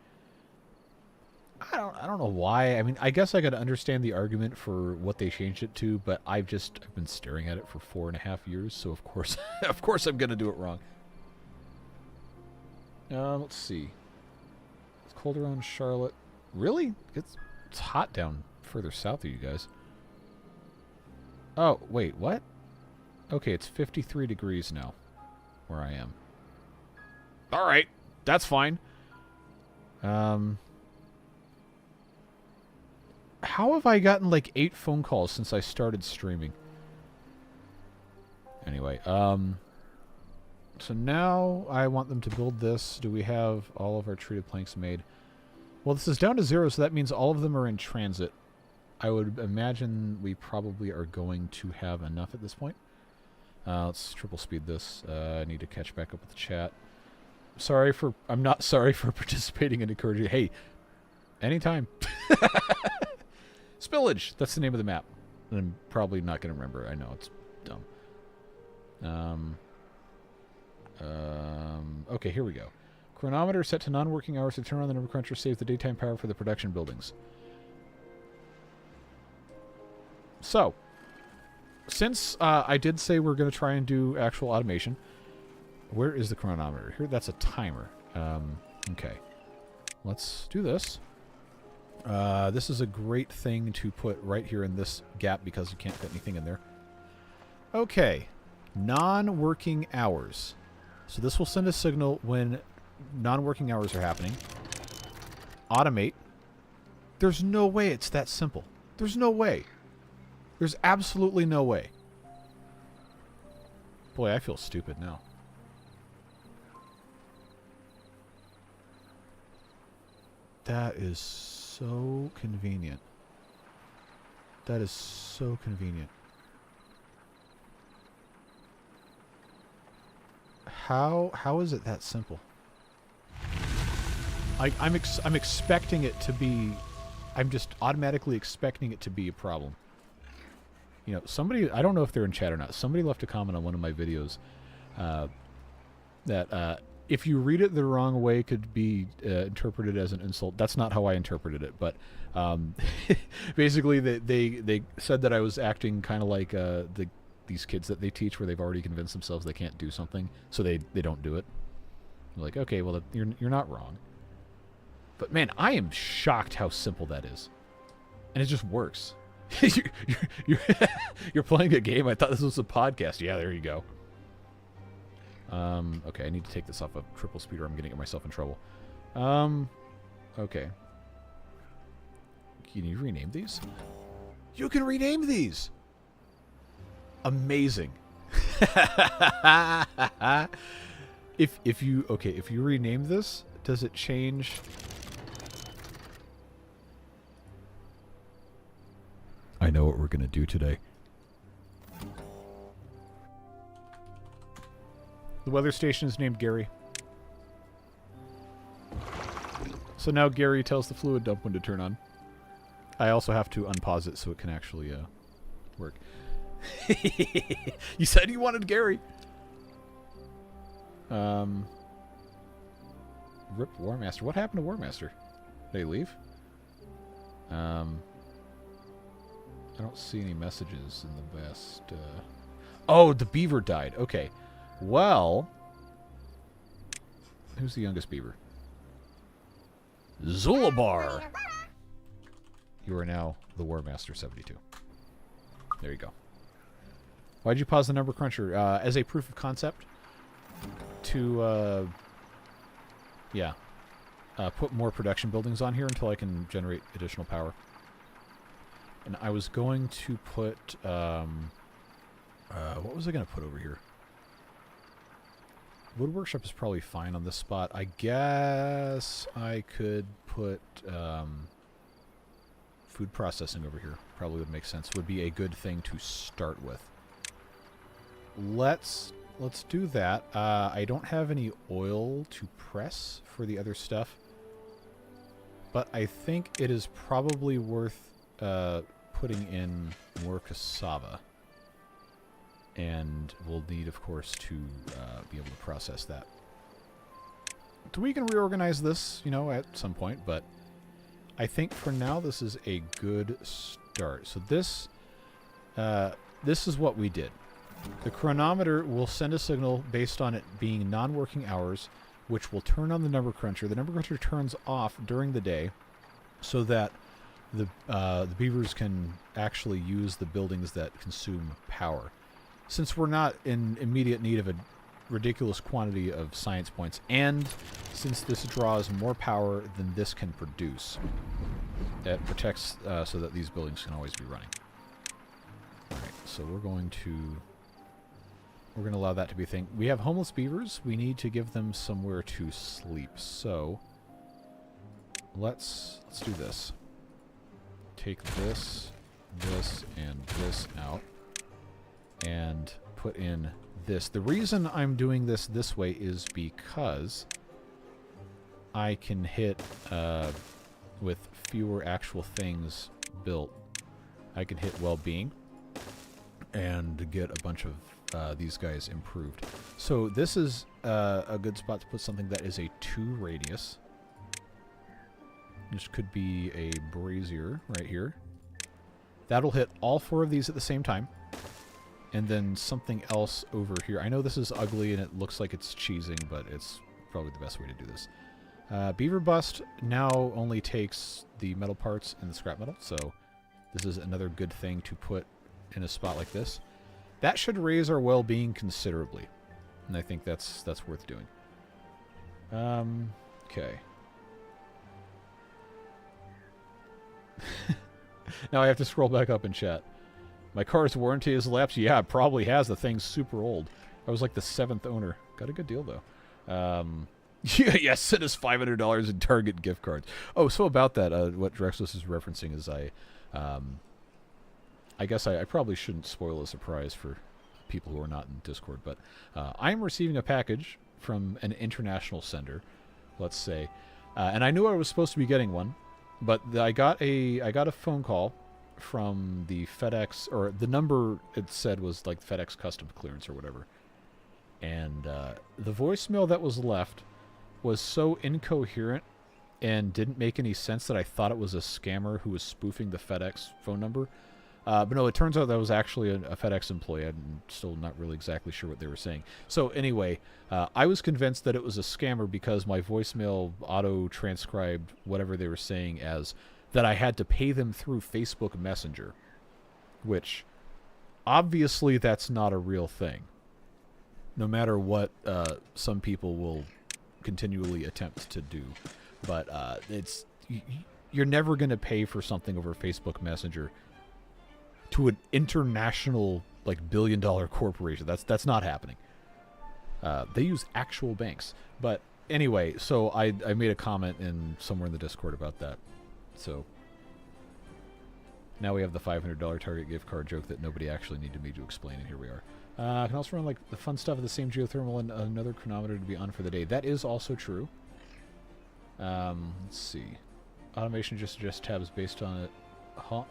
I don't know why. I mean, I guess I could understand the argument for what they changed it to, but I've been staring at it for 4.5 years, so of course of course I'm gonna do it wrong. Let's see. It's colder on Charlotte. Really? It's hot down further south of you guys. Oh, wait, what? Okay, it's 53 degrees now where I am. All right, that's fine. How have I gotten like 8 phone calls since I started streaming? Anyway, so now I want them to build this. Do we have all of our treated planks made? Well, this is down to 0, so that means all of them are in transit. I would imagine we probably are going to have enough at this point. Let's triple speed this. I need to catch back up with the chat. I'm not sorry for participating and encouraging. Hey, Anytime. Spillage. That's the name of the map. And I'm probably not going to remember. I know it's dumb. Okay, here we go. Chronometer set to non-working hours to turn on the number cruncher saves the daytime power for the production buildings. So, since I did say we're going to try and do actual automation, where is the chronometer? Here, that's a timer. Okay. Let's do this. This is a great thing to put right here in this gap because you can't fit anything in there. Okay. Non-working hours. So this will send a signal when non-working hours are happening. Automate. There's no way it's that simple. There's no way. There's absolutely no way. Boy, I feel stupid now. That is so convenient. That is so convenient. How is it that simple? I'm expecting it to be. I'm just automatically expecting it to be a problem. You know, somebody, I don't know if they're in chat or not. Somebody left a comment on one of my videos that if you read it the wrong way, could be interpreted as an insult. That's not how I interpreted it, but basically they said that I was acting kind of like these kids that they teach, where they've already convinced themselves they can't do something, so they don't do it. I'm like, okay, well, you're not wrong. But man, I am shocked how simple that is, and it just works. You're playing a game. I thought this was a podcast. Yeah, there you go. Okay, I need to take this off of triple speed or I'm going to get myself in trouble. Okay. Can you rename these? You can rename these! Amazing. If you rename this, does it change? I know what we're going to do today. The weather station is named Gary. So now Gary tells the fluid dump when to turn on. I also have to unpause it so it can actually work. You said you wanted Gary. Rip Warmaster. What happened to Warmaster? Did they leave? I don't see any messages in the best. Oh, the beaver died. Okay. Well, who's the youngest beaver? Zulabar. You are now the Warmaster 72. There you go. Why'd you pause the number cruncher? As a proof of concept to, put more production buildings on here until I can generate additional power. And I was going to put, what was I going to put over here? Wood workshop is probably fine on this spot. I guess I could put food processing over here. Probably would make sense. Would be a good thing to start with. Let's do that. I don't have any oil to press for the other stuff, but I think it is probably worth putting in more cassava. And we'll need, of course, to be able to process that. So we can reorganize this, you know, at some point, but I think for now this is a good start. So this is what we did. The chronometer will send a signal based on it being non-working hours, which will turn on the number cruncher. The number cruncher turns off during the day so that the beavers can actually use the buildings that consume power. Since we're not in immediate need of a ridiculous quantity of science points, and since this draws more power than this can produce, it protects so that these buildings can always be running. Alright, so we're going to allow that to be a thing. We have homeless beavers. We need to give them somewhere to sleep. So let's do this. Take this, and this out. And put in this. The reason I'm doing this way is because I can hit with fewer actual things built, I can hit well-being and get a bunch of these guys improved. So this is a good spot to put something that is a 2 radius. This could be a brazier right here. That'll hit all 4 of these at the same time. And then something else over here. I know this is ugly and it looks like it's cheesing, but it's probably the best way to do this. Beaver Bust now only takes the metal parts and the scrap metal, so this is another good thing to put in a spot like this. That should raise our well-being considerably, and I think that's worth doing. Okay. Now I have to scroll back up in chat. My car's warranty has lapsed. Yeah, it probably has. The thing's super old. I was like the 7th owner. Got a good deal, though. Yeah, send us $500 in Target gift cards. Oh, so about that, what Drexus is referencing is I guess I probably shouldn't spoil a surprise for people who are not in Discord, but I'm receiving a package from an international sender, let's say. And I knew I was supposed to be getting one, but I got a phone call from the FedEx, or the number it said was like FedEx Customs Clearance or whatever. And the voicemail that was left was so incoherent and didn't make any sense that I thought it was a scammer who was spoofing the FedEx phone number. But no, it turns out that was actually a FedEx employee. I'm still not really exactly sure what they were saying. So anyway, I was convinced that it was a scammer because my voicemail auto-transcribed whatever they were saying as that I had to pay them through Facebook Messenger, which obviously that's not a real thing. No matter what some people will continually attempt to do. But you're never going to pay for something over Facebook Messenger to an international, like, billion-dollar corporation. That's not happening. They use actual banks. But anyway, so I made a comment somewhere in the Discord about that. So now we have the $500 Target gift card joke that nobody actually needed me to explain, and here we are. Can also run like the fun stuff of the same geothermal and another chronometer to be on for the day. That is also true. Let's see. Automation just suggests tabs based on it. Huh?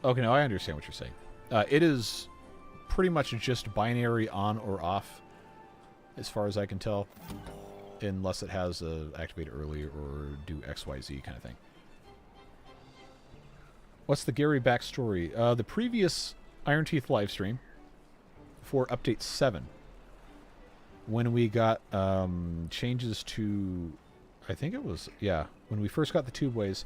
Okay, now I understand what you're saying. It is pretty much just binary on or off, as far as I can tell, unless it has activate early or do XYZ kind of thing. What's the Gary backstory? The previous Iron Teeth livestream for update 7, when we got changes to, I think it was, yeah, when we first got the tubeways,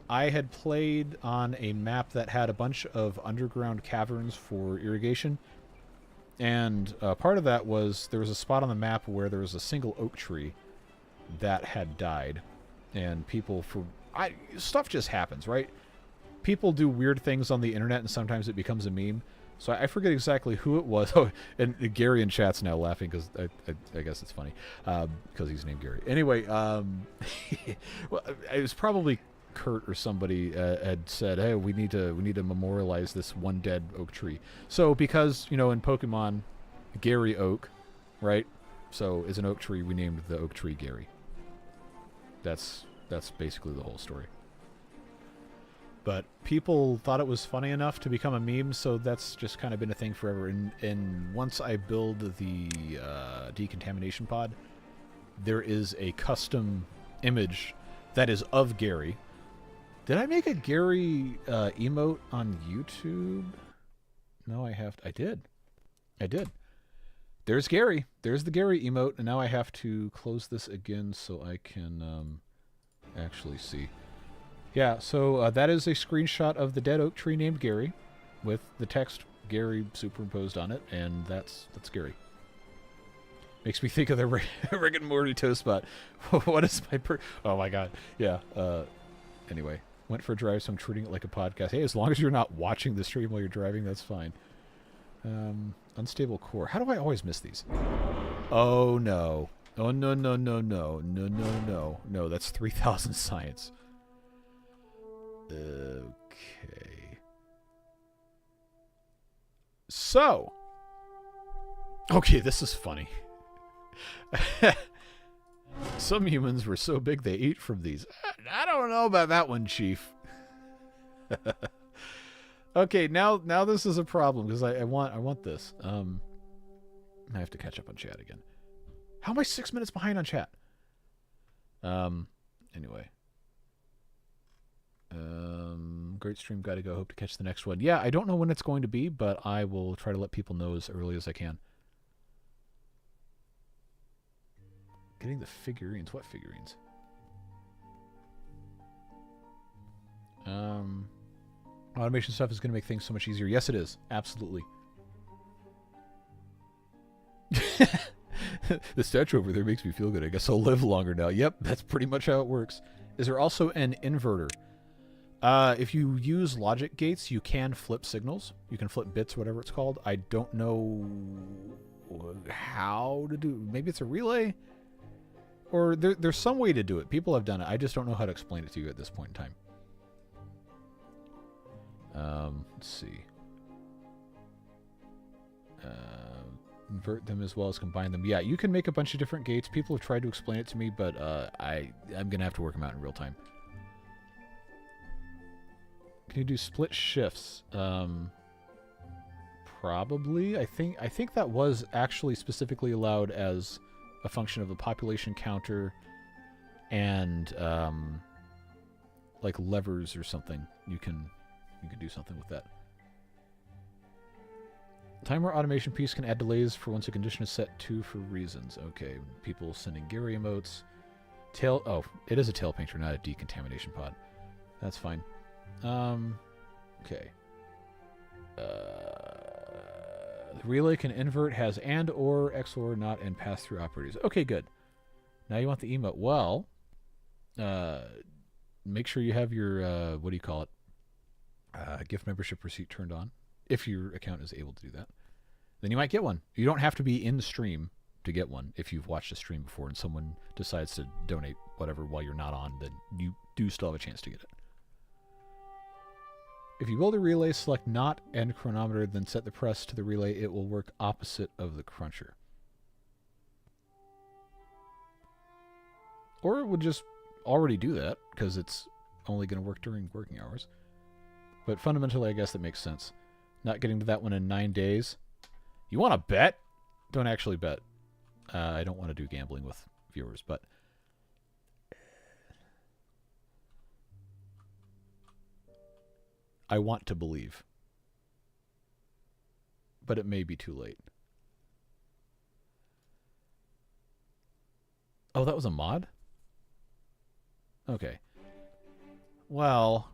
I had played on a map that had a bunch of underground caverns for irrigation, and part of that was there was a spot on the map where there was a single oak tree that had died, and people stuff just happens, right? People do weird things on the internet, and sometimes it becomes a meme. So I forget exactly who it was. Oh, and Gary in chat's now laughing because I guess it's funny because he's named Gary. Anyway, well, it was probably Kurt or somebody had said, "Hey, we need to memorialize this one dead oak tree." So because in Pokemon, Gary Oak, right? So is an oak tree. We named the oak tree Gary. That's basically the whole story. But people thought it was funny enough to become a meme, so that's just kind of been a thing forever. And once I build the decontamination pod, there is a custom image that is of Gary. Did I make a Gary emote on YouTube? No, I did. There's Gary. There's the Gary emote, and now I have to close this again so I can actually see. Yeah, so that is a screenshot of the dead oak tree named Gary, with the text Gary superimposed on it, and that's makes me think of the Rick and Morty toast spot. What is my oh my god, yeah. Anyway, went for a drive, so I'm treating it like a podcast. Hey, as long as you're not watching the stream while you're driving, that's fine. Unstable core. How do I always miss these? Oh no. Oh no. No, that's 3000 science. Okay. So. Okay, this is funny. Some humans were so big they ate from these. I don't know about that one, Chief. Okay, now this is a problem because I want this. I have to catch up on chat again. How am I 6 minutes behind on chat? Anyway. Great stream, gotta go. Hope to catch the next one. Yeah, I don't know when it's going to be, but I will try to let people know as early as I can. Getting the figurines. What figurines? Automation stuff is going to make things so much easier. Yes, it is. Absolutely. The statue over there makes me feel good. I guess I'll live longer now. Yep, that's pretty much how it works. Is there also an inverter? If you use logic gates, you can flip signals. You can flip bits, whatever it's called. I don't know how to do. Maybe it's a relay? Or there's some way to do it. People have done it. I just don't know how to explain it to you at this point in time. Let's see. Invert them as well as combine them. Yeah, you can make a bunch of different gates. People have tried to explain it to me, but I'm going to have to work them out in real time. Can you do split shifts? Probably. I think that was actually specifically allowed as a function of the population counter and like levers or something. You can do something with that. Timer automation piece can add delays for once a condition is set to for reasons. Okay, people sending Gary emotes. Oh, it is a tail painter, not a decontamination pod. That's fine. Okay. The relay can invert, has and or, XOR, not, and pass through operators. Okay, good. Now you want the emote. Well, make sure you have your, what do you call it? Gift membership receipt turned on. If your account is able to do that. Then you might get one. You don't have to be in the stream to get one. If you've watched a stream before and someone decides to donate whatever while you're not on, then you do still have a chance to get it. If you build a relay, select not and chronometer, then set the press to the relay. It will work opposite of the cruncher. Or it would just already do that, because it's only going to work during working hours. But fundamentally, I guess that makes sense. Not getting to that one in 9 days. You want to bet? Don't actually bet. I don't want to do gambling with viewers, but... I want to believe. But it may be too late. Oh, that was a mod? Okay. Well...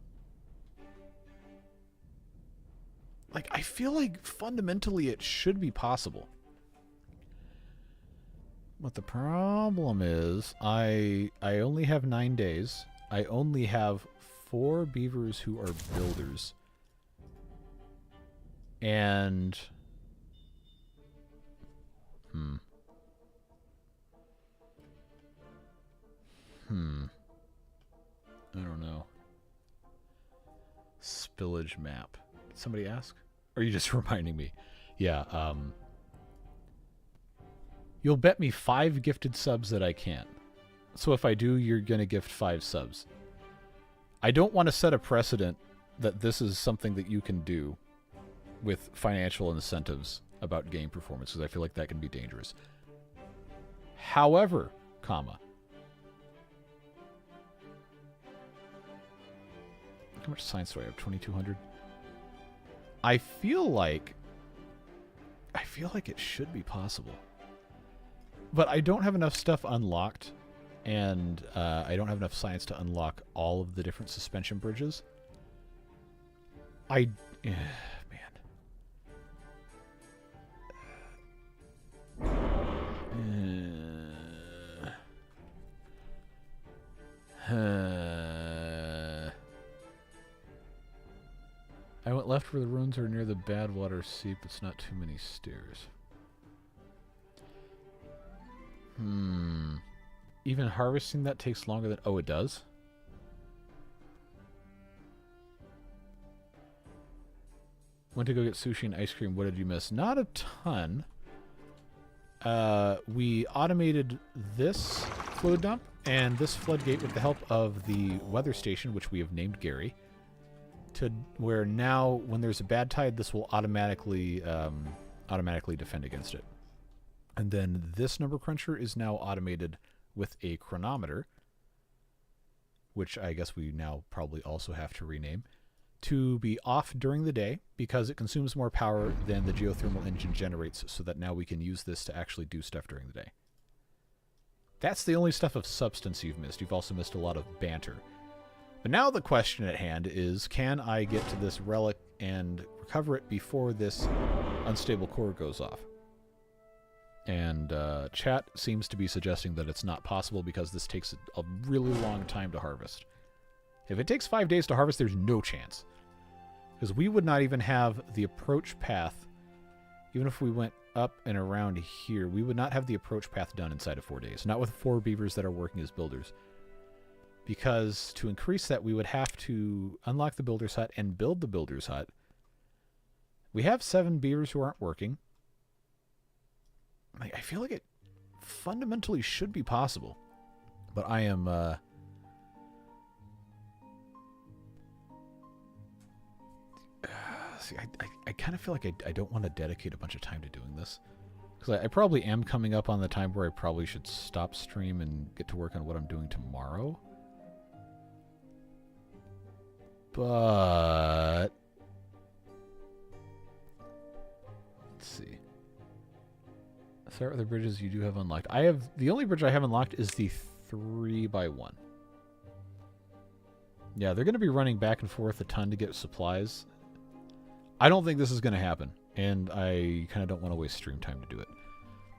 Like, I feel like fundamentally it should be possible. But the problem is, I only have 9 days. I only have 4 beavers who are builders. And... I don't know. Spillage map. Did somebody ask? Or are you just reminding me? Yeah, you'll bet me 5 gifted subs that I can't. So if I do, you're going to gift 5 subs. I don't want to set a precedent that this is something that you can do with financial incentives about game performance, because I feel like that can be dangerous. However, comma, how much science do I have? 2,200? I feel like it should be possible. But I don't have enough stuff unlocked, and I don't have enough science to unlock all of the different suspension bridges. Man. I went left where the ruins are near the bad water seep. It's not too many stairs. Even harvesting that takes longer than... Oh, it does? Went to go get sushi and ice cream. What did you miss? Not a ton. We automated this fluid dump And this floodgate, with the help of the weather station, which we have named Gary, to where now when there's a bad tide, this will automatically defend against it. And then this number cruncher is now automated with a chronometer, which I guess we now probably also have to rename, to be off during the day because it consumes more power than the geothermal engine generates, so that now we can use this to actually do stuff during the day. That's the only stuff of substance you've missed. You've also missed a lot of banter. But now the question at hand is, can I get to this relic and recover it before this unstable core goes off? And chat seems to be suggesting that it's not possible because this takes a really long time to harvest. If it takes 5 days to harvest, there's no chance. Because we would not even have the approach path. Even if we went up and around here, we would not have the approach path done inside of 4 days. Not with 4 beavers that are working as builders. Because to increase that, we would have to unlock the builder's hut and build the builder's hut. We have 7 beavers who aren't working. I feel like it fundamentally should be possible. But I am... see, I kind of feel like I don't want to dedicate a bunch of time to doing this. Because I probably am coming up on the time where I probably should stop stream and get to work on what I'm doing tomorrow. But... let's see. Start with the bridges you do have unlocked. The only bridge I have unlocked is the 3x1. Yeah, they're going to be running back and forth a ton to get supplies. I don't think this is going to happen, and I kind of don't want to waste stream time to do it.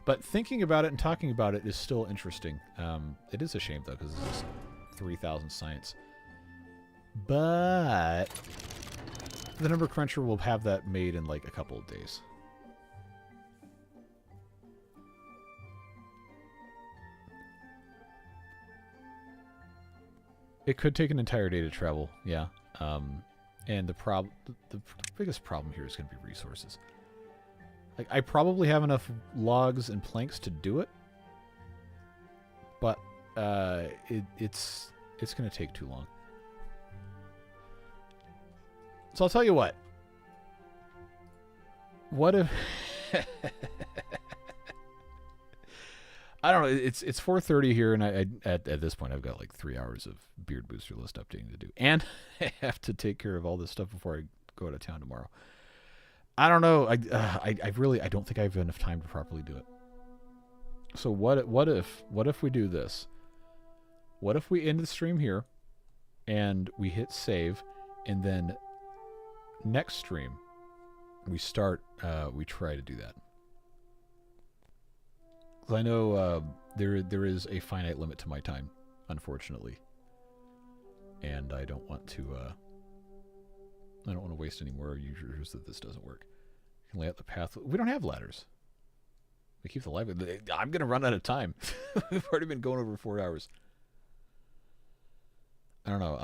But thinking about it and talking about it is still interesting. It is a shame, though, because this is 3,000 science. But the number cruncher will have that made in like a couple of days. It could take an entire day to travel, yeah. And the biggest problem here is going to be resources. Like, I probably have enough logs and planks to do it, but it's going to take too long. So I'll tell you what. What if... I don't know. It's 4:30 here, and at this point I've got like 3 hours of beard booster list updating to do, and I have to take care of all this stuff before I go out of town tomorrow. I don't know. I really don't think I have enough time to properly do it. So what if we do this? What if we end the stream here, and we hit save, and then next stream we try to do that. I know there is a finite limit to my time, unfortunately, and I don't want to waste any more users that this doesn't work. You can lay out the path. We don't have ladders. We keep the light. I'm gonna run out of time. We've already been going over 4 hours. I don't know.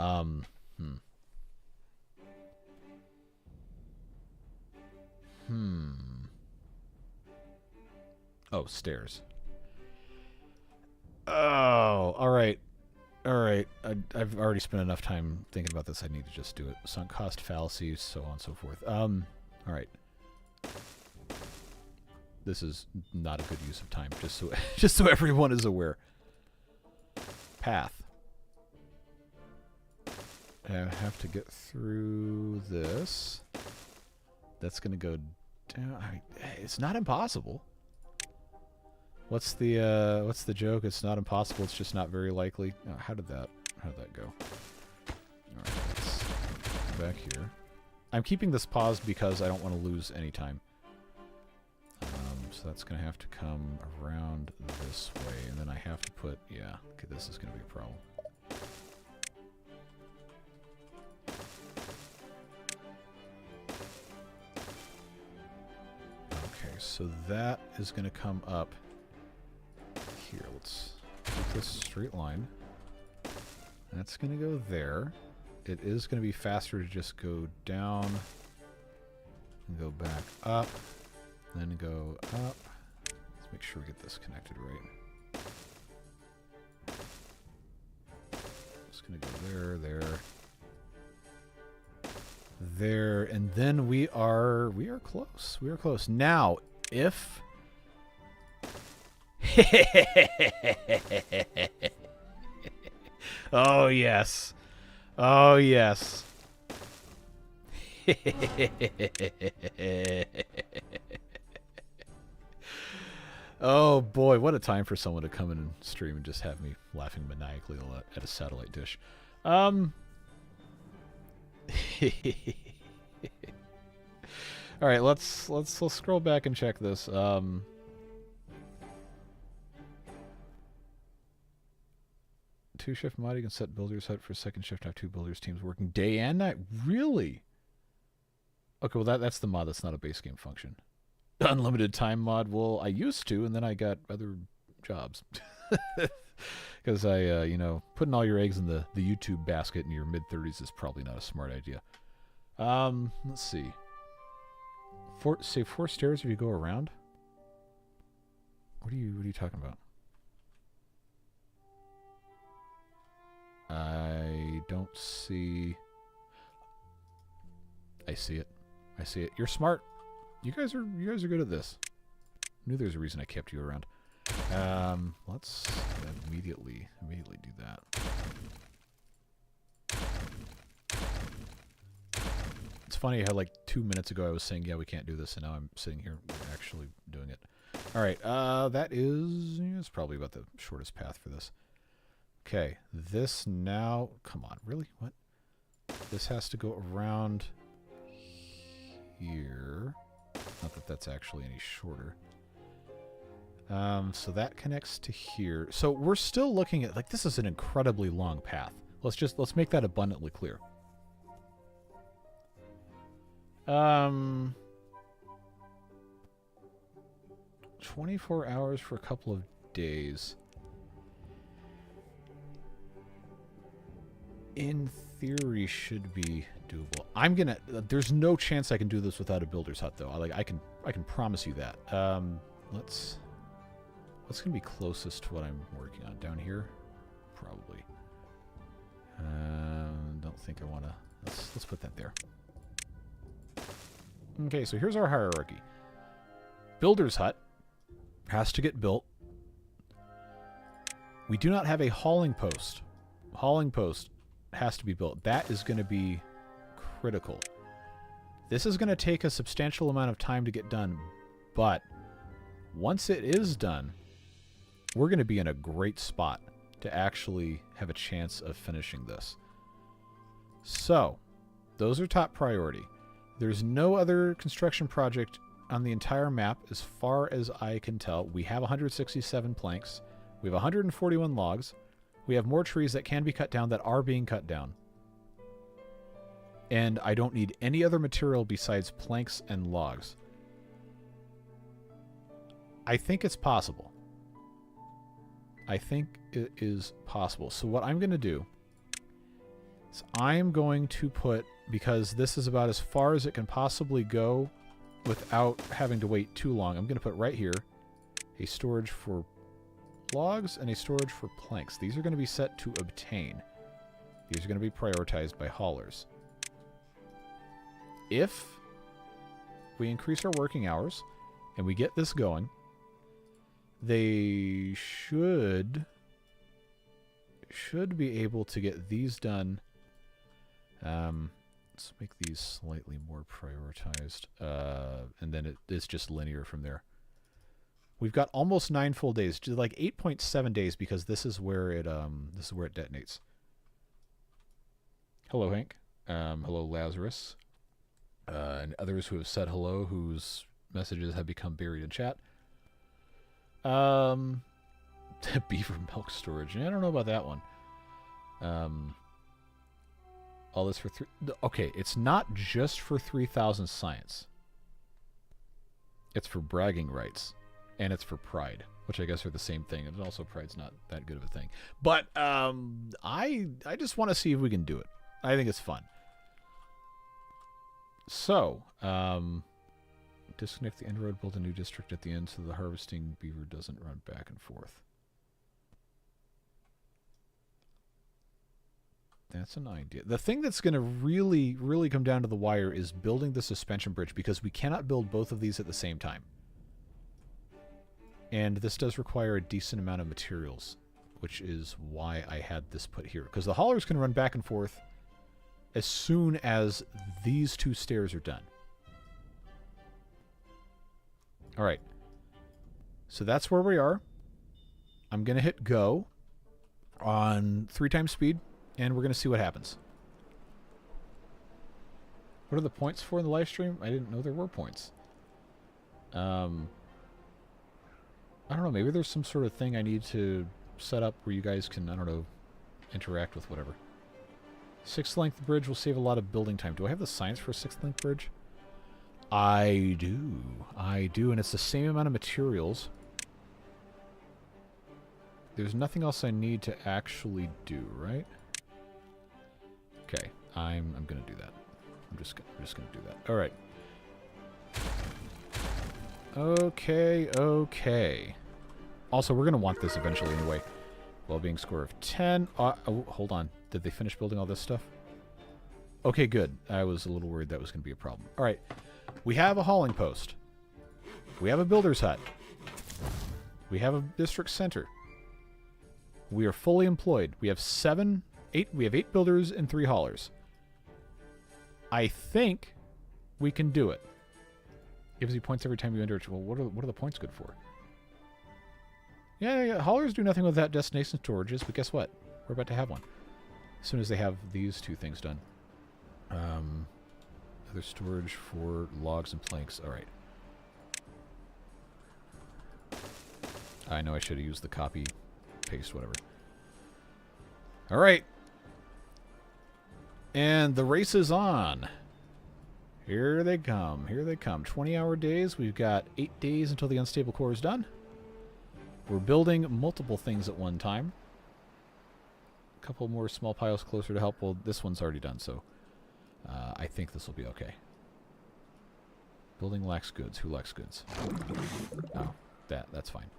Oh, stairs. Oh, all right. I've already spent enough time thinking about this. I need to just do it. Sunk cost fallacies, so on and so forth. All right. This is not a good use of time. Just so everyone is aware. Path. I have to get through this. That's gonna go down. It's not impossible. What's the joke? It's not impossible. It's just not very likely. Oh, how did that go? All right, let's go back here. I'm keeping this paused because I don't want to lose any time. So that's going to have to come around this way, and then I have to put... yeah, okay, this is going to be a problem. Okay, so that is going to come up here. Let's keep this straight line. That's going to go there. It is going to be faster to just go down and go back up, then go up. Let's make sure we get this connected right. going to go there, there, and then we are close. We are close. Now, if oh yes. Oh yes. Oh boy, what a time for someone to come in and stream and just have me laughing maniacally at a satellite dish. All right, let's scroll back and check this. Two shift mod, you can set builders hut for second shift, have two builders teams working day and night. Really? Okay, well that's the mod, that's not a base game function. Unlimited time mod, well, I used to, and then I got other jobs. Because I, you know, putting all your eggs in the YouTube basket in your mid-30s is probably not a smart idea. Let's see. Say 4 stairs if you go around? What are you talking about? I don't see... I see it. I see it. You're smart. You guys are good at this. I knew there's a reason I kept you around. Let's immediately do that. It's funny how like 2 minutes ago I was saying, yeah, we can't do this, and now I'm sitting here actually doing it. All right, that is it's probably about the shortest path for this. Okay, this now, come on, really? What? This has to go around here. Not that that's actually any shorter. So that connects to here. So we're still looking at, like, this is an incredibly long path. Let's make that abundantly clear. 24 hours for a couple of days. In theory, should be doable. I'm gonna. There's no chance I can do this without a builder's hut, though. I can promise you that. What's gonna be closest to what I'm working on down here? Probably. Don't think I wanna. Let's put that there. Okay, so here's our hierarchy. Builder's hut has to get built. We do not have a hauling post. Hauling post has to be built. That is going to be critical. This is going to take a substantial amount of time to get done, but once it is done, we're going to be in a great spot to actually have a chance of finishing this. So, those are top priority. There's no other construction project on the entire map as far as I can tell. We have 167 planks. We have 141 logs. We have more trees that can be cut down that are being cut down. And I don't need any other material besides planks and logs. I think it's possible. I think it is possible. So what I'm going to do is I'm going to put, because this is about as far as it can possibly go without having to wait too long, I'm going to put right here a storage for logs and a storage for planks. These are going to be set to obtain. These are going to be prioritized by haulers. If we increase our working hours and we get this going, they should be able to get these done. Let's make these slightly more prioritized, and then it's just linear from there. We've got almost 9 full days, like 8.7 days, because this is where it detonates. Hello, Hank. Hello, Lazarus, and others who have said hello, whose messages have become buried in chat. Beaver milk storage. I don't know about that one. All this for okay, it's not just for 3,000 science. It's for bragging rights, and it's for pride, which I guess are the same thing. And also, pride's not that good of a thing. But I just want to see if we can do it. I think it's fun. So, disconnect the end road, build a new district at the end so the harvesting beaver doesn't run back and forth. That's an idea. The thing that's going to really, really come down to the wire is building the suspension bridge, because we cannot build both of these at the same time. And this does require a decent amount of materials, which is why I had this put here. Because the haulers can run back and forth as soon as these two stairs are done. All right. So that's where we are. I'm going to hit go on 3 times speed, and we're going to see what happens. What are the points for in the live stream? I didn't know there were points. I don't know. Maybe there's some sort of thing I need to set up where you guys can, I don't know, interact with whatever. 6th length bridge will save a lot of building time. Do I have the science for a 6th length bridge? I do. I do, and it's the same amount of materials. There's nothing else I need to actually do, right? Okay, I'm gonna do that. I'm just gonna do that. All right. Okay, okay. Also, we're gonna want this eventually anyway. Well-being score of 10. Oh, hold on. Did they finish building all this stuff? Okay, good. I was a little worried that was gonna be a problem. All right. We have a hauling post. We have a builder's hut. We have a district center. We are fully employed. We have 8 builders and 3 haulers. I think we can do it. Gives you points every time you enter. Well, what are the points good for? Yeah, haulers do nothing without destination storages, but guess what? We're about to have one. As soon as they have these 2 things done. Other storage for logs and planks. All right. I know I should have used the copy, paste, whatever. All right. And the race is on. Here they come. Here they come. 20-hour days. We've got 8 days until the unstable core is done. We're building multiple things at one time. A couple more small piles closer to help. Well, this one's already done, so I think this will be okay. Building lacks goods. Who lacks goods? Oh, that's fine.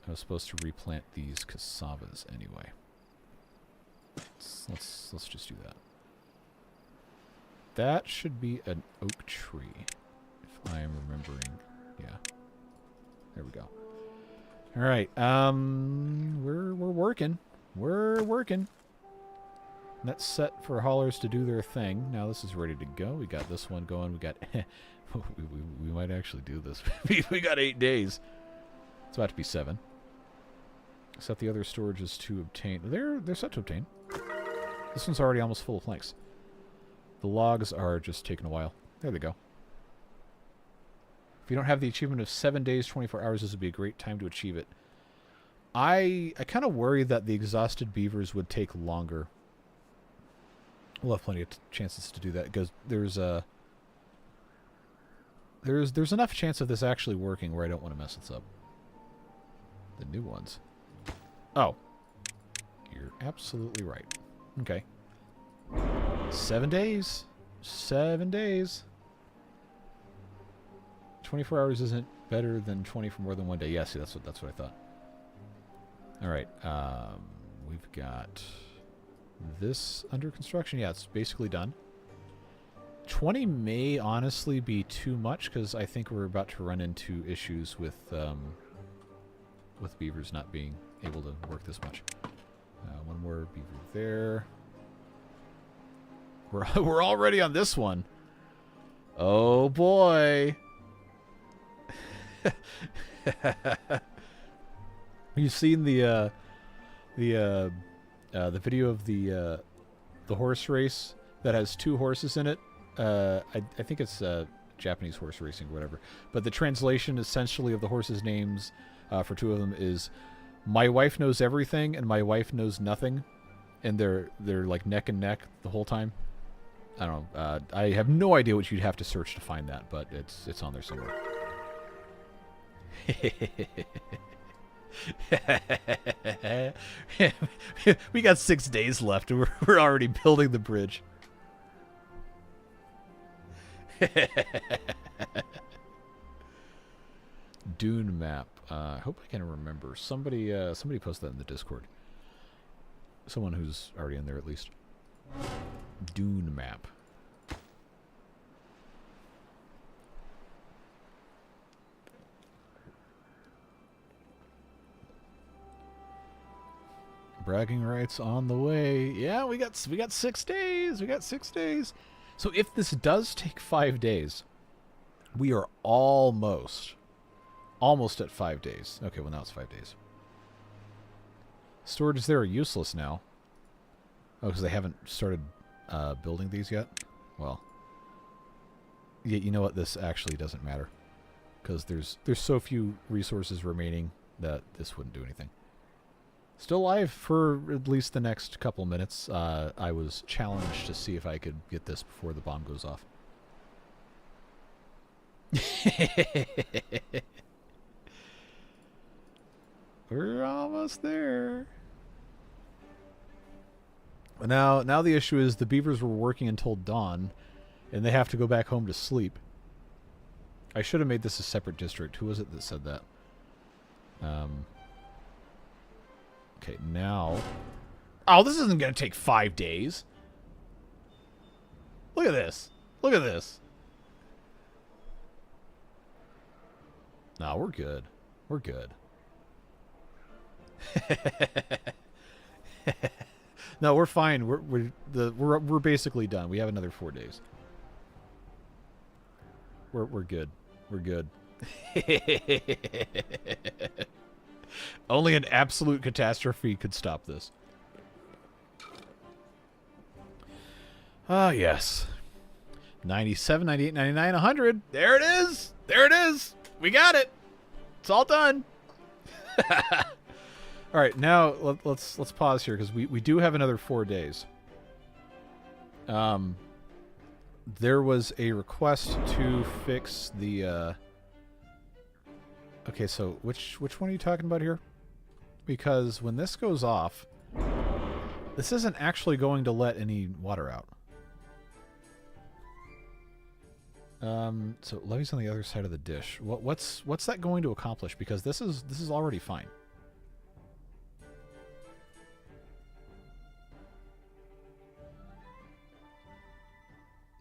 I was supposed to replant these cassavas anyway. Let's just do that. That should be an oak tree, if I'm remembering. Yeah. There we go. All right. We're working. We're working. That's set for haulers to do their thing. Now this is ready to go. We got this one going. We got. we might actually do this. We got 8 days. It's about to be 7. Set the other storages to obtain. They're set to obtain. This one's already almost full of planks. The logs are just taking a while. There they go. If you don't have the achievement of 7 days, 24 hours, this would be a great time to achieve it. I kind of worry that the exhausted beavers would take longer. We'll have plenty of chances to do that because there's enough chance of this actually working where I don't want to mess this up. The new ones. Oh. You're absolutely right. Okay. 7 days. 7 days. 24 hours isn't better than 20 for more than 1 day. Yes, that's what I thought. All right. We've got this under construction. Yeah, it's basically done. 20 may honestly be too much because I think we're about to run into issues with beavers not being able to work this much. One more beaver there. We're already on this one. Oh boy. You've seen the video of the horse race that has 2 horses in it. I think it's Japanese horse racing or whatever. But the translation essentially of the horses' names for 2 of them is "My wife knows everything" and "My wife knows nothing," and they're like neck and neck the whole time. I don't know. I have no idea what you'd have to search to find that, but it's on there somewhere. We got 6 days left, and we're already building the bridge. Dune map. I hope I can remember. Somebody posted that in the Discord. Someone who's already in there, at least. Dune map. Bragging rights on the way. Yeah, we got 6 days. We got 6 days. So if this does take 5 days, we are almost at 5 days. Okay, well now it's 5 days. Storages there are useless now. Oh, because they haven't started building these yet? Well, yeah, you know what? This actually doesn't matter. Because there's so few resources remaining that this wouldn't do anything. Still alive for at least the next couple minutes. I was challenged to see if I could get this before the bomb goes off. We're almost there. Now the issue is the beavers were working until dawn, and they have to go back home to sleep. I should have made this a separate district. Who was it that said that? Okay, now... Oh, this isn't going to take 5 days. Look at this. Look at this. No, we're good. We're good. No, we're fine. We're basically done. We have another 4 days. We're good. We're good. Only an absolute catastrophe could stop this. Ah, yes. 97, 98, 99, 100. There it is. There it is. We got it. It's all done. All right, now let's pause here because we do have another 4 days. There was a request to fix the. Okay, so which one are you talking about here? Because when this goes off, this isn't actually going to let any water out. So levees on the other side of the dish. What's that going to accomplish? Because this is already fine.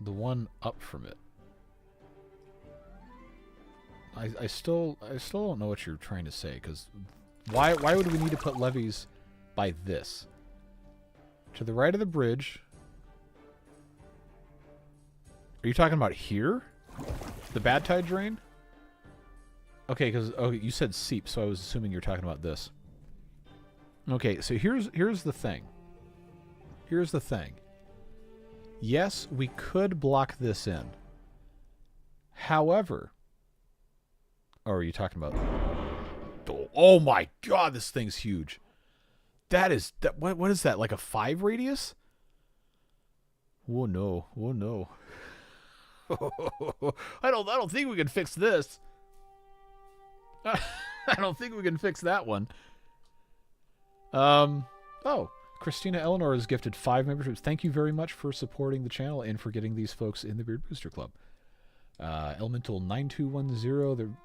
The one up from it. I still don't know what you're trying to say, because why would we need to put levees by this? To the right of the bridge. Are you talking about here? The bad tide drain? Okay, because you said seep, so I was assuming you're talking about this. Okay, so here's the thing. Here's the thing. Yes, we could block this in. However, are you talking about? Oh my God, this thing's huge. That is what is that? Like a 5 radius? Oh no! Oh no! I don't think we can fix this. I don't think we can fix that one. Oh, Christina Eleanor has gifted 5 memberships. Thank you very much for supporting the channel and for getting these folks in the Beard Booster Club. Elemental 9210.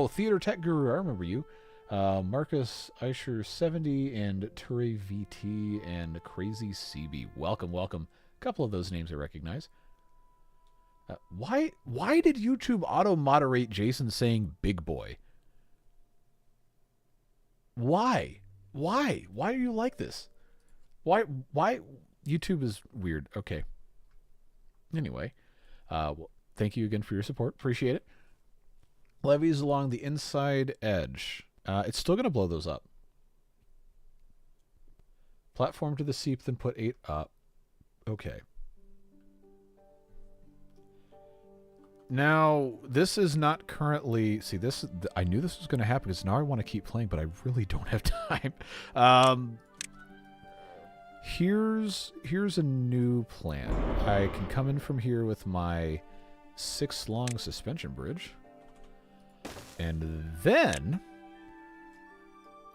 Theater Tech Guru, I remember you. Marcus Eicher 70 and Ture VT and Crazy CB. Welcome, welcome. A couple of those names I recognize. Why did YouTube auto moderate Jason saying big boy? Why are you like this? Why YouTube is weird. Okay. Anyway, well, thank you again for your support. Appreciate it. Levees along the inside edge. It's still going to blow those up. Platform to the seep, then put 8 up. Okay. Now, this is not currently... See, this... I knew this was going to happen because now I want to keep playing, but I really don't have time. Here's a new plan. I can come in from here with my 6-long suspension bridge. And then...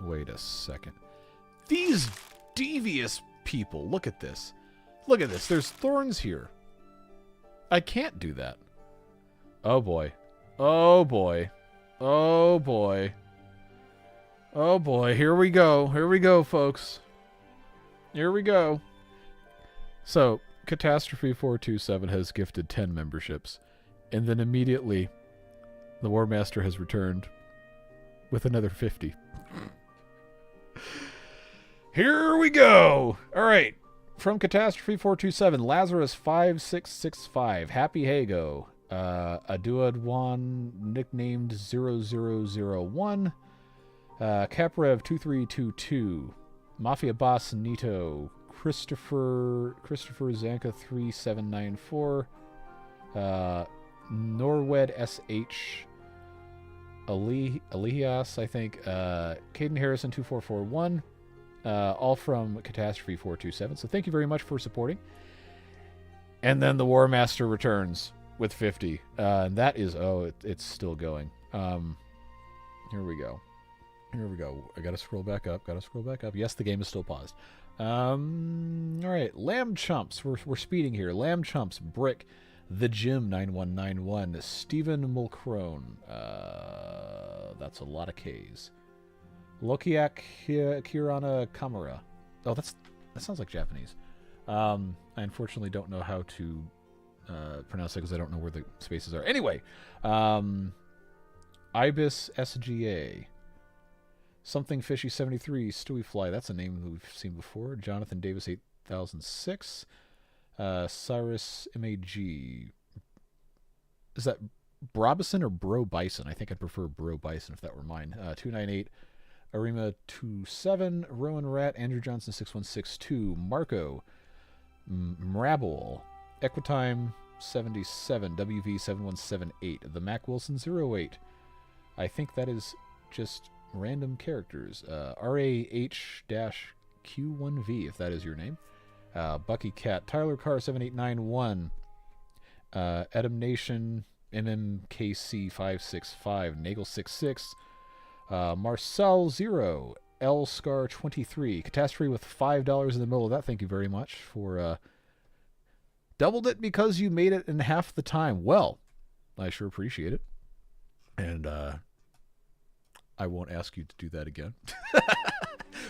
Wait a second. These devious people. Look at this. Look at this. There's thorns here. I can't do that. Oh boy. Oh boy. Oh boy. Oh boy. Here we go. Here we go, folks. Here we go. So, Catastrophe427 has gifted 10 memberships. And then immediately, the War Master has returned with another 50. Here we go! Alright. From Catastrophe427, Lazarus5665, Happy Hago, Aduadwan, nicknamed 0001, Caprev2322, Mafia Boss Nito, Christopher Zanka 3794, Norwed SH, Elias, I think, Caden Harrison 2441, all from Catastrophe427. So thank you very much for supporting. And then the War Master returns with 50. And that is, it's still going. Here we go. I gotta scroll back up. Yes, the game is still paused. All right, Lamb Chumps. We're speeding here. Lamb Chumps, Brick, The Gym 9191, Stephen Mulcrone. That's a lot of K's. Lokiak Kirana Kamara. Oh, that sounds like Japanese. I unfortunately don't know how to pronounce it because I don't know where the spaces are. Anyway, Ibis SGA. Something Fishy 73, Stewie Fly. That's a name that we've seen before. Jonathan Davis 8006. Cyrus MAG. Is that Brobison or Bro Bison? I think I'd prefer Bro Bison if that were mine. 298. Arima 27. Rowan Rat. Andrew Johnson 6162. Marco. Mrabble. Equitime 77. WV 7178. The Mac Wilson 08. I think that is just random characters. RAH-Q1V, if that is your name. Bucky Cat, Tyler Carr 7891, Edom Nation, MMKC 565, Nagel 66, Marcel 0, L Scar 23, Catastrophe with $5 in the middle of that. Thank you very much for doubled it because you made it in half the time. Well, I sure appreciate it, and I won't ask you to do that again.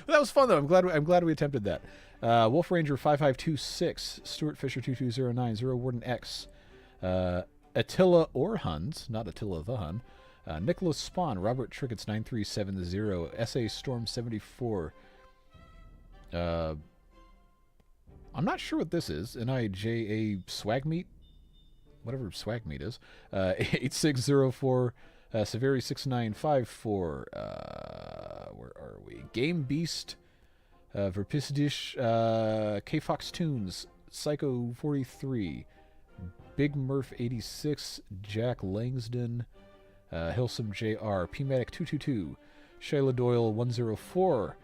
That was fun though. I'm glad we attempted that. Wolf Ranger 5526, Stuart Fisher 2209, Zero Warden X, Attila Orhuns, not Attila the Hun, Nicholas Spawn, Robert Trickets 9370, SA Storm 74. I'm not sure what this is. NIJA Swagmeat, whatever Swagmeat is. 8604. Severi 6954. Where are we? Game Beast. Verpisidish. K Fox Tunes. Psycho 43. Big Murph 86. Jack Langston. Hilsum JR. PMedic 222. Shayla Doyle 104.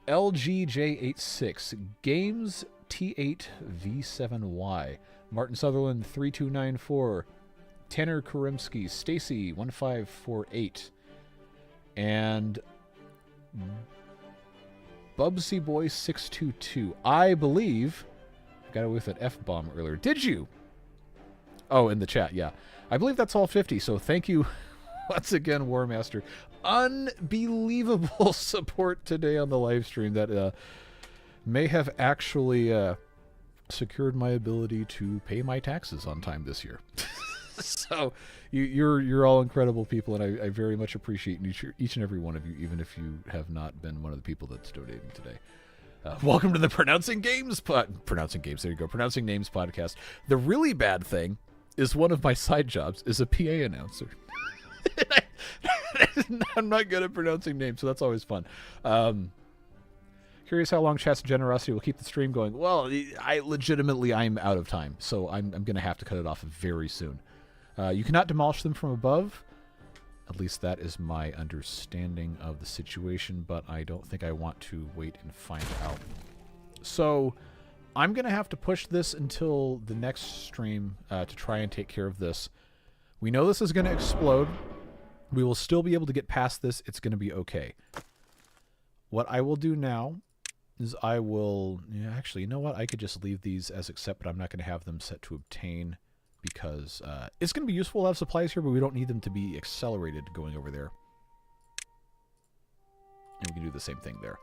LGJ86. Games T8 V7Y. Martin Sutherland 3294. Tanner Karimsky, Stacy 1548, and Bubsy Boy 622. I believe I got away with an F-bomb earlier. Did you? Oh, in the chat, yeah. I believe that's all 50. So thank you once again, War Master. Unbelievable support today on the live stream that may have actually secured my ability to pay my taxes on time this year. So you're all incredible people, and I very much appreciate each and every one of you, even if you have not been one of the people that's donating today. Welcome to the Pronouncing Names podcast. The really bad thing is one of my side jobs is a PA announcer. I'm not good at pronouncing names, so that's always fun. Curious how long Chat's generosity will keep the stream going. Well, I'm out of time, so I'm going to have to cut it off very soon. You cannot demolish them from above. At least that is my understanding of the situation, but I don't think I want to wait and find out. So I'm going to have to push this until the next stream to try and take care of this. We know this is going to explode. We will still be able to get past this. It's going to be okay. What I will do now is I will... Yeah, actually, you know what? I could just leave these as accept, but I'm not going to have them set to obtain, because it's going to be useful to have supplies here, but we don't need them to be accelerated going over there. And we can do the same thing there.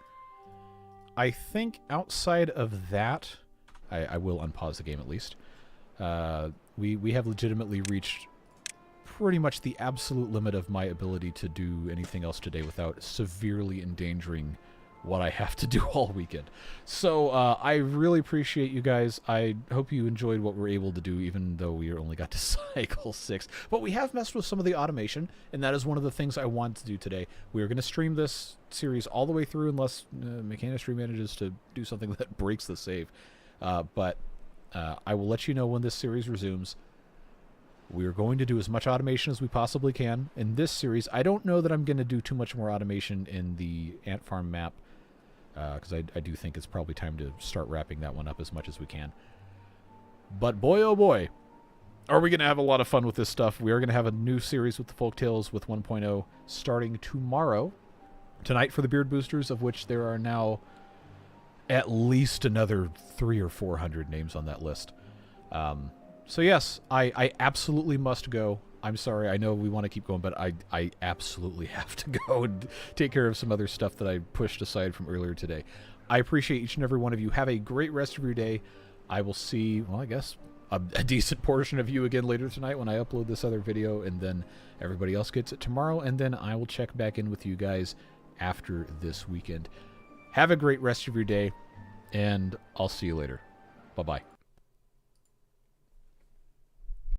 I think outside of that, I will unpause the game at least. We have legitimately reached pretty much the absolute limit of my ability to do anything else today without severely endangering what I have to do all weekend. So I really appreciate you guys. I hope you enjoyed what we're able to do, even though we only got to cycle 6. But we have messed with some of the automation, and that is one of the things I wanted to do today. We are going to stream this series all the way through unless Mechanistry manages to do something that breaks the save. But I will let you know when this series resumes. We are going to do as much automation as we possibly can in this series. I don't know that I'm going to do too much more automation in the ant farm map, because I do think it's probably time to start wrapping that one up as much as we can. But boy, oh boy, are we going to have a lot of fun with this stuff. We are going to have a new series with the Folktales with 1.0 starting tomorrow. Tonight for the Beard Boosters, of which there are now at least another 300 or 400 names on that list. So yes, I absolutely must go. I'm sorry, I know we want to keep going, but I absolutely have to go and take care of some other stuff that I pushed aside from earlier today. I appreciate each and every one of you. Have a great rest of your day. I will see, well, I guess, a decent portion of you again later tonight when I upload this other video, and then everybody else gets it tomorrow, and then I will check back in with you guys after this weekend. Have a great rest of your day, and I'll see you later. Bye-bye.